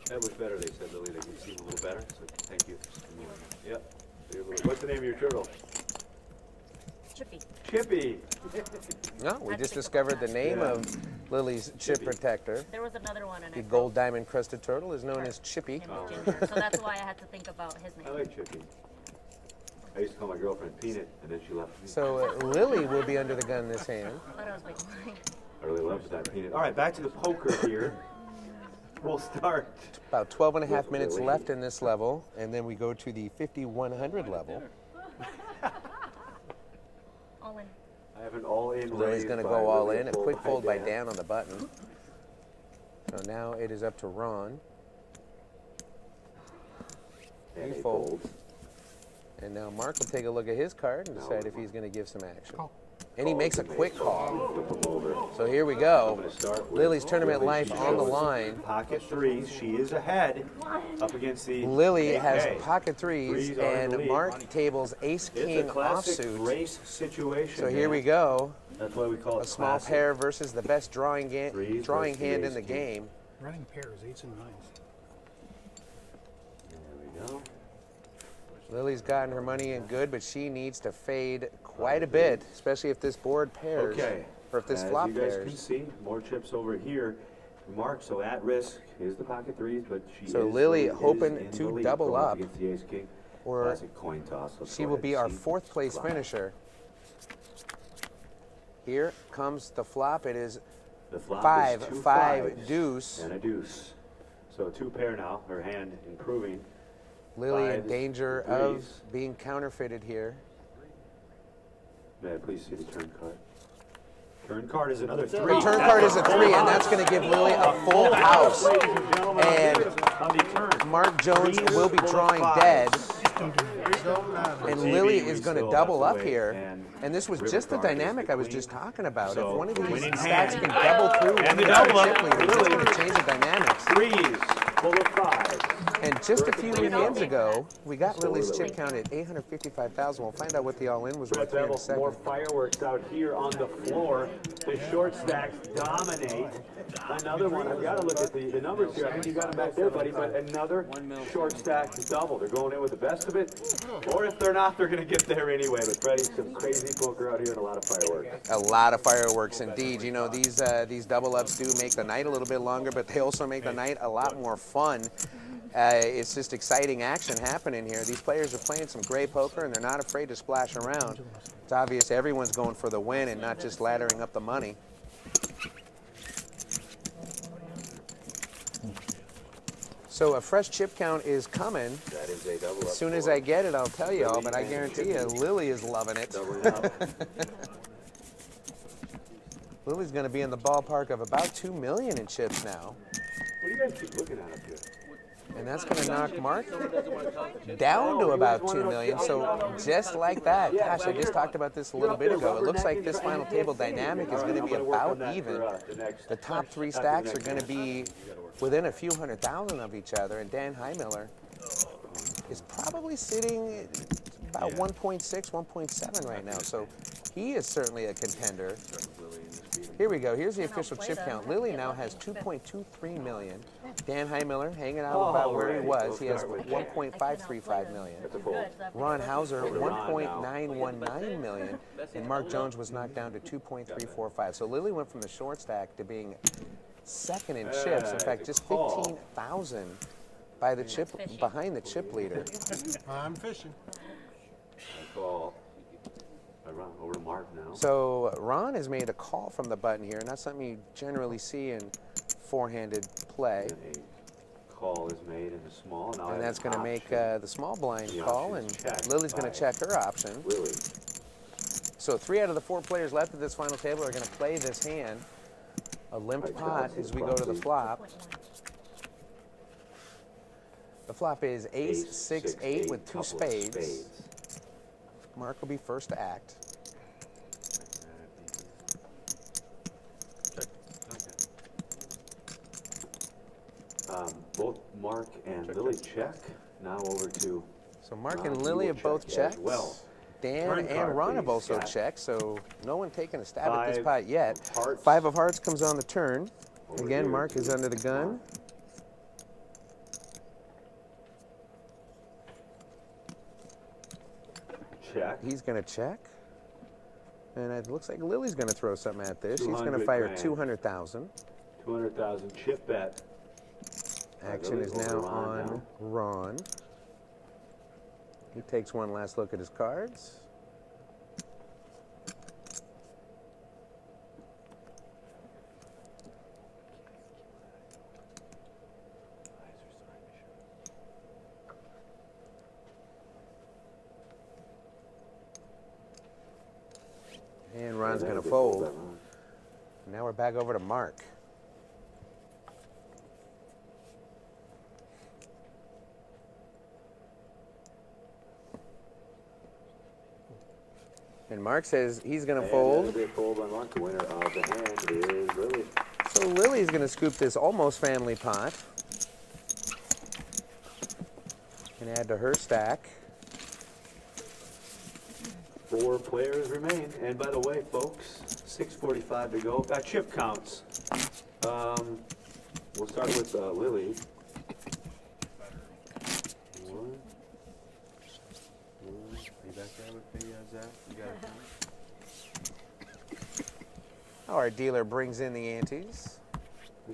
That was better, they said, Lily. They could see a little better. So thank you. Yep. What's the name of your turtle? Chippy. Chippy. No, we just discovered the name of Lily's chip protector. There was another one, and The gold diamond crested turtle is known as Chippy. Ginger, so that's why I had to think about his name. I like Chippy. I used to call my girlfriend Peanut, and then she left me. So Lily will be under the gun this hand. I thought I was like, I really love that Peanut. All right, back to the poker here. We'll start. About 12 and a half minutes left in this level, and then we go to the 5100 level. all in. I have an all-in. Lily's going to go all in. A quick fold by Dan on the button. So now it is up to Ron. He folds. And now Mark will take a look at his card and decide if he's going to give some action. And he makes a quick call. So here we go. Lily's tournament life on the line. Pocket threes. She is ahead up against the Lily has AK. pocket threes, and Mark tables ace-king offsuit. Race situation. So here we go. That's why we call it a small classic. pair versus the best drawing hand in the game. Running pairs, 8s and 9s. There we go. Lily's gotten her money in good, but she needs to fade quite a bit, especially if this board pairs, or if this flop you guys pairs. can see, more chips over here. Mark, so at risk is the pocket threes, but Lily hoping to double up, against the ace king. or Classic coin toss. she will be our 4th place finisher. Here comes the flop. It is the flop 5, is 2 5, fives deuce. and a deuce. So 2 pair now, her hand improving. Lily in Fives, danger of being counterfeited here. May I please see the turn card? Turn card is another 3. The turn card is a 3, and that's going to give Lily a full house. And Mark Jones will be drawing dead. And Lily is going to double up here. And this was just the dynamic I was just talking about. If one of these stacks can double through and the double up, chip leader, it's going to change the dynamics. Threes, full of 5s. And just a few hands ago, we got Lily's chip count at 855,000. We'll find out what the all-in was worth here in a second. More fireworks out here on the floor. The short stacks dominate. Another one. I've got to look at the numbers here. I think you got them back there, buddy. But another short stack double. They're going in with the best of it. Or if they're not, they're going to get there anyway. But Freddie, some crazy poker out here and a lot of fireworks. A lot of fireworks indeed. You know, these double ups do make the night a little bit longer, but they also make the night a lot more fun. It's just exciting action happening here. These players are playing some great poker, and they're not afraid to splash around. It's obvious everyone's going for the win and not just laddering up the money. So a fresh chip count is coming. That is a double up. As soon as I get it, I'll tell you all, but I guarantee you, Lily is loving it. Lily's going to be in the ballpark of about $2 million in chips now. What do you guys keep looking at up here? And that's going to knock Mark down to about $2 million. So just like that, gosh, I just talked about this a little bit ago. It looks like this final table dynamic is going to be about even. The top 3 stacks are going to be within a few $100,000 of each other. And Dan Heimiller is probably sitting about 1.6, 1.7 right now. So he is certainly a contender. Here we go. Here's the official chip count. Lily now has 2.23 million. Dan Heimiller hanging out about where he was. He has 1.535 million. Ron Hauser, 1.919 million. And Mark Jones was knocked down to 2.345. So Lily went from the short stack to being second in chips. In fact, just 15,000 by the chip behind the chip leader. I'm fishing. Call. Over to Mark now. So Ron has made a call from the button here, and that's something you generally see in four-handed play. And a call is made in the small. Now and that's going to make the small blind call, and Lily's going to check her option. Lily. So 3 out of the 4 players left at this final table are going to play this hand. A limp pot as we go to the flop. The flop is ace, 6, 8 with 2 couple of spades. Mark will be first to act. Both Mark and Lily check. Now over to. So Mark Ron, and you Lily will have both check as checked. well. Dan Turn and card, Ron have please, also Scott. checked, so no one taking a stab at this Five pot yet. of hearts. 5 of hearts comes on the turn. Over Again, here Mark is to under the gun. Check. He's going to check. And it looks like Lily's going to throw something at this. She's going to 200 fire grand. 200,000. 200,000 chip bet. Action is Lily's now over Ron on now. Ron. He takes one last look at his cards. And Ron's going to fold. Now we're back over to Mark. And Mark says he's going to fold. Fold by Mark. The winner of the hand is Lily. So Lily's going to scoop this almost family pot and add to her stack. 4 players remain. And by the way, folks, 6:45 to go. Got chip counts. We'll start with Lily. 1. Are you back there with me, Zach? You got it. Our dealer brings in the antes.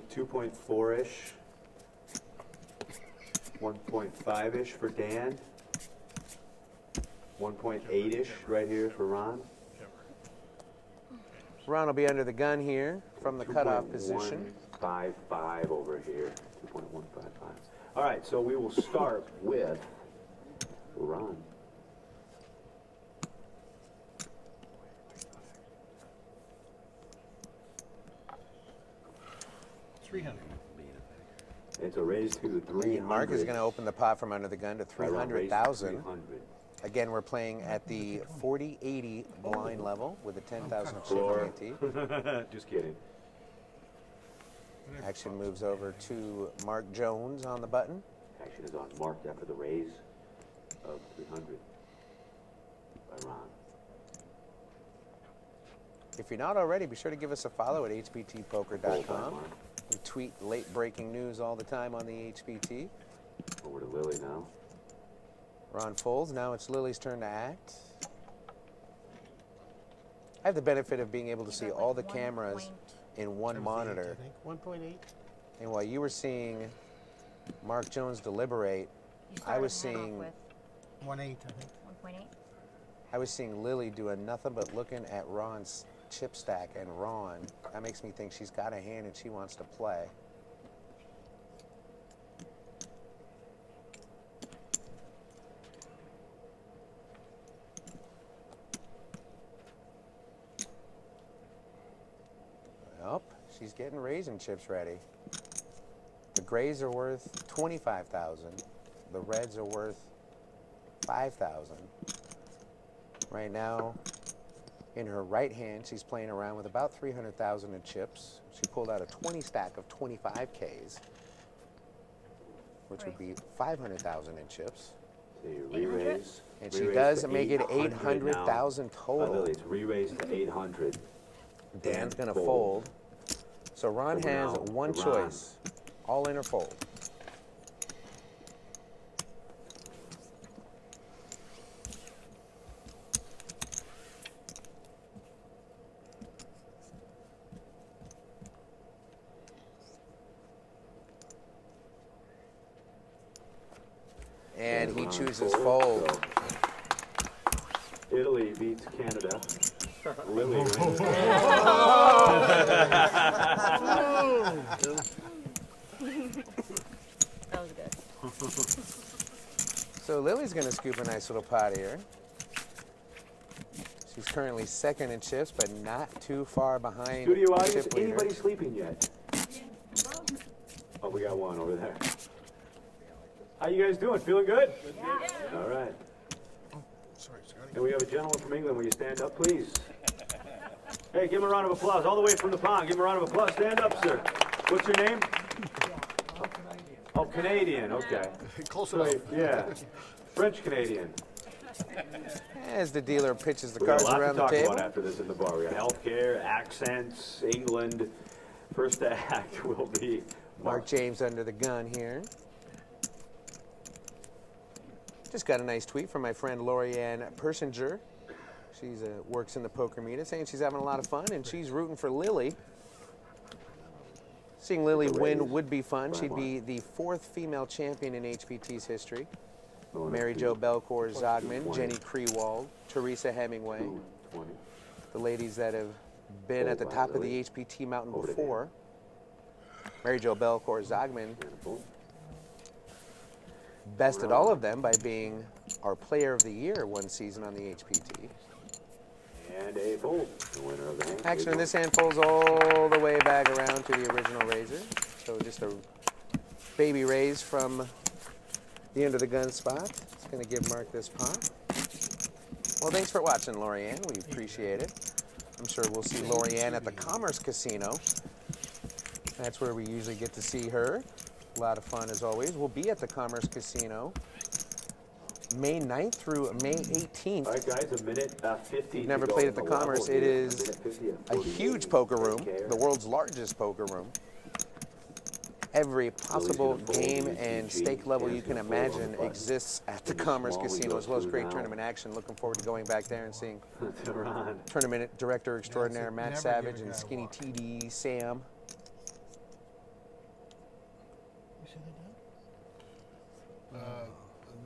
2.4-ish. 1.5-ish for Dan. 1.8-ish right here for Ron. Ron will be under the gun here from the cutoff position. 2.155 over here. 2.155. All right, so we will start with Ron. It's a raise to 300. Mark is going to open the pot from under the gun to 300,000. Again, we're playing at the 40-80 blind level with a 10,000 chip ante. Just kidding. Action moves over to Mark Jones on the button. Action is on Mark after the raise of 300 by Ron. If you're not already, be sure to give us a follow at hbtpoker.com. We tweet late breaking news all the time on the HBT. Over to Lily now. Ron folds. Now it's Lily's turn to act. I have the benefit of being able to see all the cameras in one monitor. 1.8. And while you were seeing Mark Jones deliberate, I was seeing 1.8, I think. 1.8. I was seeing Lily doing nothing but looking at Ron's chip stack, and Ron, that makes me think she's got a hand and she wants to play. Well, she's getting raisin chips ready. The grays are worth 25,000. The reds are worth 5,000. Right now, in her right hand, she's playing around with about 300,000 in chips. She pulled out a 20 stack of 25Ks, which would be 500,000 in chips. So you re-raise. And she does make it 800,000 Now. total. Lily's re-raise to 800. Dan's going to fold. So Ron Over has now one to choice, all in or fold. And he chooses fold. So Italy beats Canada. Lily wins. That was good. So Lily's going to scoop a nice little pot here. She's currently second in chips, but not too far behind Studio the audience, chip leader. anybody sleeping yet? Oh, we got one over there. How you guys doing? Feeling good? Yeah. All right. Sorry, And we have a gentleman from England. Will you stand up, please? Hey, give him a round of applause. All the way from the pond. Give him a round of applause. Stand up, sir. What's your name? Oh, Canadian. Okay. Close enough. Yeah. French Canadian. As the dealer pitches the We got cards a lot around to the talk table. about after this in the bar. We got healthcare, accents, England. First act will be Mark James under the gun here. Just got a nice tweet from my friend Lorianne Persinger. She works in the poker media, saying she's having a lot of fun and she's rooting for Lily. Seeing Lily win would be fun. She'd be the 4th female champion in HPT's history. Mary Jo Belcourt Zogman, Jenny Krewald, Teresa Hemingway. The ladies that have been at the top of the HPT mountain before. Mary Jo Belcourt Zogman bested all of them by being our player of the year one season on the HPT. And a fold. The winner of the hand. Action in this hand folds all the way back around to the original razor. So just a baby raise from the end of the gun spot. It's going to give Mark this pot. Well, thanks for watching, Lorianne. We appreciate it. I'm sure we'll see Lorianne at the Commerce Casino. That's where we usually get to see her. A lot of fun as always. We'll be at the Commerce Casino May 9th through May 18th. All right, guys, a minute 50. If you've never played at the Commerce, it is a huge poker room, the world's largest poker room. Every possible game and stake level you can imagine exists at the Commerce Casino, as well as great tournament action. Looking forward to going back there and seeing tournament director extraordinaire Matt Savage and Skinny TD Sam.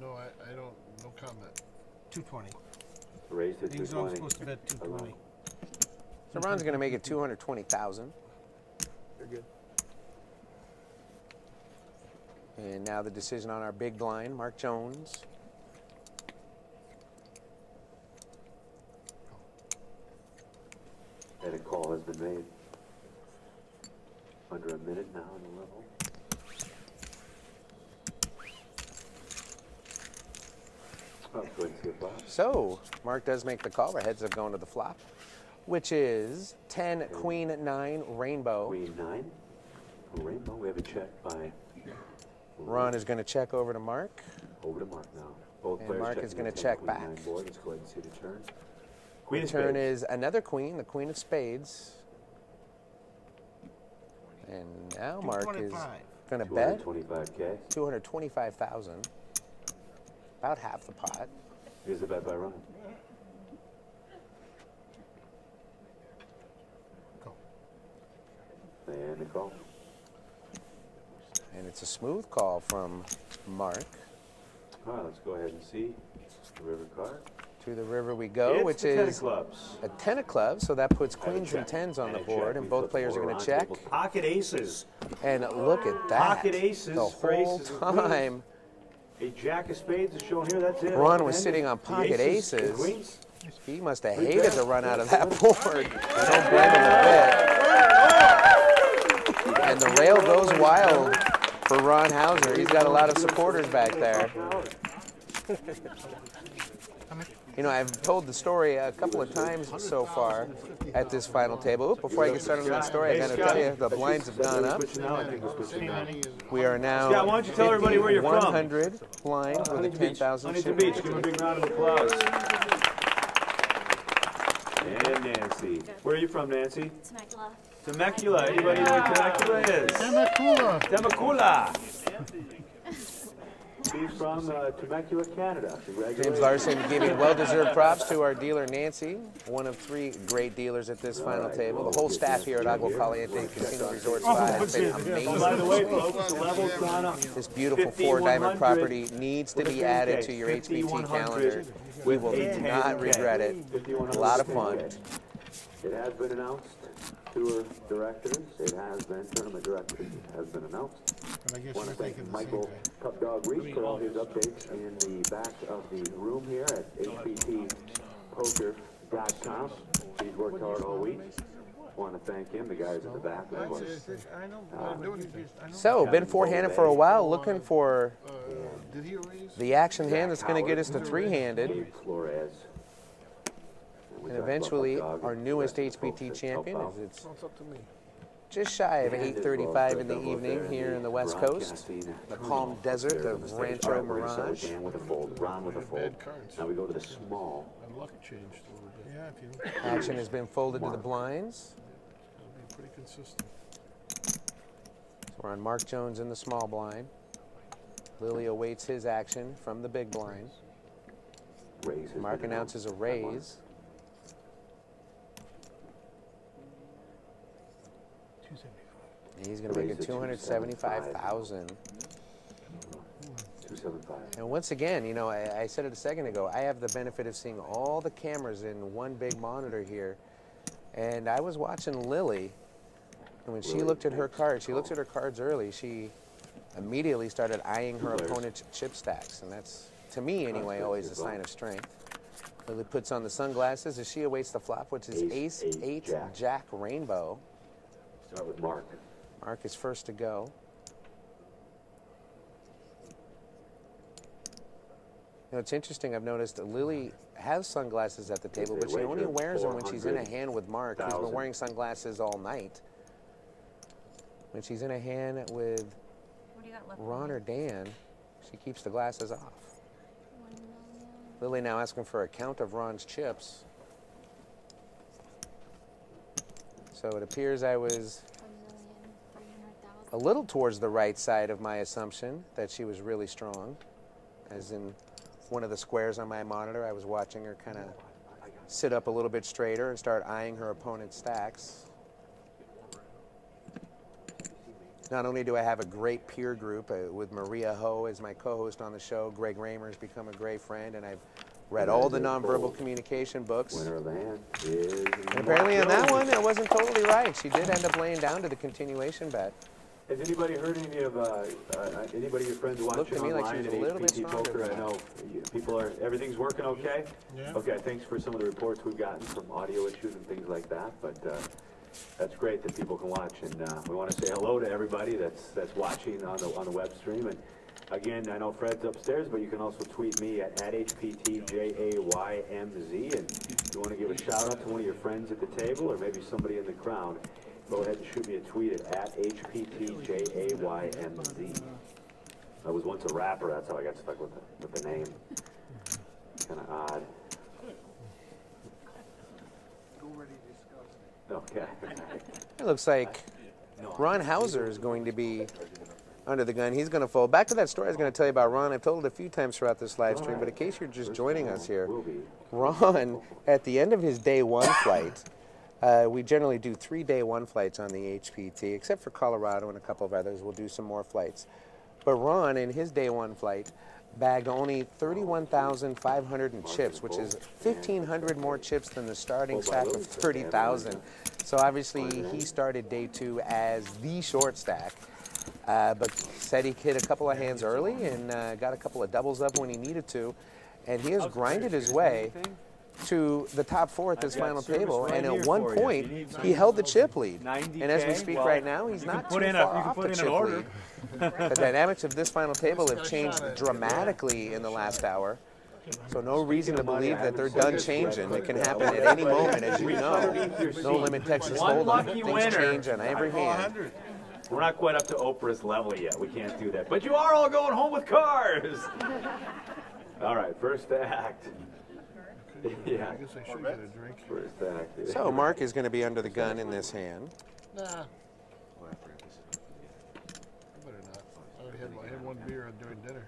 No, I don't, no comment. 220. Raised to He's 220. supposed to bet 220. So Ron's going to make it 220,000. They're good. And now the decision on our big blind, Mark Jones. And a call has been made. Under a minute now on the level. Oh, go ahead and see a flop. So Mark does make the call. Our heads up going to the flop, which is 10, Queen, 9, Rainbow. Queen 9. Rainbow, we have a check by... Ron is going to check over to Mark. Over to Mark now. Both And players Mark checking is gonna the 10, check Queen back. 9 board. Let's go ahead and see the turn. The Queen of turn spades. is another queen, the Queen of Spades. And now Mark is 225. going to bet 225K. 225,000. About half the pot. Here's the bet by Ron. And the call. And it's a smooth call from Mark. All right, let's go ahead and see the river card. To the river we go, It's which the 10 of is clubs. a 10 of clubs, so that puts Have a queens and check. tens on And the a board, check. and We both flip players the are board going to around check. table. Pocket aces. And look at that. Pocket aces. The for whole aces and time queens. A jack of spades is shown here. That's it. Ron was Open-ended. sitting on The pocket and aces. queens. He must have Big hated bet. the run out of that board. I don't blame him a bit. And the rail goes wild for Ron Hauser. He's got a lot of supporters back there. You know, I've told the story a couple of times so far at this final table. Oop, before I get started on that story, I got to tell you, the blinds have gone up. We are now Scott, why don't you tell everybody where you're from? 100 blinds with a 10,000 Huntington ship. Beach. Give him a big round of applause. And Nancy. Where are you from, Nancy? Temecula. Temecula. Anybody know where Temecula is? Temecula. Temecula. He's from Temecula, Canada. Congratulations. James Larson giving well-deserved props to our dealer, Nancy, one of 3 great dealers at this final table. The whole staff here at Agua, Caliente Casino Resort Spa has been amazing. By the way, folks, the level's gone up. This beautiful 4-diamond property needs to be added to your HPT calendar. We will not regret it. A lot of fun. It has been announced. Tour directors, it has been, tournament directors, it has been announced. But I guess I want you're to thank thinking the same Michael thing. Cupdog Reese for all his updates in the back of the room here at hptpoker.com. He's worked hard all week. want to thank him. The guys at the back, of course. I know. I know. So, been four-handed for a while, looking for Did he raise? the action hand that's going to get us to three-handed. Dave Flores. And eventually, our newest HPT champion, as it's It's up to me. just shy of 8:35 in the evening here in the West Coast, the calm desert of Rancho Mirage. With a fold, Ron with a fold. Bad cards. Now we go to the small. My luck changed a little bit. Yeah, if you don't. Action has been folded to the blinds. It'll be pretty consistent. So we're on Mark Jones in the small blind. Lily awaits his action from the big blind. Mark announces a raise. And he's going to make it 275,000. 275. And once again, you know, I said it a second ago, I have the benefit of seeing all the cameras in one big monitor here. And I was watching Lily, and when she looked at her cards, she looks at her cards early, she immediately started eyeing her opponent's chip stacks. And that's, to me anyway, always a sign of strength. Lily puts on the sunglasses as she awaits the flop, which is Ace, 8, Jack, Rainbow. Start with Mark. Mark is first to go. You know, it's interesting, I've noticed that Lily has sunglasses at the table, but she only wears them when she's in a hand with Mark, who's been wearing sunglasses all night. When she's in a hand with Ron or Dan, she keeps the glasses off. Lily now asking for a count of Ron's chips. So it appears I was a little towards the right side of my assumption that she was really strong. As in one of the squares on my monitor, I was watching her kind of sit up a little bit straighter and start eyeing her opponent's stacks. Not only do I have a great peer group with Maria Ho as my co-host on the show, Greg Raymer has become a great friend, and I've read all the nonverbal communication books. Winner of the hand is And apparently on that one, I wasn't totally right. She did end up laying down to the continuation bet. Has anybody heard any of anybody of your friends watching Looked to me like she online was at a little bit HPT stronger Poker? than I know people are. Everything's working okay. Yeah. Okay. Thanks for some of the reports we've gotten from audio issues and things like that. But that's great that people can watch, and we want to say hello to everybody that's watching on the web stream. And again, I know Fred's upstairs, but you can also tweet me at HPTJAYMZ. And if you want to give a shout out to one of your friends at the table or maybe somebody in the crowd, go ahead and shoot me a tweet at HPTJAYMZ. I was once a rapper, that's how I got stuck with the name. Kind of odd. Okay. It looks like Ron Hauser is going to be under the gun. He's going to fold. Back to that story I was going to tell you about Ron. I've told it a few times throughout this live stream, but in case you're just joining us here, Ron, at the end of his day one flight, we generally do 3 day one flights on the HPT, except for Colorado and a couple of others. We'll do some more flights. But Ron, in his day one flight, bagged only 31,500 in chips, which is 1,500 more chips than the starting stack of 30,000. So obviously he started day 2 as the short stack, but said he hit a couple of hands early and got a couple of doubles up when he needed to, and he has grinded his way to the top 4 at this final table, and at one point he held the chip lead. And as we speak right now, he's not too far off the chip lead. The dynamics of this final table have changed dramatically in the last hour. So no reason to believe that they're done changing. It can happen at any moment, as you know. No Limit Texas Hold'em. Things change on every hand. We're not quite up to Oprah's level yet. We can't do that. But you are all going home with cars. All right, first act. Yeah. I guess I should get a drink. First act. So Mark is going to be under the gun in this hand. Nah. I better not. I already had one beer during dinner.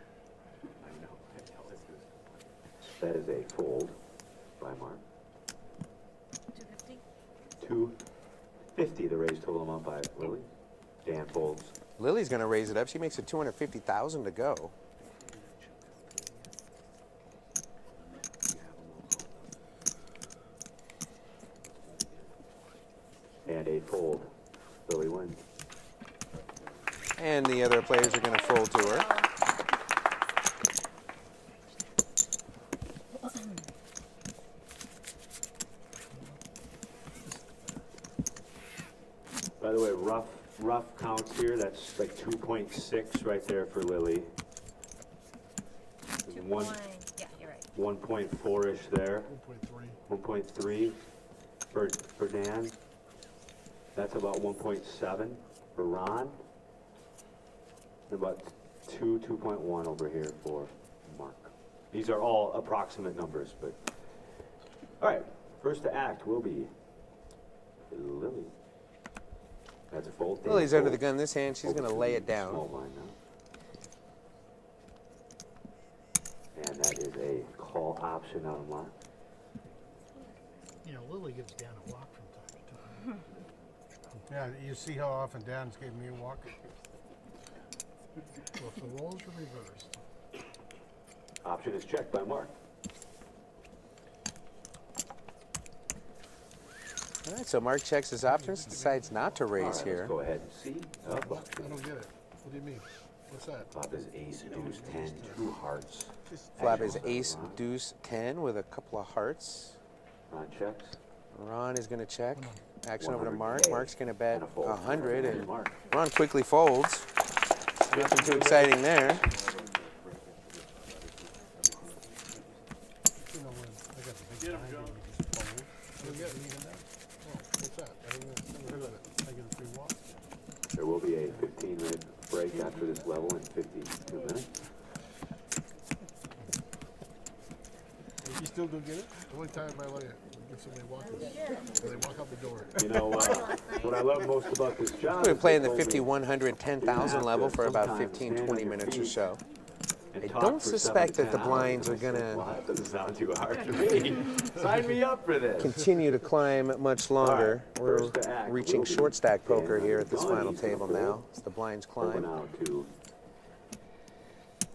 That is a fold by Mark. 250. 250, the raise total amount by Lily. Dan folds. Lily's going to raise it up. She makes it 250,000 to go. And a fold. Lily wins. And the other players are going to fold to her. By the way, rough counts here. That's like 2.6 right there for Lily. One, yeah, you're right. 1.4-ish there. 1.3. 1.3 for Dan. That's about 1.7 for Ron. And about 2.1 over here for Mark. These are all approximate numbers, but all right. First to act will be Lily. That's a fold. Lily's under the gun this hand. She's going to lay it down. Small blind now. And that is a call option on Mark. You know, Lily gives Dan a walk from time to time. Yeah, you see how often Dan's giving me a walk? Well, if the roles are reversed. Option is checked by Mark. All right, so Mark checks his options, decides not to raise Right, here. let's go ahead and see. I don't get it. What do you mean? What's that? Flop is ace, deuce, 10, 2 hearts. Flop is ace, deuce, 10 with a couple of hearts. Ron checks. Ron is going to check. Action over to 100. Mark. Mark's going to bet And a fold. 100, and Mark. Ron quickly folds. Nothing too exciting there. You know, when I got the big blind, and you just fold. You don't get it even that? Oh, what's that? I never heard of it. I get a free walk. There will be a 15-minute break after this level in 52 minutes. You still don't get it? The only time I let it give somebody a walk is when they walk out the door. You know, what I love most about this job We're is playing the they told me 5,100, 10,000 level for about 15, 20 minutes or so. I don't suspect that the blinds are going to That doesn't sound too hard to me. Sign me up for this. continue to climb much longer. We're First to act reaching will be short stack poker Dan here at this Gunn. final He's gonna table fold. now as the blinds Open climb. out to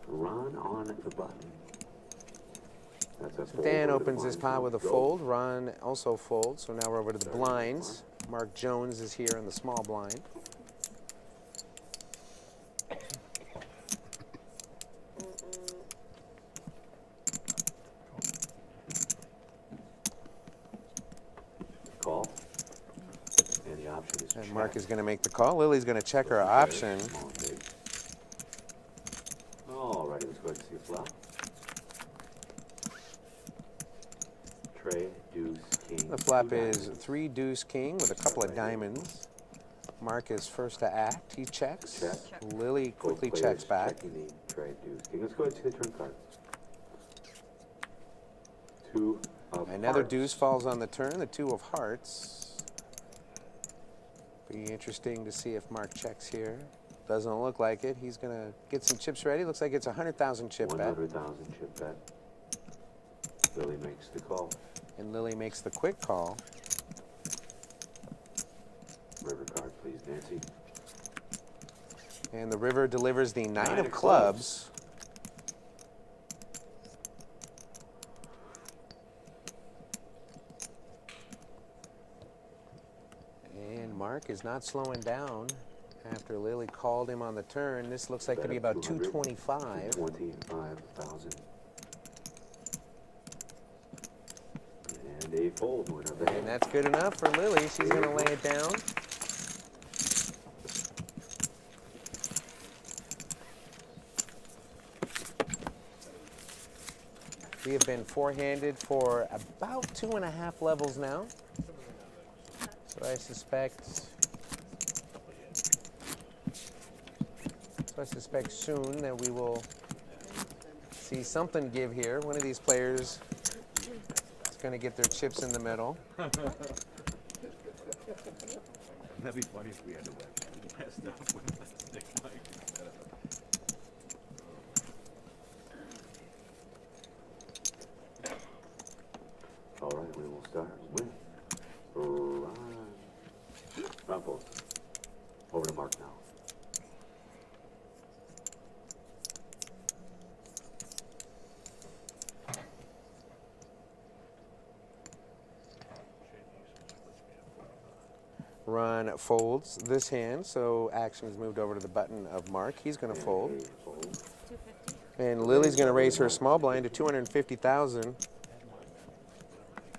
Ron on the button. That's a fold Dan over the opens his blind. pot with a Go. fold. Ron also folds. So now we're over to the blinds. Mark Jones is here in the small blind. Call. And the option is And Mark check. is going to make the call. Lily's going to check her option. Small and big. All righty, let's go ahead and see a flop. Tray, deuce, king. The flop two is diamonds. 3 deuce king with a couple of diamonds. Mark is first to act. He checks. Check. Lily Both quickly players checks back. checking the tray, deuce, king. Let's go ahead and see the turn card. 2 of Another hearts. deuce falls on the turn, the 2 of hearts. Be interesting to see if Mark checks here. Doesn't look like it. He's going to get some chips ready. Looks like it's a 100,000 chip bet. 100,000 chip bet. Lily makes the call. And Lily makes the quick call. River card, please, Nancy. And the river delivers the 9 Nine of of clubs. And Mark is not slowing down after Lily called him on the turn. This looks like to Bet be of about 200, 225. 25,000. And a fold winner there. And that's good enough for Lily. She's going to lay it down. We have been four-handed for about 2.5 levels now. So I suspect soon that we will see something give here. One of these players is going to get their chips in the middle. That'd be funny if we had to mess up with that stick mic. All right, we will start with Ron. Ron folds. Over to Mark now. Ron folds this hand, so action is moved over to the button of Mark. He's going to fold. A fold. 250. And Lily's going to raise her small blind to 250,000.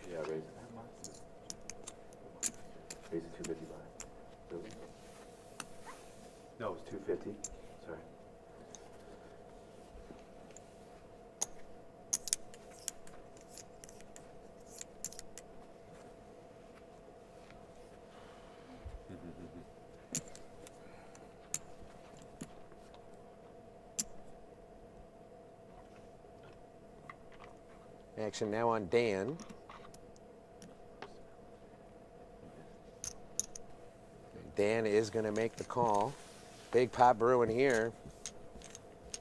Yeah, raise it. Raise it 255. Lily. 250. Sorry. Action now on Dan. Dan is going to make the call. Big pot brewing here.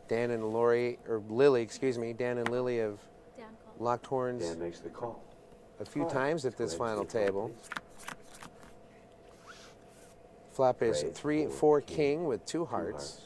Dan and Lily, excuse me, Dan and Lily have locked horns Dan makes the call. a few times at this final table. Flop is 3-4 king with two hearts.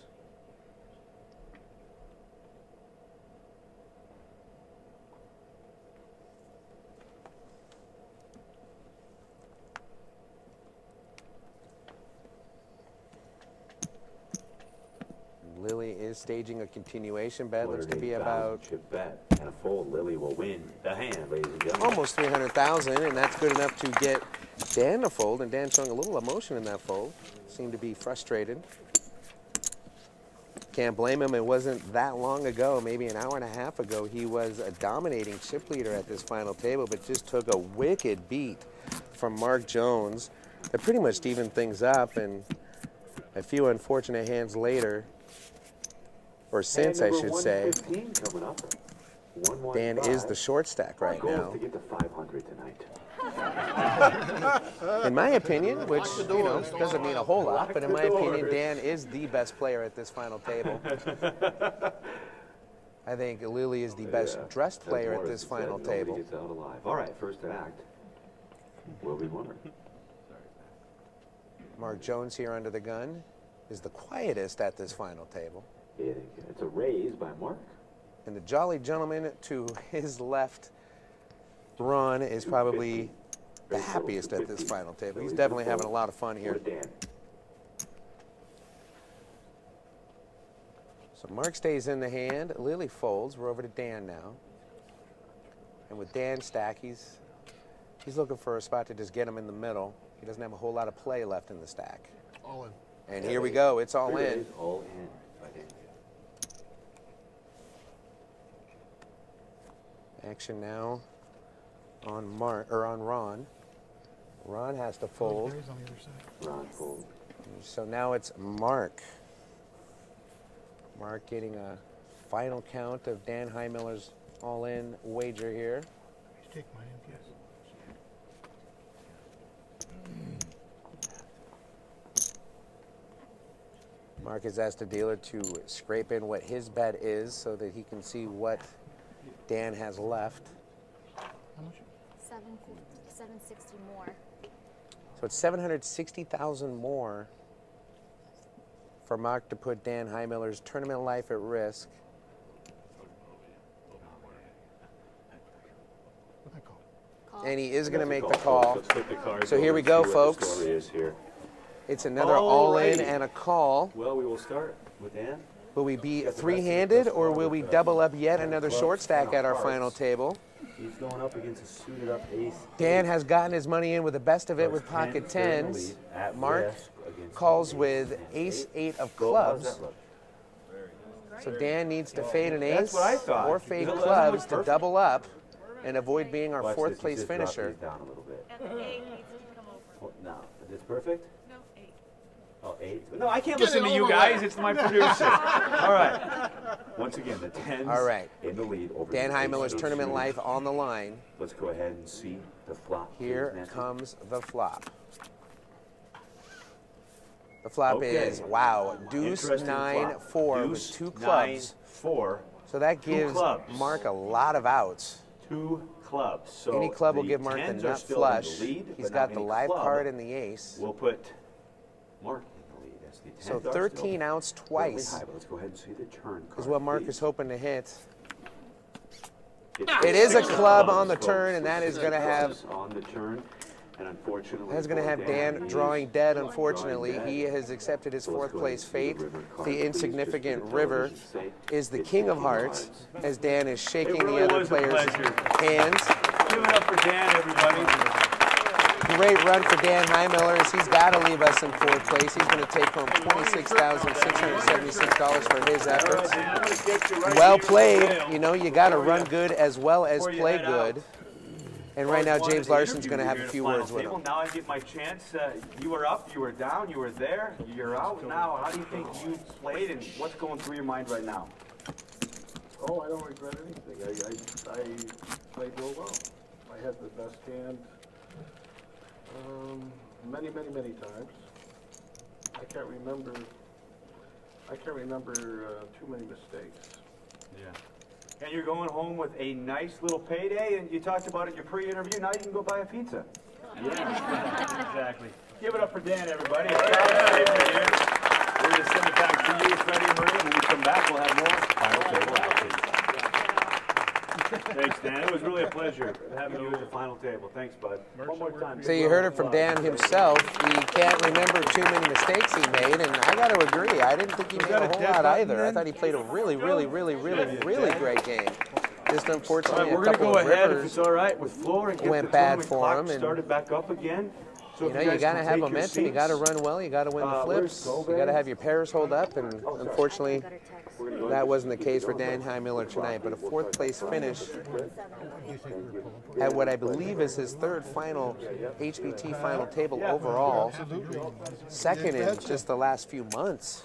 Lily is staging a continuation bet. Looks to be about chip bet and a fold. Lily will win the hand, ladies and gentlemen. almost 300,000, and that's good enough to get Dan to fold. And Dan showing a little emotion in that fold. Seemed to be frustrated. Can't blame him. It wasn't that long ago, maybe an hour and a half ago, he was a dominating chip leader at this final table, but just took a wicked beat from Mark Jones. That pretty much evened things up, and a few unfortunate hands later, or since I should say, Dan is the short stack right now. To get to 500 tonight. In my opinion, which doesn't mean a whole lot, but in my opinion, Dan is the best player at this final table. I think Lily is the best dressed player at this final table. Gets out alive. All right, first to act will be winner. Mark Jones here under the gun is the quietest at this final table. It's a raise by Mark. And the jolly gentleman to his left, Ron, is probably the happiest at this final table. He's definitely having a lot of fun here. So Mark stays in the hand. Lily folds. We're over to Dan now. And with Dan stack, he's looking for a spot to just get him in the middle. He doesn't have a whole lot of play left in the stack. All in. And here we go. It's all in. All in by Dan. Action now on Ron. Ron has to fold. Gary's on the other side. Ron fold. So now it's Mark. Mark getting a final count of Dan Heimiller's all-in wager here. You take mine, yes. Mark has asked the dealer to scrape in what his bet is so that he can see what Dan has left. How much? 760 more. So it's 760,000 more for Mark to put Dan Heimiller's tournament life at risk. And he is going to make the call. So here we go, folks. It's another all-in and a call. Well, we will start with Dan. Will we be three-handed, or will we double up yet another short stack at our final table? He's going up against a suited up ace. Dan has gotten his money in with the best of it with pocket tens. Mark calls with ace-8 of clubs. So Dan needs to fade an ace or fade clubs to double up and avoid being our fourth place finisher. Down a little bit. No, is this perfect? No, 8. Oh, 8? No, I can't listen to you guys. It's my producer. All right. Once again, the 10s All right. in the lead over Dan the Heimiller's tournament life on the line. Let's go ahead and see the flop. Here comes the flop. The flop is, wow, deuce, 9, 4 with two clubs. 4. So that gives Mark a lot of outs. 2 clubs. So any club will give Mark the nut flush. He's got the live card and the ace. We'll put Mark in the lead. As the so 13 outs twice Let's go ahead and see the turn card, is what Mark is hoping to hit. It is a club on the turn, and that is going to have on the turn. And unfortunately, that's going to have Dan drawing dead, unfortunately. He has accepted his fourth place fate. The insignificant River is the king of hearts as Dan is shaking the other players' hands. Give it up for Dan, everybody. great run for Dan Heimiller as he's got to leave us in fourth place. He's going to take home $26,676 for his efforts. Well played. You know, you got to run good as well as play good. And right now, James Larson's going to have a few words with him. Now I get my chance. You were up, you were down, you were there, you're out now. How do you think you played, and what's going through your mind right now? Oh, I don't regret anything. I played real well. I had the best hand many times. I can't remember too many mistakes. Yeah. And you're going home with a nice little payday, and you talked about it in your pre-interview. Now you can go buy a pizza. Yeah, exactly. Give it up for Dan, everybody. We're going to send it back to you, Freddie and Marie. When we come back, we'll have more final table action. Thanks, Dan. It was really a pleasure having you at the final table. Thanks, bud. One more time. So you heard it from Dan himself. He can't remember too many mistakes he made, and I got to agree. I didn't think he made a whole lot either. I thought he played a really great game. Just unfortunately, we're going to go ahead, if it's all right, with floor and get went the bad for him. And started back up again. So you know, you got to have momentum. You got to run well. You got to win the flips. You got to have your pairs hold up. And unfortunately, that wasn't the case for Dan Heimiller tonight. But a fourth place finish at what I believe is his third final HBT final table overall. Second in just the last few months.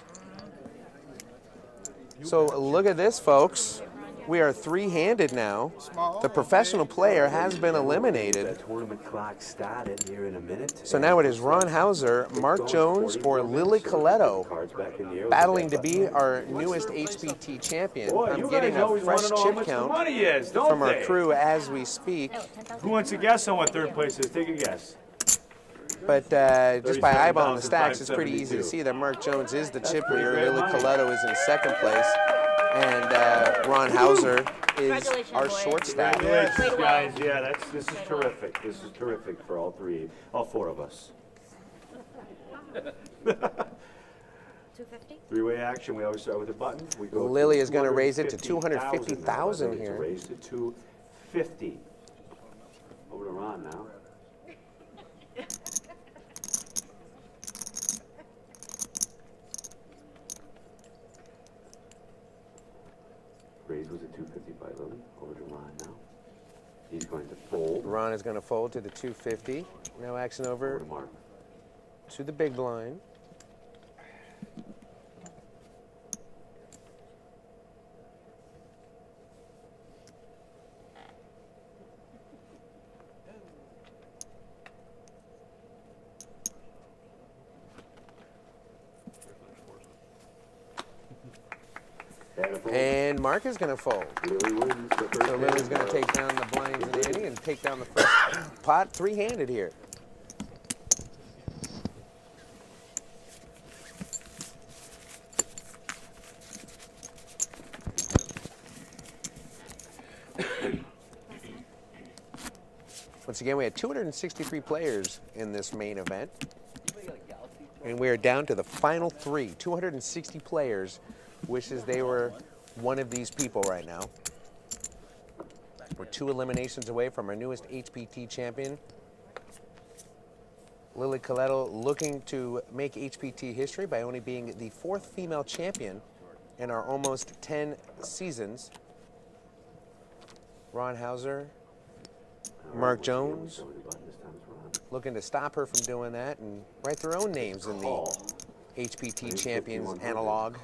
So look at this, folks. We are three-handed now. The professional player has been eliminated. The tournament clock started here in a minute. So now it is Ron Hauser, Mark Jones, or Lily Coletto battling to be our newest HBT champion. I'm getting a fresh chip count from our crew as we speak. Who wants to guess on what third place is? Take a guess. But just by eyeballing the stacks, it's pretty easy to see that Mark Jones is the chip leader. Lily Coletto is in second place. And Ron Hauser is our short stack. Congratulations, guys. Yeah, this is terrific. This is terrific for all four of us. 250? Three-way action. We always start with a button. We go. Lily is going to raise it to 250,000 here. Raise to 250. Over to Ron now. Raise was at 250 by Lily. Over to Ron now. He's going to fold. Ron is going to fold to the 250. Now action over to the big blind. And Mark is going to fold. So Lily's going to take down the blinds and ante and take down the first pot three-handed here. Once again, we had 263 players in this main event. And we are down to the final three. 260 players wishes they were one of these people right now. We're 2 eliminations away from our newest HBT champion. Lily Coletto looking to make HBT history by only being the 4th female champion in our almost 10 seasons. Ron Hauser, Mark Jones, looking to stop her from doing that and write their own names in the HBT champions analog.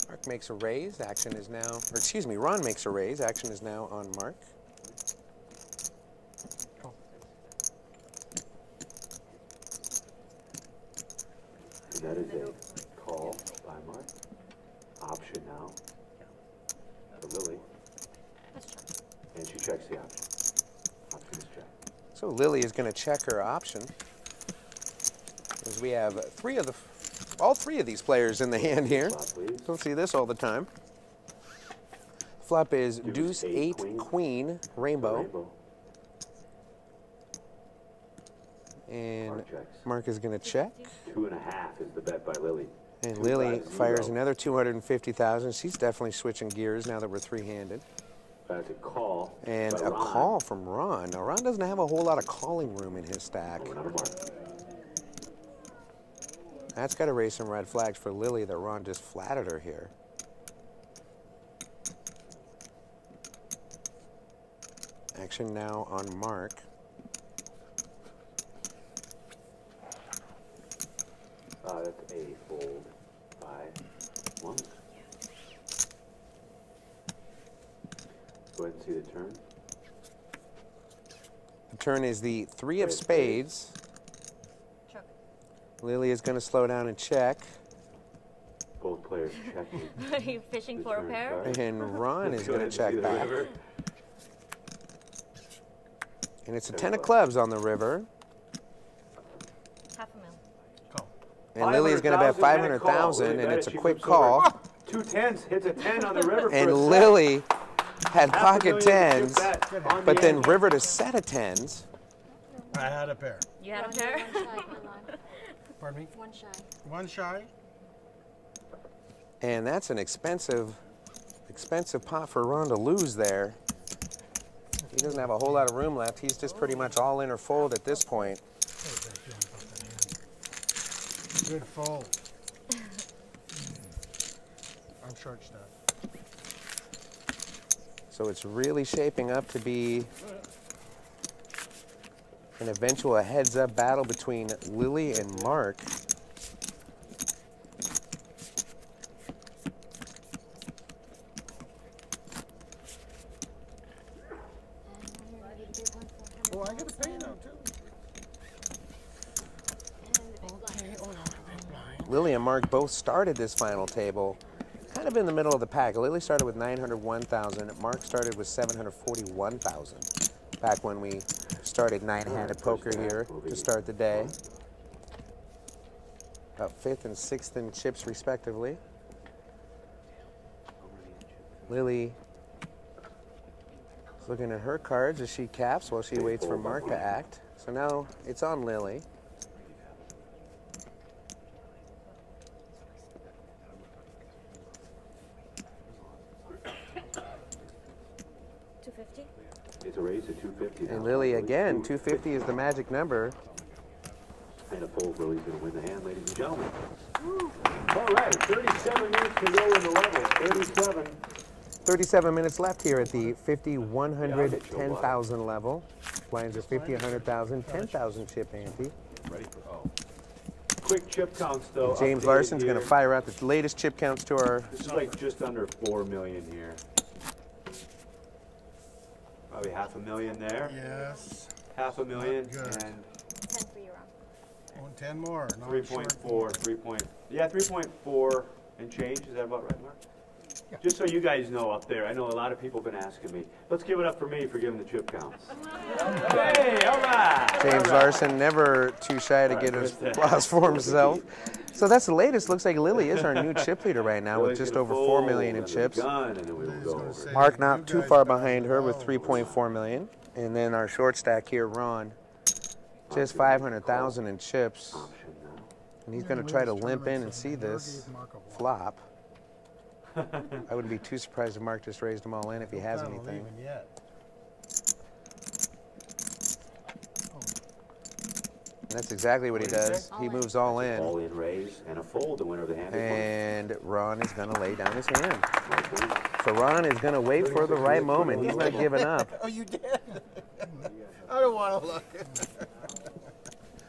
Mark makes a raise. Action is now, or excuse me, Ron makes a raise. Action is now on Mark. That is a call by Mark. Option now for Lily. And she checks the option. Option is checked. So Lily is going to check her option. As we have all three of these players in the hand here. Don't see this all the time. Flop is Deuce 8 Queen Rainbow. And Mark is going to check. 2.5 is the bet by Lily. And Lily fires another 250,000. She's definitely switching gears now that we're three-handed. That's a call. And a call from Ron. Now, Ron doesn't have a whole lot of calling room in his stack. That's got to raise some red flags for Lily that Ron just flattered her here. Action now on Mark. That's a fold by one. Go ahead and see the turn. The turn is the 3 of spades. Check. Lily is going to slow down and check. Both players checking. Are you fishing for a pair? And Ron is going to check back. And it's a 10 of clubs on the river. $500,000. Call. And Lily is going to bet 500,000, and it's a quick call. 2 10s hits a 10 on the river. And Lily had pocket 10s, but then river to set of 10s. I had a pair. You had a pair? Pardon me? One shy. One shy. And that's an expensive pot for Ron to lose there. He doesn't have a whole lot of room left. He's just pretty much all in or fold at this point. Good fold. I'm short stuff. So it's really shaping up to be an eventual heads-up battle between Lily and Mark. Oh, I got to pay now, too. Lily and Mark both started this final table kind of in the middle of the pack. Lily started with 901,000. Mark started with 741,000 back when we started nine-handed poker here to start the day. About 5th and 6th in chips respectively. Lily is looking at her cards as she caps while she waits for Mark to act. So now it's on Lily. It's a raise to 250. And Lily again, 250 is the magic number. And a fold, Lily's going to win the hand, ladies and gentlemen. All right, 37 minutes to go in the level. 37 minutes left here at the 50, 100, 10,000 level. Blinds are 50, 100,000, 10,000 chip ante. Ready for quick chip counts, though. James Larson's going to fire out the latest chip counts to our... This is like just under 4 million here. Probably $500,000 there. Yes. $500,000 Good. and 10 for you, Ron. 10 more. 3.4, 3.4 and change. Is that about right, Mark? Yeah. Just so you guys know up there, I know a lot of people have been asking me. Let's give it up for me for giving the chip counts. Hey, all right. James Larson, never too shy to get his applause for himself. So that's the latest. Looks like Lily is our new chip leader right now with just over 4 million in chips. Mark not too far behind her with 3.4 million. And then our short stack here, Ron, just 500,000 in chips. And he's going to try to limp in and see this flop. I wouldn't be too surprised if Mark just raised them all in if he has anything. And that's exactly what he does. He moves all in. All in raise and a fold, the winner of the hand. And Ron is going to lay down his hand. So Ron is going to wait for the right moment. He's not giving up. Oh, you did? I don't want to look.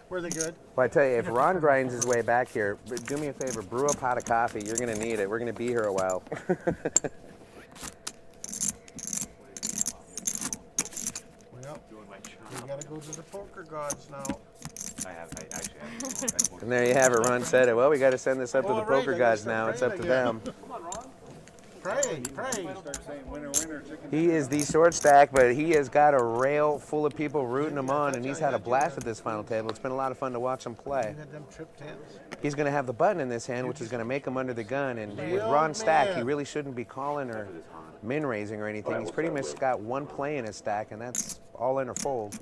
Were they good? Well, I tell you, if Ron grinds his way back here, do me a favor, brew a pot of coffee. You're going to need it. We're going to be here a while. Well, we got to go to the poker gods now. I actually have. And there you have it. Ron said it. Well, we got to send this up to the poker gods now. It's up to them. Come on, Ron. Pray, pray. He is the short stack, but he has got a rail full of people rooting him on, and he's had a blast at this final table. It's been a lot of fun to watch him play. You had them trip tens. He's going to have the button in this hand, which is going to make him under the gun. And with Ron's stack, he really shouldn't be calling or min-raising or anything. He's pretty much got one play in his stack, and that's all in or fold.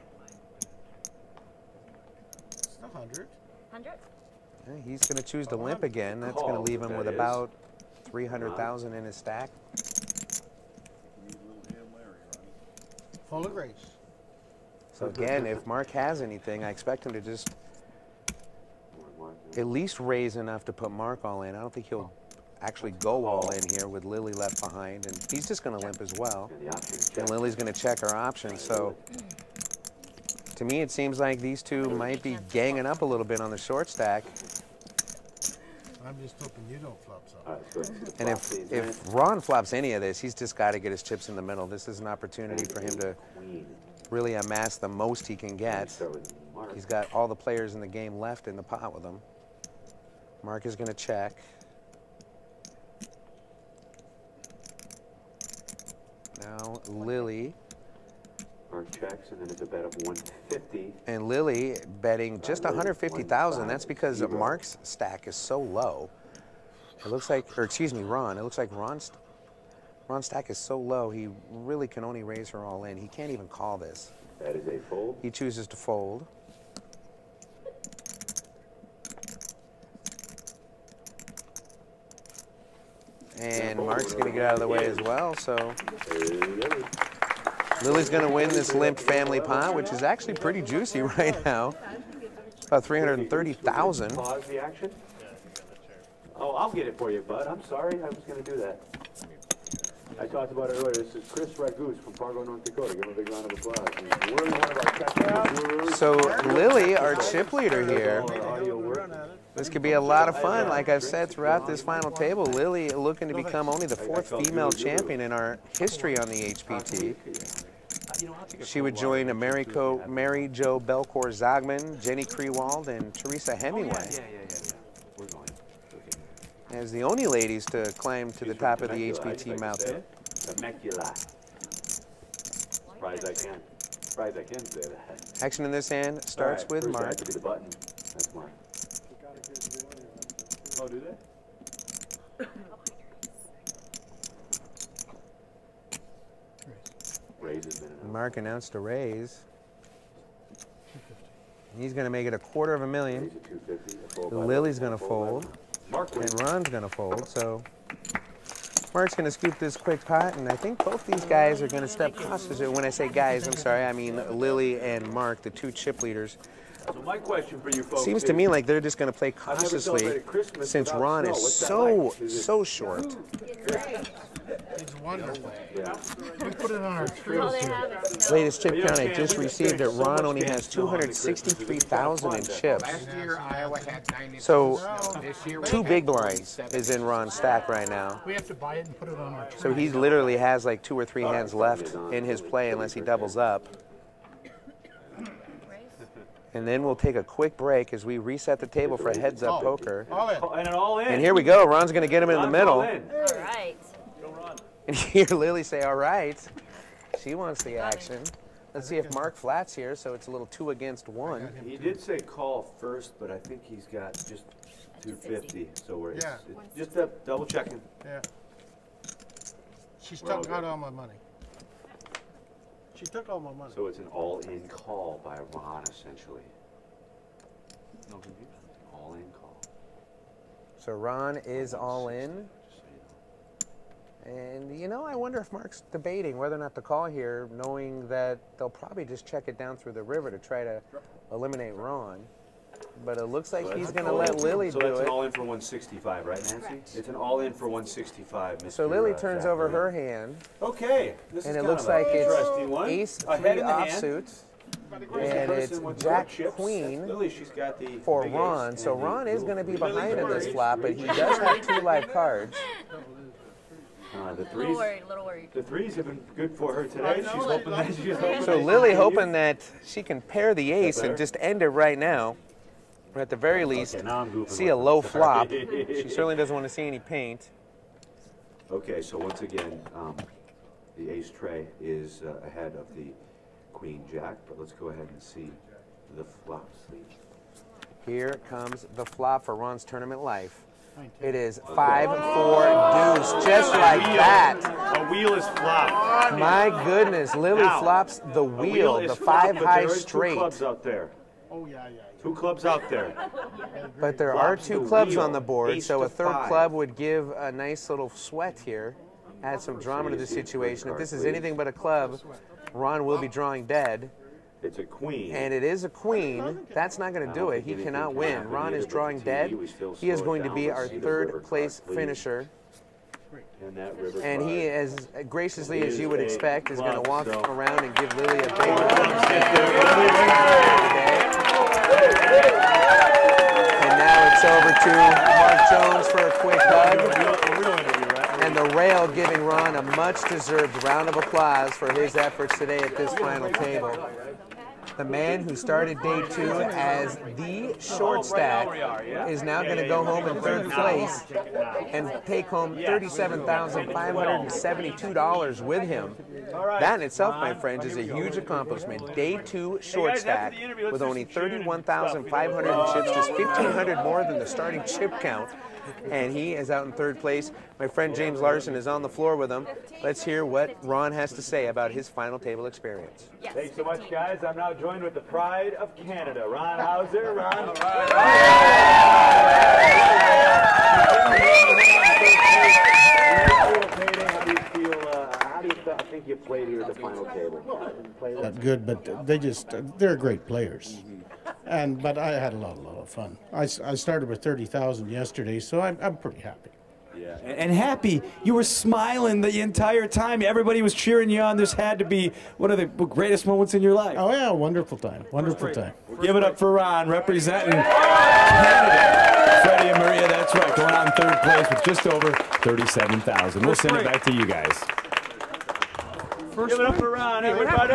It's 100. 100? Yeah, he's going to choose to limp again. That's going to leave him with about 300,000 in his stack. Full of grace. So again, if Mark has anything, I expect him to just at least raise enough to put Mark all in. I don't think he'll actually go all in here with Lily left behind, and he's just going to limp as well. And Lily's going to check her options. So to me, it seems like these two might be ganging up a little bit on the short stack. I'm just hoping you don't flop something. And if Ron flops any of this, he's just got to get his chips in the middle. This is an opportunity for him to really amass the most he can get. He's got all the players in the game left in the pot with him. Mark is going to check. Now Lily. Mark checks, and then it's a bet of 150. And Lily betting just 150,000. That's because Mark's stack is so low. It looks like, or excuse me, Ron. It looks like Ron's stack is so low, he really can only raise her all in. He can't even call this. That is a fold. He chooses to fold. And Mark's going to get out of the way as well, so Lily's going to win this limp family pot, which is actually pretty juicy right now. About 330,000. Pause the action. Oh, I'll get it for you, bud. I'm sorry. I was going to do that. I talked about it earlier. This is Chris Ragoose from Fargo, North Dakota. Give him a big round of applause. He's really one of our technical gurus. So Lily, our chip leader here, this could be a lot of fun. Like I've said throughout this final table, Lily looking to become only the 4th female champion in our history on the HPT. She would join Mary Jo Belcourt Zogman, Jenny Krewald, and Teresa Hemingway as the only ladies to climb to the top of the HPT mountain. Temecula. Surprised I can. Surprised I can say that. Action in this hand starts with Mark. That could be the button. That's Mark. Oh, do they? Raise has been enough. Mark announced a raise. He's going to make it $250,000. Lily's going to fold. And Ron's going to fold. So Mark's going to scoop this quick pot, and I think both these guys are going to step cautious. When I say guys, I'm sorry, I mean Lily and Mark, the two chip leaders. So my question for you folks Seems to me like they're just going to play cautiously since Ron is so short. It's wonderful. We put it on our trees here. Latest chip count I just received that Ron only has 263,000 in chips. Last year, Iowa had 90. So 2 big blinds is in Ron's stack right now. We have to buy it and put it on our trees. So he literally has like 2 or 3 hands left in his play unless he doubles up. And then we'll take a quick break as we reset the table for heads-up poker. All in. And an all in. And here we go. Ron's going to get him in the middle. All right. And you hear Lily say, all right. She wants the action. Let's see if Mark flats here, so it's a little 2 against 1. He did say call first, but I think he's got just 250. So we're it's just double checking. Yeah. She took out all my money. She took all my money. So it's an all-in call by Ron, essentially. No confusion. All-in call. So Ron is all in. And, you know, I wonder if Mark's debating whether or not to call here, knowing that they'll probably just check it down through the river to try to eliminate Ron. But it looks like he's going to let Lily do it. So that's an all-in for 165, right, Nancy? It's an all-in for 165, Mr. So Lily turns over her hand. Okay. This and is it looks like interesting one. it's ace 3 Ahead in the offsuit. And it's Jack Queen Lily, she's got the for Ron. So Ron is going to be behind in this flop, but he does have 2 live cards. The threes, little worried. The threes have been good for her today. She's hoping that So Lily hoping that she can pair the ace and just end it right now. Or at the very least, see a low flop. She certainly doesn't want to see any paint. Okay, so once again, the ace tray is ahead of the queen jack, but let's go ahead and see the flop sleeve. Here comes the flop for Ron's tournament life. It is 5-4 deuce, just like that. A wheel is flopped. My goodness, Lily flops the wheel, the 5 high straight. 2 clubs out there. Oh, yeah. 2 clubs out there. But there are 2 clubs on the board, so a 3rd club would give a nice little sweat here. Add some drama to the situation. If this is anything but a club, Ron will be drawing dead. It's a queen. And it is a queen. That's not going to do it. He cannot win. Ron is drawing dead. He is going to be our third place finisher. And he, as graciously as you would expect, is going to walk around and give Lily a big And now it's over to Mark Jones for a quick hug. And the rail giving Ron a much-deserved round of applause for his efforts today at this final table. The man who started day 2 as the short stack is now going to go home in third place and take home $37,572 with him. That in itself, my friends, is a huge accomplishment. Day 2 short stack with only 31,500 chips, just 1,500 more than the starting chip count. And he is out in third place. My friend James Larson is on the floor with him. Let's hear what Ron has to say about his final table experience. Thanks so much, guys. I'm now joined with the pride of Canada, Ron Hauser. Ron. How do you think you played here at the final table? Good, but they're great players. But I had a lot of fun. I started with 30,000 yesterday, so I'm pretty happy. Yeah, and happy. You were smiling the entire time. Everybody was cheering you on. This had to be one of the greatest moments in your life. Oh yeah, wonderful time. Wonderful time. Give it up for Ron, representing Canada. Freddie and Maria, that's right, going on in third place with just over 37,000. We'll send it back to you guys. Give it up for Ron, everybody!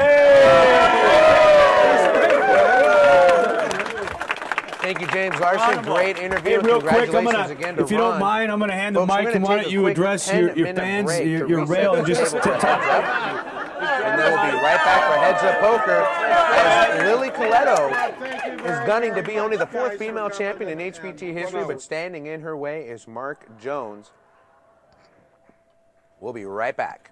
Thank you, James Larson. Great interview. Hey, real quick, Congratulations again to if you Ron. don't mind, I'm going to hand the Folks, mic, and why don't you address your fans, your rail, and just talk. And then we'll be right back for Heads Up Poker as Lily Coletto is gunning to be only the 4th female champion in HPT history, but standing in her way is Mark Jones. We'll be right back.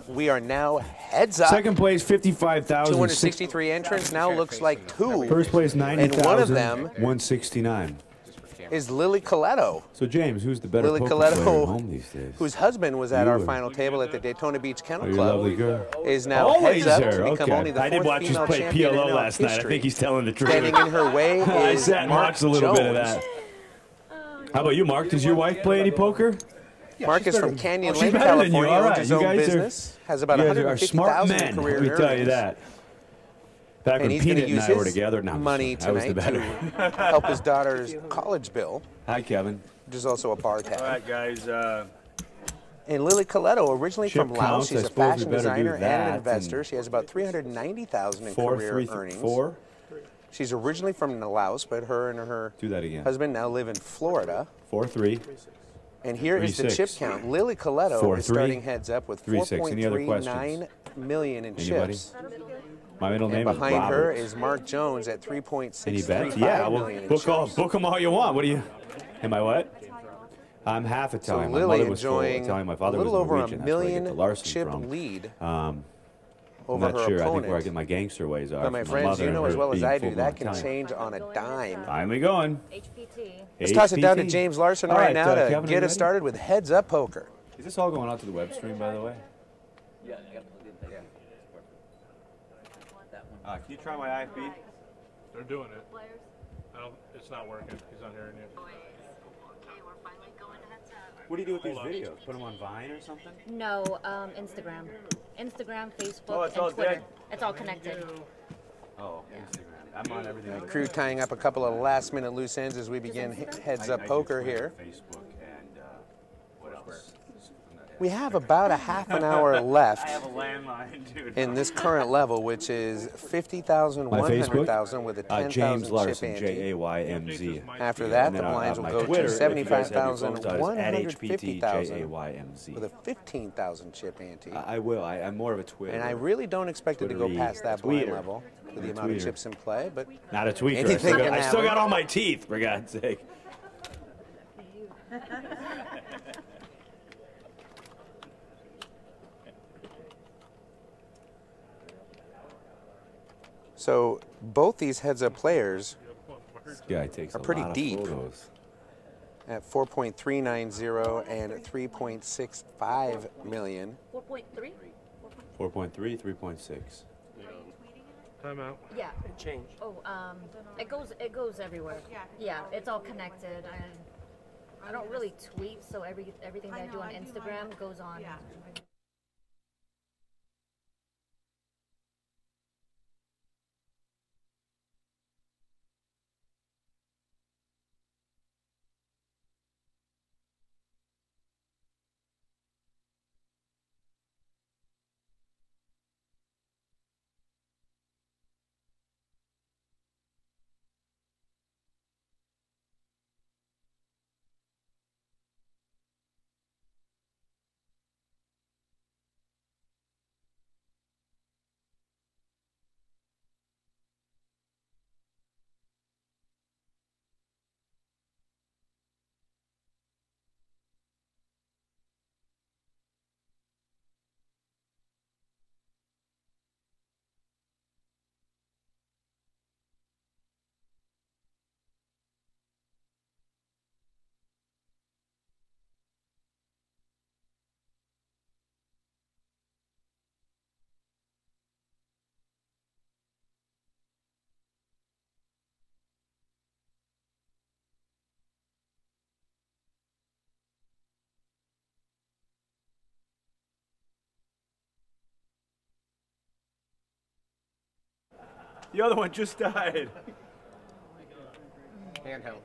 We are now heads up. Second place, 55,000. 263 entrants. Now looks like two. First place, 90,000. And one of them 169. is Lily Coletto. So James, who's the better Lily poker player at Coletto, home these days? whose husband was at You our or- final table at the Daytona Beach Oh, Kennel your Club, lovely girl. is now Always heads up there. to become Okay. only the I did fourth watch you female play champion PLO in last night. I history. think he's telling the truth. Standing in her way I is sat and Mark watched a little bit of Jones. that. How about you, Mark? Does your wife play any poker? Mark is from Canyon She's Lake, better than you. California, All owns right. his You own guys business, has about you guys are smart 150,000 men. in career Let me tell you earnings. that. Back And when he's going Peanut to and use I were his together, no, I'm just money kidding. I was the tonight better. to help his daughter's college bill, Hi, Kevin. which is also a bar tab. All right, guys. And Lily Coletto, originally Chip from Laos, counts. she's I a suppose we fashion better do designer and that an investor. and- She has about 390,000 in 4, career 3, earnings. 4. She's originally from Laos, but her and her Do that again. husband now live in Florida. 4, 3. And here is the chip 3-6. count. Lily Coletto 4, is 3. starting heads up with 3-6. Any other questions? 4.39 million in Anybody? chips. My middle And name is behind her Robert. is Mark Jones at Any 3.635 bets? Yeah, well, million in book them all you want. What do you? Am I what? I'm half Italian. My Lily mother was full enjoying Italian. My a father little was over a Norwegian. That's where I get the million Larson chip from. lead I'm over not her sure. I think opponent. where I get my gangster ways are. But my from friends, mother you and know her as well as being I do, full-blown that can Italian. change on a dime. Finally going. HPT. Let's toss it down to HPT. James Larson All right now to Kevin, are you get us ready? started with Heads Up Poker. Is this all going out to the web stream, by the way? Yeah. Can you try my IFB? They're doing it. I don't. It's not working. He's not hearing you. What do you do with these Hold on. videos? Put them on Vine or something? No, Instagram. Instagram, Facebook, Oh, it's all and Twitter. dead. It's all connected. Oh, Instagram. I'm on everything. Crew tying up a couple of last-minute loose ends as we begin Heads Up Poker here. Facebook and what else? We have about a half an hour left I have a landline, dude. in this current level, which is 50,000, My 100,000 with a 10,000 James chip Larson, ante. Jaymz. After that, And the then blinds will my go Twitter, to if you guys have your 75,000, phones out, is at HPT 150,000 Jaymz. with a 15,000 chip ante. I will. I'm more of a Twitter. And I really don't expect it to go Twittery. past that blind Tweeter. level with the I'm a amount of tweeter. chips in play, but Not a tweaker. anything can I still happen. got all my teeth, for God's sake. So both these heads-up players This guy takes are a pretty lot of deep photos. at 4.390 and 3.65 million. 4.3? 4.3, 3.6. Time out. Yeah. Change. Oh, it goes everywhere. Yeah, it's all connected. I don't really tweet, so everything that I do on Instagram goes on. The other one just died. Handheld.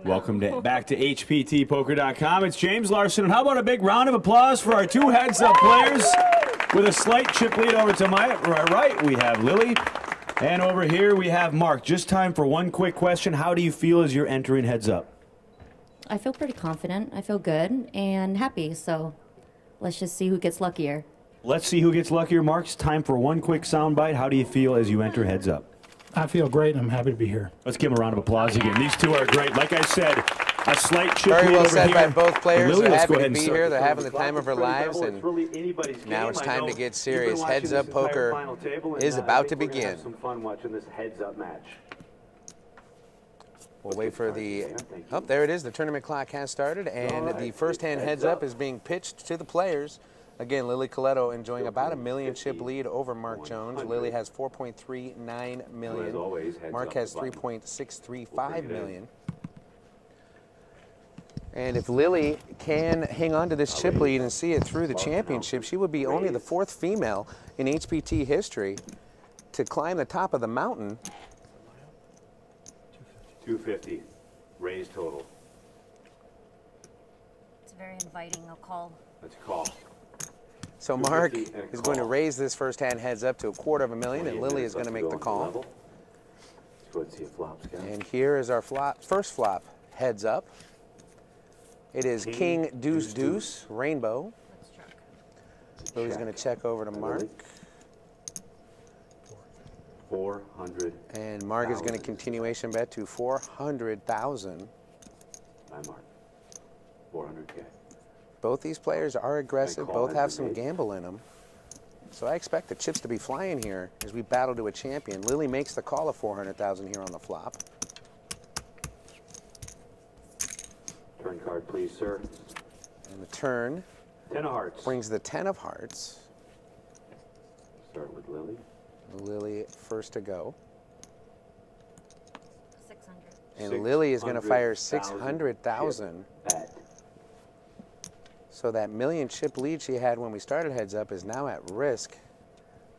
Welcome back to HPTpoker.com. It's James Larson, and how about a big round of applause for our two heads-up players with a slight chip lead over to my right. We have Lily, and over here we have Mark. Just time for one quick question. How do you feel as you're entering heads-up? I feel pretty confident. I feel good and happy, so let's just see who gets luckier. Let's see who gets luckier. Mark, it's time for one quick soundbite. How do you feel as you enter heads-up? I feel great, and I'm happy to be here. Let's give them a round of applause again. These two are great. Like I said, a slight chip Very lead well over said here. by both players. Lily, They're let's happy go to ahead be and start. here. They're having the time of their lives, and now it's time to get serious. Heads-up poker is about to begin. Some fun watching this heads-up match. We'll wait for the, oh, there it is. The tournament clock has started, and the first hand heads-up is being pitched to the players. Again, Lily Coletto enjoying about a million chip lead over Mark Jones. Lily has 4.39 million. Mark has 3.635 million. And if Lily can hang on to this chip lead and see it through the championship, she would be only the 4th female in HPT history to climb the top of the mountain. 250, raise total. It's very inviting. I'll call. Let's call. So Mark is going to raise this first hand heads up to $250,000, and Lily is going to make the call. Let's go ahead and see a flop, Scott. And here is our first flop heads up. It is King Deuce Deuce Rainbow. Lily's going to check over to Mark. 400. And Mark is going to continuation bet to 400,000. By Mark. 400K. Both these players are aggressive. Both have some gamble in them. So I expect the chips to be flying here as we battle to a champion. Lily makes the call of 400,000 here on the flop. Turn card, please, sir. And the turn 10 of hearts. brings the 10 of hearts. Start with Lily. Lily first to go. 600. And Lily is going to fire 600,000. So that million chip lead she had when we started heads up is now at risk.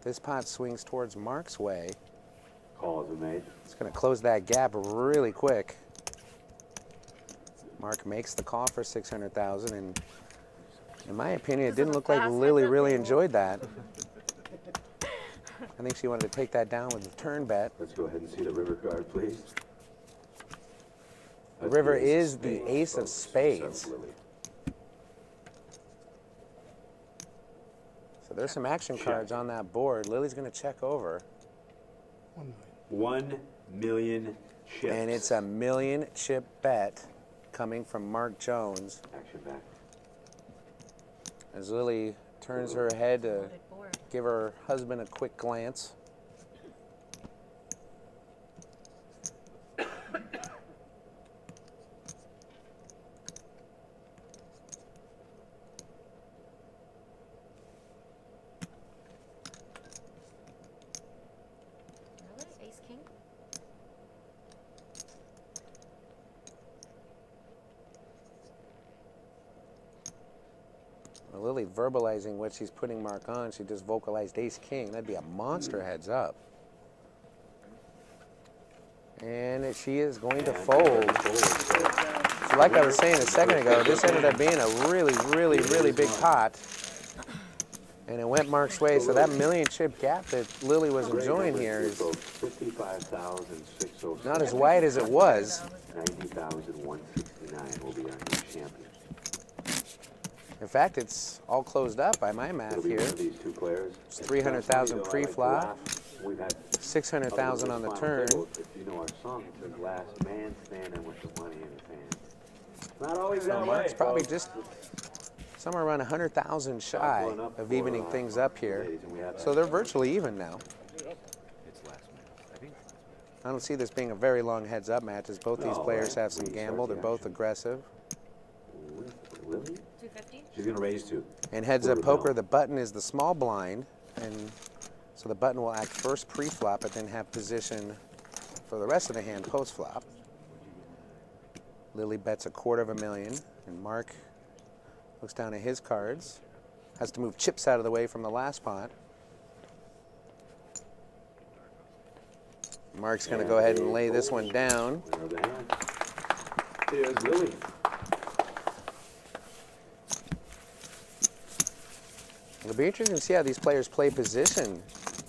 This pot swings towards Mark's way. Calls are made. It's going to close that gap really quick. Mark makes the call for 600,000, and in my opinion, it didn't look like Lily really enjoyed that. I think she wanted to take that down with the turn bet. Let's go ahead and see the river card, please. The river is the ace of spades. So there's some action cards on that board. Lily's going to check over. 1 million chips. And it's a million chip bet coming from Mark Jones. Action back. As Lily turns her head to give her husband a quick glance. Ace king. Lily verbalizing what she's putting Mark on. She just vocalized ace king. That'd be a monster heads up. And she is going to fold. So like I was saying a second ago, this ended up being a really, really, really big pot. And it went Mark's way. So that million chip gap that Lily was enjoying here is not as wide as it was. 90,169 will be our new champion. In fact, it's all closed up by my math here. It's 300,000 pre-flop, 600,000 on the turn. If you know our song, it says last man standing with the money in his hand. Not always that way. It's probably just somewhere around 100,000 shy of evening things up here. So they're virtually even now. I don't see this being a very long heads-up match as both these players have some gamble. They're both aggressive. 250. She's going to raise 2. And heads-up poker, the button is the small blind, and so the button will act first pre-flop, but then have position for the rest of the hand post-flop. Lily bets $250,000, and Mark looks down at his cards, has to move chips out of the way from the last pot. Mark's going to go ahead and lay this one down. Here's Lily. It'll be interesting to see how these players play position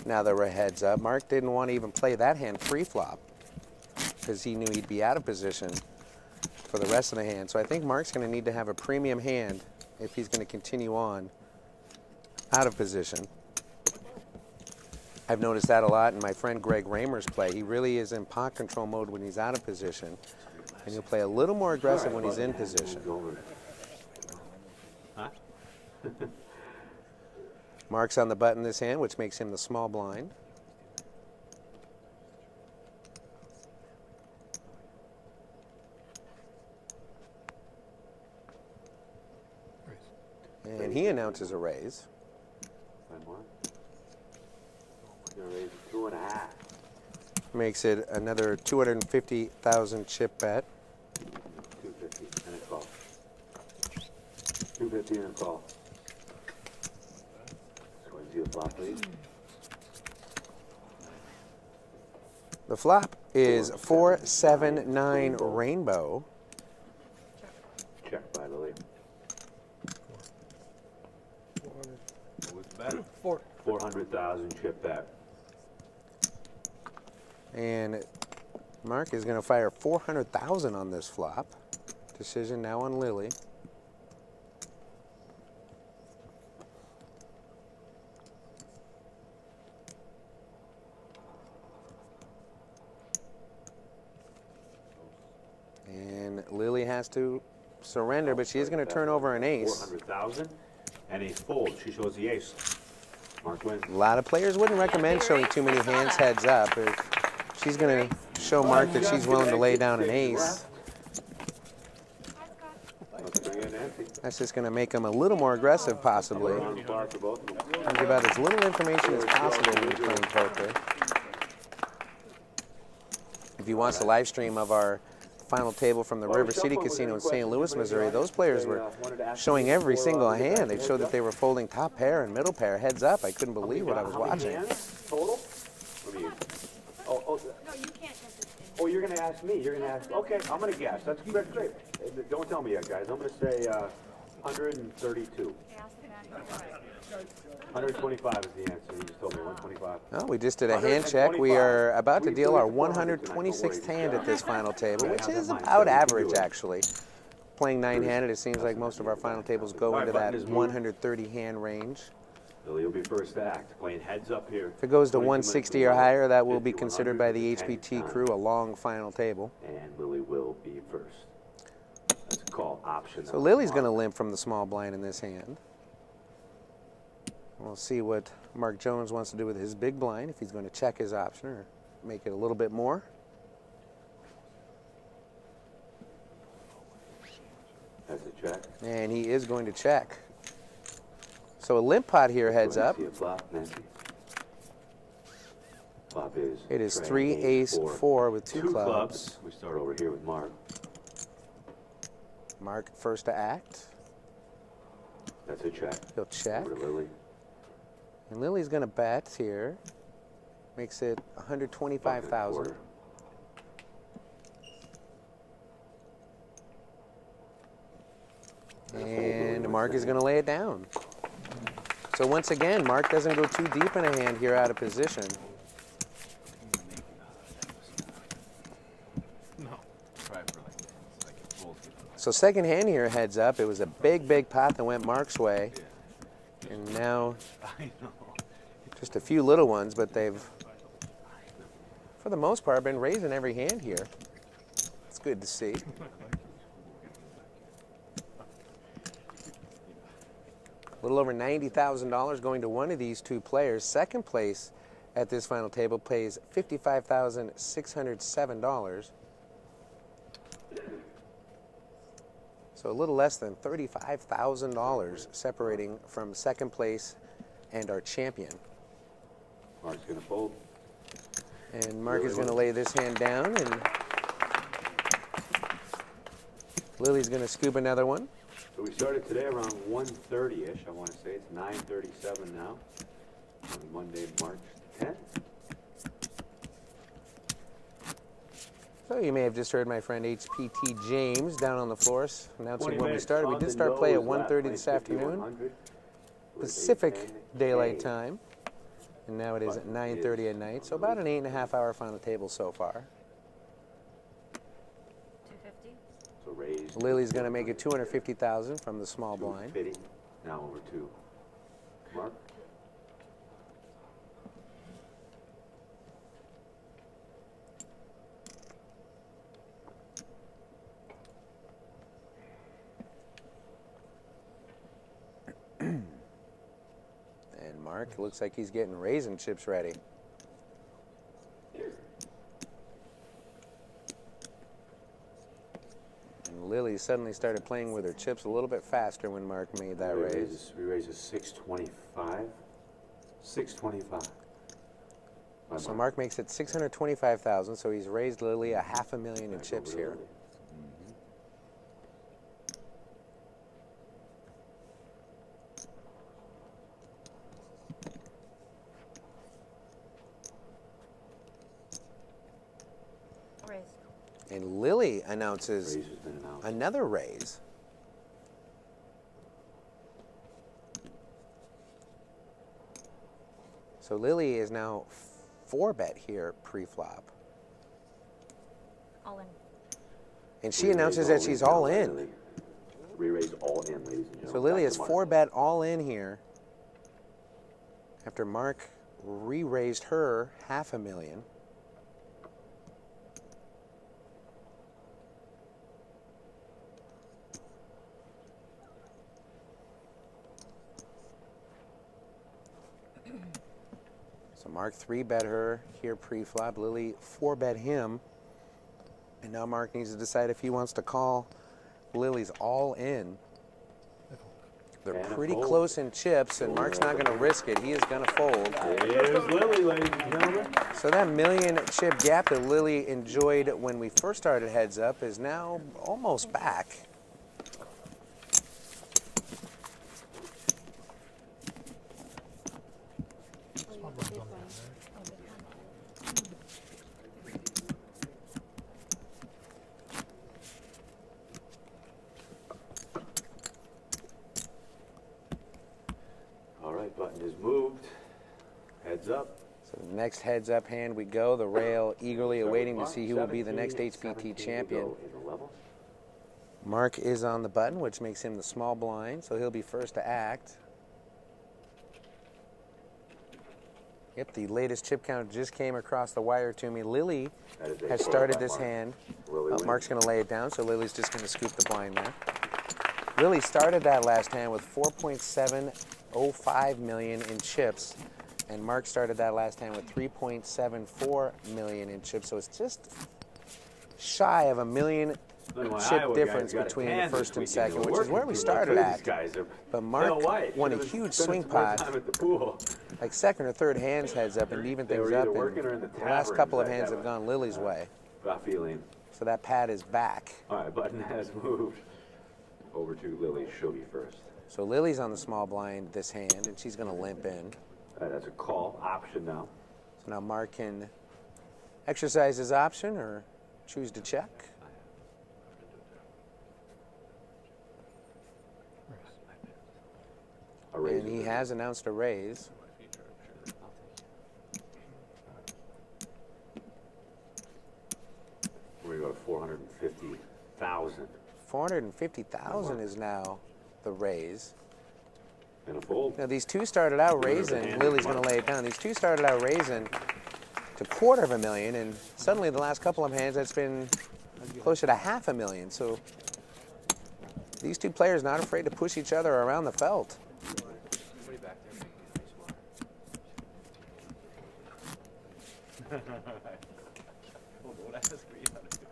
now that we're heads up. Mark didn't want to even play that hand pre-flop because he knew he'd be out of position for the rest of the hand. So I think Mark's going to need to have a premium hand if he's going to continue on out of position. I've noticed that a lot in my friend Greg Raymer's play. He really is in pot control mode when he's out of position, and he'll play a little more aggressive when he's in position. Huh? Mark's on the button this hand, which makes him the small blind. And he announces a raise. Raise 2.5. Makes it another 250,000 chip bet. 250 and a call. 250 and a call. So I see the flop, please. The flop is 479 rainbow. Check by Lily. What's the bet? 400,000 chip bet. And Mark is going to fire 400,000 on this flop. Decision now on Lily. And Lily has to surrender, but she is going to turn over an ace. 400,000 and a fold. She shows the ace. Mark wins. A lot of players wouldn't recommend showing too many hands heads up. If she's going to show Mark that she's willing to lay down an ace, that's just going to make him a little more aggressive, possibly. And give out as little information as possible when you're playing poker. If you watch the live stream of our final table from the River City Casino in St. Louis, Missouri, those players were showing every single hand. They showed that they were folding top pair and middle pair, heads up. I couldn't believe what I was watching. Total? Oh, you're going to ask me. You're going to ask. Okay, I'm going to guess. That's great. Don't tell me yet, guys. I'm going to say 132. 125 is the answer. You just told me 125. Oh, we just did a hand check. We are about to deal our 126th hand at this final table, which is about average, actually. Playing 9-handed, it seems like most of our final tables go into that 130 hand range. Lily will be first to act, playing heads up here. If it goes to 160 or higher, that will be considered by the HPT crew a long final table. And Lily will be first. That's a call option. So Lily's going to limp from the small blind in this hand. We'll see what Mark Jones wants to do with his big blind, if he's going to check his option or make it a little bit more. That's a check. And he is going to check. So a limp pot here heads up. Flop is it is 3 ace 4 with two clubs. We start over here with Mark. Mark first to act. That's a check. He'll check. Over to Lily. And Lily's going to bet here. Makes it 125,000. And Mark is going to lay it down. So once again, Mark doesn't go too deep in a hand here out of position. So second hand here heads up. It was a big, big pot that went Mark's way. And now just a few little ones, but they've, for the most part, been raising every hand here. It's good to see. A little over $90,000 going to one of these two players. Second place at this final table pays $55,607. So a little less than $35,000 separating from second place and our champion. Mark's going to fold. And Mark is going to lay this hand down, and Lily's going to scoop another one. So we started today around 1:30-ish, I want to say. It's 9:37 now. On Monday, March 10th. So you may have just heard my friend HPT James down on the floors announcing 20 when we minutes started. We on did the start play at nose lap, 1:30 this afternoon, 5100. Pacific Daylight Time. And now it is at 9:30 at night, so about an 8.5-hour final table so far. 250. So raise. Lily's going to make it 250,000 from the small blind. Now over 2. Mark. And Mark looks like he's getting raisin chips ready. And Lily suddenly started playing with her chips a little bit faster when Mark made that raise. We raise a 625. 625. So Mark makes it 625,000, so he's raised Lily a $500,000 in chips here. And Lily announces another raise. So Lily is now 4-bet here pre-flop. All in. And she announces that she's all in. Re-raise all in, ladies and gentlemen. So Lily is 4-bet all in here after Mark re-raised her $500,000. So Mark 3-bet her here pre-flop. Lily 4-bet him. And now Mark needs to decide if he wants to call Lily's all in. They're pretty close in chips, and Mark's not going to risk it. He is going to fold. Here's Lily, ladies and gentlemen. So that million chip gap that Lily enjoyed when we first started Heads Up is now almost back. All right, button is moved. Heads up. So the next Heads Up hand we go. The rail eagerly awaiting to see who will be the next HPT champion. Mark is on the button, which makes him the small blind, so he'll be first to act. Yep, the latest chip count just came across the wire to me. Lily has started this hand. Mark's going to lay it down, so Lily's just going to scoop the blind there. Lily started that last hand with 4.705 million in chips, and Mark started that last hand with 3.74 million in chips, so it's just shy of a million chip difference between the first and second, which is where we started at. But Mark won a huge swing pot, like second or third hands Heads Up, and even things up, and the last couple of hands have gone Lily's way. So that pad is back. All right, button has moved over to Lily. She'll be first. So Lily's on the small blind this hand, and she's going to limp in. That's a call option now. So now Mark can exercise his option or choose to check. And he has announced a raise. We're going to go to 450,000. 450,000 is now the raise. And a fold. Now these two started out raising. Lily's going to lay it down. These two started out raising to $250,000, and suddenly the last couple of hands that's been closer to $500,000. So these two players not afraid to push each other around the felt.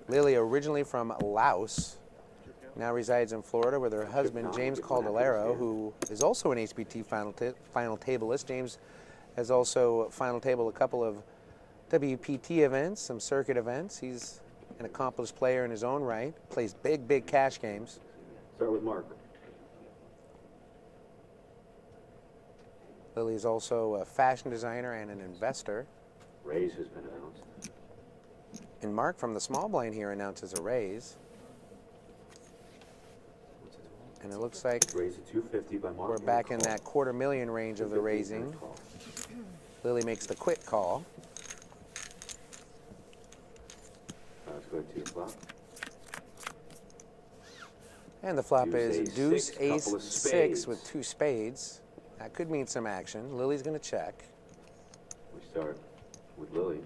Lily, originally from Laos, now resides in Florida with her husband, James Caldolero, who is also an HPT final tableist. James has also final tabled a couple of WPT events, some circuit events. He's an accomplished player in his own right, plays big, big cash games. Start with Mark. Lily is also a fashion designer and an investor. Raise has been announced. And Mark from the small blind here announces a raise. And it looks like Raise at 250 by Mark. we're back in that $250,000 range of the raising. Lily makes the quick call. Let's go to flop. And the flop Deuce, is ace, deuce, six, ace, couple of 6 spades. with 2 spades. That could mean some action. Lily's going to check. We start with Lily.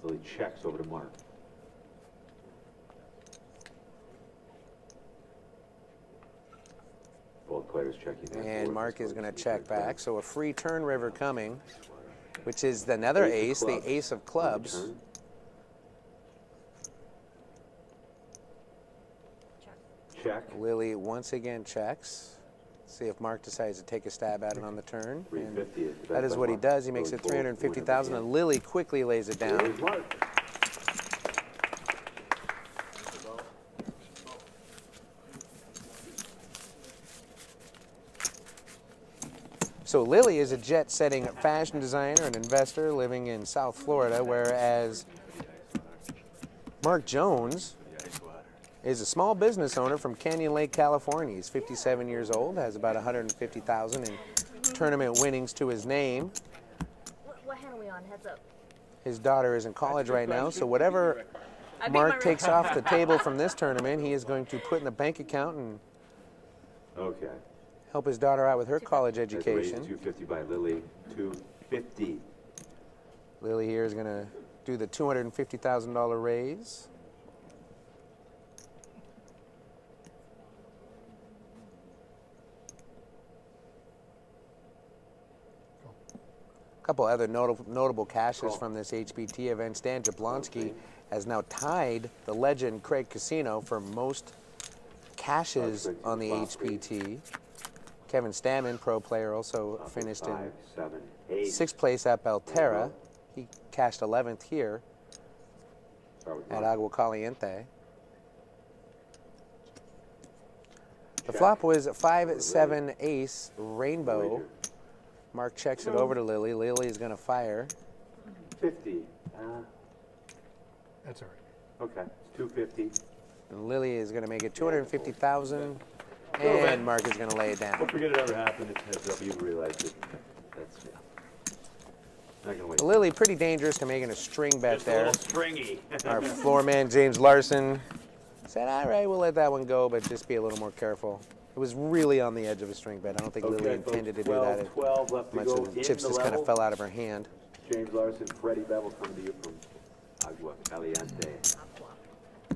Lily checks over to Mark. Both players checking. And Mark is going to check back. So a free turn river coming, which is another ace, the ace of clubs. Check. Lily once again checks. See if Mark decides to take a stab at it on the turn. And that is what he does. He makes it 350,000, and Lily quickly lays it down. So Lily is a jet-setting fashion designer and investor living in South Florida, whereas Mark Jones is a small business owner from Canyon Lake, California. He's 57 years old, has about 150,000 in tournament winnings to his name. What hand are we on? Heads up. His daughter is in college right now, so whatever Mark takes off the table from this tournament, he is going to put in the bank account and help his daughter out with her college education. 250 by Lily. 250. Lily here is going to do the $250,000 raise. A couple other notable cashes from this HBT event. Stan Jablonski has now tied the legend Craig Casino for most cashes on the HBT. Kevin Stammen, pro player, also finished in 6th place at Belterra. He cashed 11th here at Agua Caliente. The flop was 5-7 ace rainbow. Mark checks it over to Lily. Lily is going to fire. 50. That's all right. Okay, it's 250. And Lily is going to make it 250,000, and Mark is going to lay it down. Don't forget it ever happened. It's heads up. You realize it. That's not gonna wait. Lily pretty dangerous to making a string bet Just a there. little stringy. Our floor man James Larson said, "All right, we'll let that one go, but just be a little more careful." It was really on the edge of a string bet. I don't think Lily intended to do that. 12 left to Much go of the in chips the just kind level. of fell out of her hand. James Larson, Freddie Bevel coming to you from Agua Caliente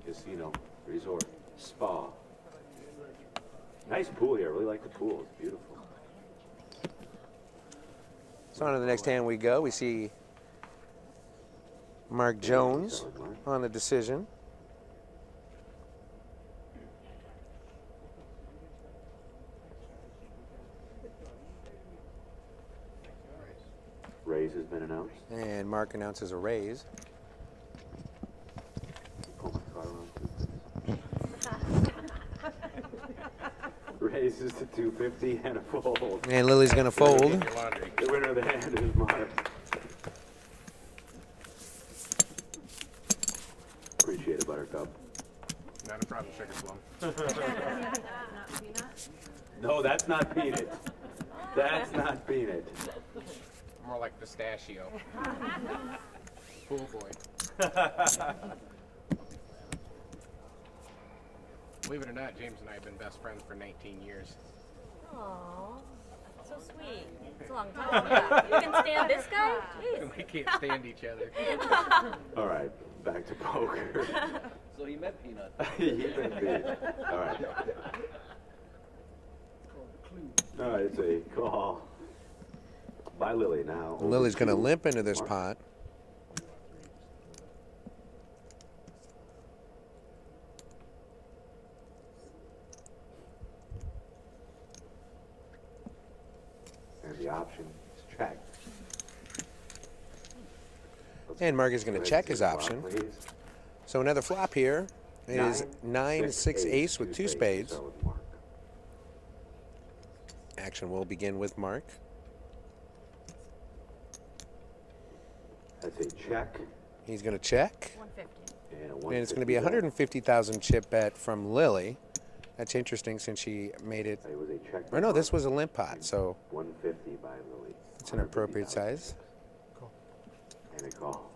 Casino Resort Spa. Nice pool here. I really like the pool. It's beautiful. So on to the next hand we go. We see Mark Jones on the decision. Raise has been announced. And Mark announces a raise. Pull my car around. Raises to 250 and a fold. And Lily's going to fold. The winner of the hand is Mark. Appreciate it, Buttercup. Not a problem, Sugar Plum. No, that's not peanut. That's not peanut. More like pistachio. Pool boy. Believe it or not, James and I have been best friends for 19 years. Aww, so sweet. It's a long time. Yeah. You can stand this guy? Jeez. We can't stand each other. All right, back to poker. So he met Peanut. He met Peanut. All right. All right, it's a call by Lily now. Lily's going to limp into this pot. And the option is check. And Mark is going to check his option. So another flop here is 9-6 ace with 2 spades. Action will begin with Mark. That's a check. He's going to check. 150. And it's going to be a 150,000 chip bet from Lily. That's interesting since she made it. Or no, this was a limp pot, so 150 by Lily. it's an appropriate size. And a call.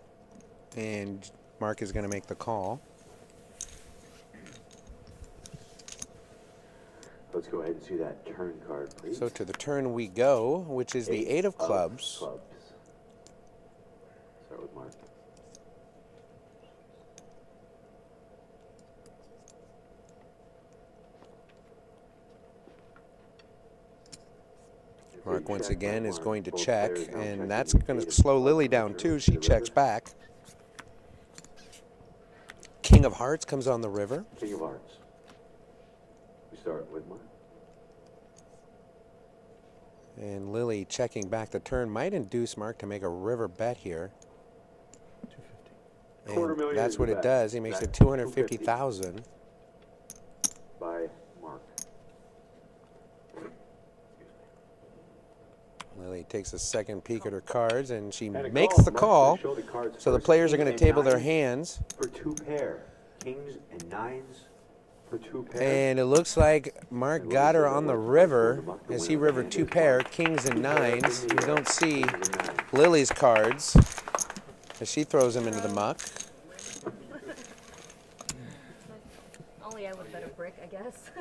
And Mark is going to make the call. Let's go ahead and see that turn card, please. So to the turn we go, which is the 8 of clubs. Start with Mark. Mark once again is going to check, and that's going to slow Lily down too. She checks back. King of Hearts comes on the river. King of Hearts. We start with Mark. And Lily checking back the turn might induce Mark to make a river bet here. And that's what it does. He makes it 250,000. By Mark. Lily takes a second peek at her cards, and she makes the call. So the players are going to table their hands. For 2 pair. Kings and 9s for 2 pair. And it looks like Mark got her on the river as he rivered 2 pair, kings and 9s. You don't see Lily's cards as she throws them into the muck. Only I would bet a brick, I guess.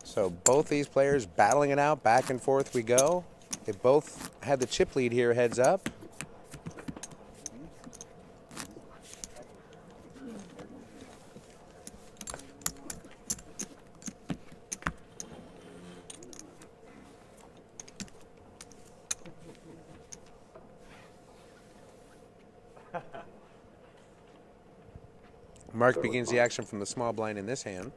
So both these players battling it out, back and forth we go. They both had the chip lead here, heads up. Mark begins the action from the small blind in this hand.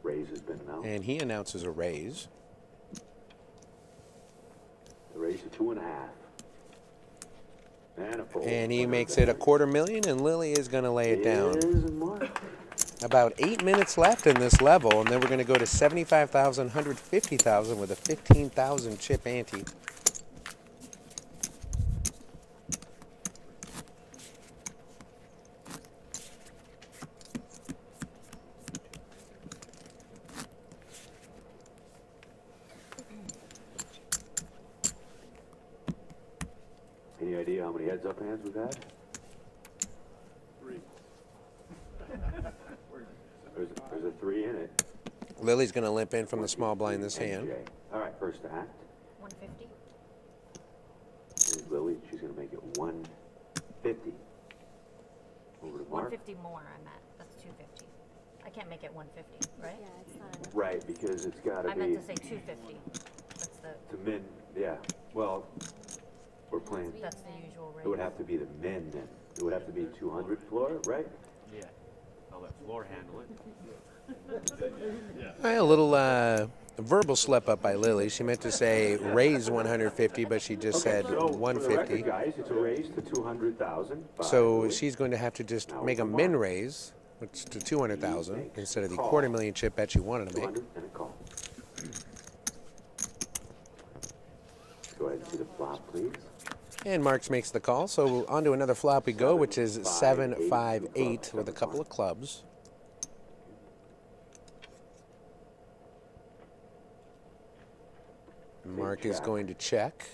Raise has been announced. And he announces a raise. The raise to 2.5. And a fold. And he makes it a $250,000, and Lily is going to lay it down. About 8 minutes left in this level, and then we're going to go to 75,000, 150,000 with a 15,000 chip ante. Any idea how many heads-up hands we've had? 3. There's a 3 in it. Lily's going to limp in from the small blind this hand. All right, first act. 150. Here's Lily. She's going to make it 150. Over to Mark. 150 more, I'm at. That's 250. I can't make it 150, right? Yeah, it's not enough. Right, because it's got to be. I meant to say 250. That's the. To min, yeah. Well, we're playing. That's the usual rate. It would have to be the min then. It would have to be 200 floor, right? Yeah. I'll let Floor handle it. A little verbal slip up by Lily. She meant to say raise 150, but she just said so 150. For the record, guys, it's a raise to 200,000. So she's going to have to just make a min raise, which to 200,000 instead of the $250,000 chip bet she wanted to make. And a call. Go ahead and see the flop, please. And Marks makes the call, so on to another flop we go, which is 7-5-8 with a couple of clubs. Mark is going to check.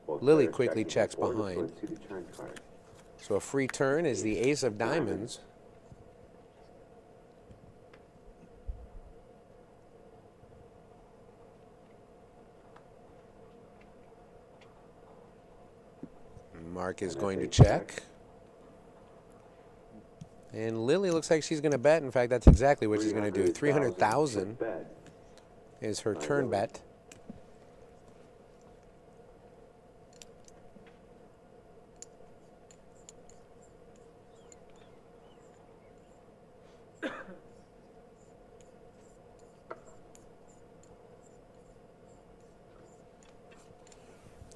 Lily quickly checks behind. So a free turn is the ace of diamonds. Mark is going to check. And Lily looks like she's going to bet. In fact, that's exactly what she's going to do. 300,000 is her turn bet.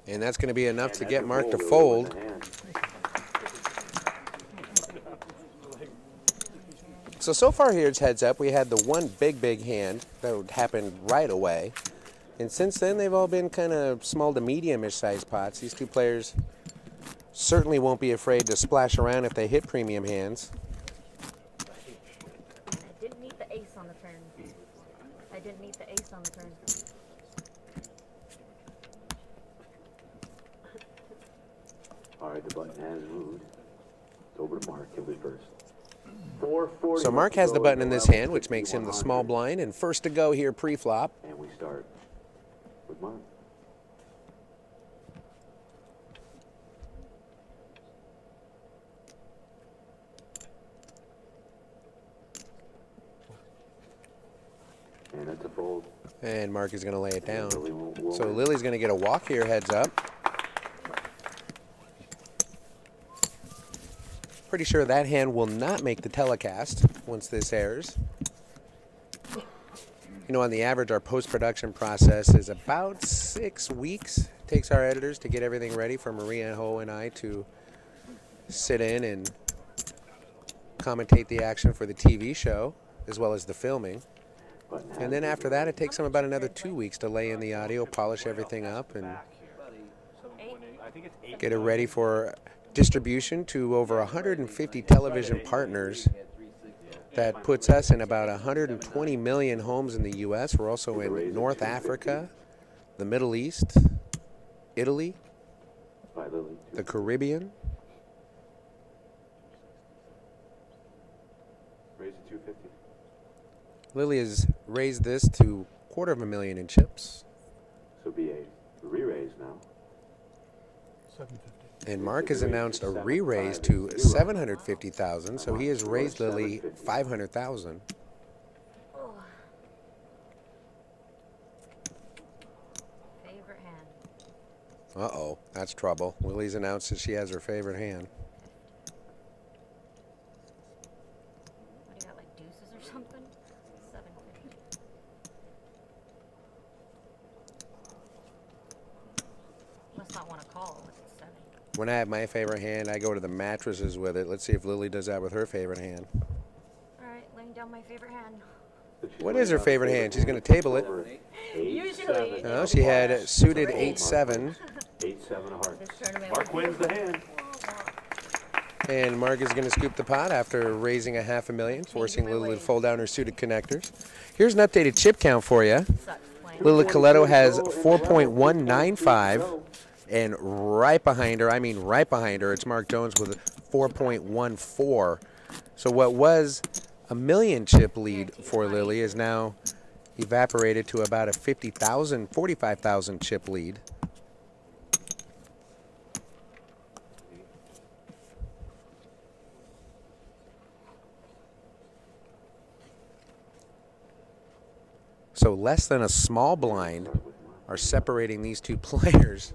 And that's going to be enough to get Mark to fold. So far here it's heads up. We had the one big hand that would happen right away. And since then, they've all been kind of small to medium-ish sized pots. These two players certainly won't be afraid to splash around if they hit premium hands. I didn't need the ace on the turn. I didn't need the ace on the turn. All right, the button has moved. It's over to Mark. He'll be first. 440. So Mark has the button in this hand, which makes him the small blind, and first to go here pre-flop. And we start with Mark. And that's a fold. And Mark is going to lay it down. So Lily's going to get a walk here, heads up. Pretty sure that hand will not make the telecast once this airs. You know, on the average, our post-production process is about 6 weeks. It takes our editors to get everything ready for Maria Ho and I to sit in and commentate the action for the TV show, as well as the filming. And then after that, it takes them about another 2 weeks to lay in the audio, polish everything up, and get it ready for distribution to over 150 television partners. That puts us in about 120 million homes in the U.S. We're also in North Africa, the Middle East, Italy, the Caribbean. Raise it 250. Lily has raised this to $250,000 in chips. So be a re-raise now. 750. And Mark has announced a re-raise to $750,000, so he has raised Lily $500,000. Oh. Favorite hand. Uh-oh, that's trouble. Lily's announced that she has her favorite hand. What do you got, like deuces or something? 750. Must not want to call with 7. When I have my favorite hand, I go to the mattresses with it. Let's see if Lily does that with her favorite hand. Alright, laying down my favorite hand. What is her favorite hand? She's going to table it. Usually. Oh, she had suited 8-7. 8-7 of hearts. Mark wins the hand. And Mark is going to scoop the pot after raising $500,000, forcing Lily to fold down her suited connectors. Here's an updated chip count for you. Lily Coletto has 4.195. And right behind her, I mean right behind her, it's Mark Jones with 4.14. So what was a 1,000,000 chip lead for Lily is now evaporated to about a 45,000 chip lead. So less than a small blind are separating these two players.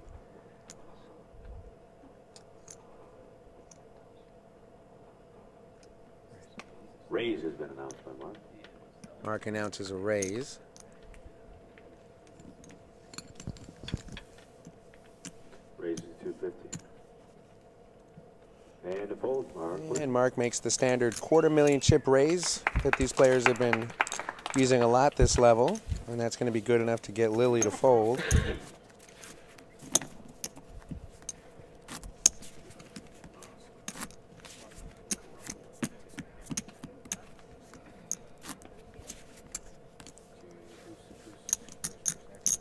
Raise has been announced by Mark. Mark announces a raise. Raise is 250. And a fold, Mark. And Mark makes the standard $250,000 chip raise that these players have been using a lot this level. And that's going to be good enough to get Lily to fold.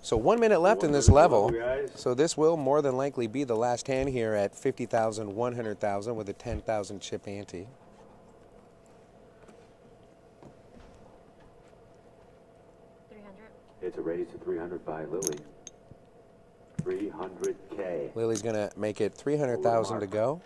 So 1 minute left in this level, so this will more than likely be the last hand here at 50,000, 100,000 with a 10,000 chip ante. It's a raise to 300 by Lily. 300K. Lily's going to make it 300,000 to go.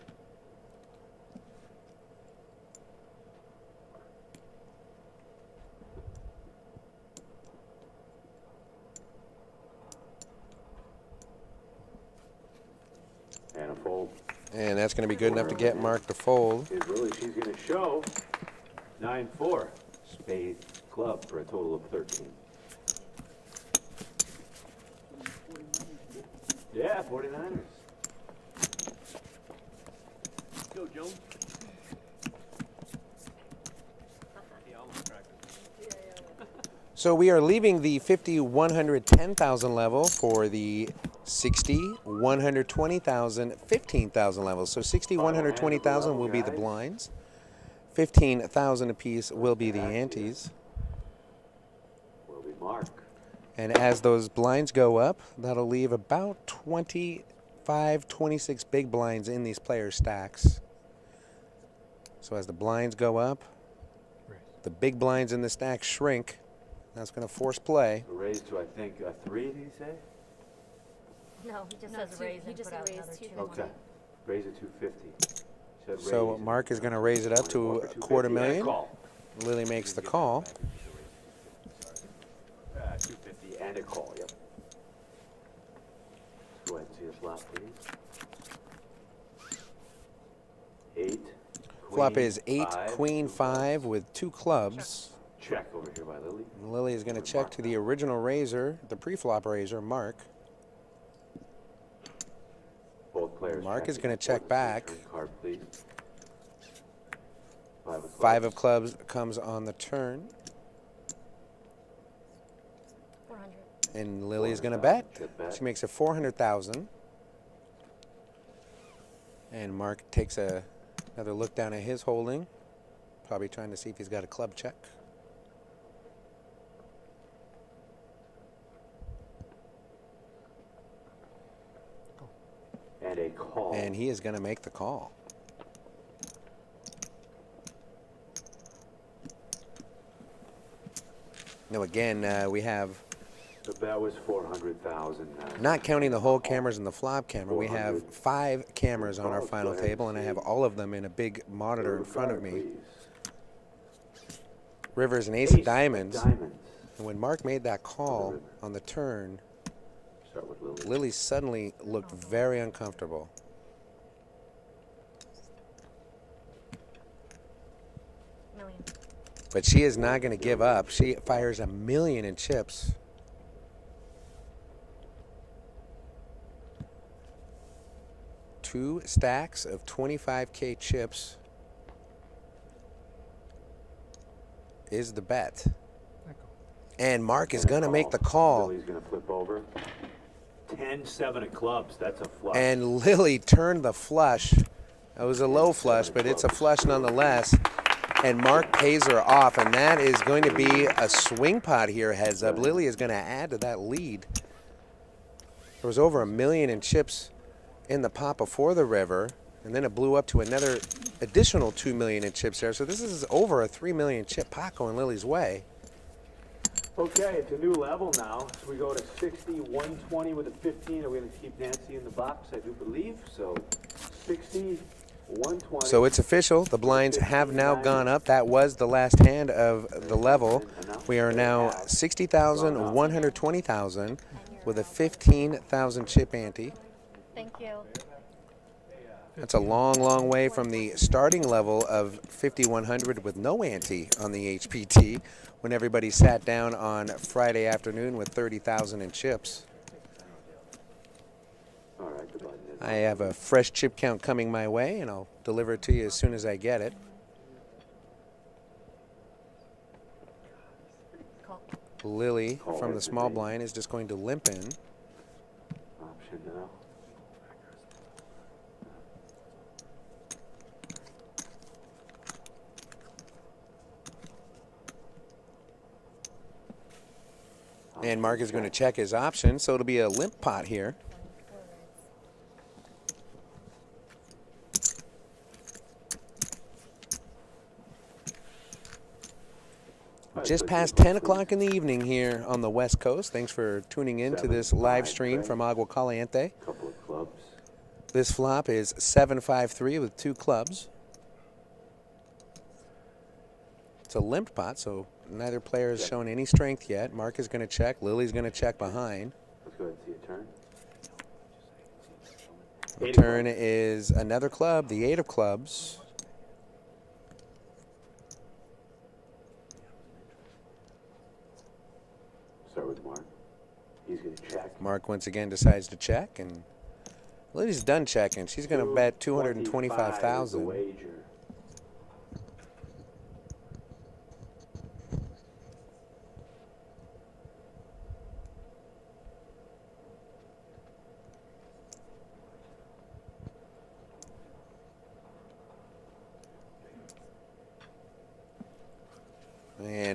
And a fold. And that's going to be good enough to get Mark to fold. Really, she's going to show 9-4. Spade club for a total of 13. Yeah, 49ers. Go, Jones. So we are leaving the 50, 100, 10,000 level for the 60, 120,000, 15,000 levels. So 60, 120,000 will be the blinds. 15,000 apiece will be the antes. Will be Mark. And as those blinds go up, that'll leave about 25, 26 big blinds in these player stacks. So as the blinds go up, the big blinds in the stack shrink. That's going to force play. Raise to, I think, a 3, did he say? No, he just says raise. He just said raise 250. Okay. Raise it 250. Said So raise. Mark is going to raise it up to a $250,000. Lily makes the call. 250 and a call, yep. Let's go ahead and see a flop, please. 8. Flop is 8, five, queen 5 with 2 clubs. Check over here by Lily. Lily is going to check to the original raiser, the pre-flop raiser, Mark. Both players. Mark is going to check back. Card, please. 5 of clubs comes on the turn. 400. And Lily is going to bet. She makes it 400,000. And Mark takes another look down at his holding. Probably trying to see if he's got a club check. And a call. And he is going to make the call. Now again, we have, The bet was 400,000. not counting the whole cameras and the flop camera, we have 5 cameras on our final table, and I have all of them in a big monitor in front of me. River's an ace of diamonds. And when Mark made that call on the turn, Lily suddenly looked very uncomfortable. Million. But she is not going to give up. She fires $1 million in chips. Two stacks of 25K chips is the bet. And Mark is going to make the call. Lily's going to flip over. 10, 7 of clubs. That's a flush. And Lily turned the flush. It was a low flush, but it's a flush nonetheless. And Mark pays her off, and that is going to be a swing pot here, heads up. Lily is going to add to that lead. There was over $1 million in chips in the pot before the river, and then it blew up to another additional $2 million in chips there. So this is over a $3 million chip pot going Lily's way. Okay, it's a new level now. So we go to 60, 120 with a 15. Are we going to keep Nancy in the box? I do believe. So 60, 120. So it's official. The blinds have now gone up. That was the last hand of the level. We are now 60,000, 120,000 with a 15,000 chip ante. Thank you. That's a long, long way from the starting level of 5,100 with no ante on the HPT when everybody sat down on Friday afternoon with 30,000 in chips. I have a fresh chip count coming my way, and I'll deliver it to you as soon as I get it. Lily from the small blind is just going to limp in. Option now. And Mark is going to check his option, so it'll be a limp pot here. Just past 10 o'clock in the evening here on the West Coast. Thanks for tuning in to this live stream from Agua Caliente. Couple of clubs. This flop is 7-5-3 with 2 clubs. It's a limp pot, so neither player has shown any strength yet. Mark is going to check. Lily's going to check behind. Let's go ahead and see a turn. The turn is another club, the 8 of clubs. Start with Mark. He's going to check. Mark once again decides to check, and Lily's done checking. She's going to bet 225,000.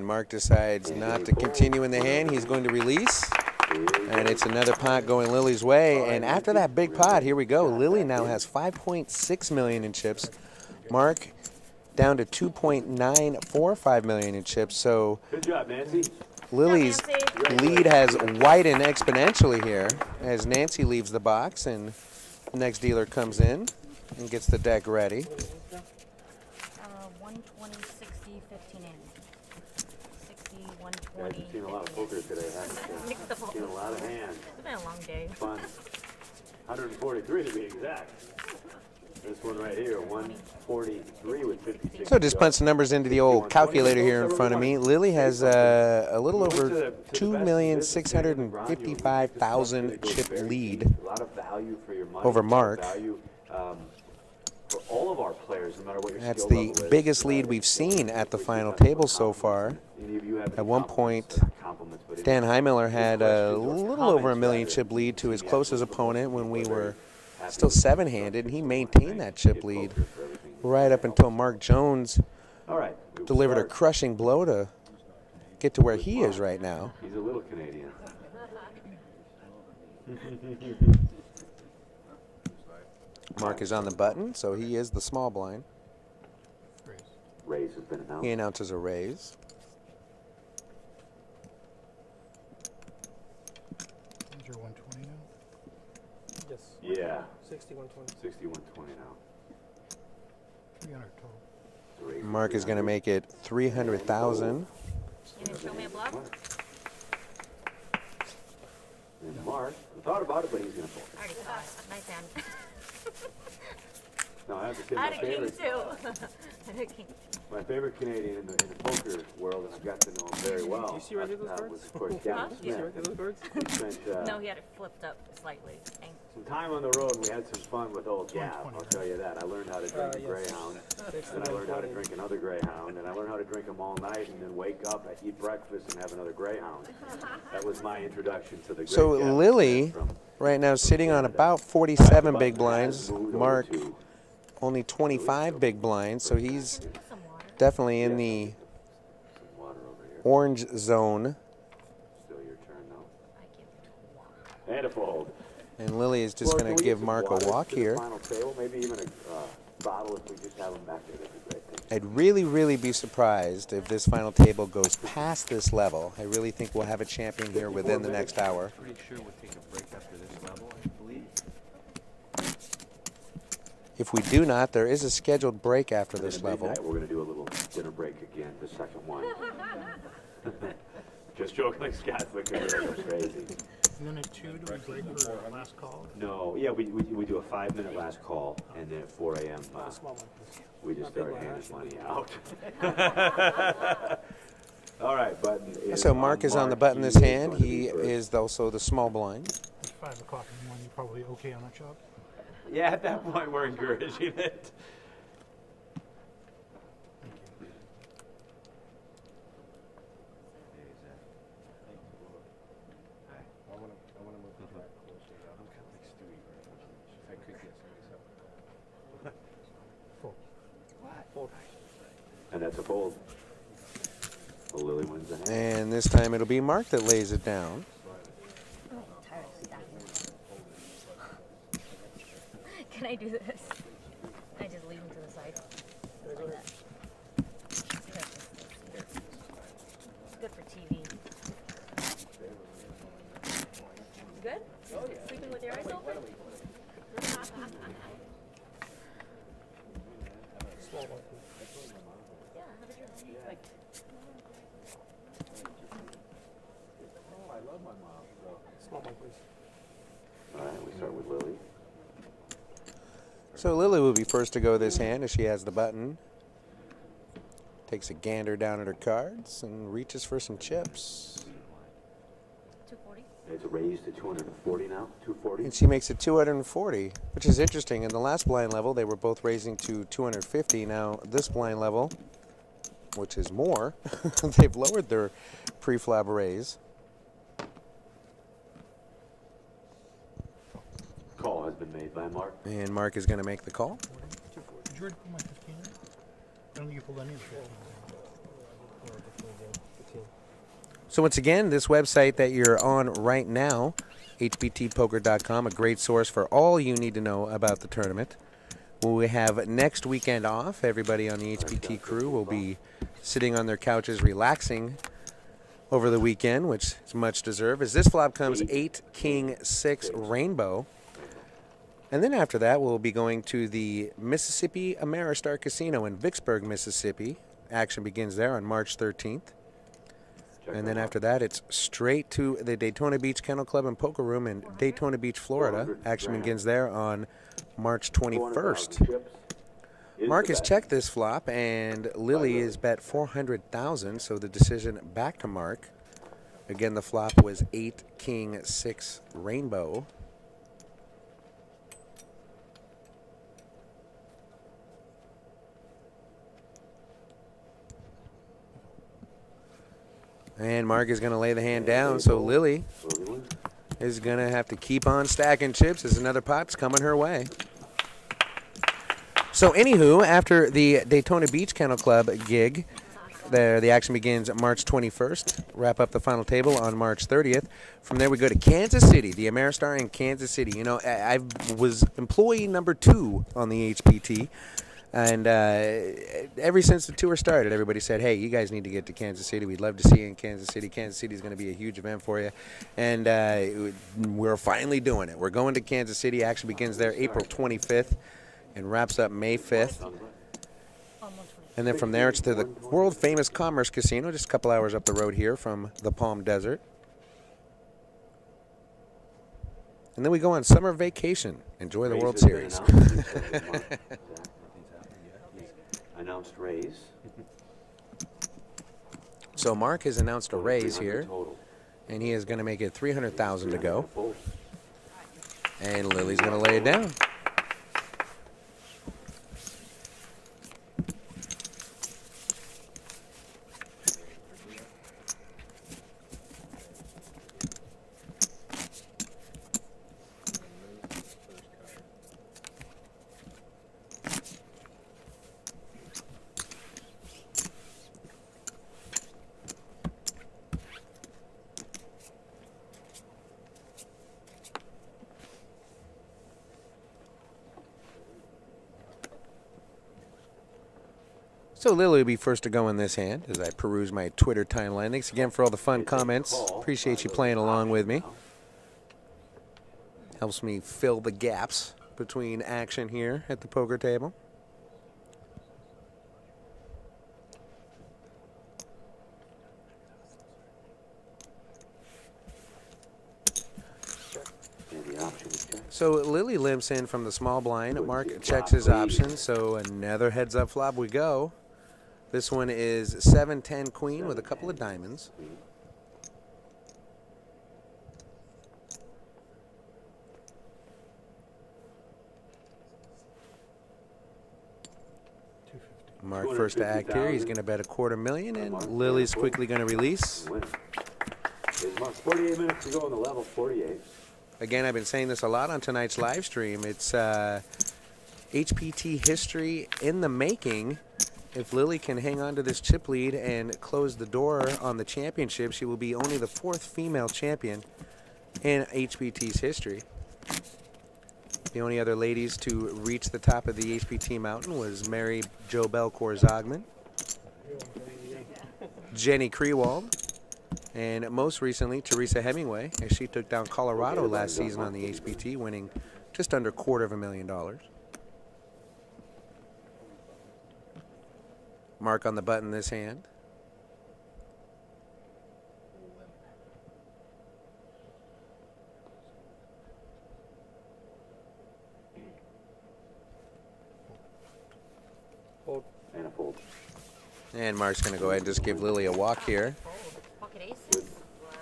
And Mark decides not to continue in the hand. He's going to release. And it's another pot going Lily's way. And after that big pot, here we go. Lily now has 5.6 million in chips. Mark down to 2.945 million in chips. So Good job, Nancy. Lily's lead has widened exponentially here as Nancy leaves the box and the next dealer comes in and gets the deck ready. 120, 60, 15 in. 60, Guys, 120. you've seen a lot of poker today, haven't you? Seen a lot of hands. It's been a long day. Fun. 143 to be exact. This one right here, 143 with 56. So just punch the numbers into the old calculator here in front of me. Lily has a little over 2,655,000 chip lead A lot of value for your money. over Mark. Value, for all of our players, no matter what your That's skill the level is. biggest lead we've seen at the final table so far. Any of you have At one point, compliments, but Dan Heimiller had a little over a million chip lead to his closest opponent when we were still seven-handed, and he maintained that chip lead right up until Mark Jones delivered a crushing blow to get to where he is right now. He's a little Canadian. Mark is on the button, so he is the small blind. Raise has been announced. He announces a raise. Is your 120 now? Yes. Yeah. 6120. 6120 now. 300 total. Mark is going to make it 300,000. You gonna show me a block? And Mark thought about it, but he's going to fold. I already saw it. Nice hand. No, I have to say I my had a king favorite. too. I had a king. My favorite Canadian in the poker world, and I've got to know him very well. Do you see right through those cards? Was, of course, Huh? Gavin You Smith. See right through those cards? He spent No, he had it flipped up slightly. some time on the road, and we had some fun with old Gav. I'll tell you that. I learned how to drink a Greyhound, and I learned how to drink another Greyhound, and I learned how to drink them all night, and then wake up, I'd eat breakfast, and have another Greyhound. That was my introduction to the great So Gavin Lily, Smith from right now, sitting on about 47 big blinds. Mark, only 25 big blinds, so he's definitely in the orange zone. Still your turn, though. And a fold. And Lily is just Laura, going can to we give get some Mark a water walk to the here. Final table, maybe even a bottle if we just have them back there. That'd be great. Thank you. I'd really be surprised if this final table goes past this level. I really think we'll have a champion here within the next hour. Pretty sure we'll take a break after this level, I believe. If we do not, there is a scheduled break after And this then at level. midnight, we're going to do a little dinner break again, the second one. Just joking, like Scott's looking at me like I'm crazy. And then at 2, do we break for last call? No, yeah, we do a 5-minute last call, and then at 4 a.m. We just start handing money out. All right, button is So Mark is on the button this hand. He is also the small blind. It's 5 o'clock in the morning. You're probably okay on that job? Yeah, at that point, we're encouraging it. And that's a fold. Well, Lily wins the hand. And this time it'll be Mark that lays it down. Can I do this? I just leave him to the side. Like that. It's good for TV. Good? Sleeping with your eyes open? Small one. Yeah, have a drink. Oh, I love my mom. Small one, please. All right, we start with Lily. So Lily will be first to go this hand as she has the button. Takes a gander down at her cards and reaches for some chips. 240. It's raised to 240 now. 240. And she makes it 240, which is interesting. In the last blind level, they were both raising to 250. Now, this blind level, which is more, they've lowered their pre-flop raise. Call has been made by Mark. And Mark is going to make the call. Did you already pull my 15 in? I don't think you pulled any of the 15. So once again, this website that you're on right now, hbtpoker.com, a great source for all you need to know about the tournament. We have next weekend off. Everybody on the HBT crew will be sitting on their couches relaxing over the weekend, which is much deserved. As this flop comes 8, King, 6, Rainbow. And then after that, we'll be going to the Mississippi Ameristar Casino in Vicksburg, Mississippi. Action begins there on March 13th. And then after that, it's straight to the Daytona Beach Kennel Club and Poker Room in Daytona Beach, Florida. Action begins there on March 21st. Mark has checked this flop, and Lily is bet 400,000, so the decision back to Mark. Again, the flop was 8, King, 6, Rainbow. And Mark is going to lay the hand down, so Lily is going to have to keep on stacking chips as another pot's coming her way. So anywho, after the Daytona Beach Kennel Club gig, the action begins March 21st. Wrap up the final table on March 30th. From there we go to Kansas City, the Ameristar in Kansas City. You know, I was employee number 2 on the HPT. And ever since the tour started, everybody said, hey, you guys need to get to Kansas City. We'd love to see you in Kansas City. Kansas City is going to be a huge event for you. And we're finally doing it. We're going to Kansas City. Action begins there April 25th and wraps up May 5th. And then from there, it's to the world-famous Commerce Casino, just a couple hours up the road here from the Palm Desert. And then we go on summer vacation. Enjoy the World Series. Announced raise. So Mark has announced a raise here, and he is going to make it 300,000 to go. And Lily's going to lay it down. So Lily will be first to go in this hand as I peruse my Twitter timeline. Thanks again for all the fun comments. Appreciate you playing along with me. Helps me fill the gaps between action here at the poker table. So Lily limps in from the small blind. Mark checks his options, so another heads-up flop we go. This one is 7-10 queen with a couple of diamonds. Mark first to act here. He's going to bet $250,000, and Lily's quickly going to release. 48 minutes to go on the level, 48. Again, I've been saying this a lot on tonight's live stream. It's HPT history in the making. If Lily can hang on to this chip lead and close the door on the championship, she will be only the 4th female champion in HPT's history. The only other ladies to reach the top of the HPT mountain was Mary Jo Belcourt-Zogman, Jenny Krewald, and most recently Teresa Hemingway, as she took down Colorado last season on the HPT, winning just under $250,000. Mark on the button this hand. Fold. And a fold. And Mark's going to go ahead and just give Lily a walk here. Pocket aces.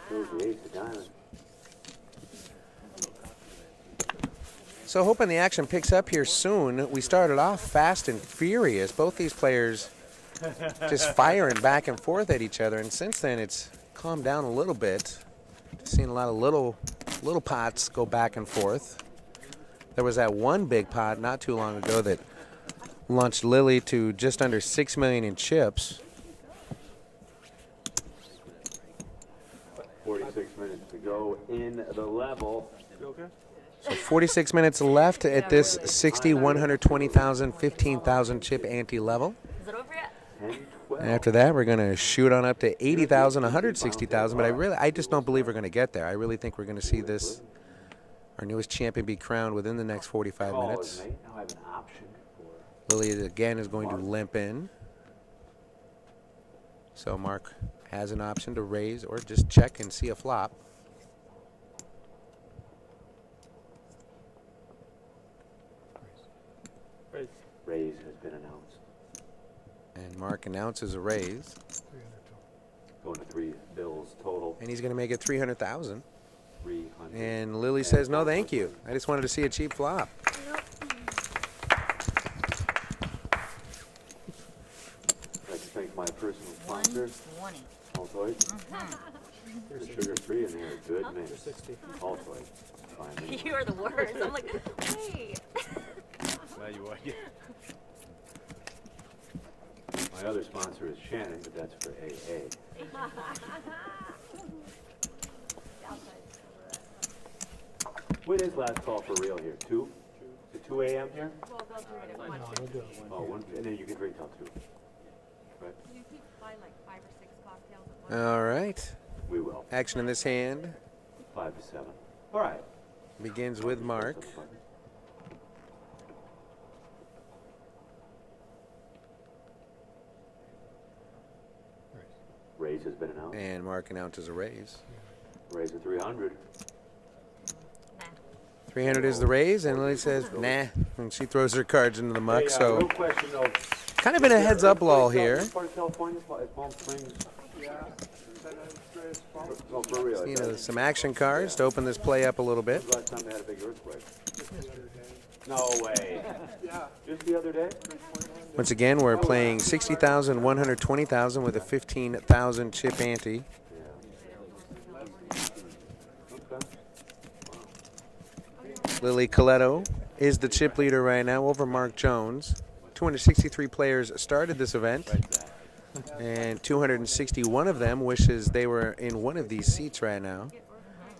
The ace of diamond. So hoping the action picks up here soon. We started off fast and furious. Both these players just firing back and forth at each other, and since then it's calmed down a little bit. Just seen a lot of little pots go back and forth. There was that one big pot not too long ago that launched Lily to just under $6 million in chips. minutes to go in the level. Okay. So 46 minutes left at this 60, 120,000, 15,000 chip ante level. Is it over yet? And after that, we're going to shoot on up to 80,000, 160,000. But I just don't believe we're going to get there. I really think we're going to see this, our newest champion, be crowned within the next 45 minutes. Lily again is going to limp in. So Mark has an option to raise or just check and see a flop. Raise has been announced. And Mark announces a raise. Going to 3 bills total. And he's going to make it 300,000. 300. And Lily says, no, thank you. I just wanted to see a cheap flop. I'd like to thank my personal sponsors. 120. Altoids. They're sugar-free and they're good mix. Altoids. Fine. You are the worst. I'm like, wait. Now you are. My other sponsor is Shannon, but that's for AA. When is last call for real here? 2? Is it 2 a.m. here? Well, they'll do it at 1. Oh, 1, and then you can drink till 2. Right? You could buy like 5 or 6 cocktails at 1. All right. We will. Action in this hand. 5 to 7. All right. Begins with Mark. Raise has been announced. And Mark announces a raise. Raise at 300. 300 is the raise, and Lily says, nah, and she throws her cards into the muck. Hey, So real question, though. kind of in a heads-up lull here. Part of California, Palm Springs. No, for real. You know, some action cards to open this play up a little bit. Last time they had a big earthquake. No way. Just the other day? Once again, we're playing 60,000, 120,000 with a 15,000 chip ante. Lily Coletto is the chip leader right now over Mark Jones. 263 players started this event, and 261 of them wishes they were in one of these seats right now,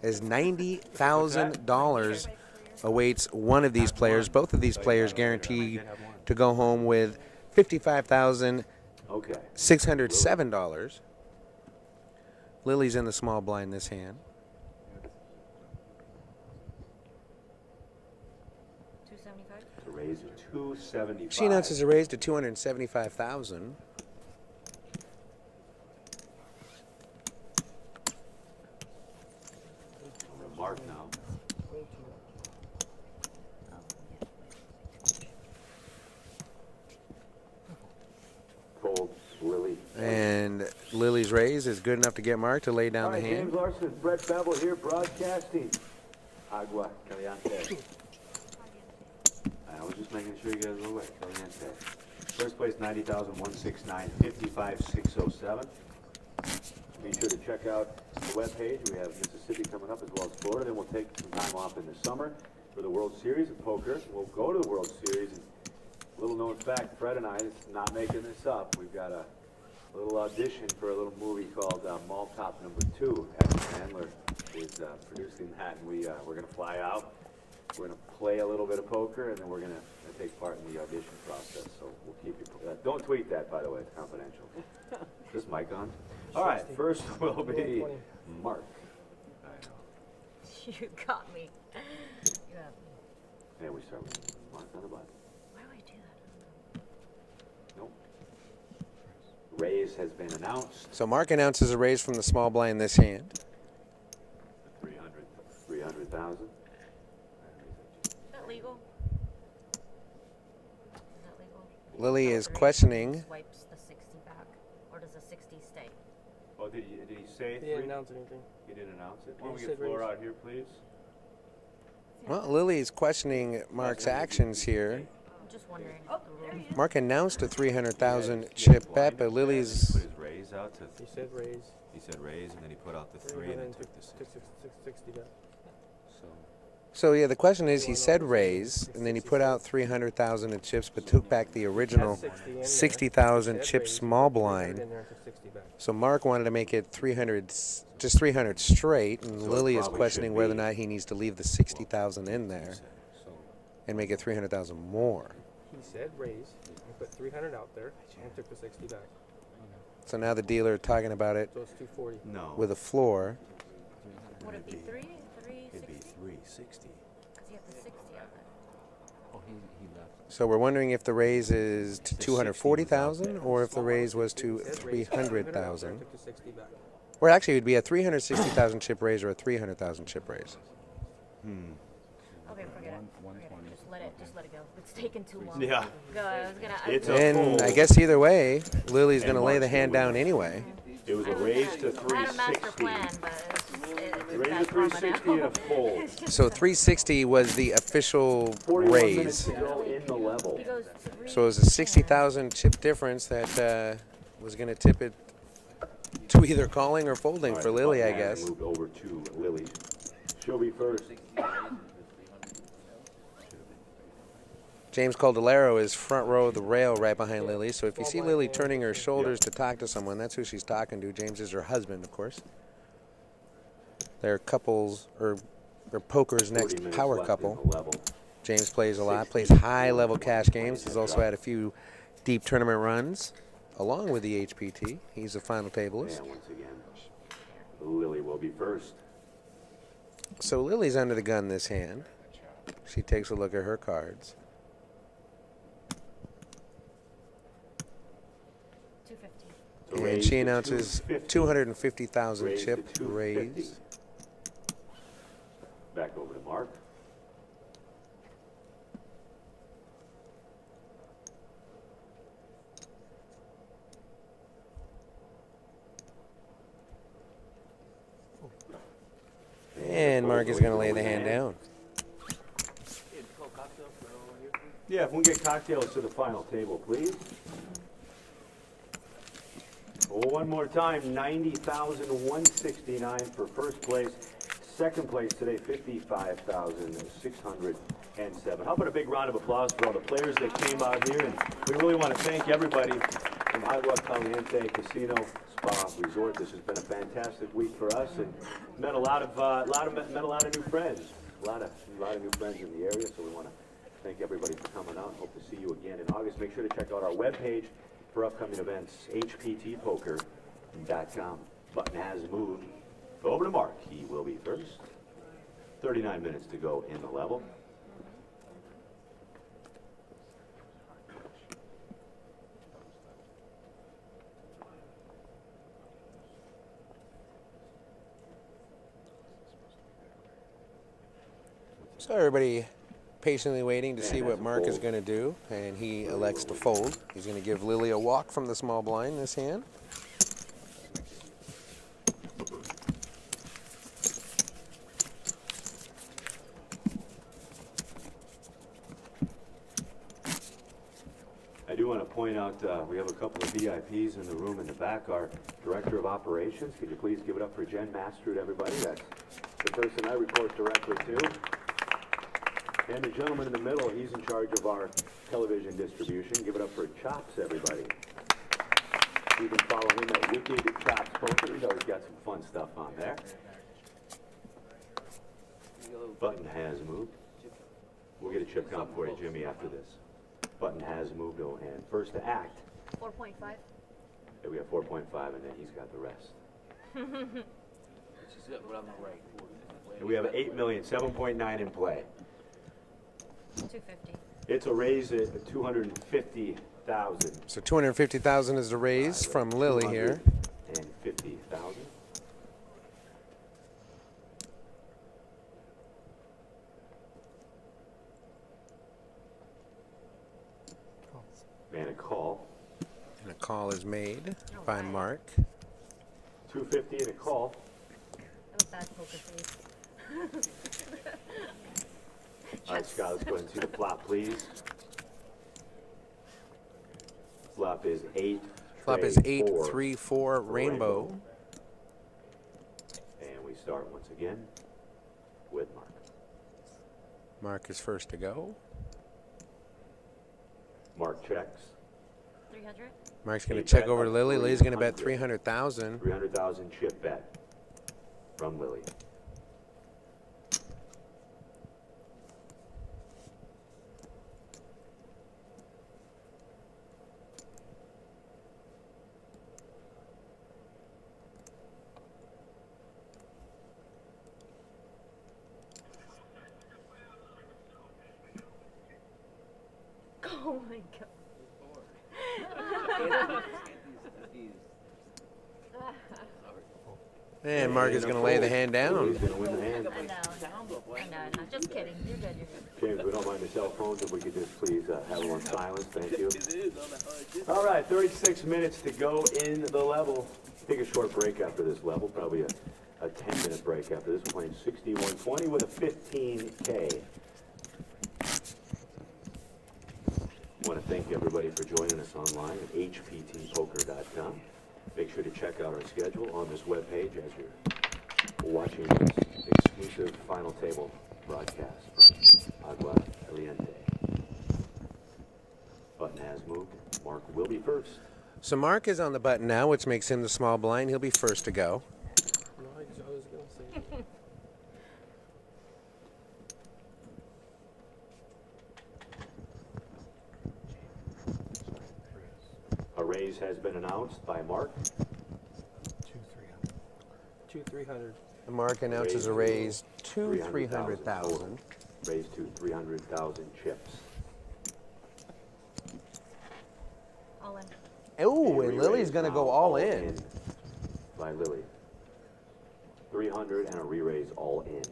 as $90,000 awaits one of these players. Both of these players guaranteed to go home with $55,607. Lily's in the small blind this hand. To raise at 275. She announces a raise to 275,000. Mark now. Cold, Lily. And Lily's raise is good enough to get Mark to lay down the hand. James Larson, Brett Bevel here broadcasting. Agua, Caliente. I was just making sure you guys were awake. Caliente. First place, 90,169, 55,607. Be sure to check out the webpage. We have Mississippi coming up as well as Florida. Then we'll take some time off in the summer for the World Series of Poker. We'll go to the World Series. And little known fact, Fred and I, not making this up, we've got a little audition for a little movie called Mall Top Number 2. Adam Sandler is producing that, and we're going to fly out. We're going to play a little bit of poker, and then we're going to take part in the audition process. So we'll keep you. Don't tweet that, by the way. It's confidential. Is this mic on? All right. First will be Mark. You got me. You have me. And we start with Mark on the button. Why do I do that? Nope. Raise has been announced. So Mark announces a raise from the small blind this hand. 300,000. Is that legal? Is that legal? Lily is questioning. Swipes the 60 back, or does the 60 stay? Oh, did he say? He didn't announce anything. He didn't announce it. He Why don't we said get Flora raise. out here, please? Well, Lily's questioning Mark's actions here. I'm just wondering. Oh, there he is. Mark announced a 300,000 chip bet, but Lily's. Put his raise out to. He said raise. He said raise, and then he put out the 3 and then took the 6. Took 60 back. So So yeah, the question is, he said raise, and then he put out 300,000 in chips, but took back the original 60,000 chip small blind. So Mark wanted to make it 300, just 300 straight, and Lily is questioning whether or not he needs to leave the 60,000 in there and make it 300,000 more. He said raise, and put 300 out there, and took the 60 back. So now the dealer talking about it So it's 240. No. with a floor. Would it be 360? It'd be 360. Because you have the 60 out there. Oh, he left. So we're wondering if the raise is to 240,000 or if the raise was to 300,000. Took the 60 back. Or actually, it would be a 360,000 chip raise or a 300,000 chip raise. Okay, forget it. Just let it go. It's taking too long. Yeah. Go, I was gonna. It's a And fold. I guess either way, Lily's And going to lay the Mark's hand gonna down win. anyway. It was a raise to I had a master 360. plan, but it's Raise to bad karma 360 and now. a fold. So 360 was the official 41 minutes raise. to go in the level. He goes So it was a 60,000 chip difference that was going to tip it to either calling or folding for Lily, I guess. Moved over to Lily. She'll be first. James Caldolero is front row of the rail right behind Lily. So if you see Lily turning her shoulders to talk to someone, that's who she's talking to. James is her husband, of course. They're couples, or poker's next power couple. James plays a lot, plays high-level cash games. He's also had a few deep tournament runs, along with the HPT. He's a final tableist. And once again, Lily will be first. So Lily's under the gun this hand. She takes a look at her cards. 250. And she announces 250,000 chip raise. Back over to Mark. And Mark is going to lay the hand down. Yeah, if we can get cocktails to the final table, please. Well, one more time, 90,169 for first place. Second place today, 55,607. How about a big round of applause for all the players that came out here? And we really want to thank everybody from Agua, Caliente, Casino, Spa, Resort. This has been a fantastic week for us, and met a lot of new friends. A lot of new friends in the area. So we want to thank everybody for coming out. Hope to see you again in August. Make sure to check out our webpage for upcoming events, hptpoker.com. Button has moved. Over to Mark. He will be first. 39 minutes to go in the level. So everybody patiently waiting to see what Mark is going to do, and he elects to fold. He's going to give Lily a walk from the small blind this hand. I do want to point out we have a couple of VIPs in the room in the back. Our Director of Operations, could you please give it up for Jen Mastrud, everybody? That's the person I report directly to. And the gentleman in the middle, he's in charge of our television distribution. Give it up for Chops, everybody. You can follow him at Wicked Chops Poker. He's always got some fun stuff on there. Button has moved. We'll get a chip count for you, Jimmy, after this. Button has moved, and first to act. 4.5. Yeah, we got 4.5, and then he's got the rest. And we have 8 million, 7.9 in play. 250. It's a raise at 250,000. So 250,000 is the raise from Lily here. 250,000. And a call. And a call is made by Mark. 250 and a call. That was bad poker face. All right, Scott, let's go ahead and see the flop, please. Flop is 8. Flop is 8-3-4 rainbow. And we start once again with Mark. Mark is first to go. Mark checks. 300. Mark's going to check over to Lily. Lily's going to bet 300,000. 300,000 chip bet from Lily. Oh my god. And Mark is going to lay the hand down. He's going to win the hand. I know. Just kidding. You're good. James, we don't mind the cell phones. If we could just please have them on silence. Thank you. All right, 36 minutes to go in the level. Take a short break after this level, probably a 10-minute break after this. We're playing 61-20 with a 15K. I want to thank everybody for joining us online at hptpoker.com. Make sure to check out our schedule on this webpage as you're watching this exclusive final table broadcast from Agua, Caliente. Button has moved. Mark will be first. So Mark is on the button now, which makes him the small blind. He'll be first to go. A raise has been announced by Mark. 2,300. And Mark announces a raise to 300,000. Raise to 300,000 chips. All in. Oh, and Lily's going to go all in. By Lily. 300 and a re-raise all in.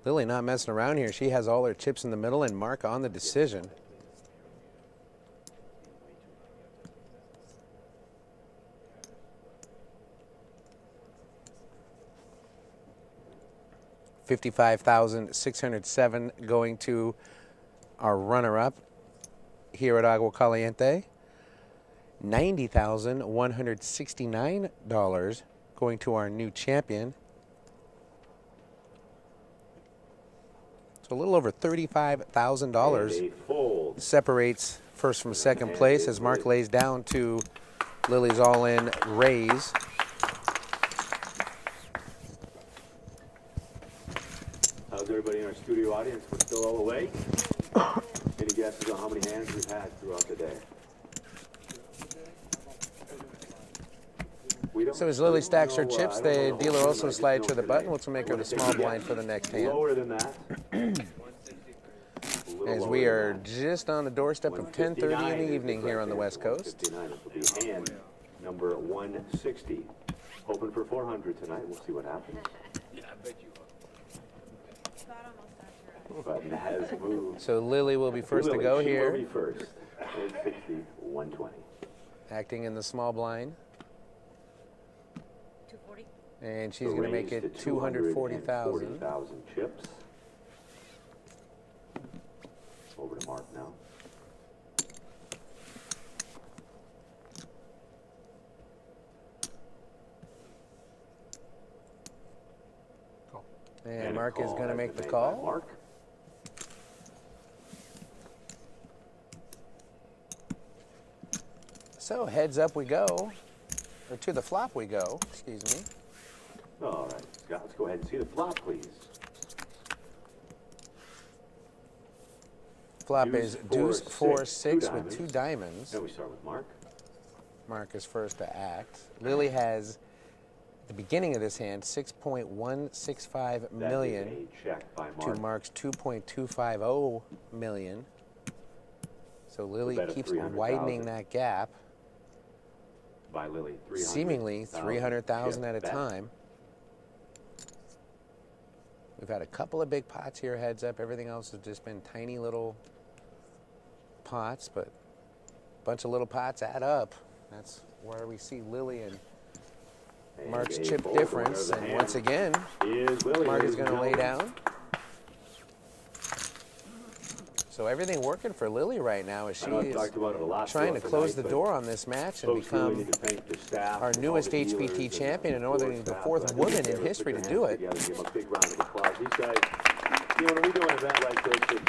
Lily not messing around here. She has all her chips in the middle, and Mark on the decision. $55,607 going to our runner-up here at Agua Caliente. $90,169 going to our new champion. So a little over $35,000 separates first from second place as Mark lays down to Lily's all-in raise. How's everybody in our studio audience? We're still all awake? Any guesses on how many hands we've had throughout the day? So as Lily stacks her chips, the dealer also slides her the button, which will make her the small blind for the next hand. Lower than that. As we are just on the doorstep of 10:30 in the evening here on the West Coast. 59 will be hand number 160. Hoping for 400 tonight. We'll see what happens. Yeah, I bet you are. Button has moved. So Lily will be first to go She here. will be first. 160, 120. Acting in the small blind. 240. And she's going to make it 240,000. 240,000 chips. Over to Mark now. And Mark is going to make the call. Mark. So heads up we go, or to the flop we go, excuse me. All right, Scott, let's go ahead and see the flop, please. Flop is deuce, 4, 6 with 2 diamonds. Then we start with Mark. Mark is first to act. Lily has, at the beginning of this hand, 6.165 million to Mark's 2.250 million. So Lily keeps widening that gap. By Lily, seemingly 300,000 at a time. We've had a couple of big pots here, heads up. Everything else has just been tiny little pots, but a bunch of little pots add up. That's where we see Lily and Mark's chip difference. And once again, Mark is going to lay down. So everything working for Lily right now as she is trying to close the door on this match and become our newest HPT champion and only the 4th woman in history to do it.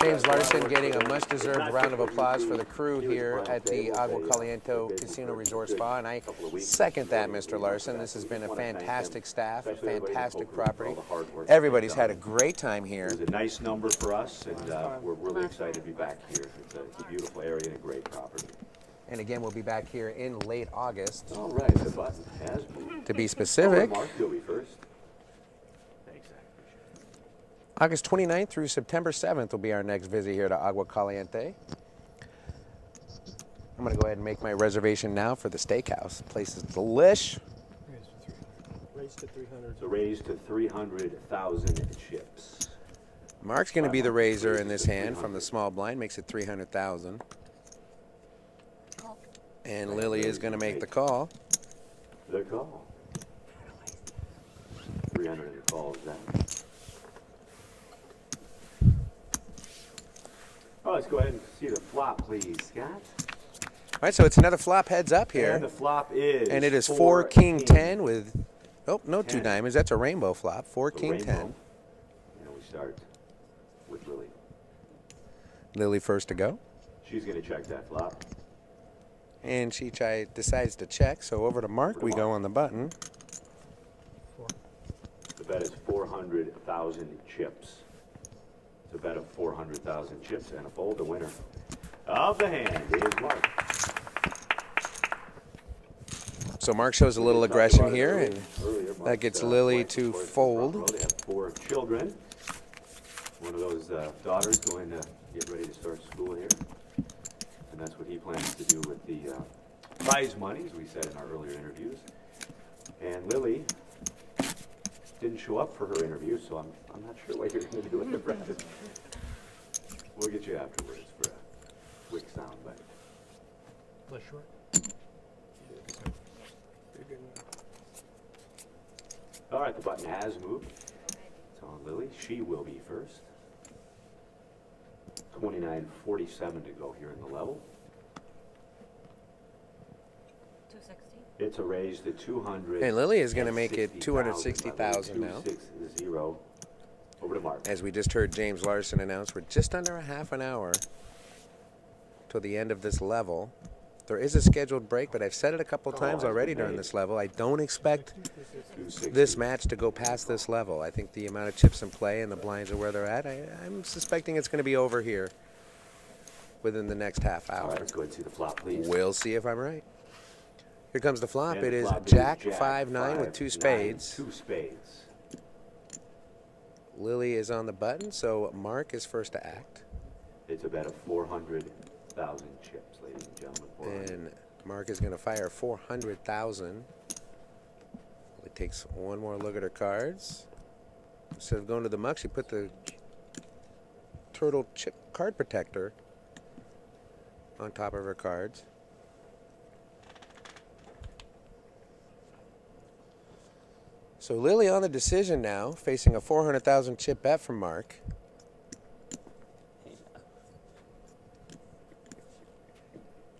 James Larson getting a much-deserved round of applause for the crew here at the Agua Caliente Casino Resort Spa, and I second that, Mr. Larson. This has been a fantastic staff, a fantastic property. Everybody's had a great time here. It was a nice number for us, and we're really excited to be back here. It's a beautiful area and a great property. And again, we'll be back here in late August. All right, the button has moved. To be specific, Mark, you'll be first. Thanks, Zach. August 29th through September 7th will be our next visit here to Agua Caliente. I'm going to go ahead and make my reservation now for the steakhouse. The place is delish. Raise to 300. It's a raise to 300,000 chips. Mark's going to be the raiser in this hand from the small blind, makes it 300,000. And Lily is going to make the call. The call. 300 the call is that. Oh, let's go ahead and see the flop, please, Scott. All right, so it's another flop heads up here. And the flop is. And it is 4 King 10 with, oh, no 2 diamonds. That's a rainbow flop. 4 King 10. And we start with Lily. Lily first to go. She's going to check that flop. And she decides to check, so over to Mark we go on the button. The bet is 400,000 chips. It's a bet of 400,000 chips and a fold. The winner of the hand is Mark. So Mark shows a little aggression here, and that gets Lily to fold. They have 4 children. One of those daughters going to get ready to start school here. And that's what he plans to do with the prize money, as we said in our earlier interviews. And Lily didn't show up for her interview, so I'm not sure what you're going to do with the present. We'll get you afterwards for a quick sound bite. Less short. All right, the button has moved. It's on Lily. She will be first. 29.47 to go here in the level. 260. It's a raise to 200. And Lily is going to make it 260,000 now. 260 over to Mark. As we just heard James Larson announce, we're just under a half an hour till the end of this level. There is a scheduled break, but I've said it a couple times already during this level. I don't expect this match to go past this level. I think the amount of chips in play and the blinds are where they're at. I'm suspecting it's going to be over here within the next half hour. All right, let's go ahead and see the flop, please. We'll see if I'm right. Here comes the flop. It is Jack 5-9 with 2 spades. 2 spades. Lily is on the button, so Mark is first to act. It's a bet of 400,000 chips, ladies and gentlemen. And Mark is going to fire 400,000. It takes one more look at her cards. Instead of going to the muck, she put the turtle chip card protector on top of her cards. So Lily on the decision now, facing a 400,000 chip bet from Mark.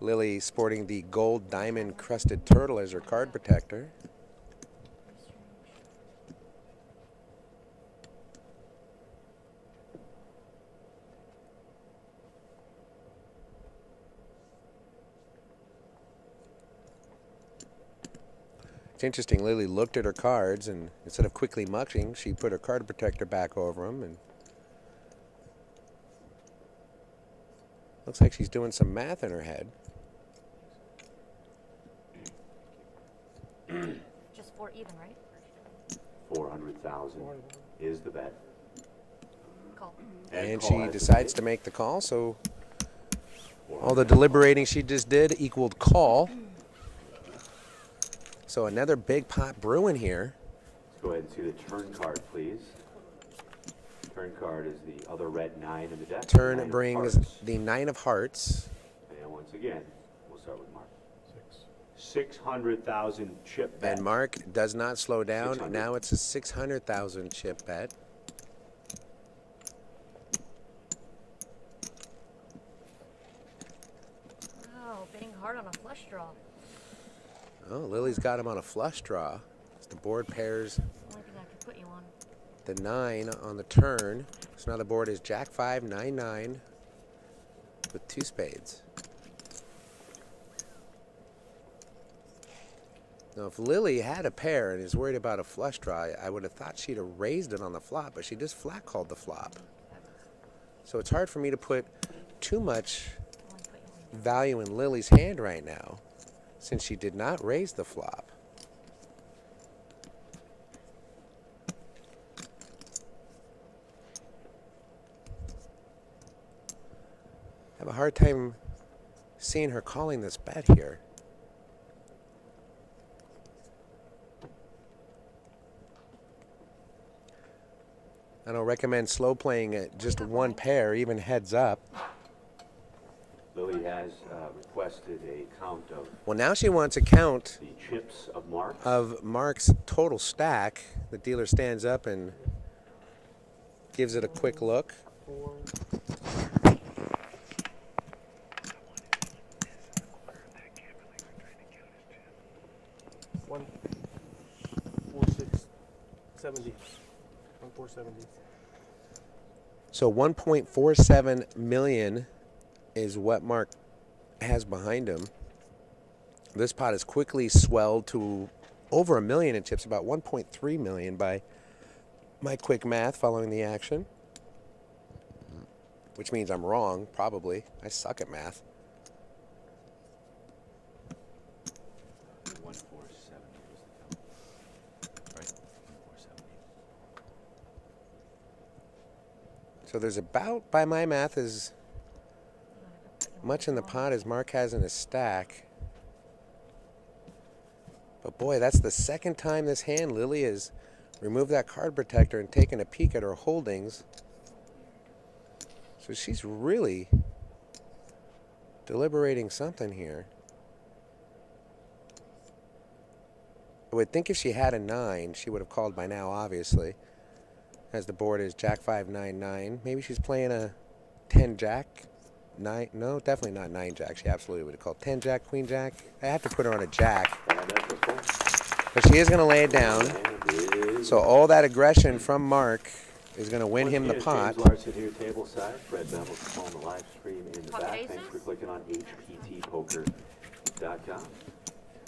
Lily sporting the gold diamond crusted turtle as her card protector. It's interesting, Lily looked at her cards, and instead of quickly mucking, she put her card protector back over them, and looks like she's doing some math in her head. Just 4 even, right? 400,000 is the bet. Call. And she decides to make the call, so all the deliberating she just did equaled call. So another big pot brewing here. Let's go ahead and see the turn card, please. Turn card is the other red 9 in the deck. Turn brings the 9 of hearts. And once again, we'll start with Mark. 600,000 chip bet. And Mark does not slow down. Now it's a 600,000 chip bet. Oh, bidding hard on a flush draw. Oh, Lily's got him on a flush draw. As the board pairs Only thing I could put you on. the 9 on the turn. So now the board is Jack 5, 9, 9 with 2 spades. Now, if Lily had a pair and is worried about a flush draw, I would have thought she'd have raised it on the flop, but she just flat called the flop. So it's hard for me to put too much value in Lily's hand right now, since she did not raise the flop. I have a hard time seeing her calling this bet here. I don't recommend slow playing at just one pair, even heads up. Lily has requested a count of. Well, now she wants a count the chips of Mark's. Of Mark's total stack. The dealer stands up and gives it a quick look. 14670. 1,470. So 1.47 million is what Mark has behind him. This pot has quickly swelled to over $1 million in chips, about 1.3 million by my quick math following the action. Which means I'm wrong, probably. I suck at math. 1,470 was the count. Right? 1,470. So there's about, by my math, as much in the pot as Mark has in his stack. But boy, that's the second time this hand Lily has removed that card protector and taken a peek at her holdings. So she's really deliberating something here. I would think if she had a 9, she would have called by now, obviously. As the board is Jack 5, 9, 9. Maybe she's playing a 10 Jack. 9, no, definitely not 9 Jack. She absolutely would have called 10 Jack, Queen Jack. I have to put her on a Jack. But she is going to lay it down. So all that aggression from Mark is going to win him the pot. James Larson here, table side. Fred Bevel's on the live stream in the back. Thanks for clicking on hptpoker.com.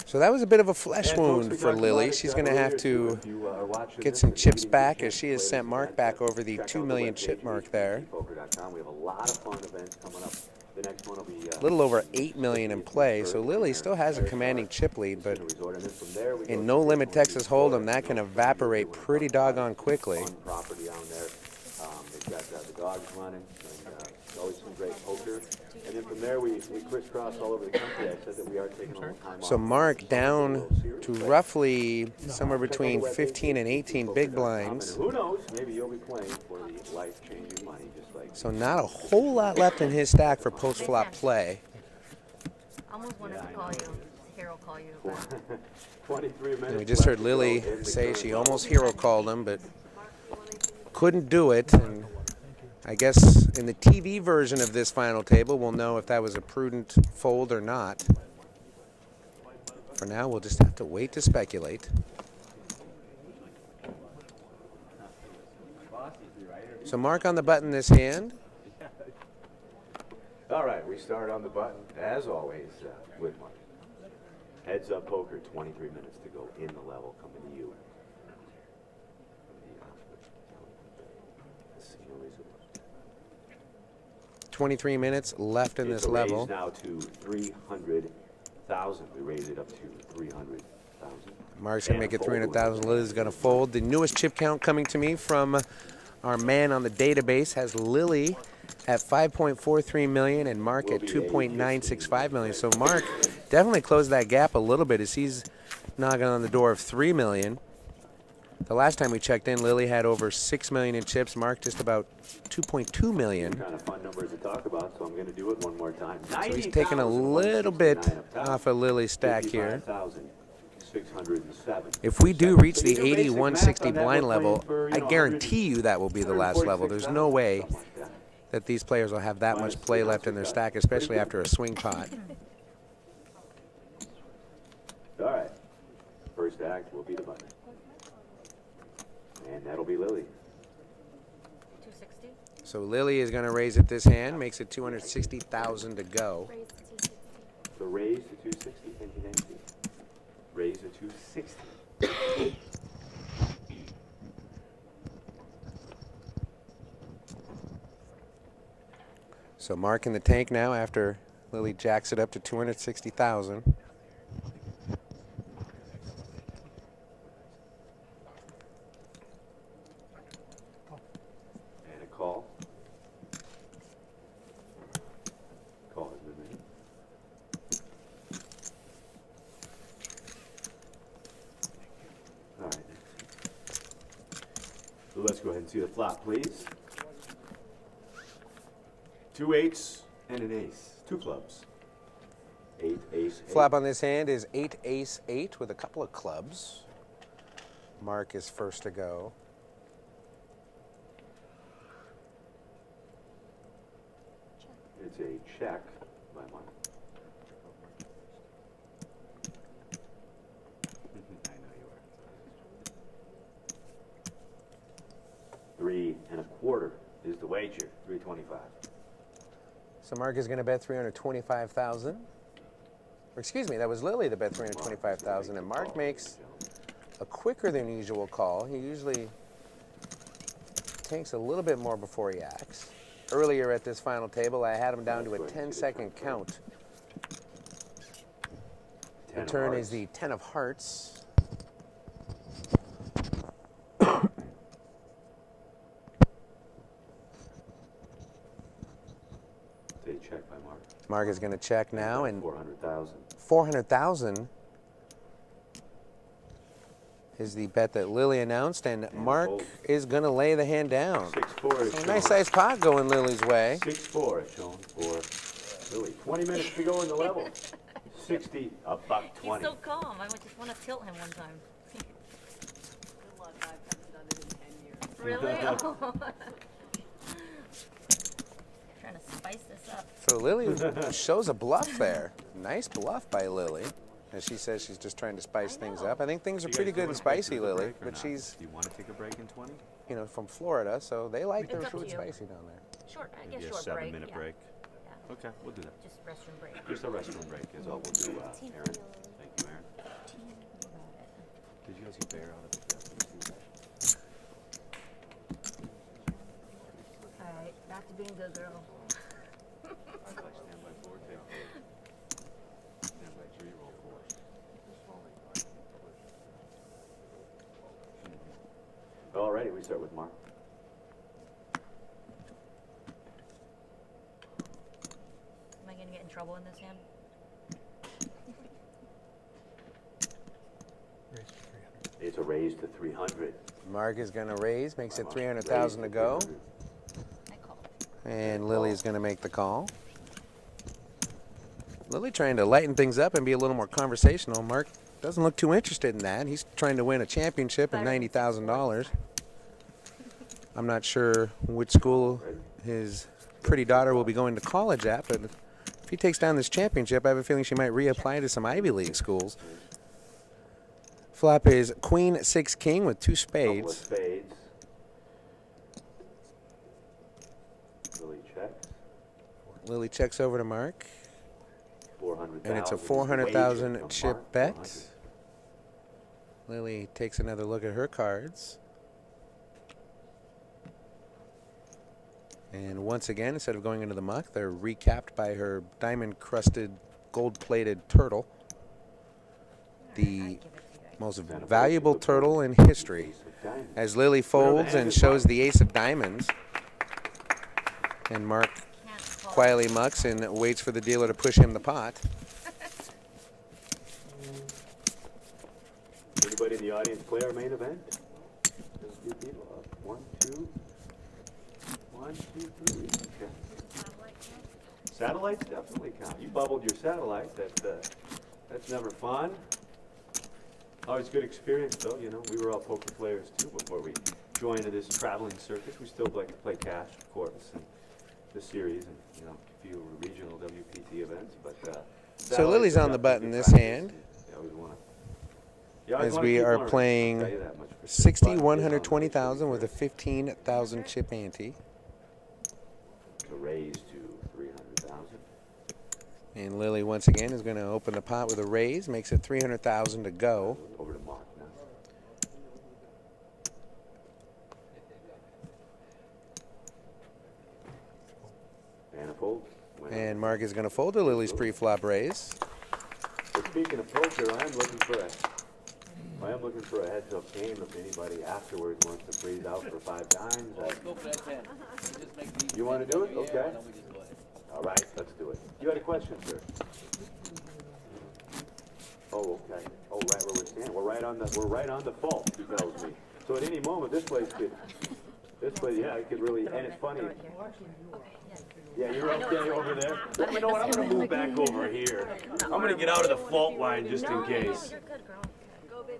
So that was a bit of a flesh wound for Lily. She's going to have to get some chips back as she has sent Mark back over the 2 million chip mark there. We have a lot of fun events coming up. The next one will be A little over 8 million in play, so Lily still has a commanding chip lead, but in no limit Texas Hold'em, that can evaporate pretty doggone quickly. property down there. They've got the dogs running, and always some great poker. And then from there, we crisscross all over the country. I said that we are taking a little time off. So Mark down to roughly somewhere between 15 and 18 big blinds. Who knows? Maybe you'll be playing for the life-changing money, just like. So not a whole lot left in his stack for post-flop play. I almost wanted to call you. Hero call you. 23 minutes. And we just heard Lily say she almost hero called him, but couldn't do it. And I guess in the TV version of this final table, we'll know if that was a prudent fold or not. For now, we'll just have to wait to speculate. So Mark on the button this hand. All right, we start on the button, as always, with Mark. Heads up poker, 23 minutes to go in the level, coming to you. 23 minutes left in this level. Now to 300,000. We raise it up to 300,000. Mark's going to make it 300,000. Lily's going to fold. The newest chip count coming to me from our man on the database has Lily at 5.43 million and Mark at 2.965 million. So Mark definitely closed that gap a little bit as he's knocking on the door of 3 million. The last time we checked in, Lily had over 6 million in chips. Mark just about 2.2 million. Kind of fun number to talk about, so I'm going to do it one more time. So he's taking a little bit off of Lily's stack here. 607. If we do reach the 80-160 blind level, I guarantee you that will be the last level. There's no way that these players will have that much play left in their stack, especially after a swing pot. All right. First act will be the button. And that'll be Lily. 260? So Lily is going to raise it this hand, makes it 260,000 to go. So raise to 260, thank you, Nancy. Raise to 260. So Mark in the tank now after Lily jacks it up to 260,000. And a call. Call has been made. All right. So let's go ahead and see the flop, please. 2 8s and an ace. 2 clubs. 8, ace, 8. Flop on this hand is 8, ace, 8 with a couple of clubs. Mark is first to go. It's a check by Mark. I know you are. 3 1/4 is the wager. 325. So Mark is going to bet 325,000. Or excuse me, that was Lily that bet 325,000, and Mark makes a quicker than usual call. He usually takes a little bit more before he acts. Earlier at this final table, I had him down to a 10-second count. The turn is the 10 of hearts. Check by Mark. Mark is going to check now, and 400,000. 400,000 is the bet that Lily announced, and Mark is going to lay the hand down. 6-4 is so nice sized pot going Lily's way. 6-4 is shown for Lily. 20 minutes to go in the level. 60, a buck 20. He's so calm. I just want to tilt him one time. Good luck. I haven't done it in 10 years. Really? Trying to spice this up. So Lily shows a bluff there. Nice bluff by Lily. As she says, she's just trying to spice things up. I think things are pretty good and spicy, Lily. But she's, Do you want to take a break in 20? you know, from Florida, so they like It's their up to food you. spicy down there. Short, I Maybe guess a short break. 7-minute Yeah. break. Yeah. Okay, we'll do that. Just restroom break. Just a restroom break is all we'll do, Aaron. Thank you, Aaron. Did you guys get Bear out of the All right, back to being good girl. Standby 4, take 4. Standby 3, roll 4. Alrighty, we start with Mark. Am I gonna get in trouble in this hand? It's a raise to 300. Mark is going to raise, makes it 300,000 to go. And Lily's going to make the call. Lily trying to lighten things up and be a little more conversational. Mark doesn't look too interested in that. He's trying to win a championship and $90,000. I'm not sure which school his pretty daughter will be going to college at, but if he takes down this championship, I have a feeling she might reapply to some Ivy League schools. Flop is Queen 6 King with 2 spades. Spades. Lily checks. Lily checks over to Mark. 400,000. And it's a 400,000 chip bet. Lily takes another look at her cards. And once again, instead of going into the muck, they're recapped by her diamond-crusted, gold-plated turtle. The most valuable turtle in history. As Lily folds and shows the ace of diamonds. And Mark quietly mucks and waits for the dealer to push him the pot. Anybody in the audience play our main event? There's a few people. 1, 2. 1, 2, 3. Okay. Satellites definitely count. You bubbled your satellite. That's never fun. Always good experience, though. You know, we were all poker players too before we joined this traveling circus. We still like to play cash, of course, and the series, and you know, a few regional WPT events. But so Lily's on the button this hand. As we are playing 60, 120,000 with a 15,000 chip ante. a raise to 300,000. And Lily once again is going to open the pot with a raise, makes it 300,000 to go. Over to Mark now. And a fold. And Mark is going to fold to Lily's pre-flop raise. But speaking of poker, I am looking for a heads-up game if anybody afterwards wants to freeze out for 5 dimes. Go for that 10. You want to do it? Yeah, Okay. why don't we just go ahead? All right, let's do it. You had a question, sir? Oh, okay. Oh, right where we're standing. We're right on the fault, he tells me. So at any moment, this place, yeah, it could really, and it's funny. Yeah, you're okay over there. Let me know what I'm going to move back over here. I'm going to get out of the fault line just in case. You're good, girl. Go, baby,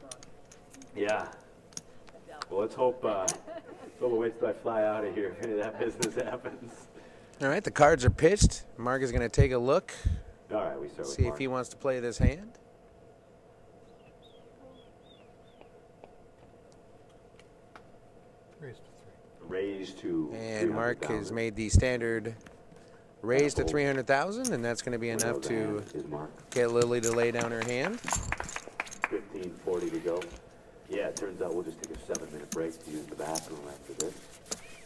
go. Yeah. Well, let's hope, we'll wait till I fly out of here if any of that business happens. All right, the cards are pitched. Mark is going to take a look. All right, we start with See Mark. if he wants to play this hand. Raise to And Mark has made the standard raise to 300,000, and that's going to be enough to get Lily to lay down her hand. 15:40 to go. Yeah, it turns out we'll just take a 7-minute break to use the bathroom after this.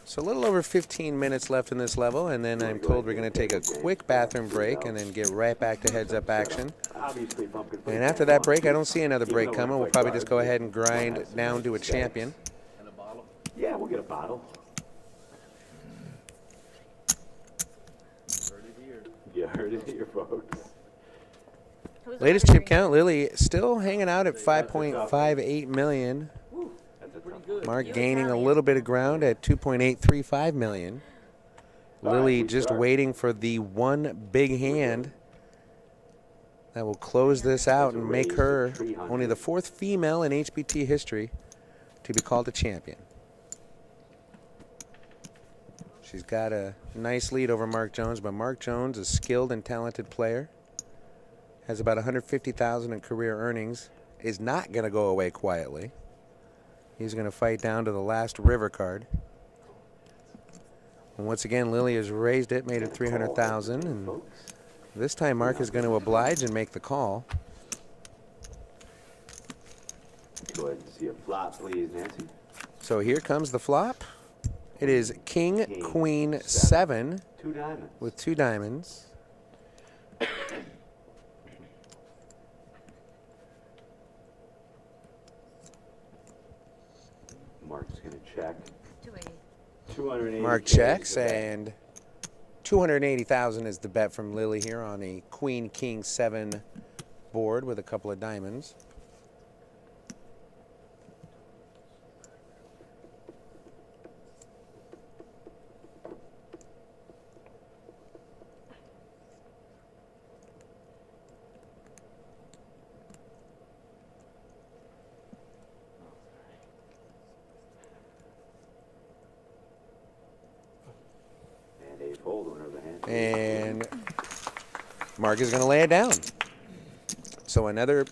So a little over 15 minutes left in this level, and then I'm told we're going to take a quick bathroom break and then get right back to heads-up action. And after that break, I don't see another break coming. We'll probably just go ahead and grind down to a champion. Yeah, we'll get a bottle. You heard it here, folks. Latest chip count, Lily still hanging out at 5.58 million. Mark gaining a little bit of ground at 2.835 million. Lily just waiting for the one big hand that will close this out and make her only the 4th female in HBT history to be called a champion. She's got a nice lead over Mark Jones, but Mark Jones, a skilled and talented player, has about 150,000 in career earnings, is not going to go away quietly. He's going to fight down to the last river card. And once again, Lily has raised it, made it 300,000, and this time Mark is going to oblige and make the call. Go ahead and see a flop, please, Nancy. So here comes the flop. It is King, Queen, 7 2 diamonds. with 2 diamonds. Mark's going to check. 280. Mark checks, and 280,000 is the bet from Lily here on a Queen, King, 7 board with a couple of diamonds. And Mark is going to lay it down. So another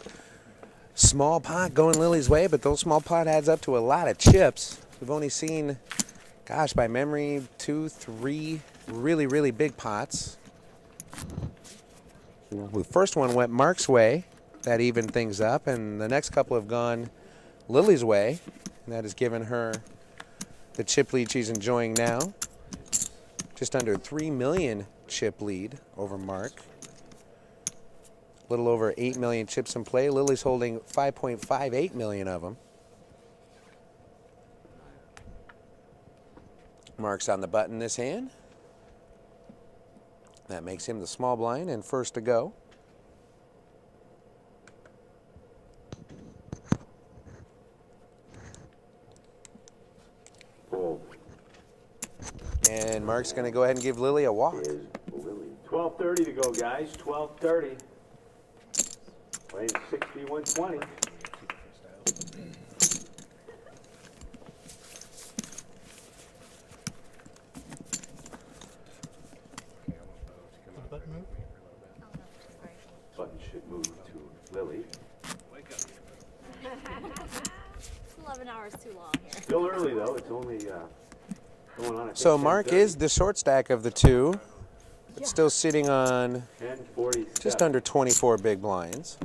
small pot going Lily's way, but those small pot adds up to a lot of chips. We've only seen, gosh, by memory, 2, 3 really, really big pots. The first one went Mark's way. That evened things up, and the next couple have gone Lily's way. And that has given her the chip lead she's enjoying now. Just under 3 million chip lead over Mark. A little over 8 million chips in play. Lily's holding 5.58 million of them. Mark's on the button this hand. That makes him the small blind and first to go. And Mark's going to go ahead and give Lily a walk. 12:30 to go, guys. 12:30. Playing 61-20. Button should move to Lily. Wake up. 11 hours too long here. Still early though. It's only Going on, I think, So Mark 10:30. is the short stack of the two, but still sitting on 10:47. just under 24 big blinds.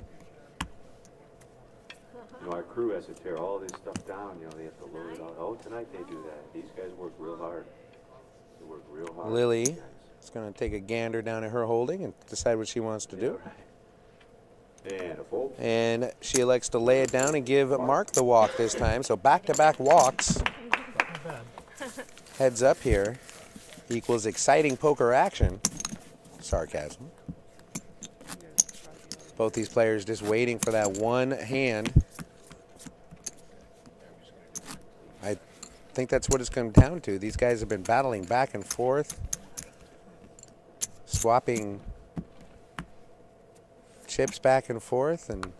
You know, our crew has to tear all this stuff down. You know, they have to load it out. Oh, tonight they do that. These guys work real hard. They work real hard. Lily is going to take a gander down at her holding and decide what she wants to do. And a fold. And she elects to lay it down and give Mark the walk this time. So back-to-back walks. Heads up here equals exciting poker action. Sarcasm. Both these players just waiting for that one hand. I think that's what it's come down to. These guys have been battling back and forth, swapping chips back and forth, and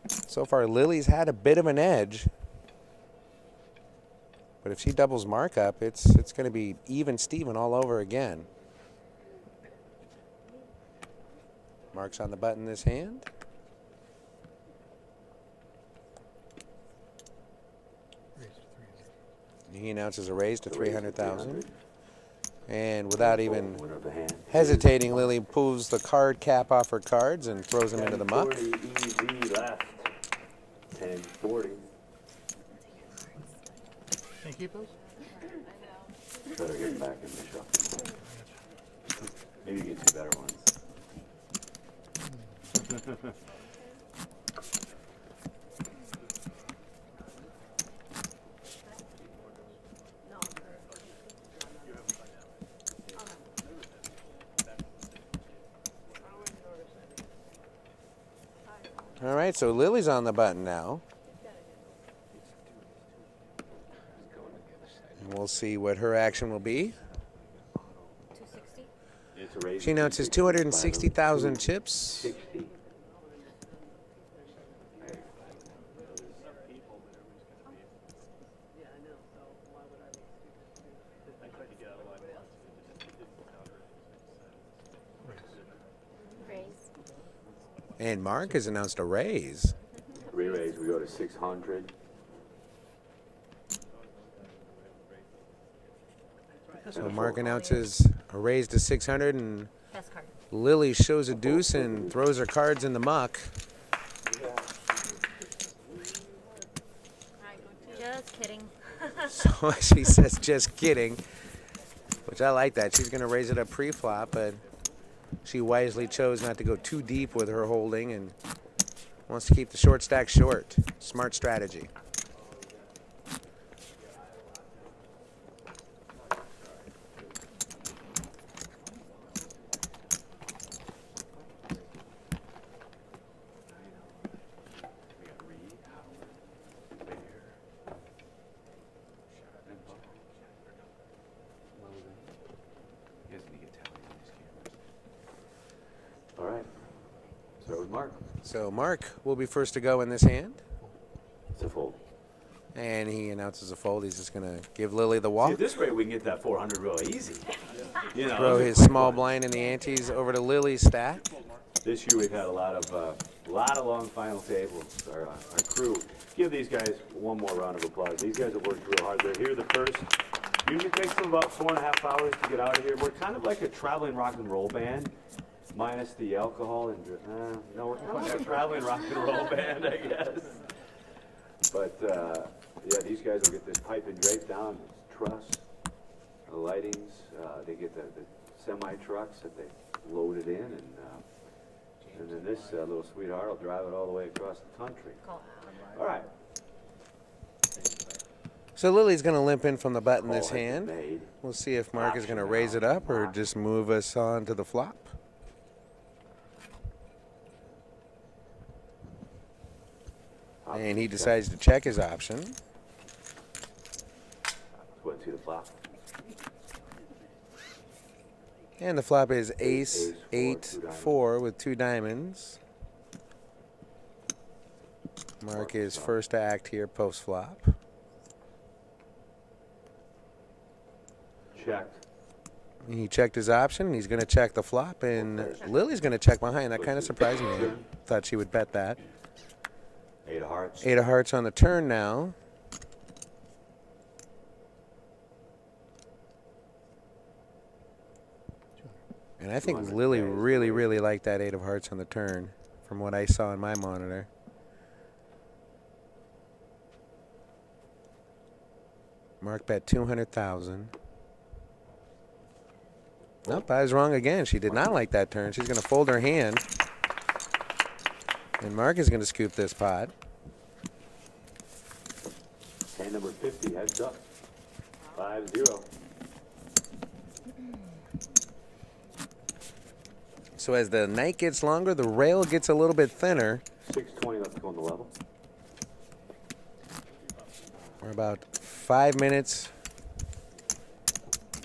so far Lily's had a bit of an edge. But if she doubles Mark up, it's going to be even Steven all over again. Mark's on the button this hand. He announces a raise to 300,000. And without even hesitating, Lily pulls the card cap off her cards and throws them into the muck. 10:40 easy left. 10:40. Can you keep those? Better get back in the shuffle. Maybe get 2 better ones. All right, so Lily's on the button now. And we'll see what her action will be. She announces 260,000 chips. And Mark has announced a raise. Re-raise, we go to 600. So Mark announces a raise to 600, and Lily shows a deuce and throws her cards in the muck. Just kidding. So she says, just kidding, which I like that. She's going to raise it up pre-flop, but she wisely chose not to go too deep with her holding and wants to keep the short stack short. Smart strategy. All right. Start with Mark. So Mark will be first to go in this hand. It's a fold. And he announces a fold. He's just going to give Lily the walk. See, at this rate, we can get that 400 real easy. You know, throw his small blind in the antes over to Lily's stack. This year we've had a lot of long final tables. Our crew. Give these guys one more round of applause. These guys have worked real hard. They're here the first. Usually takes them about 4.5 hours to get out of here. We're kind of like a traveling rock and roll band, minus the alcohol and no, we're kind of like a traveling rock and roll band, I guess. But yeah, these guys will get this pipe and drape down, truss, the lightings. They get the semi trucks that they load it in, and then this little sweetheart will drive it all the way across the country. All right. So Lily's going to limp in from the button this hand. We'll see if Mark is going to raise it up or just move us on to the flop. And he decides to check his option. Went to the flop. And the flop is ace, 8, 4 with 2 diamonds. Mark is first to act here post flop. Checked. He checked his option. He's going to check the flop, and Lily's going to check behind. That kind of surprised me. I thought she would bet that. 8 of hearts. 8 of hearts on the turn now. And I think Lily really, really liked that 8 of hearts on the turn from what I saw on my monitor. Mark bet 200,000. Nope, I was wrong again. She did not like that turn. She's going to fold her hand. And Mark is going to scoop this pot. Hand number 50, heads up. 5-0. So as the night gets longer, the rail gets a little bit thinner. 6:20 left to go on the level. We're about 5 minutes.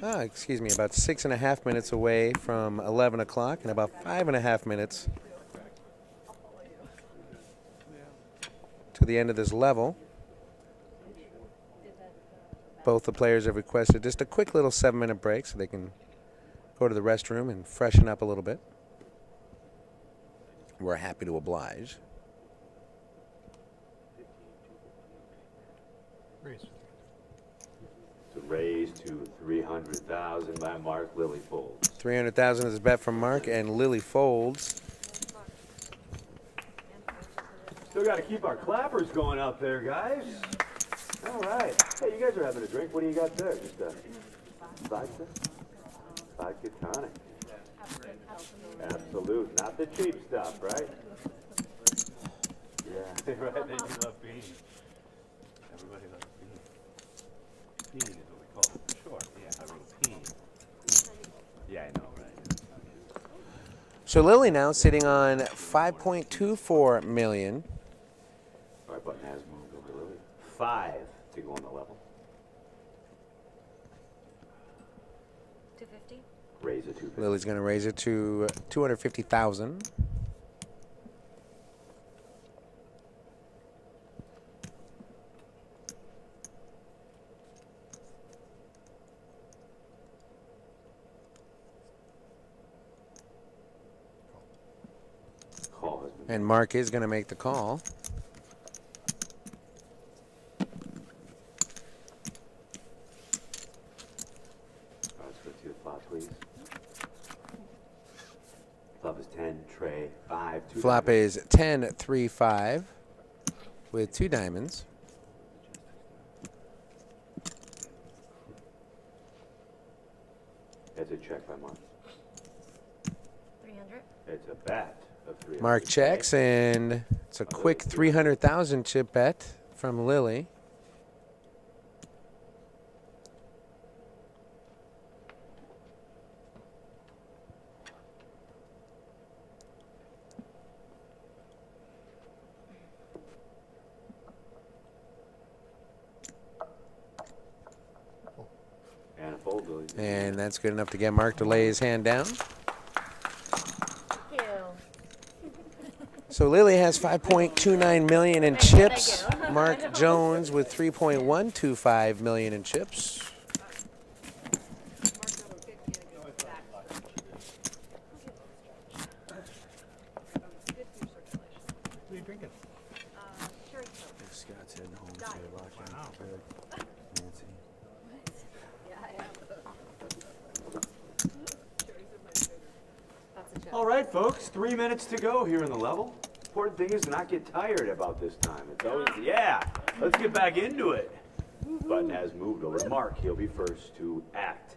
Excuse me, about 6.5 minutes away from 11 o'clock, and about 5.5 minutes to the end of this level. Both the players have requested just a quick little 7-minute break so they can go to the restroom and freshen up a little bit. We're happy to oblige. Raise. To raise to 300,000 by Mark. Lily folds. 300,000 is a bet from Mark, and Lily folds. Still got to keep our clappers going out there, guys. All right. Hey, you guys are having a drink. What do you got there? Just a vodka? Vodka tonic. Absolute. Not the cheap stuff, right? Yeah, right. They do love beans. Everybody loves beans. Bean is what we call it for short. Yeah, I wrote peen. Yeah, I know, right? So Lily now sitting on 5.24 million. All right, button has moved over Lily. 5 to go on the level. 250. Raise it to. Lily's going to raise it to 250,000. And Mark is going to make the call. Let's go to the flop, please. Flop is 10, tray 5, 2. Flop is 10, 3, 5 with 2 diamonds. It's a check by Mark. 300. It's a bet. Mark checks, and it's a quick 300,000 chip bet from Lily. And a fold, Lily. And that's good enough to get Mark to lay his hand down. So Lily has 5.29 million in chips. Mark Jones with 3.125 million in chips. What are you drinking? Cherry Coke. Scott's heading home, so they're watching out for Nancy. Yeah, I am. All right, folks, 3 minutes to go here in the level. Important thing is to not get tired about this time. It's always, yeah, let's get back into it. Button has moved over to Mark. He'll be first to act.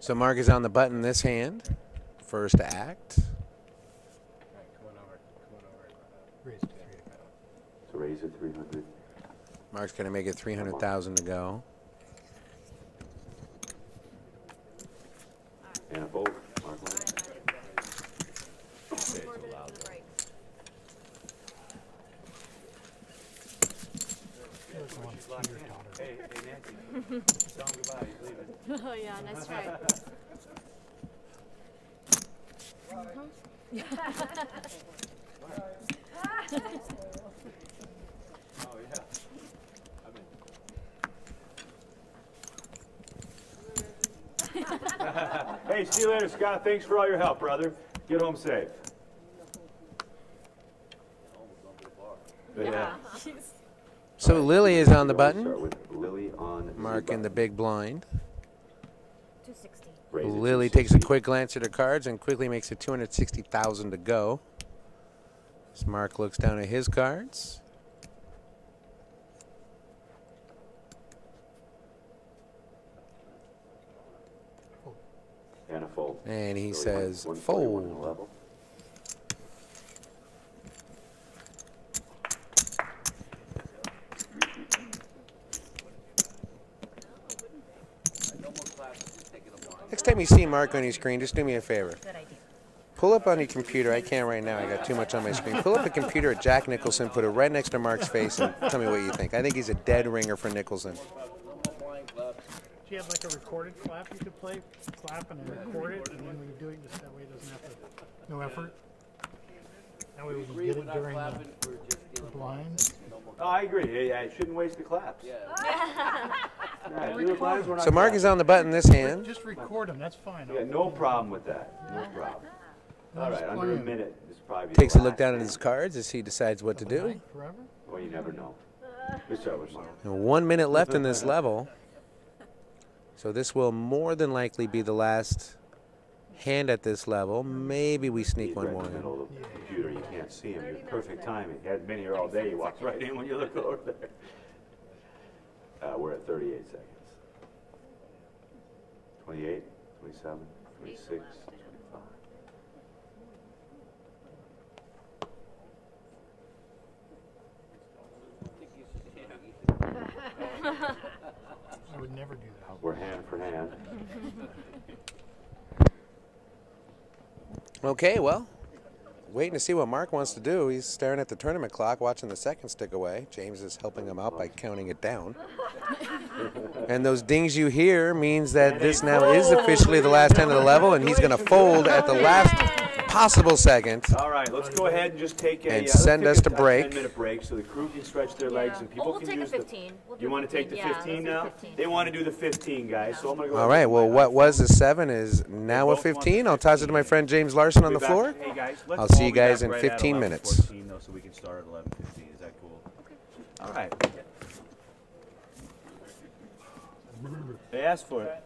So Mark is on the button this hand. First to act. So raise it 300. Mark's going to make it 300,000 to go. And a fold. Mark one. Hey, Nancy. Tell him goodbye. He's leaving. Oh yeah, nice try. Oh yeah. Hey, see you later, Scott. Thanks for all your help, brother. Get home safe. Yeah. So Lily is on the button. Start with Lily on Mark in the big blind. 260. Lily takes a quick glance at her cards and quickly makes it 260,000 to go. As Mark looks down at his cards. And a fold. And he So says, went 141 fold. on the level. Next time you see Mark on your screen, just do me a favor. Pull up on your computer. I can't right now. I got too much on my screen. Pull up a computer at Jack Nicholson, put it right next to Mark's face, and tell me what you think. I think he's a dead ringer for Nicholson. Do you have like a recorded clap you could play? Clap and then record it, and then when you do it, just that way it doesn't have to, no effort. That way we can get it during the blind. Oh, I agree. I shouldn't waste the claps. So Mark is on the button this hand. Just record them, that's fine. Yeah, no problem with that. No problem. All right, under a minute is probably Takes a look down at his cards as he decides what to do. Well, you never know. Let's start with Mark. And 1 minute left in this level. So this will more than likely be the last hand at this level. Maybe we sneak one more in. Computer, you can't see him. You're perfect timing. He hadn't been here all day. He walks right in when you look over there. We're at 38 seconds. 28, 27, 26, 25. I would never do that. We're hand for hand. Okay, well, waiting to see what Mark wants to do. He's staring at the tournament clock, watching the seconds tick away. James is helping him out by counting it down. And those dings you hear means that this now is officially the last hand of the level, and he's going to fold at the last possible second. All right, let's go ahead and just take a and send us to break. 10-minute break so the crew can stretch their legs and people we'll can take use a 15. You want to take the 15 now? They want to do the 15, guys. So I'm going to go. All right, well, what was a 7 is now a 15. I'll toss it to my friend James Larson on the floor. Hey guys, I'll see you guys in 15 minutes. 14, though, so we can start at 11:15. Is that cool? Okay. All right. They asked for it.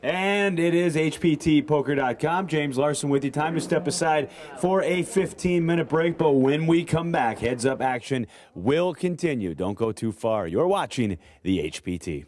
And it is HPTpoker.com. James Larson with you. Time to step aside for a 15-minute break. But when we come back, heads up action will continue. Don't go too far. You're watching the HPT.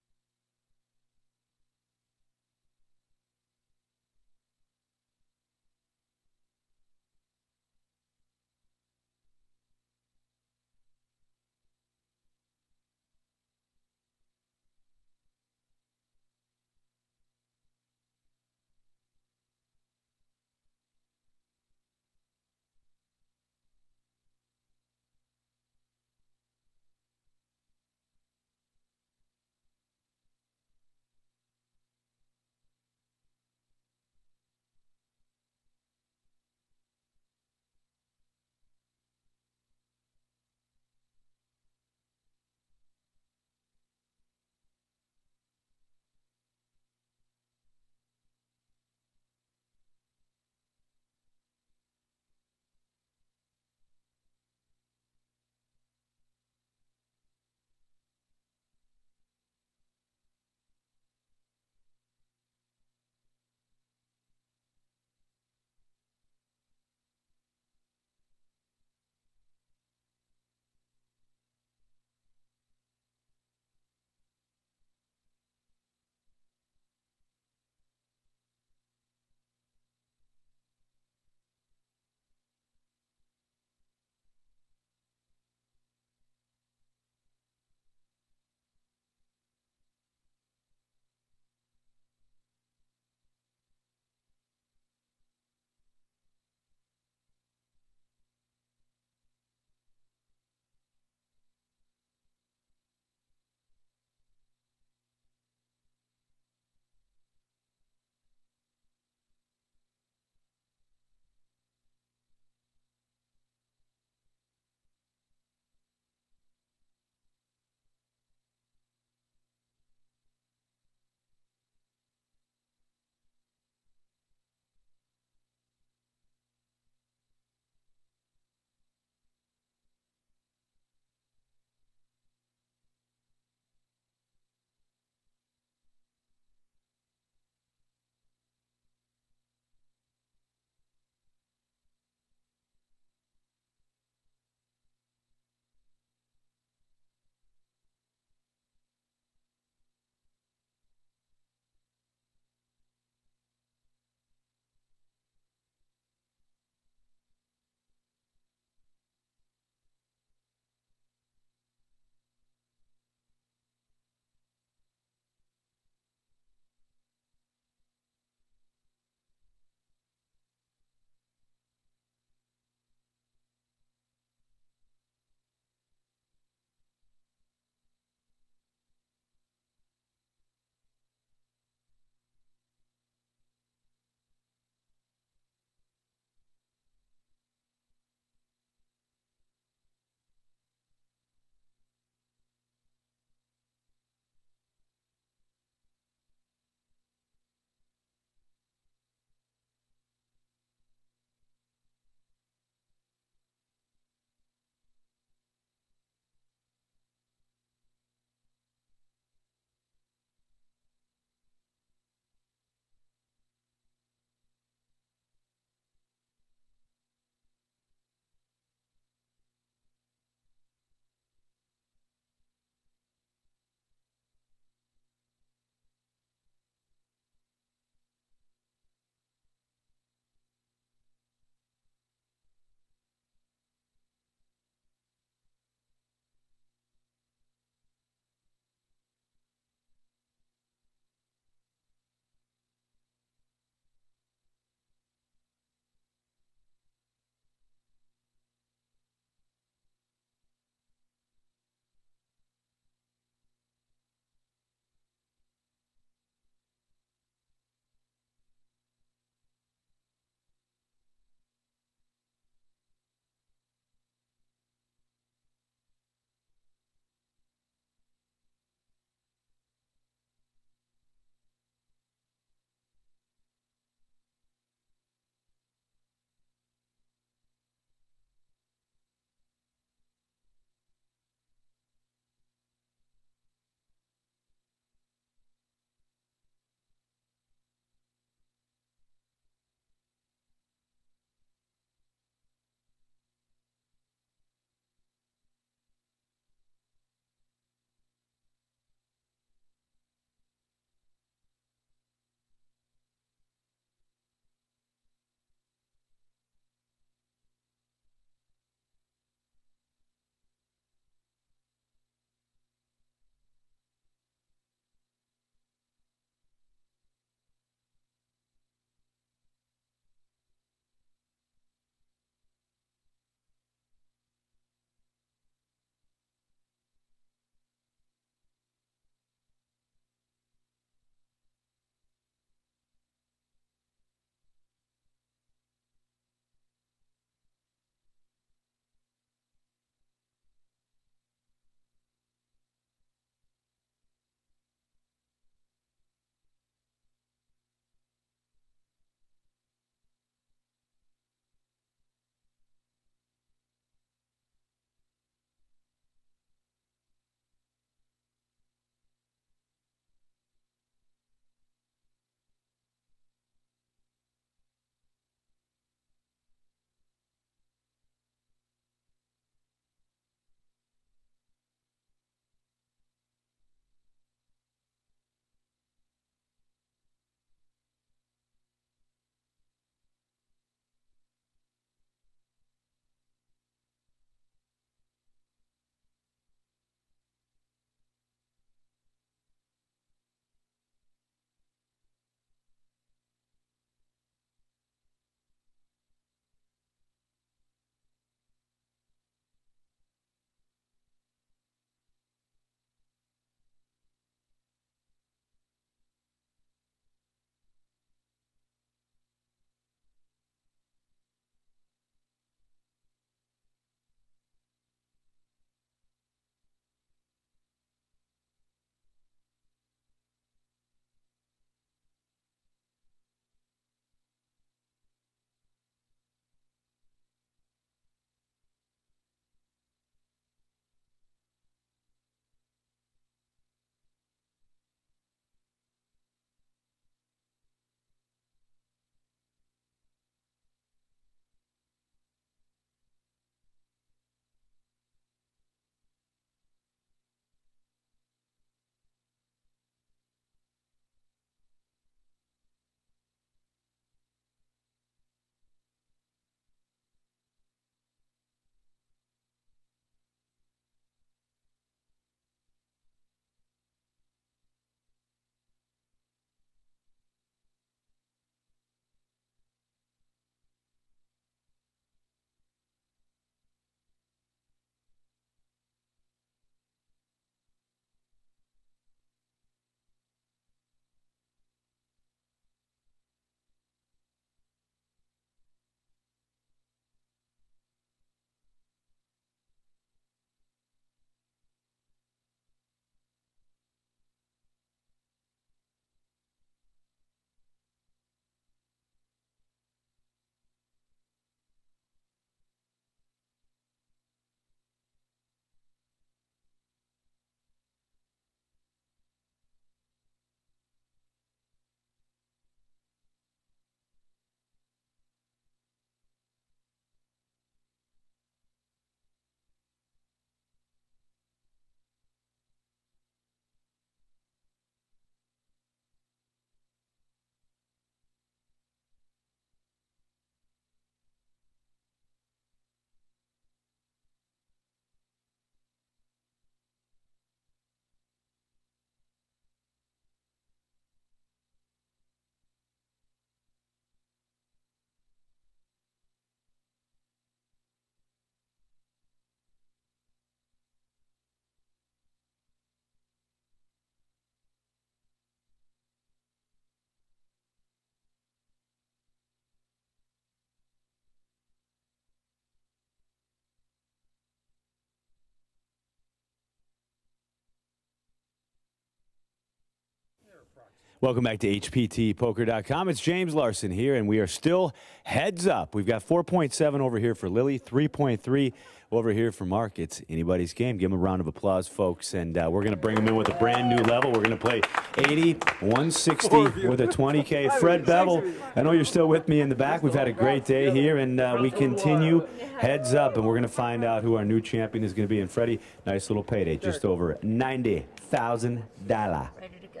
Welcome back to HPTpoker.com. It's James Larson here, and we are still heads up. We've got 4.7 over here for Lily, 3.3 over here for Mark. It's anybody's game. Give him a round of applause, folks. And we're going to bring him in with a brand new level. We're going to play 80, 160 with a 20K. Fred Bevel, I know you're still with me in the back. We've had a great day here, and we continue heads up, and we're going to find out who our new champion is going to be. And Freddie, nice little payday, just over $90,000. Ready to go.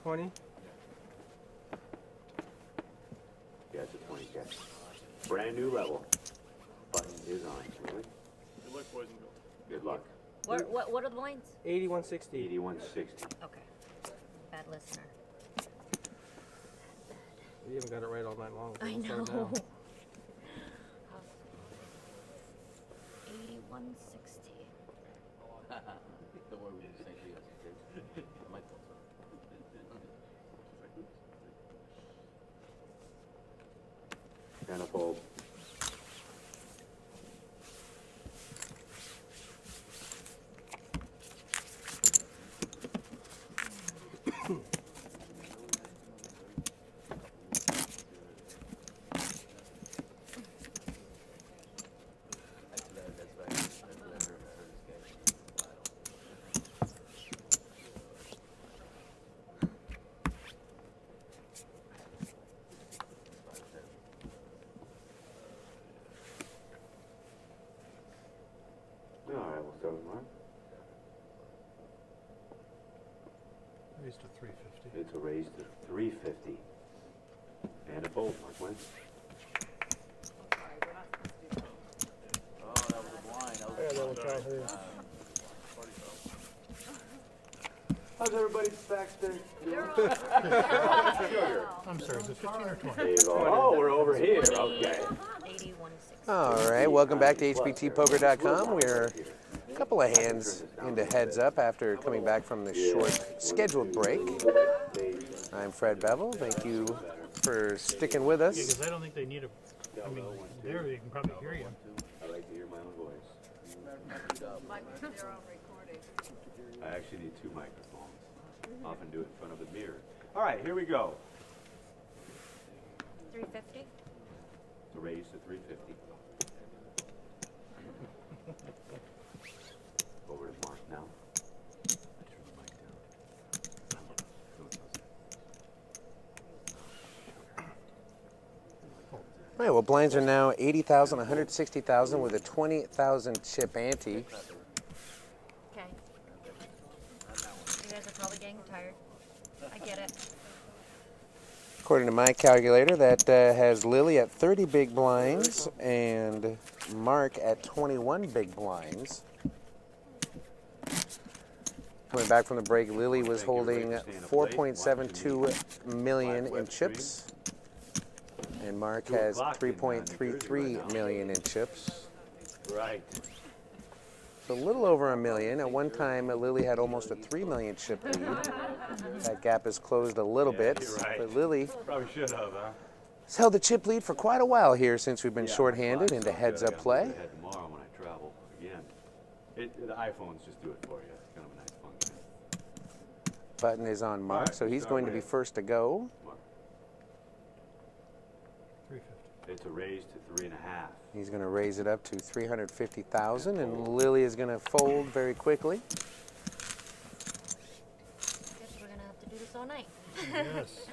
20. Yeah, it's a 20K. Brand new level. Button is on. Really? Good luck, boys and girls. Good luck. What are the lines? 8160. 8160. Okay. Bad listener. You haven't got it right all night long. I We'll start know. now. 8160. The word we say to you as kids. My thoughts are. And a fold. All right, we'll start with Mark. Raised to 350. It's a raise to 350. And a fold, Mark wins. Oh, that was a blind. That was a blind. How's everybody's backstage? I'm sorry, is it 15 or 20? Oh, we're over here. Okay. All right, welcome back to HPTpoker.com. We're a couple of hands into heads up after coming back from the short scheduled break. I'm Fred Bevel. Thank you for sticking with us. Because I don't think they need a. I mean, there they can probably hear you. I like to hear my own voice. I actually need 2 microphones. Often do it in front of the mirror. All right, here we go. 350. It's a raise to 350. Over to Mark now. All right, well, blinds are now 80,000, 160,000 with a 20,000 chip ante. Okay. You guys are probably getting tired. I get it. According to my calculator, that has Lily at 30 big blinds and Mark at 21 big blinds. Coming back from the break, Lily was holding 4.72 million in chips, and Mark has 3.33 million in chips. Right. So a little over a million. At one time, Lily had almost a 3 million chip lead. That gap has closed a little bit, right. but Lily Probably should have, huh? has held the chip lead for quite a while here since we've been shorthanded into heads-up play. Ahead tomorrow when I travel again. The iPhones just do it for you. It's kind of a nice function. Button is on Mark, so he's going to be first to go. 350. It's a raise to 3.5. He's going to raise it up to 350,000, and Lily is going to fold very quickly. Guess we're gonna have to do this all night. Yes.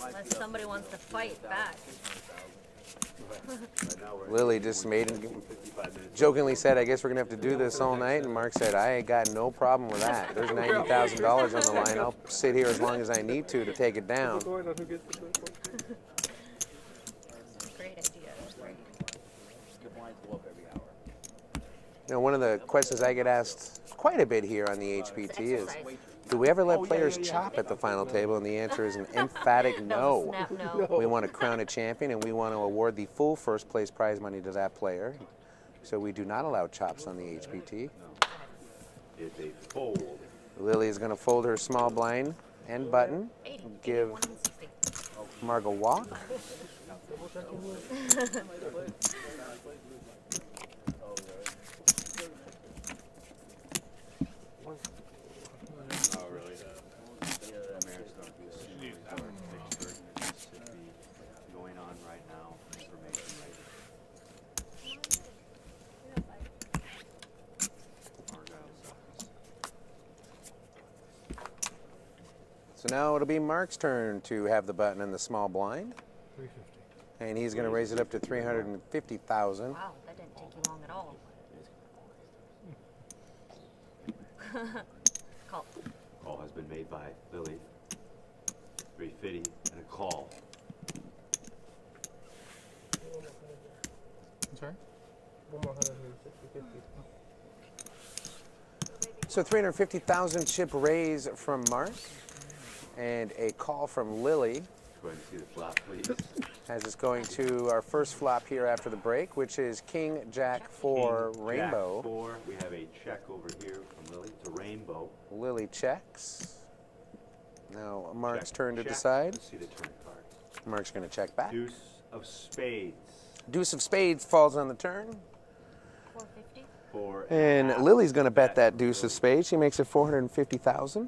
Unless somebody wants to fight back. Lily just jokingly said, I guess we're going to have to do this all night, and Mark said, I ain't got no problem with that. There's $90,000 on the line. I'll sit here as long as I need to take it down. Great idea. You know, one of the questions I get asked quite a bit here on the HPT is, do we ever let players chop at the final table? And the answer is an emphatic no. We want to crown a champion, and we want to award the full first place prize money to that player. So we do not allow chops on the HPT. It's a fold. Lily is going to fold her small blind and button. Give Mark a walk. Oh, really? So now it'll be Mark's turn to have the button in the small blind. 350. And he's going to raise it up to 350,000. Wow, that didn't take you long at all. Call. Call has been made by Lily. 350 and a call. I'm sorry? One more 160, 50. So 350,000 chip raise from Mark. And a call from Lily. Go ahead and see the flop, please. As it's going to our first flop here after the break, which is King Jack 4 King Rainbow. Jack 4. We have a check over here from Lily. It's a rainbow. Lily checks. Now Mark's Check, turn to check. decide. Let's see the turn card. Mark's going to check back. Deuce of spades. Deuce of spades falls on the turn. 450. Four And half. Lily's going to bet that deuce of spades. She makes it 450,000.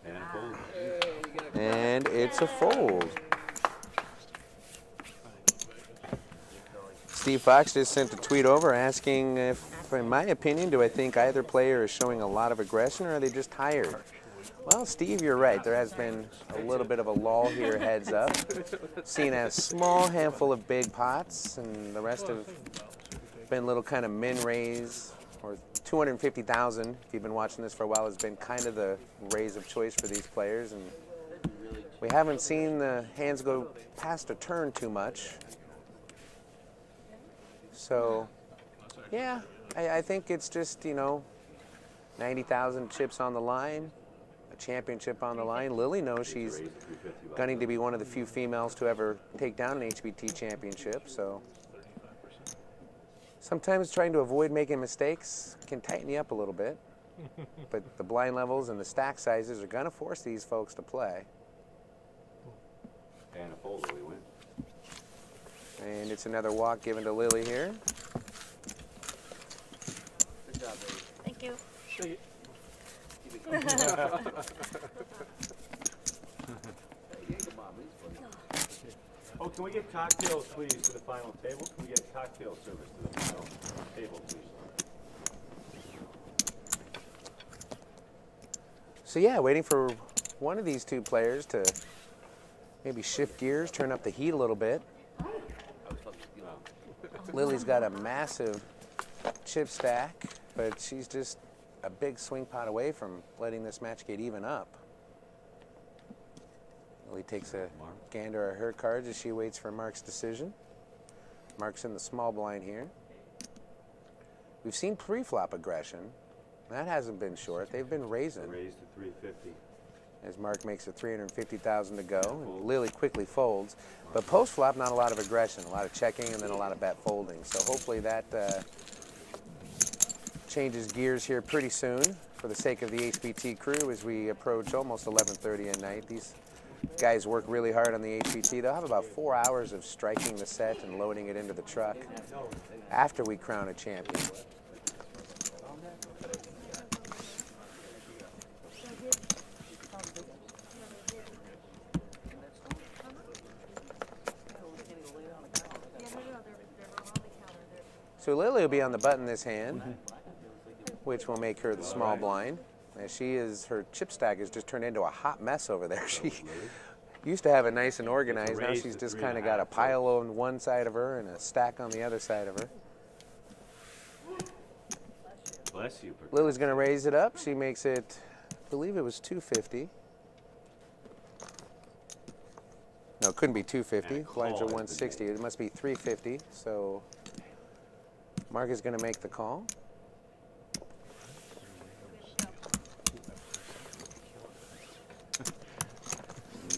And a fold. And it's a fold. Steve Fox just sent a tweet over asking if, in my opinion, do I think either player is showing a lot of aggression or are they just tired? Well, Steve, you're right. There has been a little bit of a lull here, heads up. Seen a small handful of big pots, and the rest have been little kind of min raise, or 250,000, if you've been watching this for a while, has been kind of the raise of choice for these players. And we haven't seen the hands go past a turn too much. So, yeah, I think it's just, you know, 90,000 chips on the line, a championship on the line. Lily knows she's gunning to be one of the few females to ever take down an HBT championship, so sometimes trying to avoid making mistakes can tighten you up a little bit, but the blind levels and the stack sizes are going to force these folks to play. And a fold, we win. And it's another walk given to Lily here. Good job, baby. Thank you. Oh, can we get cocktails, please, to the final table? Can we get cocktail service to the final table, please? So yeah, waiting for one of these two players to maybe shift gears, turn up the heat a little bit. Lily's got a massive chip stack, but she's just a big swing pot away from letting this match get even up. Lily takes a gander at her cards as she waits for Mark's decision. Mark's in the small blind here. We've seen pre-flop aggression. That hasn't been short. They've been raising. Raised to 350. As Mark makes it 350,000 to go. And Lily quickly folds. But post-flop, not a lot of aggression. A lot of checking and then a lot of bet folding. So hopefully that changes gears here pretty soon for the sake of the HBT crew as we approach almost 11:30 at night. These guys work really hard on the HBT. They'll have about 4 hours of striking the set and loading it into the truck after we crown a champion. So Lily will be on the button this hand, which will make her the small blind. As she is, her chip stack has just turned into a hot mess over there. She used to have it nice and organized. Now she's just kind of got a pile on one side of her and a stack on the other side of her. Bless you. Lily's going to raise it up. She makes it, I believe it was 250. No, it couldn't be 250. Blinds are 160. It must be 350. So Mark is going to make the call.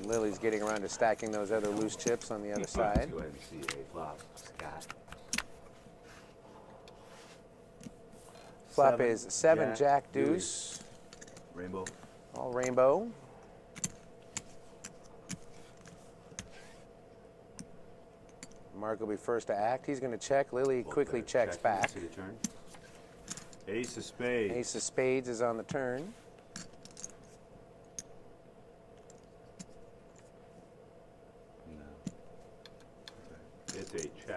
Lily's getting around to stacking those other loose chips on the other side. Go ahead and see a flop, Scott. Flop is 7 Jack deuce. Rainbow. All rainbow. Mark will be first to act. He's going to check. Lily quickly checks back. See the turn. Ace of spades. Ace of spades is on the turn.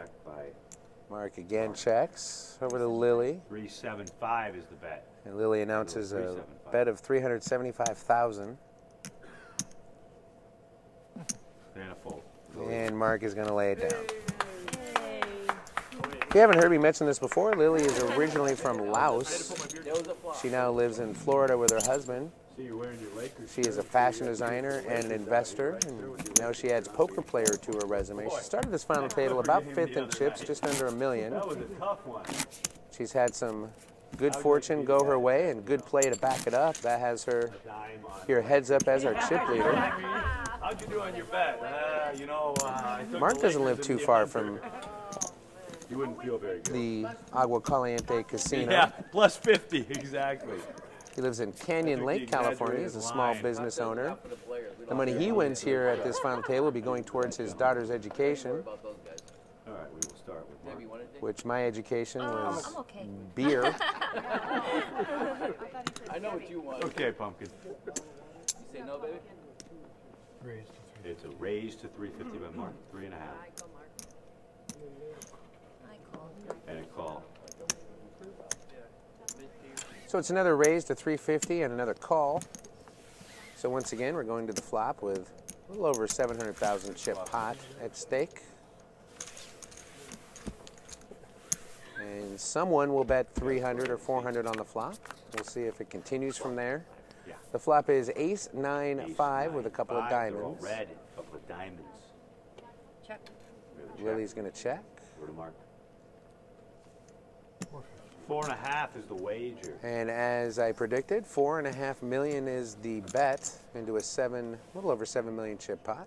check by. Mark again checks over to Lily. 375 is the bet. And Lily announces a bet of 375,000. And a fold. And Mark is going to lay it down. If you haven't heard me mention this before, Lily is originally from Laos. She now lives in Florida with her husband. She is a fashion designer and an investor, and now she adds poker player to her resume. She started this final table about 5th in chips, just under $1 million. That was a tough one. She's had some good fortune go her way and good play to back it up. That has her here heads up as our chip leader. How'd you do on your bet? You know, I took Mark the doesn't Lakers live in too the far under. from You wouldn't feel very good. the Agua Caliente casino. Yeah, plus 50, exactly. He lives in Canyon Lake, California. He's a small business owner. The money he wins here at this final table will be going towards his daughter's education. All right, we will start with Mark. Which my education was I'm okay. beer. I know what you want. Okay, Pumpkin. You say no, baby? It's a raise to 350 by Mark, 3.5. And a call. So it's another raise to 350 and another call. So once again, we're going to the flop with a little over 700,000 chip pot at stake. And someone will bet 300 or 400 on the flop. We'll see if it continues from there. The flop is ace, 9, 5 with a couple of diamonds. Red, a couple of diamonds. Check. Lily's going to check. Go to Mark. 4.5 is the wager. And as I predicted, 4.5 million is the bet into a little over 7 million chip pot.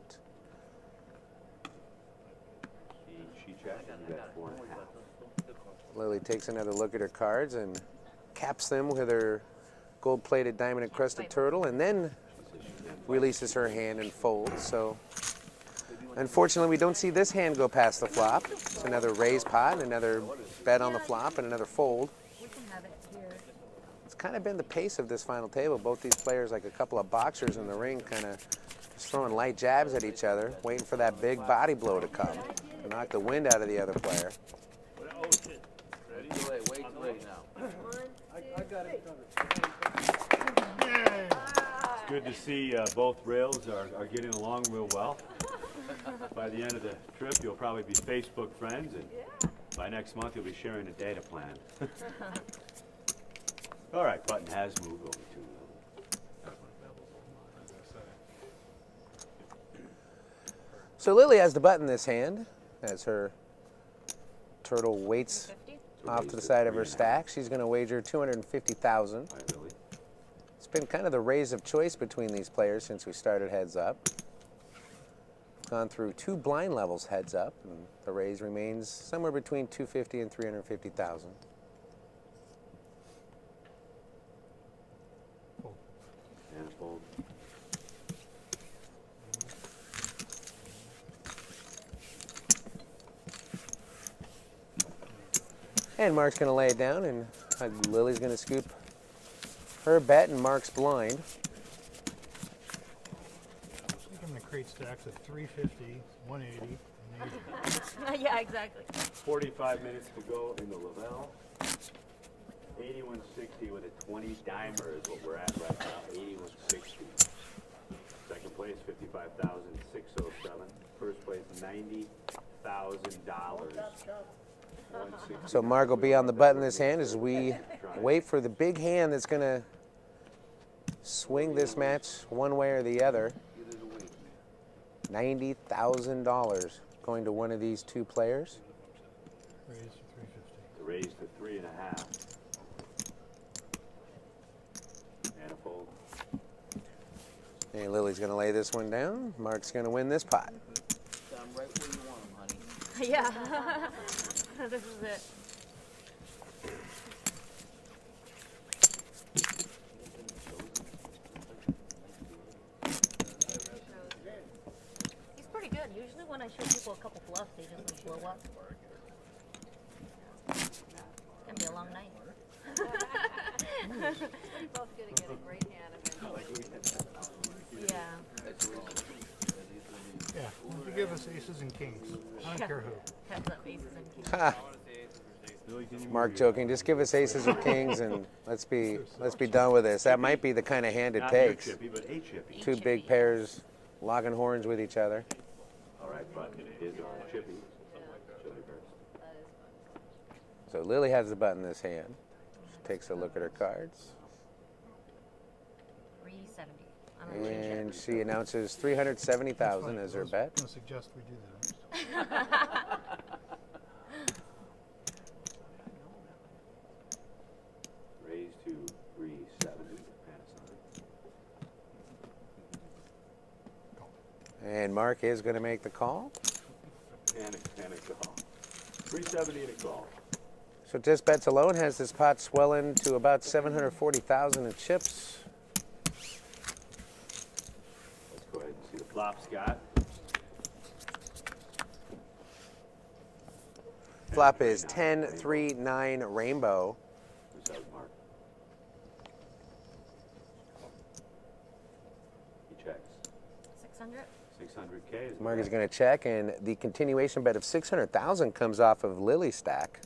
She checked and bet 4.5. Lily takes another look at her cards and caps them with her gold-plated diamond-encrusted turtle, and then releases her hand and folds. So, unfortunately, we don't see this hand go past the flop. It's another raise pot, another bet on the flop, and another fold. We can have it here. It's kind of been the pace of this final table. Both these players, like a couple of boxers in the ring, kind of just throwing light jabs at each other, waiting for that big body blow to come to knock the wind out of the other player. Ready? Wait till ready now. I got it covered. It's good to see both rails are getting along real well. By the end of the trip, you'll probably be Facebook friends, and by next month, you'll be sharing a data plan. All right, button has moved over to So Lily has the button in this hand as her turtle waits off to the side of her stack. She's going to wager 250,000. It's been kind of the raise of choice between these players since we started heads up. Gone through 2 blind levels heads up, and the raise remains somewhere between 250 and 350,000. And a fold. And Mark's going to lay it down, and Lily's going to scoop her bet, and Mark's blind. I'm going to create stacks of 350, 180, and 80. Yeah, exactly. 45 minutes to go in the Lavelle. 8160 with a 20 dimer is what we're at right now. 8160. Second place, 55,607. First place, $90,000. So Mark will be on the button in this hand as we wait for the big hand that's going to swing this match one way or the other. $90,000 going to one of these two players. Raise to 3.5. And a fold. And Lily's going to lay this one down. Mark's going to win this pot. I'm right where you want them, honey. Yeah. This is it. He's pretty good. Usually when I show people a couple bluffs, they just like blow up. It's gonna be a long night. We're both gonna get a great hand eventually. Yeah. Yeah, you give us aces and kings. I don't care who. Heads up, aces and kings. Ha. Mark joking, just give us aces or kings and let's be done with this. That might be the kind of hand it takes. Chippy, but a chippy. Two big pairs locking horns with each other. All right, button is a chippy. So Lily has the button in this hand. She takes a look at her cards. 370. And she announces 370,000 as her bet. I suggest we do that. Raise to 370. And Mark is going to make the call. And a call. 370 and a call. So just bets alone has this pot swelling to about 740,000 in chips. Let's go ahead and see the flop, Scott. Flop is 10, 3, 9 rainbow. Who's that, Mark? He checks. 600. 600K. Mark is going to check, and the continuation bet of 600,000 comes off of Lily's stack.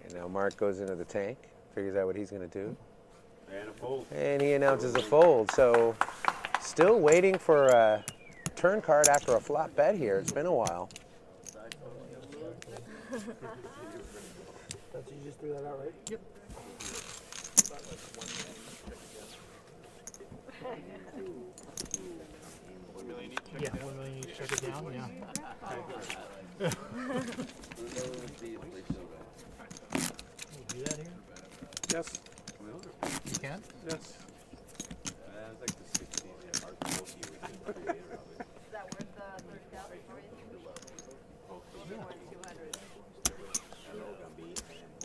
And now Mark goes into the tank, figures out what he's going to do. And a fold. And he announces a fold. So still waiting for a turn card after a flop bet here. It's been a while. You just threw that out, right? Yep. Yeah, 1 million each, check it down, yeah. Do that here? Yes. You can? Yes. It's like the 16th. Yeah, Mark Wilkie was in the Is that worth the 30,000 for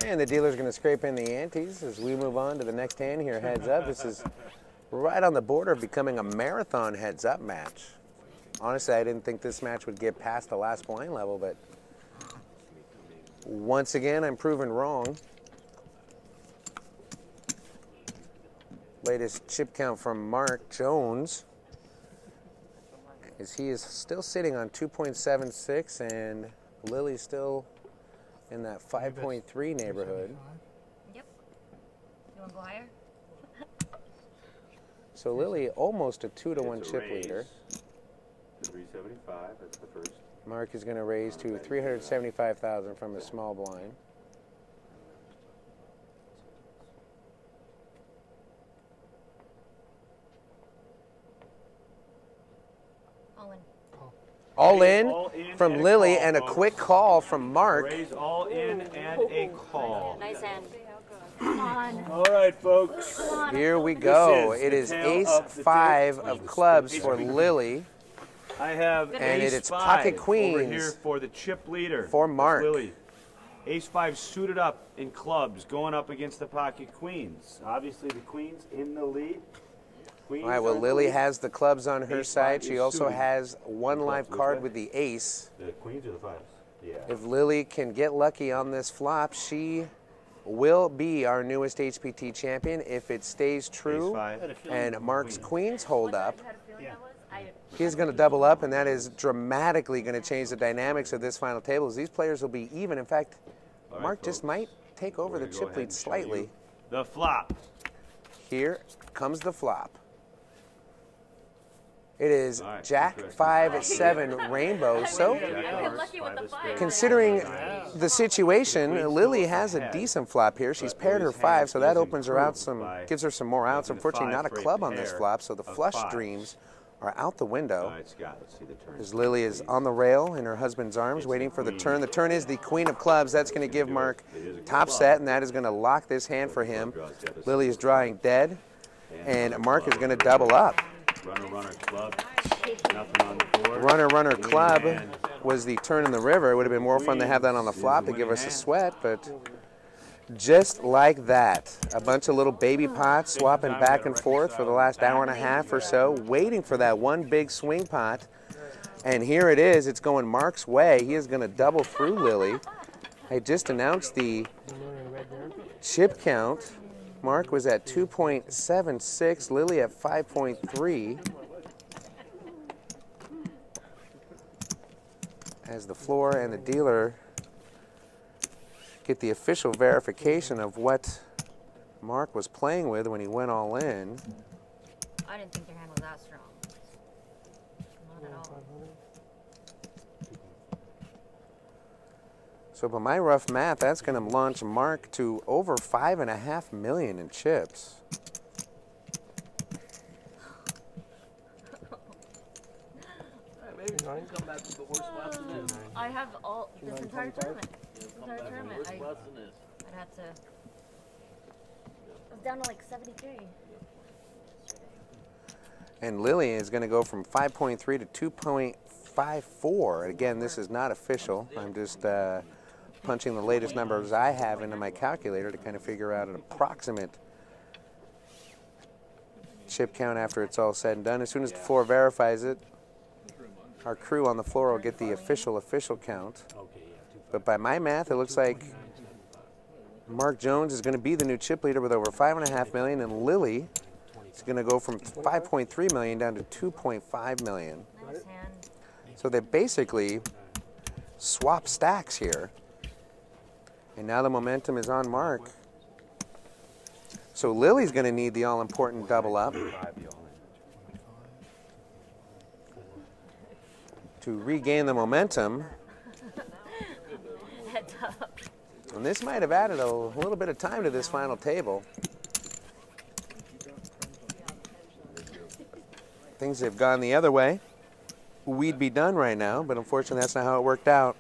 you? And the dealer's going to scrape in the antes as we move on to the next hand here. Heads up. This is right on the border of becoming a marathon heads-up match. Honestly, I didn't think this match would get past the last blind level, but once again, I'm proven wrong. Latest chip count from Mark Jones is he is still sitting on 2.76, and Lily's still in that 5.3 neighborhood. Yep. You want to go higher? So Lily almost a 2-to-1 It's a chip raise. leader. 375. That's the first. Mark is going to raise to 375,000 from a small blind. All in. All in from Lily, and a quick call from Mark. Raise all in and a call. Nice hand. Come on. All right, folks. Here we go. This is It the is tale of the ace-5 tape. of clubs for Lily. I have And ace it's 5 pocket over queens here for the chip leader. for Mark. Lily. Ace 5 suited up in clubs, going up against the pocket queens. Obviously, the queens in the lead. Queens All right, well, are Lily the lead. has the clubs on her Ace side. 5 She is also suited. has one Clubs, live which card way? with the ace. The queens or the fives? Yeah. If Lily can get lucky on this flop, she will be our newest HPT champion if it stays true Ace 5. and Mark's queens hold up. Yeah. He's going to double up, and that is dramatically going to change the dynamics of this final table, as these players will be even. In fact, All right, Mark just folks. might take over We're the gonna go chip ahead lead and show slightly. you the flop. Here comes the flop. It is All right, Jack interesting. 5-7 rainbow. So You're lucky with the 5. considering the situation, Lily has a decent flop here. She's paired her 5, so that opens her out some, gives her some more outs. Unfortunately, not a club on this flop, so the flush dreams are out the window. All right, Scott, let's see the turn. As Lily is on the rail in her husband's arms, waiting for the turn. The turn is the queen of clubs. That's going to give Mark top set, and that is going to lock this hand for him. Lily is drawing dead, and Mark is going to double up. Runner, runner, club. Nothing on the board. Runner, runner, Queen club hand. was the turn in the river. It would have been more fun to have that on the flop to give us a sweat, but just like that, a bunch of little baby pots swapping back and forth for the last hour and a half or so, waiting for that one big swing pot. And here it is. It's going Mark's way. He is going to double through Lily. I just announced the chip count, Mark was at 2.76, Lily at 5.3. As the floor and the dealer get the official verification of what Mark was playing with when he went all in. I didn't think your hand was that strong. Not at all. So by my rough math, that's going to launch Mark to over 5.5 million in chips. Maybe you can come back with the worst spots than this. I have all this entire tournament. Come back with the worst spots than this. I'd have to. I was down to like 70K. And Lily is going to go from 5.3 to 2.54. Again, this is not official. I'm just punching the latest numbers I have into my calculator to kind of figure out an approximate chip count after it's all said and done. As soon as the floor verifies it, our crew on the floor will get the official count. But by my math, it looks like Mark Jones is going to be the new chip leader with over 5.5 million, and Lily is going to go from 5.3 million down to 2.5 million. Nice hand. So they basically swap stacks here. And now the momentum is on Mark. So Lily's going to need the all-important double up to regain the momentum. Heads up. And this might have added a little bit of time to this final table. Things have gone the other way. We'd be done right now, but unfortunately that's not how it worked out.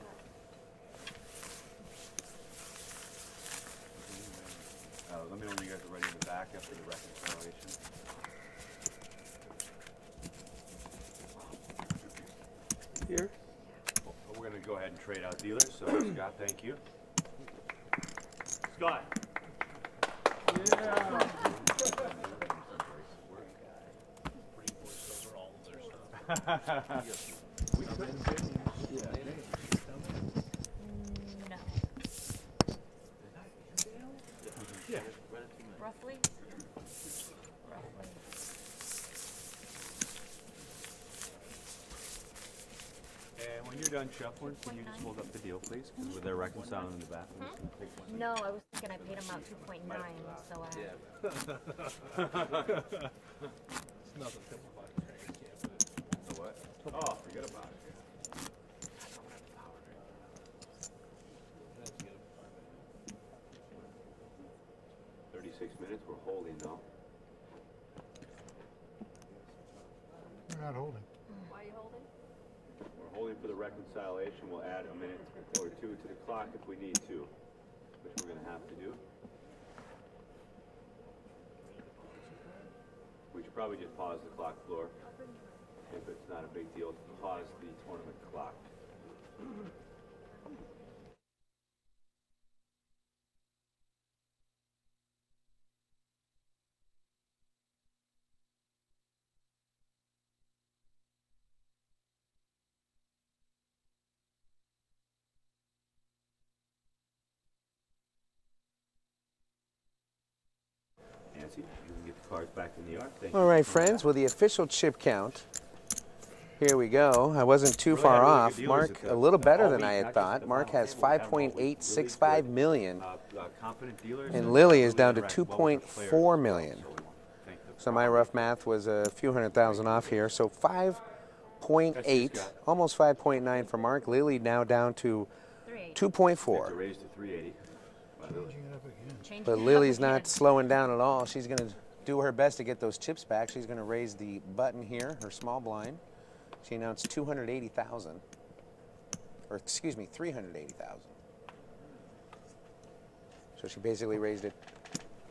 Let me know when you guys are ready in the back after the reconciliation. Here. Well, we're going to go ahead and trade out dealers. So Scott, thank you. Scott. Yeah. No. Yeah. Roughly? And when you're done shuffling, can you just hold up the deal, please? Because they're reconciling in the back. I'm just gonna take one. No, I was thinking I paid him out 2.9, so It's nothing. The what? Oh, forget about it. 36 minutes, we're holding though. We're not holding. Why are you holding? We're holding for the reconciliation. We'll add a minute or two to the clock if we need to, which we're going to have to do. We should probably just pause the clock, Floor, if it's not a big deal to pause the tournament clock. Nancy, you can get the cards back to New York. Thank you. All right, friends, with the official chip count, here we go. I wasn't too far off. Mark, a little better than I had thought. Mark has 5.865 million, and Lily is down to 2.4 million. So my rough math was a few $100,000 off here. So 5.8, almost 5.9 for Mark. Lily now down to 2.4. Raised to 380. But Lily's not slowing down at all. She's going to do her best to get those chips back. She's going to raise the button here, her small blind. She announced 280,000, or excuse me, 380,000. So she basically raised it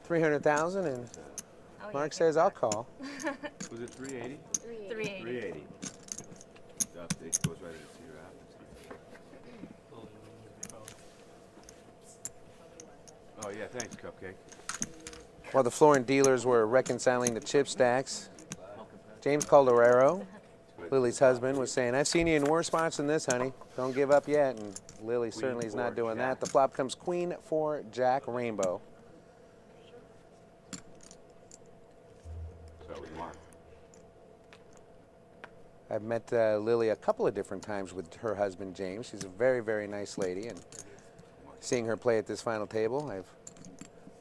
300,000, and Mark says, "I'll call." Was it 380? 380. 380. The update goes right into Cedar Rapids. Oh yeah, thanks, Cupcake. While the floor and dealers were reconciling the chip stacks, James Calderero, Lily's husband, was saying, "I've seen you in worse spots than this, honey. Don't give up yet." And Lily certainly is not doing that. The flop comes Queen 4 Jack Rainbow. I've met Lily a couple of different times with her husband, James. She's a very, very nice lady. And seeing her play at this final table, I've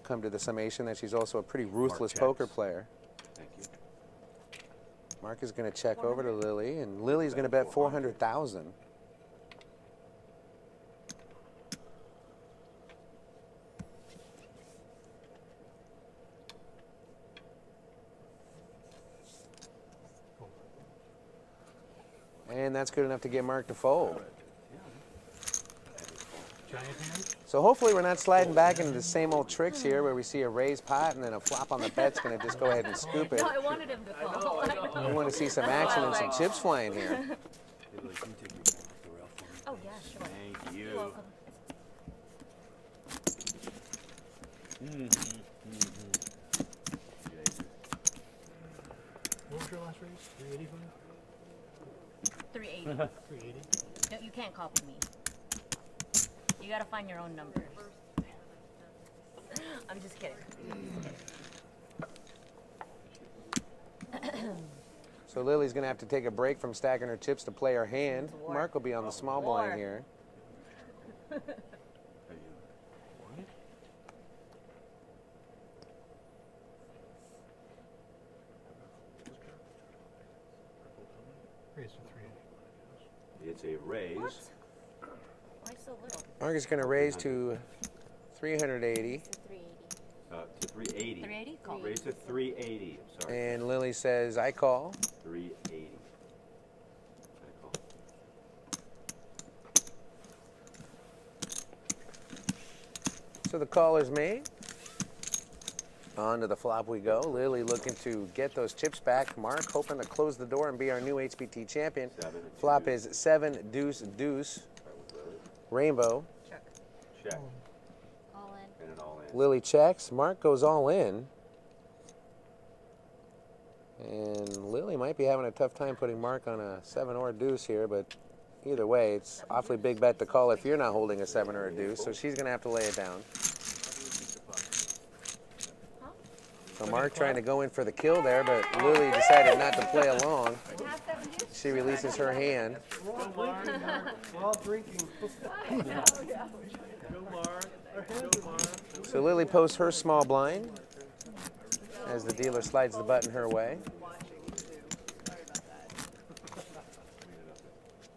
come to the summation that she's also a pretty ruthless poker player. Thank you. Mark is going to check over to Lily, and Lily's going to bet 400,000. And that's good enough to get Mark to fold. So hopefully we're not sliding back into the same old tricks here where we see a raised pot and then a flop on the bet's going to just go ahead and scoop it. No, I wanted him to call. We want to see some action and some chips flying here. Oh, yeah, sure. Thank you. You're welcome. What was your last raise? 385? 380. 380? No, you can't copy me. You gotta find your own numbers. I'm just kidding. So Lily's going to have to take a break from stacking her chips to play her hand. Mark will be on the small blind here. Raise to 380. It's a raise. What? Why so little? Mark is going to raise to 380. To 380. 380? Call. Raise to 380. I'm sorry. And Lily says, I call. 380. I call. So the call is made. On to the flop we go. Lily looking to get those chips back. Mark hoping to close the door and be our new HBT champion. Flop is 7, deuce, deuce. Rainbow. Check. Check. All in. And an all in. Lily checks. Mark goes all in. And Lily might be having a tough time putting Mark on a 7 or a deuce here, but either way, it's awfully big bet to call if you're not holding a 7 or a deuce, so she's going to have to lay it down. So Mark trying to go in for the kill there, but Lily decided not to play along. She releases her hand. We're all drinking. So Lily posts her small blind as the dealer slides the button her way.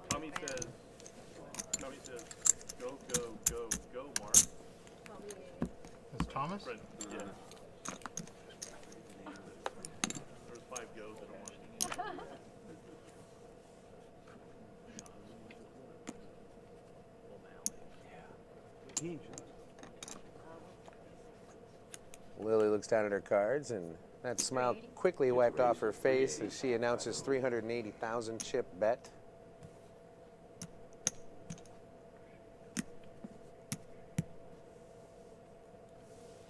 Tommy says, go, go, go, go, Mark. That's Thomas? Yeah. There's 5 goes in a one. Lily looks down at her cards, and that smile quickly wiped off her face as she announces 380,000 chip bet.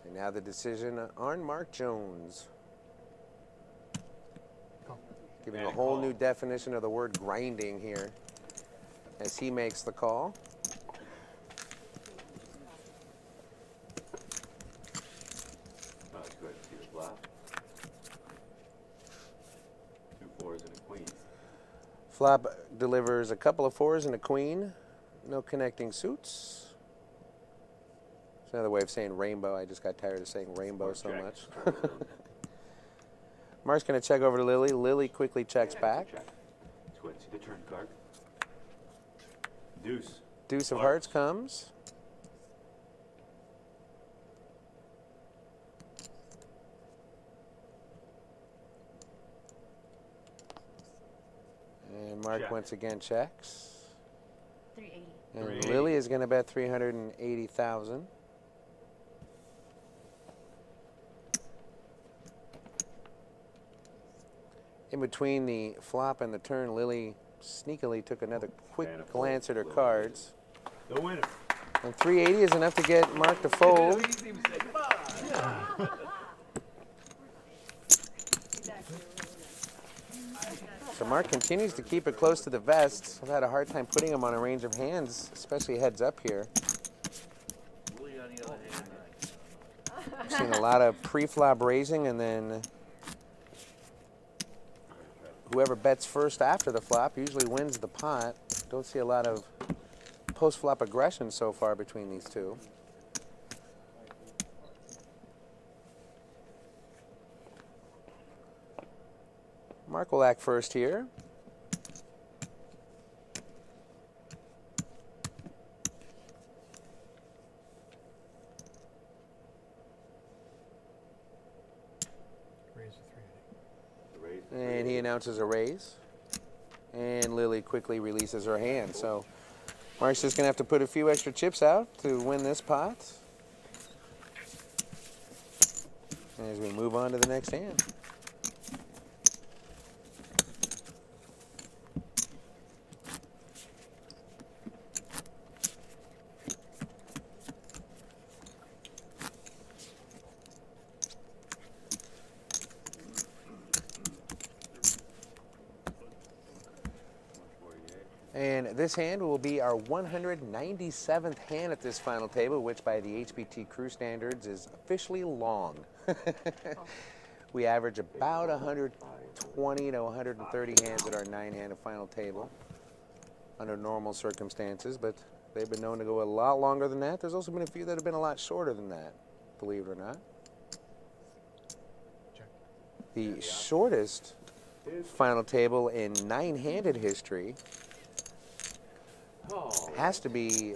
And now the decision on Mark Jones. Giving a whole new definition of the word grinding here as he makes the call. Let's go ahead and see the flop. 2 4s and a queen. Flop delivers a couple of 4s and a queen. No connecting suits. It's another way of saying rainbow. I just got tired of saying rainbow so much. Mark's going to check over to Lily. Lily quickly checks back. Let's go ahead and see the turn card. Deuce. Deuce of hearts comes. And Mark Check. once again checks. 380. And 380. Lily is going to bet 380,000. In between the flop and the turn, Lily sneakily took another quick glance at her cards. The winner. And 380 is enough to get Mark to fold. So Mark continues to keep it close to the vest. I've had a hard time putting him on a range of hands, especially heads up here. I've seen a lot of pre-flop raising and then whoever bets first after the flop usually wins the pot. Don't see a lot of post-flop aggression so far between these two. Mark will act first here. And he announces a raise. And Lily quickly releases her hand. So Mark's just going to have to put a few extra chips out to win this pot. As we move on to the next hand. And this hand will be our 197th hand at this final table, which by the HBT crew standards is officially long. We average about 120 to 130 hands at our 9-handed final table under normal circumstances, but they've been known to go a lot longer than that. There's also been a few that have been a lot shorter than that, believe it or not. The shortest final table in 9-handed history has to be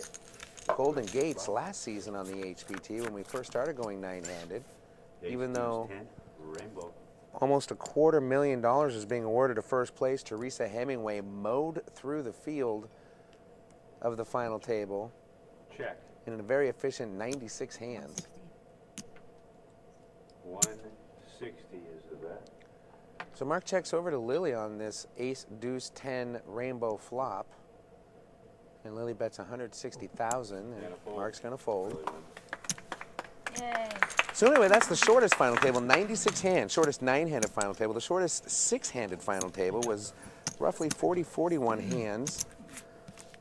Golden Gates last season on the HBT when we first started going 9-handed, even though almost $250,000 is being awarded to first place. Teresa Hemingway mowed through the field of the final table in a very efficient 96 hands. 160 is the bet. So Mark checks over to Lily on this ace deuce 10 rainbow flop. And Lily bets 160,000, and Mark's going to fold. Yay. So anyway, that's the shortest final table, 96 hands, shortest 9-handed final table. The shortest 6-handed final table was roughly 41 hands.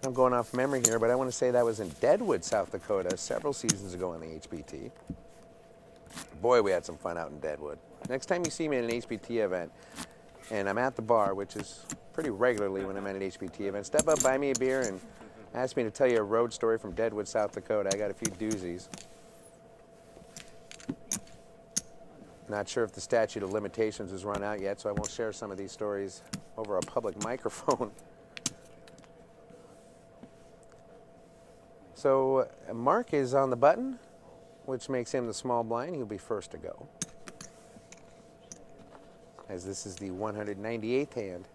I'm going off memory here, but I want to say that was in Deadwood, South Dakota, several seasons ago on the HBT. Boy, we had some fun out in Deadwood. Next time you see me at an HBT event, and I'm at the bar, which is pretty regularly when I'm at an HBT event, step up, buy me a beer, and ask me to tell you a road story from Deadwood, South Dakota. I got a few doozies. Not sure if the statute of limitations has run out yet, so I won't share some of these stories over a public microphone. So Mark is on the button, which makes him the small blind. He'll be first to go, as this is the 198th hand.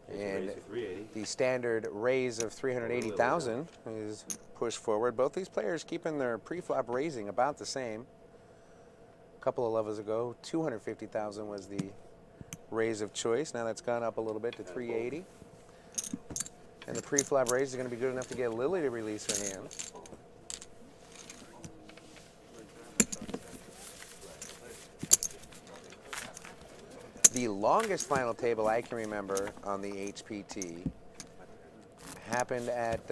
And the standard raise of 380,000 is pushed forward. Both these players keeping their pre-flop raising about the same. A couple of levels ago, 250,000 was the raise of choice. Now that's gone up a little bit to 380. And the pre-flop raise is going to be good enough to get Lily to release her hand. The longest final table I can remember on the HPT happened at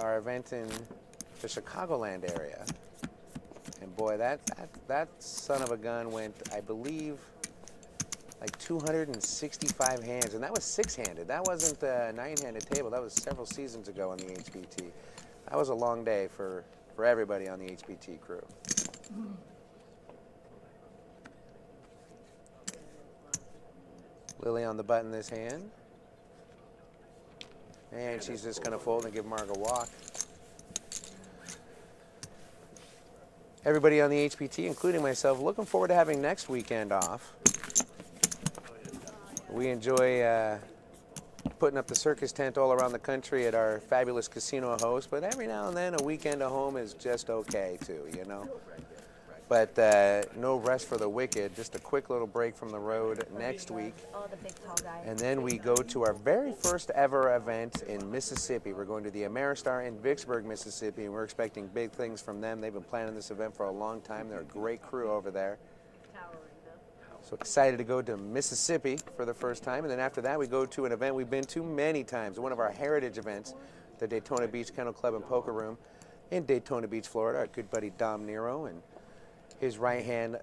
our event in the Chicagoland area. And boy, that son of a gun went, I believe, like 265 hands. And that was 6-handed. That wasn't a 9-handed table. That was several seasons ago on the HPT. That was a long day for everybody on the HPT crew. Lily on the button this hand. And she's just going to fold and give Mark a walk. Everybody on the HPT, including myself, looking forward to having next weekend off. We enjoy putting up the circus tent all around the country at our fabulous casino host, but every now and then a weekend at home is just okay too, you know. But no rest for the wicked. Just a quick little break from the road next week. Oh, the big tall guy. And then we go to our very first ever event in Mississippi. We're going to the Ameristar in Vicksburg, Mississippi, and we're expecting big things from them. They've been planning this event for a long time. They're a great crew over there. So excited to go to Mississippi for the first time. And then after that, we go to an event we've been to many times, one of our heritage events, the Daytona Beach Kennel Club and Poker Room. in Daytona Beach, Florida, our good buddy Dom Nero and his right-hand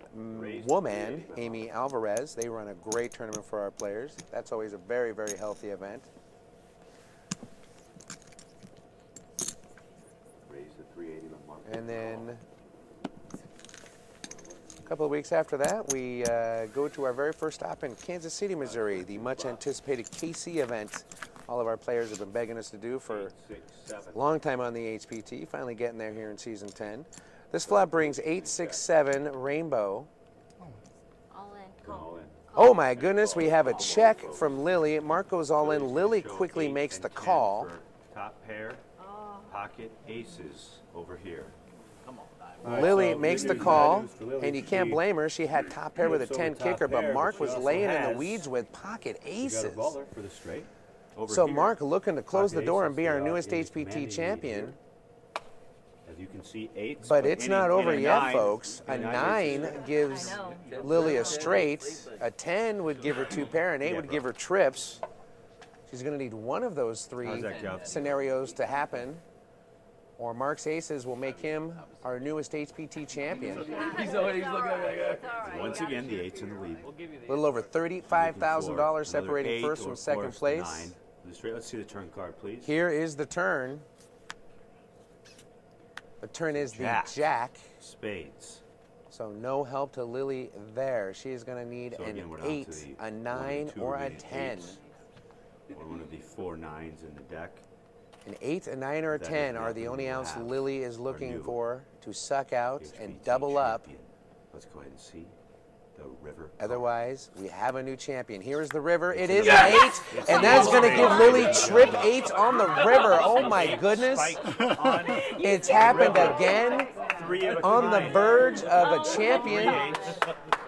woman, Amy Alvarez. They run a great tournament for our players. That's always a very, very healthy event. And then a couple of weeks after that, we go to our very first stop in Kansas City, Missouri, the much-anticipated KC event. All of our players have been begging us to do for a long time on the HPT, finally getting there here in Season 10. This flop brings 8-6-7 Rainbow. All in. Oh my goodness, we have a check from Lily. Mark goes all in. Lily quickly makes the call. Top pair, pocket aces over here. Lily makes the call, and you can't blame her. She had top pair with a 10 kicker, but Mark was laying in the weeds with pocket aces. For the straight. So Mark looking to close the door and be our newest HPT champion. As you can see, 8s. But it's not over yet, folks. A 9 gives Lily a straight. A 10 would give her 2 pair, and 8 would give her trips. She's going to need one of those 3 scenarios to happen, or Mark's aces will make him our newest HPT champion. He's looking at that. Once again, the 8's in the lead. A little over $35,000 separating first from second place. Let's see the turn card, please. Here is the turn. The turn is the Jack. Spades. So no help to Lily there. She is going to need an 8, a 9, or a 10. Or one of the 4 9s in the deck. An 8, a 9, or a 10 are the only outs Lily is looking for to suck out and double up. Let's go ahead and see the river. Otherwise, we have a new champion. Here is the river. It is an 8, and that's going to give Lily trip 8 on the river. Oh my goodness. It's happened again on the verge of a champion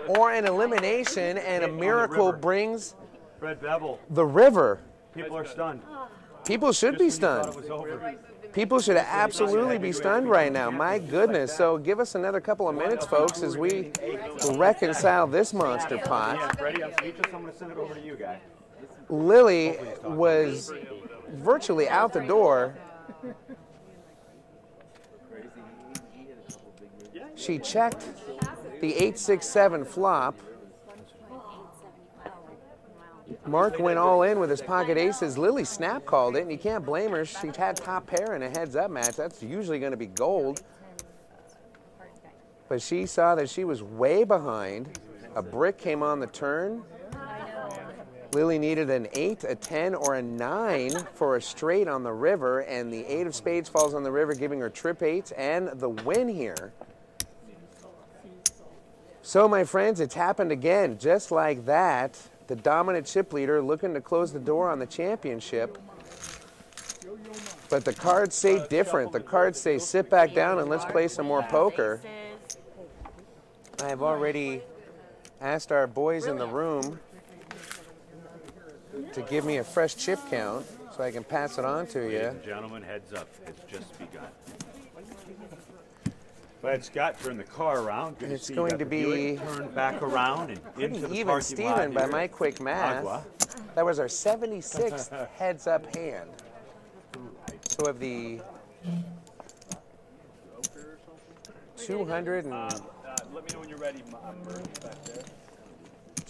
or an elimination, and a miracle brings the river. People are stunned. People should be stunned. People should absolutely be stunned right now. My goodness. So give us another couple of minutes, folks, as we reconcile this monster pot. Freddie, I'm speechless. I'm going to send it over to you, guy. Lily was virtually out the door. She checked the 8-6-7 flop. Mark went all in with his pocket aces. Lily snap called it, and you can't blame her. She had top pair in a heads-up match. That's usually going to be gold. But she saw that she was way behind. A brick came on the turn. Lily needed an 8, a 10, or a 9 for a straight on the river, and the 8 of spades falls on the river, giving her trip 8s and the win here. So, my friends, it's happened again, just like that. The dominant chip leader looking to close the door on the championship. But the cards say different. The cards say sit back down and let's play some more poker. I have already asked our boys in the room to give me a fresh chip count so I can pass it on to you. Ladies and gentlemen, heads up. It's just begun. But Scott, turn the car around. Good It's to see going you to be turn back around and into the even parking Steven lot by here. my quick math. Agua. That was our 76th heads-up hand. So of the 200 and let me know when you're ready, back there.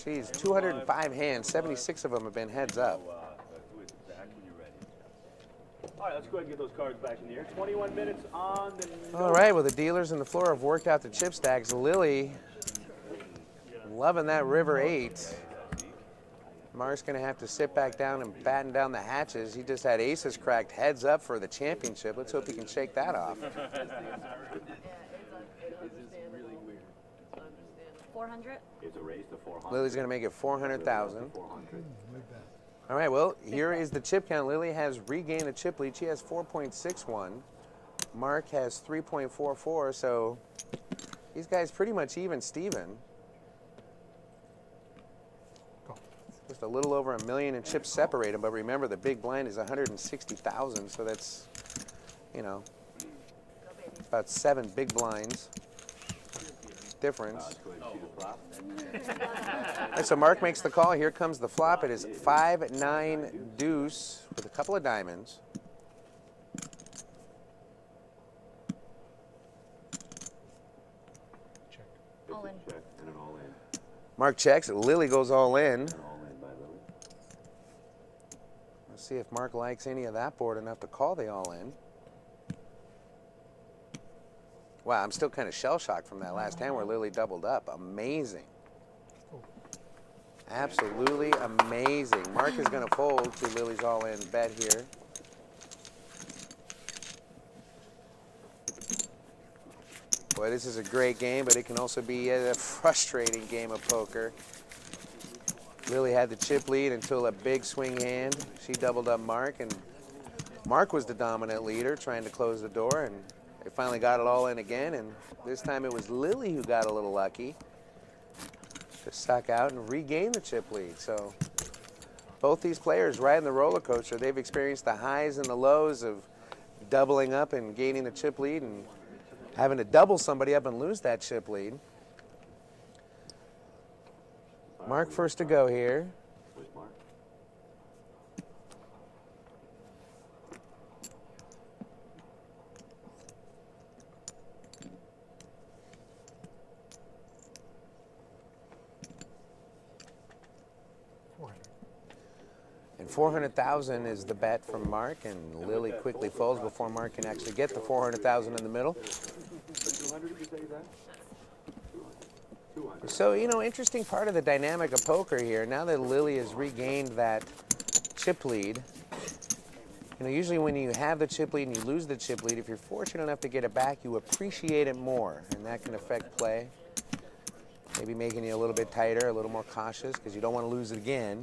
geez, 205 hands, 76 of them have been heads up. All right, let's go ahead and get those cards back in the air. 21 minutes on the... All right, well, the dealers on the floor have worked out the chip stacks. Lily loving that river 8. Mark's going to have to sit back down and batten down the hatches. He just had aces cracked heads up for the championship. Let's hope he can shake that off. 400? It's a raise to 400. Lily's going to make it 400,000. All right, well, here is the chip count. Lily has regained a chip lead. She has 4.61. Mark has 3.44, so these guys pretty much even Steven. Just a little over $1 million in chips separate them, but remember the big blind is 160,000, so that's, you know, about 7 big blinds difference. And so Mark makes the call. Here comes the flop. It is 5-9 deuce with a couple of diamonds. all in. Check and an all in. Mark checks. Lily goes all in. All in by Lily. Let's see if Mark likes any of that board enough to call the all in. Wow, I'm still kind of shell-shocked from that last hand where Lily doubled up. Amazing. Absolutely amazing. Mark is going to fold to Lily's all-in bet here. Boy, this is a great game, but it can also be a frustrating game of poker. Lily had the chip lead until a big swing hand. She doubled up Mark, and Mark was the dominant leader trying to close the door, and they finally got it all in again, and this time it was Lily who got a little lucky to suck out and regain the chip lead. So both these players riding the roller coaster, they've experienced the highs and the lows of doubling up and gaining the chip lead and having to double somebody up and lose that chip lead. Mark first to go here. And 400,000 is the bet from Mark, and Lily quickly folds before Mark can actually get the 400,000 in the middle. 200, did you say that? 200. So, you know, interesting part of the dynamic of poker here, now that Lily has regained that chip lead, you know, usually when you have the chip lead and you lose the chip lead, if you're fortunate enough to get it back, you appreciate it more, and that can affect play. Maybe making you a little bit tighter, a little more cautious, because you don't want to lose it again.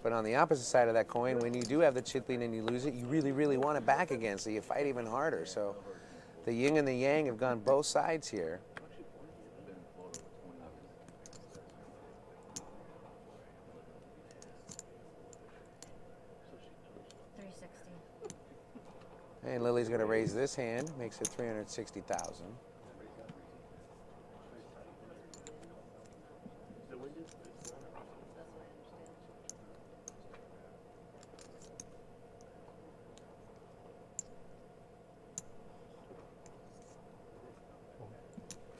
But on the opposite side of that coin, when you do have the chip lead and you lose it, you really, really want it back again, so you fight even harder. So the yin and the yang have gone both sides here. And Lily's going to raise this hand, makes it 360,000.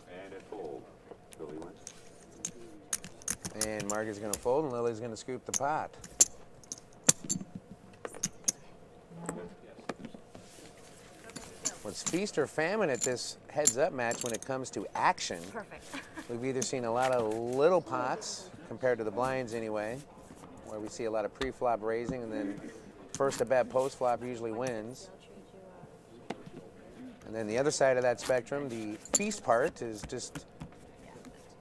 And it fold. Lily wins. And Mark is going to fold, and Lily's going to scoop the pot. Well, it's feast or famine at this heads-up match when it comes to action. Perfect. We've either seen a lot of little pots, compared to the blinds anyway, where we see a lot of pre-flop raising, and then first to bet post-flop usually wins. And then the other side of that spectrum, the feast part, is just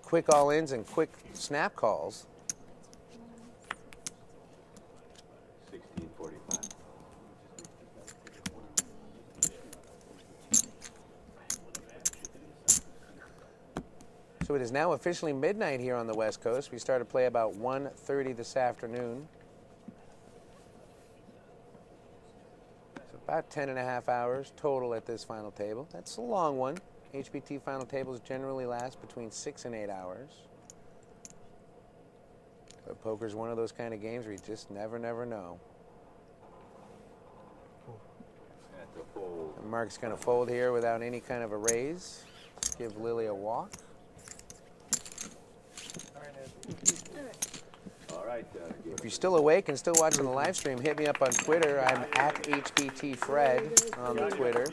quick all-ins and quick snap calls. 1645. So it is now officially midnight here on the West Coast. We started play about 1:30 this afternoon. So about 10.5 hours total at this final table. That's a long one. HBT final tables generally last between 6 and 8 hours. But poker's one of those kind of games where you just never know. And Mark's going to fold here without any kind of a raise. Give Lily a walk. All right. If you're still awake and still watching the live stream, hit me up on Twitter. I'm at HBTFred on the Twitter.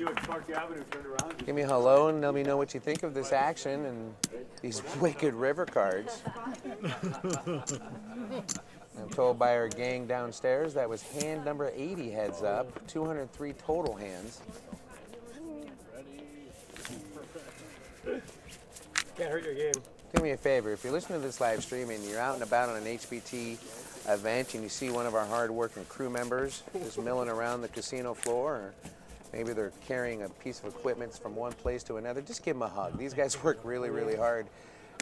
Give me a hello and let me know what you think of this action and these wicked river cards. I'm told by our gang downstairs that was hand number 80 heads up, 203 total hands. Can't hurt your game. Do me a favor, if you're listening to this live stream and you're out and about on an HBT event and you see one of our hard-working crew members just milling around the casino floor, or maybe they're carrying a piece of equipment from one place to another, just give them a hug. These guys work really, really hard.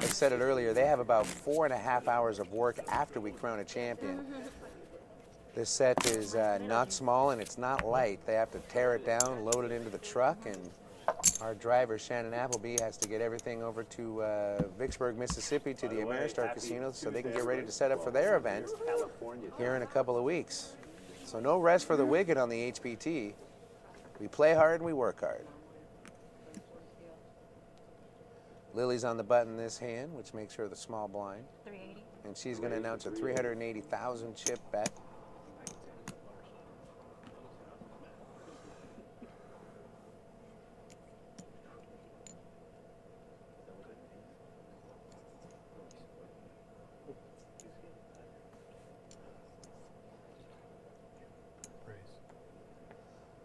I said it earlier, they have about 4.5 hours of work after we crown a champion. This set is not small and it's not light. They have to tear it down, load it into the truck, and our driver, Shannon Appleby, has to get everything over to Vicksburg, Mississippi to the Ameristar Casino so they can get ready to set up for their event here in a couple of weeks. So no rest for the wicked on the HBT. We play hard and we work hard. Lily's on the button this hand, which makes her the small blind. 380. And she's going to announce a 380,000 chip bet.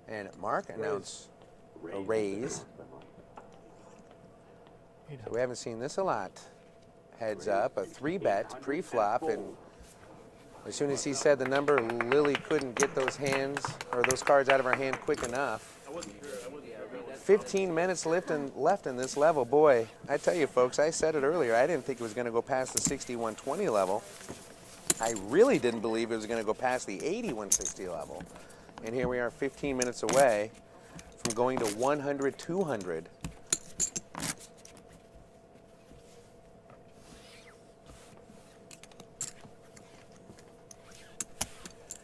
And Mark announced a raise. So we haven't seen this a lot. Heads up, a 3-bet pre-flop, and as soon as he said the number, Lily couldn't get those hands or those cards out of her hand quick enough. 15 minutes left in this level. Boy, I tell you folks, I said it earlier, I didn't think it was going to go past the 6120 level. I really didn't believe it was going to go past the 8160 level. And here we are 15 minutes away from going to 100, 200.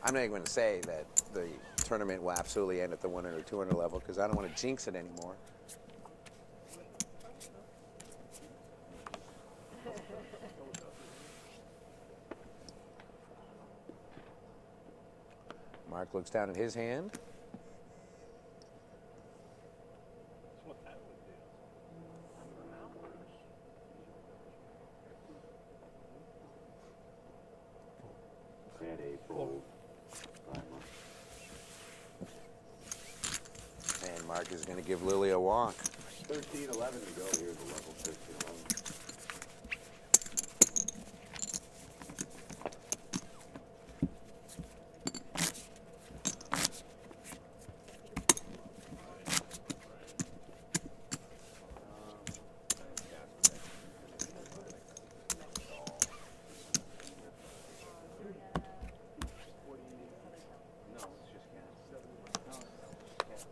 I'm not even going to say that the tournament will absolutely end at the 100, 200 level because I don't want to jinx it anymore. Mark looks down at his hand. And a fold. And Mark is going to give Lily a walk. 13-11 to go. Here's the level. 13-11.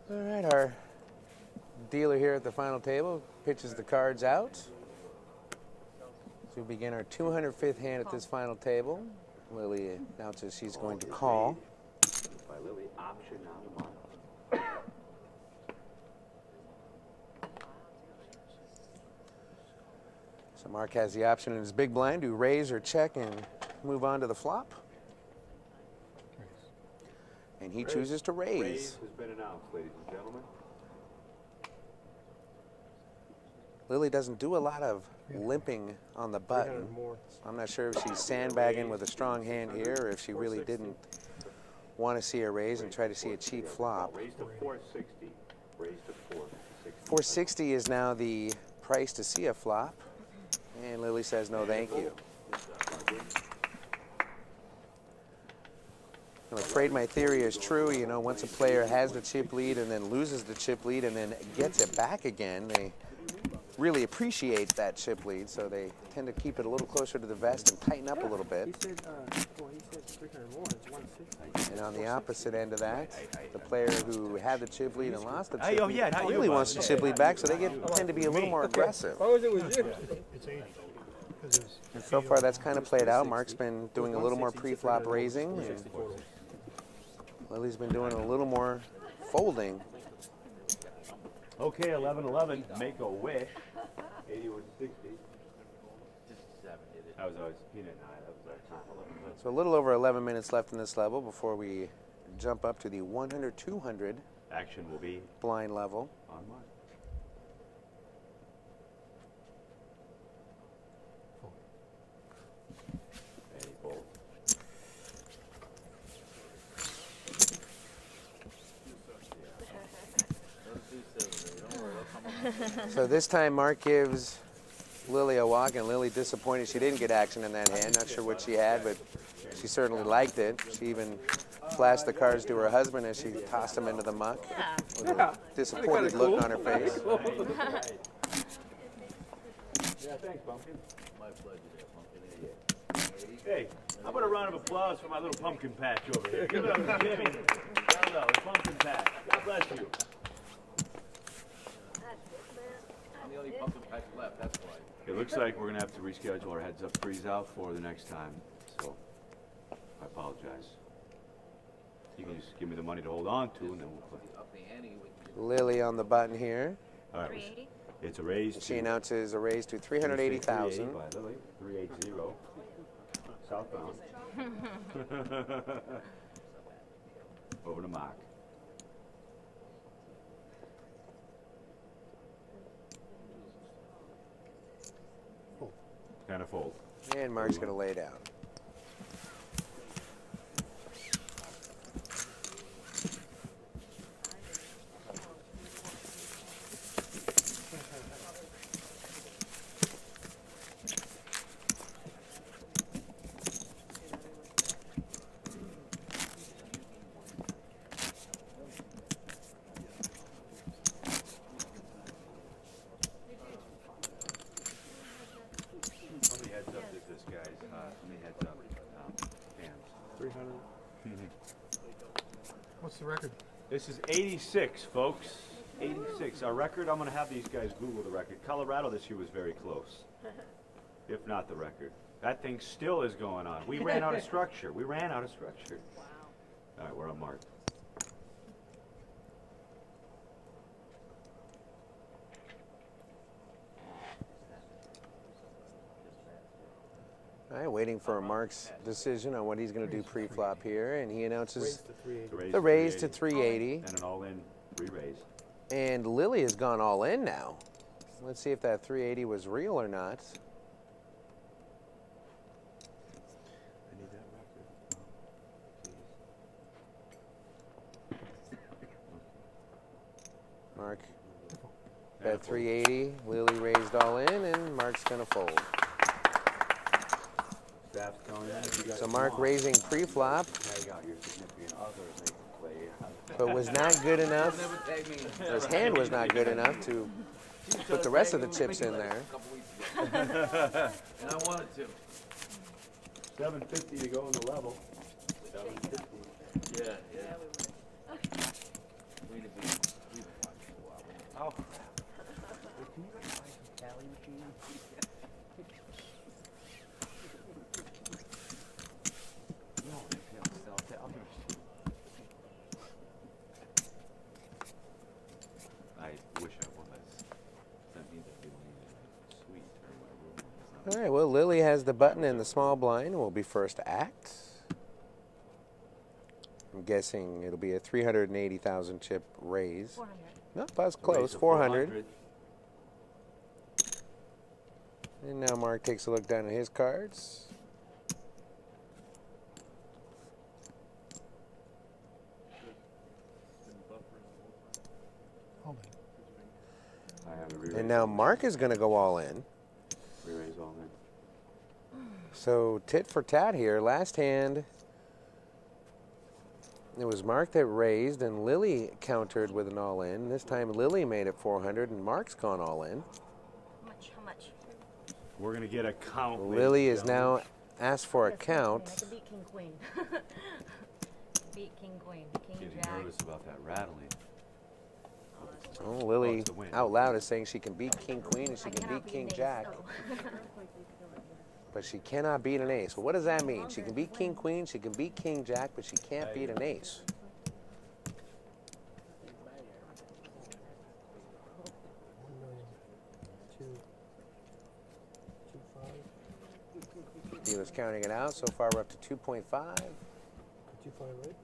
All right, our dealer here at the final table pitches the cards out. So we begin our 205th hand at this final table. Lily announces she's going to call. By Lily, option on the mark. So Mark has the option in his big blind to raise or check and move on to the flop. And he chooses to raise. Raise has been announced, ladies and gentlemen. Lily doesn't do a lot of limping on the button. I'm not sure if she's sandbagging with a strong hand here or if she really didn't want to see a raise and try to see a cheap flop. Raise to 460. Raise to 460. 460 is now the price to see a flop. And Lily says no thank you. I'm afraid my theory is true. You know, once a player has the chip lead and then loses the chip lead and then gets it back again, they really appreciate that chip lead, so they tend to keep it a little closer to the vest and tighten up a little bit. He said 300 more. It's 160. And on the opposite end of that, the player who had the chip lead and lost the chip Hey, oh, lead yeah, really wants the chip lead back, so they tend to be a little more aggressive. What was it with you? It's 80. And so far, that's kind of played out. Mark's been doing a little more pre-flop raising, and Lily's been doing a little more folding. Okay, 11-11, make a wish. 8160. That was always, he didn't know, that was our So a little over 11 minutes left in this level before we jump up to the 100, 200 action will be blind level. on Mark. Any fold. So this time Mark gives Lily a walk, and Lily disappointed she didn't get action in that hand. Not sure what she had, but she certainly liked it. She even flashed the cards to her husband as she tossed them into the muck with a disappointed look on her face. Yeah, thanks, Pumpkin. My pleasure there, Pumpkin. Hey, how about a round of applause for my little pumpkin patch over here? Give it up to Jimmy. Hello, the pumpkin patch. God bless you. I'm the only pumpkin patch left, that's why. It looks like we're going to have to reschedule our heads-up freeze-out for the next time, so I apologize. You can just give me the money to hold on to, and then we'll play. Lily on the button here. All right. 380? It's a raise. She announces a raise to 380,000. By Lily, 380. Southbound. Over to Mark. Kind of fold. And Mark's going to lay down. How many heads up does this guy's, how many heads up hands? 300. What's the record? This is 86, folks. 86. Our record, I'm going to have these guys Google the record. Colorado this year was very close, if not the record. That thing still is going on. We ran out of structure. We ran out of structure. Wow. All right, we're on Mark. All right, waiting for Mark's decision on what he's going to do pre-flop here, and he announces the raise to 380. And an all-in re-raise. And Lily has gone all in now. Let's see if that 380 was real or not. I need that record. Mark bet 380. Lily raised all in, and Mark's going to fold. So Mark raising pre-flop, but was not good enough. His hand was not good enough to put the rest of the chips in there. And I wanted to. 750 to go on the level. 750. Yeah, yeah. Oh. All right, well, Lily has the button in the small blind and will be first to act. I'm guessing it'll be a 380,000 chip raise. 400. No, that's close, 400. And now Mark takes a look down at his cards. And now Mark is going to go all in. Re-raise all in. So tit for tat here. Last hand, it was Mark that raised, and Lily countered with an all in. This time Lily made it 400, and Mark's gone all in. How much? We're going to get a count. Lily is now asked for a count. I can beat King Queen. Beat King Queen. King Getting Jack. nervous about that rattling. Oh, Lily out loud is saying she can beat King Queen and she can beat King Jack. But she cannot beat an ace. Well, what does that mean? She can beat King Queen, she can beat King Jack, but she can't beat an ace. Dealer's counting it out. So far we're up to 2.5. 2.5, right?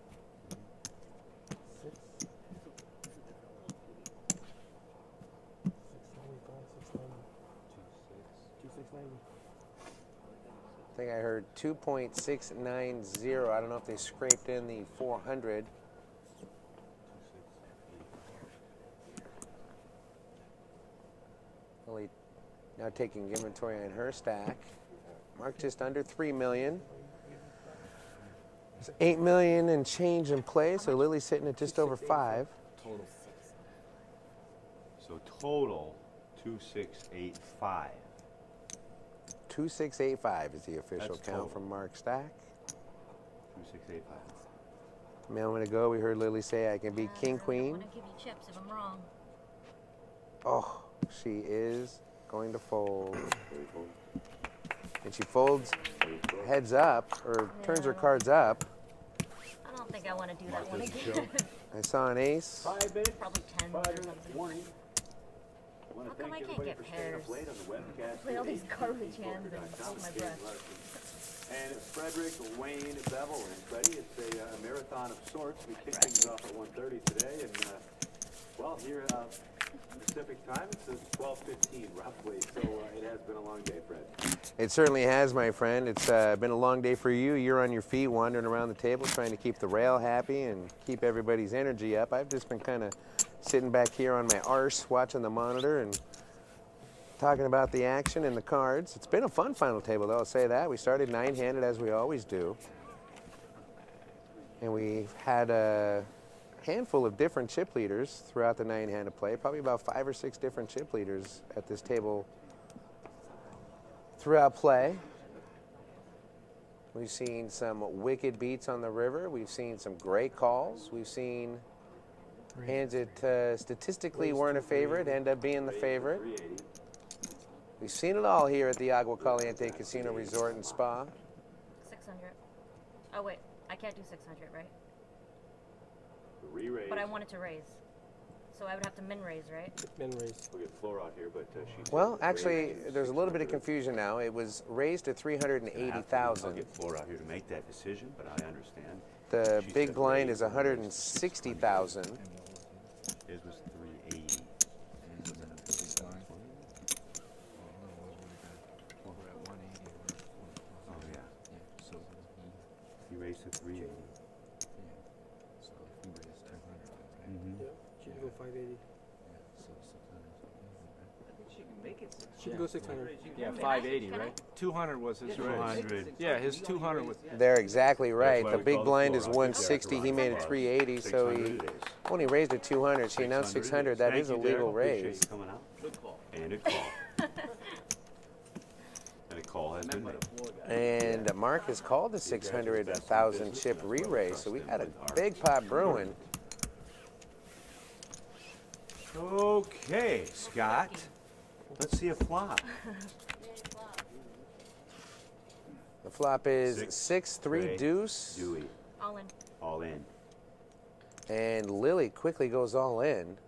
6. 690. I think I heard 2.690. I don't know if they scraped in the 400. Lily now taking inventory on her stack. Mark just under 3 million. There's 8 million and change in play, so Lily's sitting at just over 5. Total. So total 2685. 2685 is the official That's count total. from Mark's stack. 2685. A moment ago, we heard Lily say, I can beat King Queen. I want to give you chips if I'm wrong. Oh, she is going to fold. And she folds heads up, or turns her cards up. I don't think I want to do that one again. I saw an ace. Probably 10 or something. want How to come I thank can't everybody get for staying pairs? up late on the webcast. Play all these today. garbage hands and hold my breath. And it's Frederick, Wayne, Bevel, and Freddie. It's a marathon of sorts. We kick things off at 1:30 today, and well, here Pacific time, it's 12:15 roughly. So it has been a long day, Fred. It certainly has, my friend. It's been a long day for you. You're on your feet, wandering around the table, trying to keep the rail happy and keep everybody's energy up. I've just been kind of sitting back here on my arse, watching the monitor and talking about the action and the cards. It's been a fun final table, though, I'll say that. We started 9-handed, as we always do. And we've had a handful of different chip leaders throughout the 9-handed play, probably about 5 or 6 different chip leaders at this table throughout play. We've seen some wicked beats on the river. We've seen some great calls. We've seen hands that statistically weren't a favorite end up being the favorite. We've seen it all here at the Agua Caliente Casino Resort and Spa. 600. Oh wait, I can't do 600, right? Re-raise. But I wanted to raise, so I would have to min raise, right? Min raise. We'll get floor out here, but she's. Well, actually, there's a little bit of confusion now. It was raised to I'll 380,000. get Flora out here to make that decision, but I understand. The She big said blind raise is 160,000. His was 380. Oh yeah. So He raised to 380. so he raised 200. Mm-hmm. She can go 580. She can make it. She can go 600. Yeah, 580, right? 200 was his raise. 200. Yeah, his 200 was. They're exactly right. why The we big call it blind is floor. I think they're 160. He made it right. 380, so 600 he it is. only raised it 200. She announced 600. That Thank is a you, Derek. legal Appreciate raise. you coming out. Good call. And a call. And a call has been made. And Mark has called the 600,000 chip re-raise, so we had a big pot brewing. Okay, Scott. Let's see a flop. The flop is 6, 6-3 Ray, deuce, Dewey. All in. All in. and Lily quickly goes all in.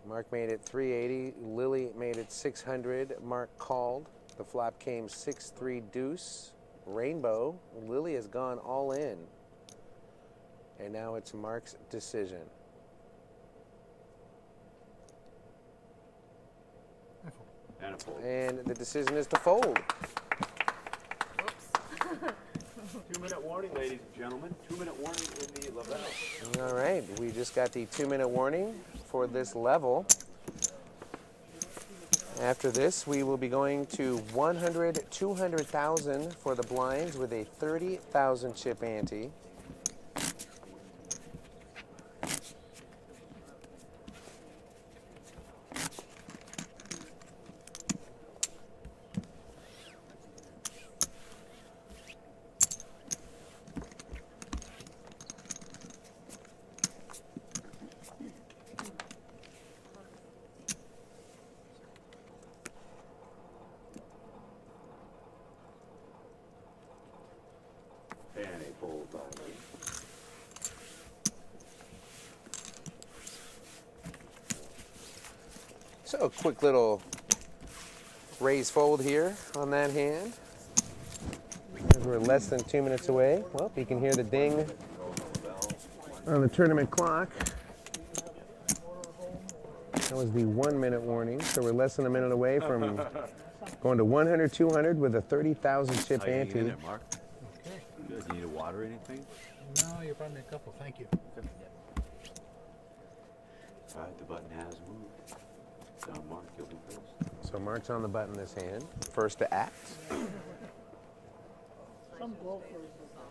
Mark made it 380. Lily made it 600. Mark called. The flop came 6-3 deuce. Rainbow. Lily has gone all in. And now it's Mark's decision. And a fold. And the decision is to fold. 2-minute warning, ladies and gentlemen. 2-minute warning in the Lavelle. All right, we just got the 2-minute warning for this level. After this, we will be going to 100, 200,000 for the blinds with a 30,000 chip ante. And a fold by me. So a quick little raise fold here on that hand. We're less than 2 minutes away. Well, you can hear the ding on the tournament clock. That was the 1-minute warning, so we're less than a minute away from going to 100, 200 with a 30,000 chip How you hanging in ante. there, Mark? Okay. Good. You need a water or anything? No, you brought me a couple. Thank you. All right, the button has moved. Now, Mark, you'll be first. So Mark's on the button this hand. First to act. Some golfers are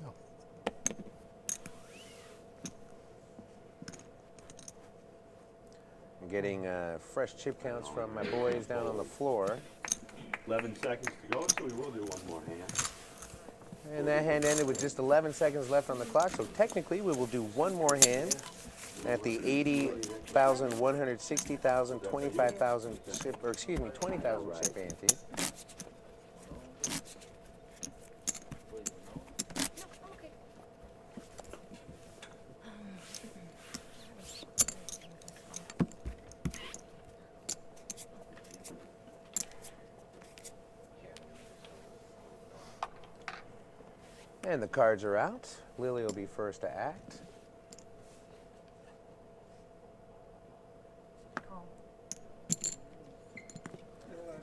No. I'm getting fresh chip counts from my boys down on the floor. 11 seconds to go, so we will do one more hand. And that hand ended with just 11 seconds left on the clock, so technically we will do one more hand. at the 80,000, 160,000, 25,000 chip, or excuse me, 20,000 chip ante. And the cards are out. Lily will be first to act.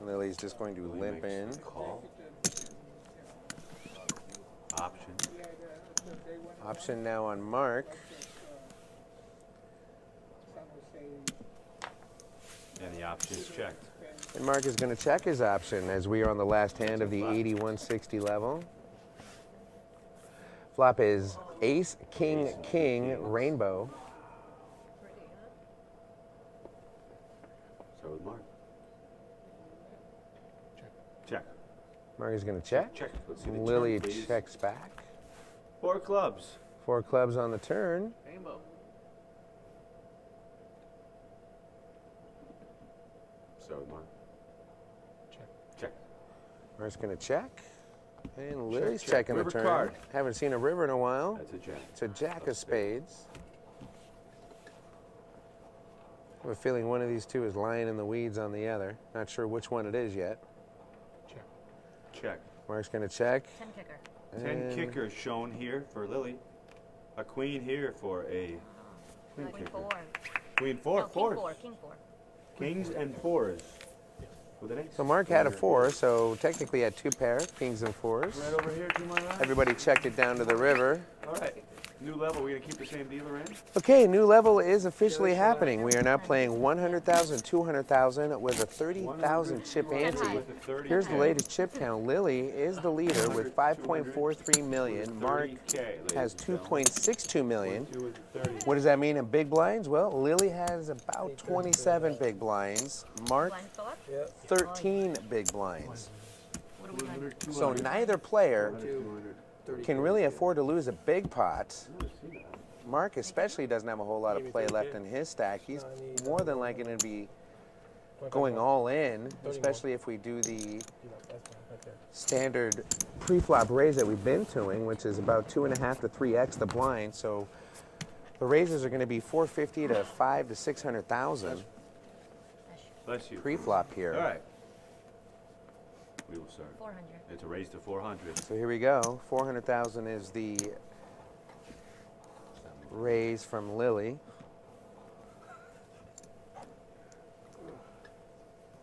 Lily's just going to limp in. Call. Option. Option now on Mark. And the option is checked. And Mark is going to check his option as we are on the last hand of the 80-160 level. Flop is Ace, King, King, Rainbow. So with Mark. Check. Mark is going to check. Check. Let's see the Lily turn, please. checks back. 4 clubs. 4 clubs on the turn. Rainbow. So with Mark. Check. Check. Mark's going to check. And Lily's check. checking River the turn. card. Haven't seen a river in a while. That's a jack. It's a jack of spades. I have a feeling one of these two is lying in the weeds on the other. Not sure which one it is yet. Check. Check. Mark's going to check. 10 kicker. 10 kickers shown here for Lily. A queen here for a queen Queen kicker. 4. Queen 4. No, Fours. King 4. Kings and 4s. With an ace. So Mark had a 4, so technically had 2 pair, kings and 4s. Right over here to my right. Everybody checked it down to the river. All right. New level. We're going to keep the same dealer in? Okay, new level is officially happening. We are now playing 100,000, 200,000 with a 30,000 chip ante. Here's the latest chip count. Lily is the leader with 5.43 million. Mark has 2.62 million. What does that mean in big blinds? Well, Lily has about 27 big blinds. Mark, 13 big blinds. So neither player can really afford to lose a big pot. Mark especially doesn't have a whole lot of play left in his stack. He's more than likely to be going all in, especially if we do the standard pre-flop raise that we've been doing, which is about 2.5 to 3x the blind. So the raises are going to be 450 to 5 to 600,000 Bless you. pre-flop here. All right. We will start. 400. It's a raise to 400. So here we go. 400,000 is the raise from Lily.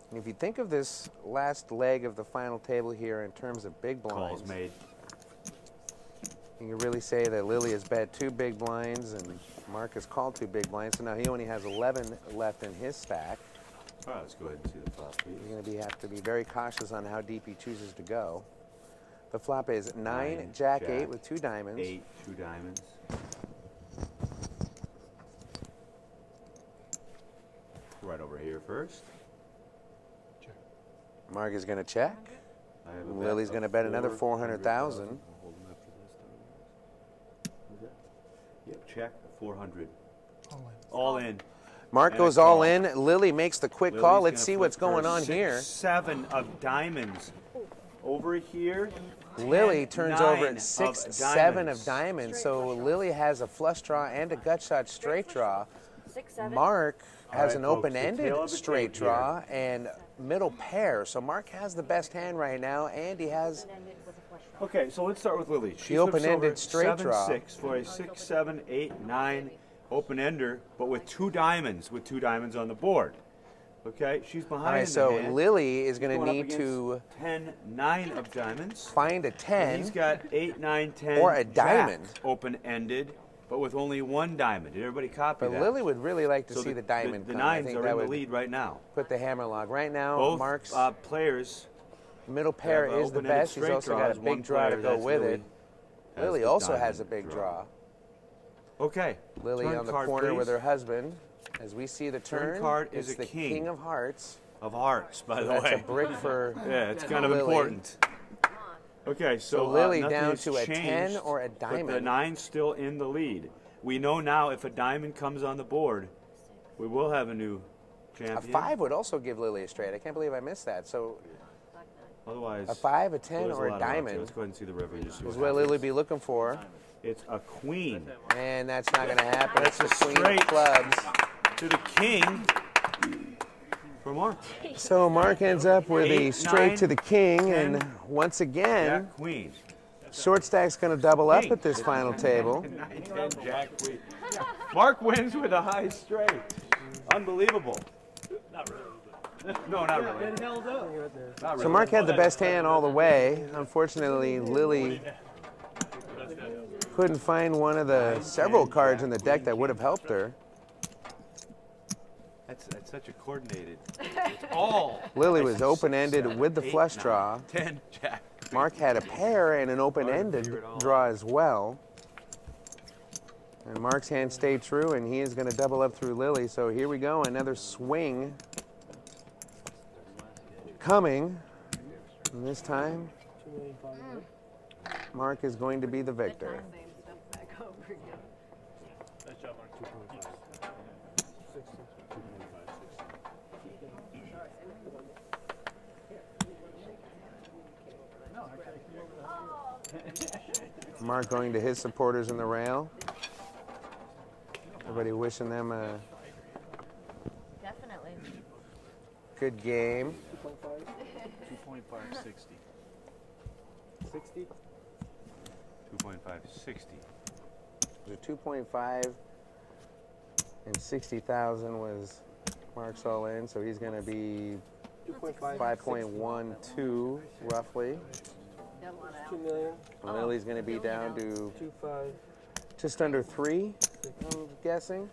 And if you think of this last leg of the final table here in terms of big blinds, Calls made. you can really say that Lily has bet 2 big blinds and Mark has called 2 big blinds. So now he only has 11 left in his stack. All right, let's go ahead and see the flop, please. You're going to have to be very cautious on how deep he chooses to go. The flop is 9, Jack 8 with 2 diamonds. 8, 2 diamonds. Right over here first. Check. Mark is going to check. I have a Lily's going to bet another 400,000. Hold them up for this. Yep, check 400. All in. Mark And goes a all call. in. Lily makes the quick Lily's call. Let's gonna see flip what's going for on 6, here. 7 of diamonds. Over here. Lily 10, turns 9 over of at 6, 7 of diamonds. diamonds. So Lily has a flush draw and a gut shot straight draw. 6, 7. Mark has right, an folks, the open-ended tail of the straight tape draw and middle pair. So Mark has the best hand right now, and he has Okay, so let's start with Lily. She The flips open-ended over straight 7, draw. 6 for a 6, 7, 8, 9 open-ender, but with 2 diamonds, on the board. Okay, she's behind all right. in the So hand. Lily is going Going to up need against to 10, 9 of diamonds. find a And 10 he's got 8, 9, 10. or a jack diamond. open-ended, but with only 1 diamond. Did everybody copy But that? Lily would really like to So see the diamond The come. I nines think are that in the would lead right now. put the hammer log. Right now, Both Mark's players. middle pair have, is the open-ended best. He's straight also got a draws. One big draw to player, go that's with Lily, it. has Lily the also has a diamond big draw. Okay. Lily Turn on the card, corner please. with her husband. As we see the Turn turn, card it's is a the king. King of Hearts. Of hearts, by So the that's way. a brick for Yeah, it's kind of Lily. important. Okay, so So Lily nothing down has to a changed, 10 or a But the diamond. 9's still in the lead. We know now if a diamond comes on the board, we will have a new champion. A 5 would also give Lily a straight. I can't believe I missed that. So otherwise, a 5, a 10, well, there's or a lot of odds here. diamond Let's go ahead and see the river and just see is what what happens. Lily be looking for. It's a queen. And that's not going to happen. That's It's a the queen of straight clubs. to the king for Mark. So Mark ends up with a 8, straight 9, to the king, 10, and once again, Jack queen. short stack's going to double up King. at this final table. 9, 10, Jack queen. Mark wins with a high straight. Unbelievable. Not really. No, not really. Not So really. Mark had the best hand all the way. Unfortunately, Lily couldn't find one of the several cards in the deck that would have helped her. That's such a coordinated. It's all. Lily was open-ended with the 8, flush 9, draw. 10, Jack. Mark had a pair and an open-ended draw as well. And Mark's hand stayed true, and he is going to double up through Lily. So here we go, another swing coming. And this time, Mark is going to be the victor. Mark going to his supporters in the rail. Everybody wishing them a Definitely. good game. 2.5, 60. 60? 2.5, 60. The 2.5 and 60,000 was Mark's all in, so he's going to be 5.12 roughly. 2 million. And Lily's going to be down to 2.5. just under 3, I'm guessing.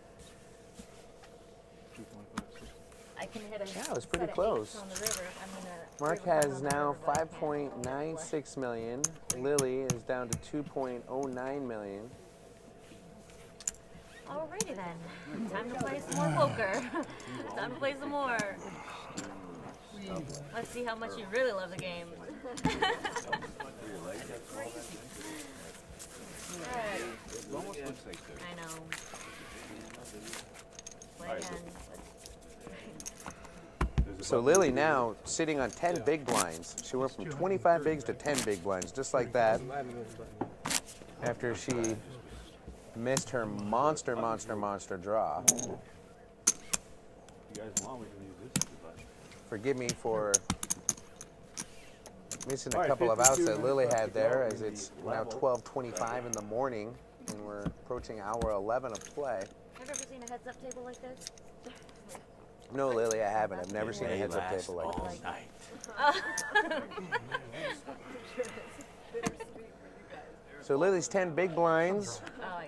I can hit a Yeah, it was pretty set of close. 8s on the river. Mark has now 5.96 million. Lily is down to 2.09 million. Alrighty then. Time to play some more poker. Time to play some more. Let's see how much you really love the game. I know. Play again. So Lily now sitting on 10 big blinds. She went from 25 bigs to 10 big blinds, just like that. After she missed her monster draw. You guys want, we can use this. Forgive me for missing a All right, couple of outs 52 that Lily had there, in as the it's now level. 12:25 in the morning, and we're approaching hour 11 of play. Have you ever seen a heads-up table like this? No, Lily, I haven't. I've never seen a heads-up table like all this. night. So Lily's 10 big blinds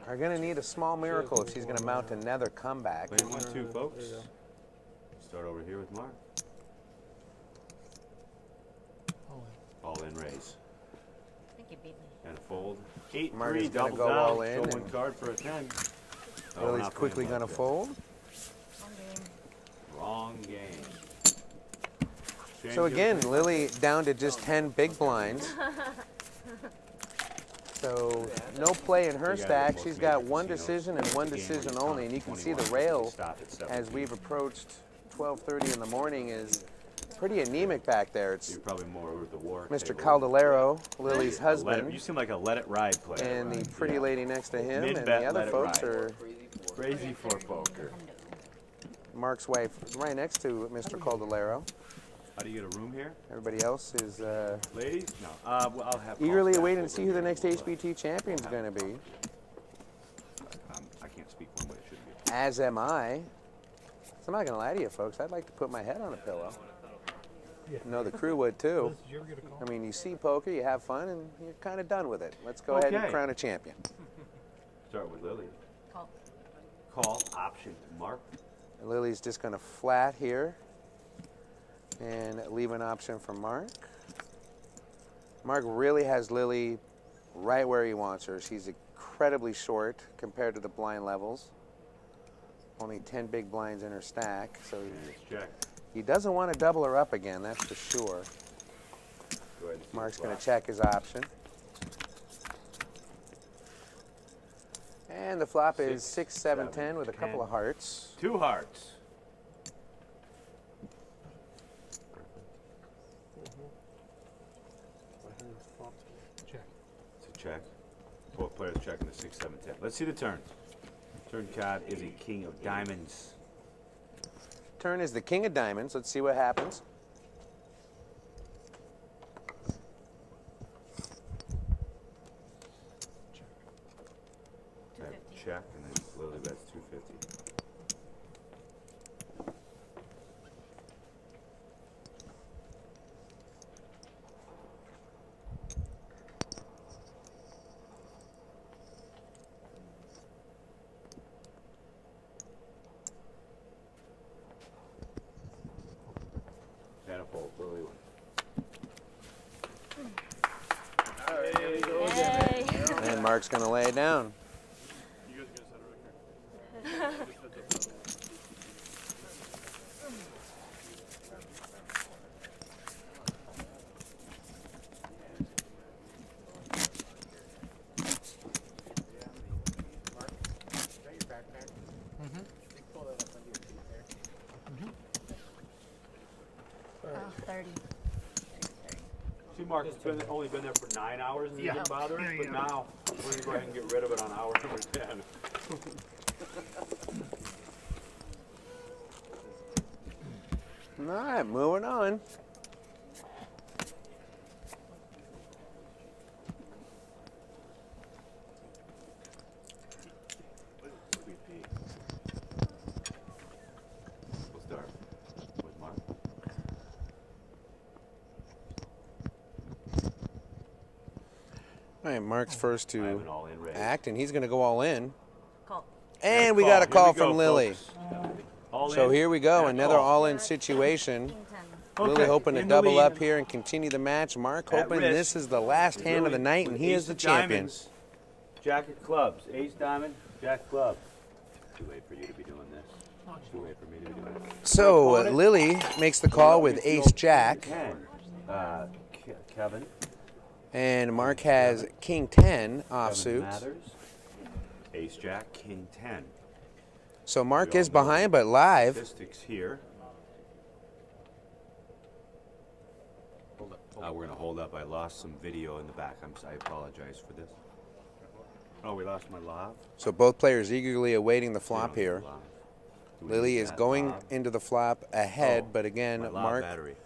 are going to need a small miracle if she's going to mount another comeback. Play 1-2, folks. Start over here with Mark. All in raise. I think you beat me. And a fold. 8-3, Mark is gonna double go down. all in Show one and- card for a 10. Oh, Lily's not quickly playing going to like fold. Wrong game. So again, Lily down to just 10 big blinds. So no play in her stack. She's got one decision and one decision only. And you can see the rail as we've approached 12:30 in the morning is pretty anemic back there. It's You're probably more with the war. Mr. Caldolero, Lily's You husband, seem like a let it ride player. and the pretty lady next to him, and Mid-bet, the other let it folks ride. are Crazy for poker. Mark's wife right next to Mr. Caldolero. How do you get a room here? Everybody else is Ladies? No. Well, I'll have eagerly calls awaiting back to see who the next HBT champion is going to be, I can't speak one way it should be. as am I. So I'm not going to lie to you, folks. I'd like to put my head on a pillow. No, the crew would too. I mean, you see poker, you have fun, and you're kind of done with it. Let's go ahead and Okay. crown a champion. Start with Lily. Call. Call option to Mark. Lily's just going to flat here and leave an option for Mark. Mark really has Lily right where he wants her. She's incredibly short compared to the blind levels. Only 10 big blinds in her stack, so he doesn't want to double her up again, that's for sure. Mark's going to check his option. And the flop is 6, 7, 10 with a couple of hearts. 2 hearts. Check. It's a check. Both players checking the 6, 7, 10. Let's see the turn. Turn card is a king of diamonds. Turn is the king of diamonds. Let's see what happens. Check, and then Lily bets 250. And a fold, Lily one. And Mark's going to lay it down. Oh, 30. See, Mark, it's only been there for 9 hours and you didn't bother us, but now we're going to go ahead and get rid of it on hour number 10. All right, moving on. We'll start with Mark. All right, Mark's first to act, and he's going to go all in. Call. And we got a call from Lily. All So in. here we go, And a another call. all-in situation. Okay, Lily hoping to in the double lead. up here and continue the match. Mark At hoping risk. this is the last hand of the night, and he Ace is the of champion. diamonds, Jack of clubs, ace diamond, jack club. Too late for you to be doing this. Too late for me to be doing it. So Lily makes the call with ace-jack, Kevin. and Mark has king-10 Kevin offsuit. Mathers. Ace jack, king 10. So Mark is behind, but live. Statistics here. We're going to hold up. I lost some video in the back. I apologize for this. Oh, we lost my live? So both players eagerly awaiting the flop Yeah, here. live. Lily is going into the flop ahead, but again, My live Mark battery.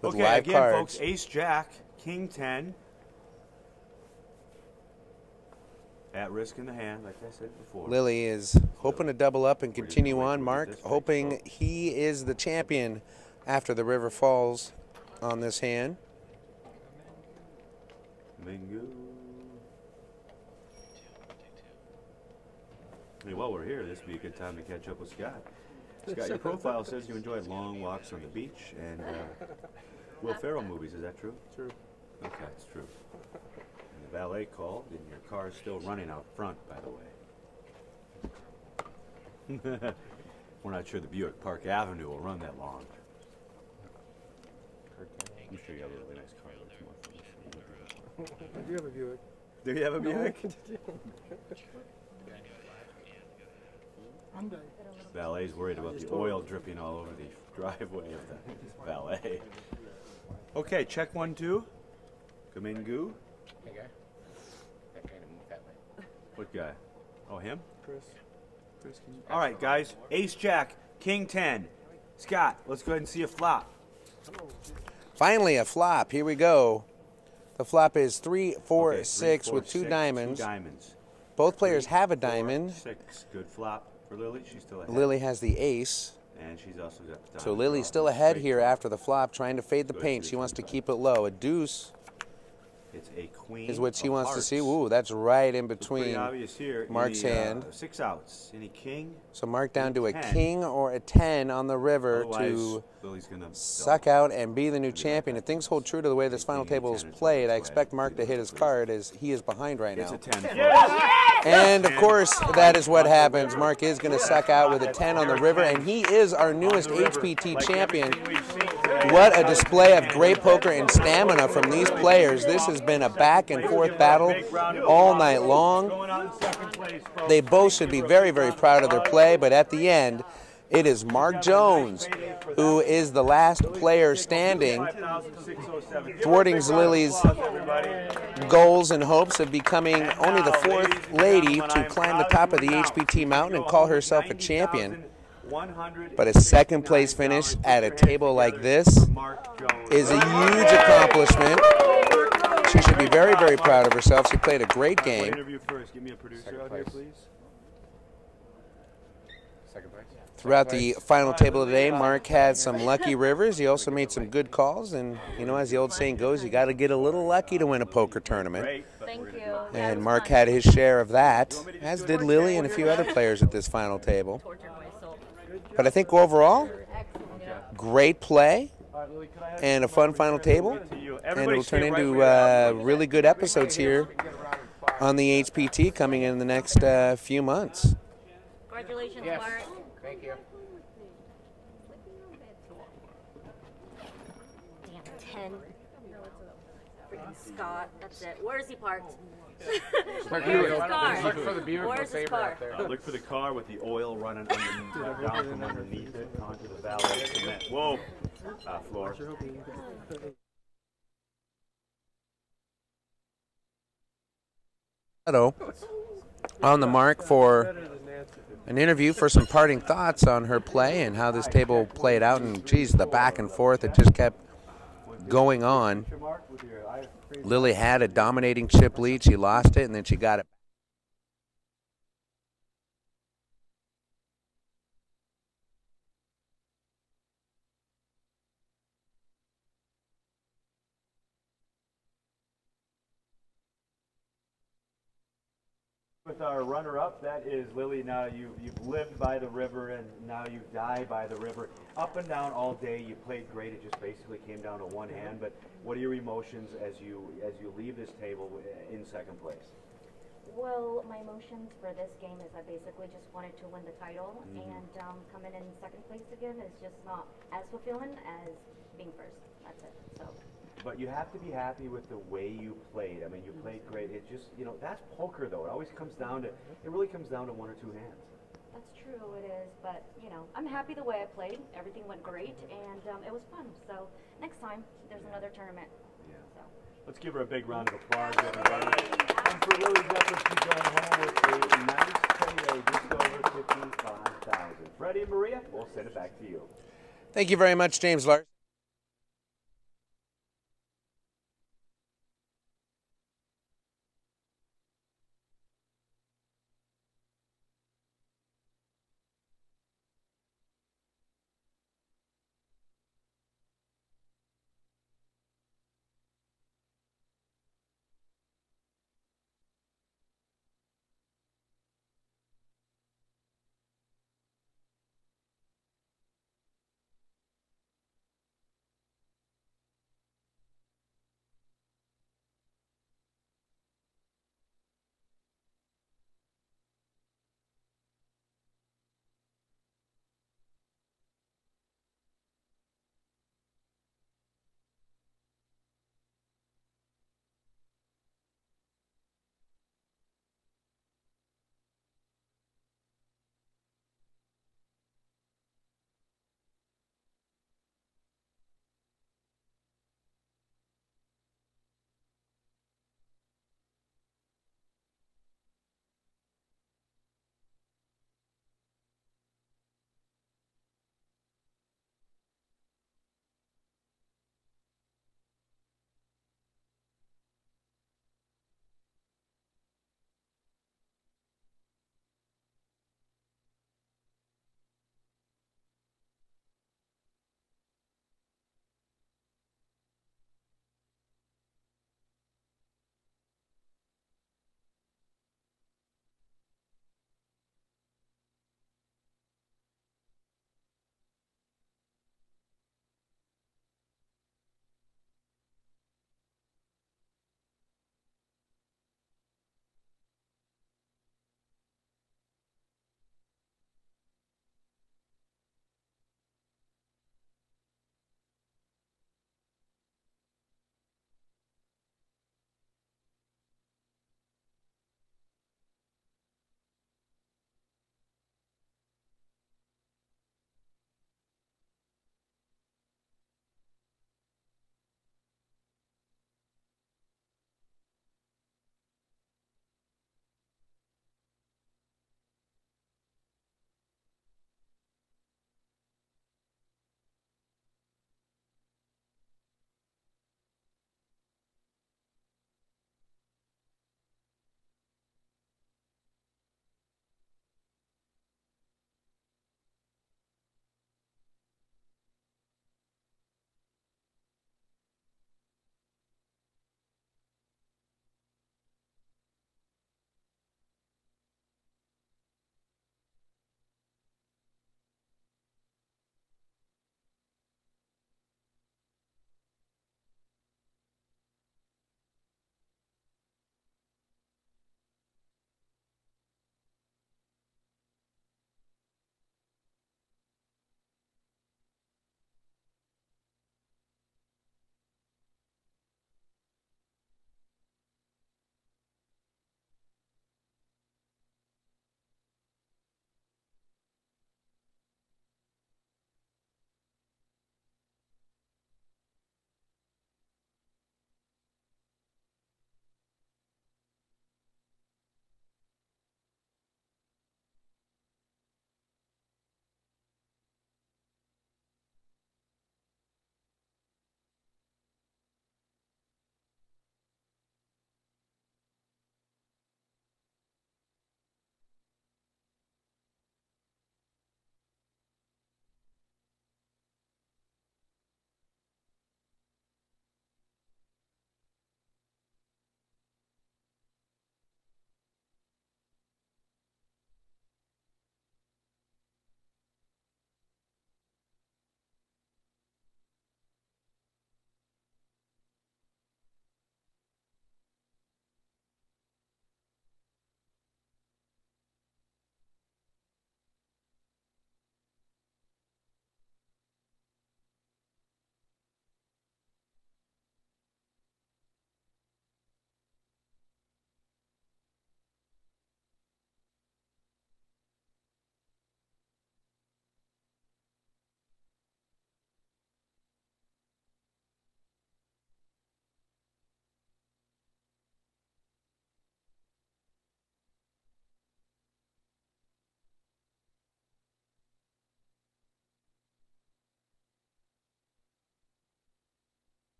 with Okay, live again, cards. folks, ace jack, king 10. At risk in the hand, like I said before. Lily is hoping to double up and continue on. Mark hoping he is the champion after the river falls on this hand. Mingu. I mean, while we're here, this would be a good time to catch up with Scott. Scott, your profile says you enjoy long walks on the beach and Will Ferrell movies. Is that true? True. Okay, it's true. And the valet called, and your car is still running out front, by the way. We're not sure the Buick Park Avenue will run that long. I'm sure you have a really nice car. That's more fun. I do have a Buick. Do you have a Buick? Valet's worried about the oil dripping all over the driveway of the valet. Okay, check 1, 2. Kamingu. Hey, guy. That guy didn't move that way. What guy? Oh, him? Chris, can you All right, guys. Ace Jack, King 10. Scott, let's go ahead and see a flop. Finally, a flop. Here we go. The flop is 3, 4, Okay, 6 3, 4, with 2 6, diamonds. 2 diamonds. Both players 3, have a 4, diamond. 6. Good flop for Lily. She's still ahead. Lily has the ace. And she's also got the So diamond Lily's draw. still ahead Straight here draw. after the flop, trying to fade the Good, paint. good, She wants to good. keep it low. A deuce It's a queen is what she of wants to see. hearts. Ooh, that's right in So pretty between obvious here. Mark's Any, hand. 6 outs. Any king? So Mark down to a 10. king or a 10 on the river Otherwise, to Lily's gonna suck out and be the new champion. If things hold true to the way this final table is played, I expect Mark to hit his card as he is behind right It's now. a 10. And of course, that is what happens. Mark is going to suck out with a 10 on the river, and he is our newest HPT champion. What a display of great poker and stamina from these players. This is has been a back and forth battle all night long. They both should be very, very proud of their play, but at the end, it is Mark Jones who is the last player standing, thwarting Lily's goals and hopes of becoming only the fourth lady to climb the top of the HPT mountain and call herself a champion. But a second place finish at a table like this is a huge accomplishment. She should be very, very proud of herself. She played a great game. Give me a producer out here, please. Second place. Throughout the final table today, Mark had some lucky rivers. He also made some good calls. And, you know, as the old saying goes, you got to get a little lucky to win a poker tournament. Thank you. And Mark had his share of that, as did Lily and a few other players at this final table. But I think overall, great play and a fun final table. And it'll turn into really good episodes here on the HPT coming in the next few months. Congratulations, Yes. Mark. Thank you. Damn, 10. Freaking Scott. That's it. Where is he parked? Look for the Buick Where's his LeSabre car? up there. Look for the car with the oil running underneath, down from underneath it onto the valet cement. Whoa, floor. On the mark for an interview for some parting thoughts on her play and how this table played out. And geez, the back and forth, it just kept going on. Lily had a dominating chip lead. She lost it, and then she got it. With our runner-up, that is Lily. Now you've lived by the river, and now you die by the river. Up and down all day. You played great. It just basically came down to one hand. But what are your emotions as you leave this table in second place? Well, my emotions for this game is I basically just wanted to win the title, and coming in second place again is just not as fulfilling as being first. That's it. So. But you have to be happy with the way you played. I mean, you played great. It just, you know, that's poker though. It always comes down to, it really comes down to one or two hands. That's true, it is. But, you know, I'm happy the way I played. Everything went great, and it was fun. So next time, there's another tournament. Yeah. So. Let's give her a big round of applause, everybody. And for Lily's efforts to go home with a nice payday, just over $55,000. Freddie and Maria, we'll send it back to you. Thank you very much, James Larson.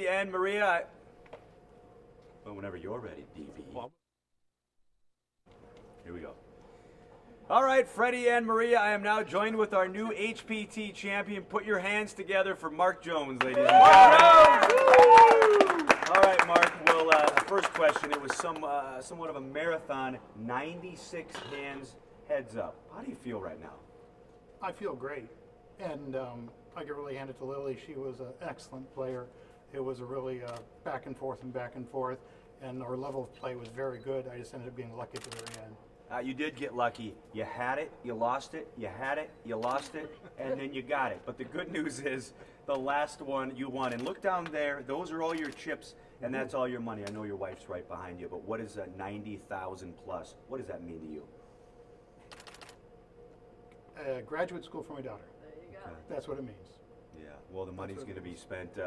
And Maria, well, whenever you're ready, DB. Here we go. All right, Freddie and Maria, I am now joined with our new HPT champion. Put your hands together for Mark Jones, ladies and gentlemen. All right, Mark. Well, first question. It was somewhat of a marathon. 96 hands, heads up. How do you feel right now? I feel great, and I could really hand it to Lily. She was an excellent player. It was a really back and forth, and our level of play was very good. I just ended up being lucky at the very end. You did get lucky. You had it, you lost it, you had it, you lost it, and then you got it. But the good news is the last one you won. And look down there, those are all your chips, and that's all your money. I know your wife's right behind you, but what is that 90,000 plus? What does that mean to you? Graduate school for my daughter. There you go. That's what it means. Yeah, well, the money's going to be spent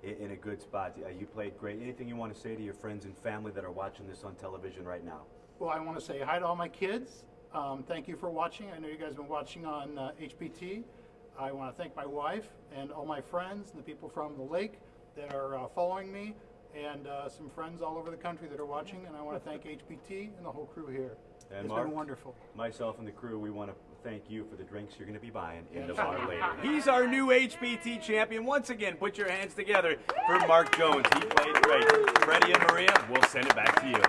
in a good spot. You played great. Anything you want to say to your friends and family that are watching this on television right now? Well, I want to say hi to all my kids. Thank you for watching. I know you guys have been watching on HPT. I want to thank my wife and all my friends and the people from the lake that are following me, and some friends all over the country that are watching. And I want to thank HPT and the whole crew here. And it's Mark, been wonderful. Myself and the crew, we want to thank you for the drinks you're going to be buying in the bar later. He's our new HPT champion. Once again, put your hands together for Mark Jones. He played great. Freddie and Maria, we'll send it back to you.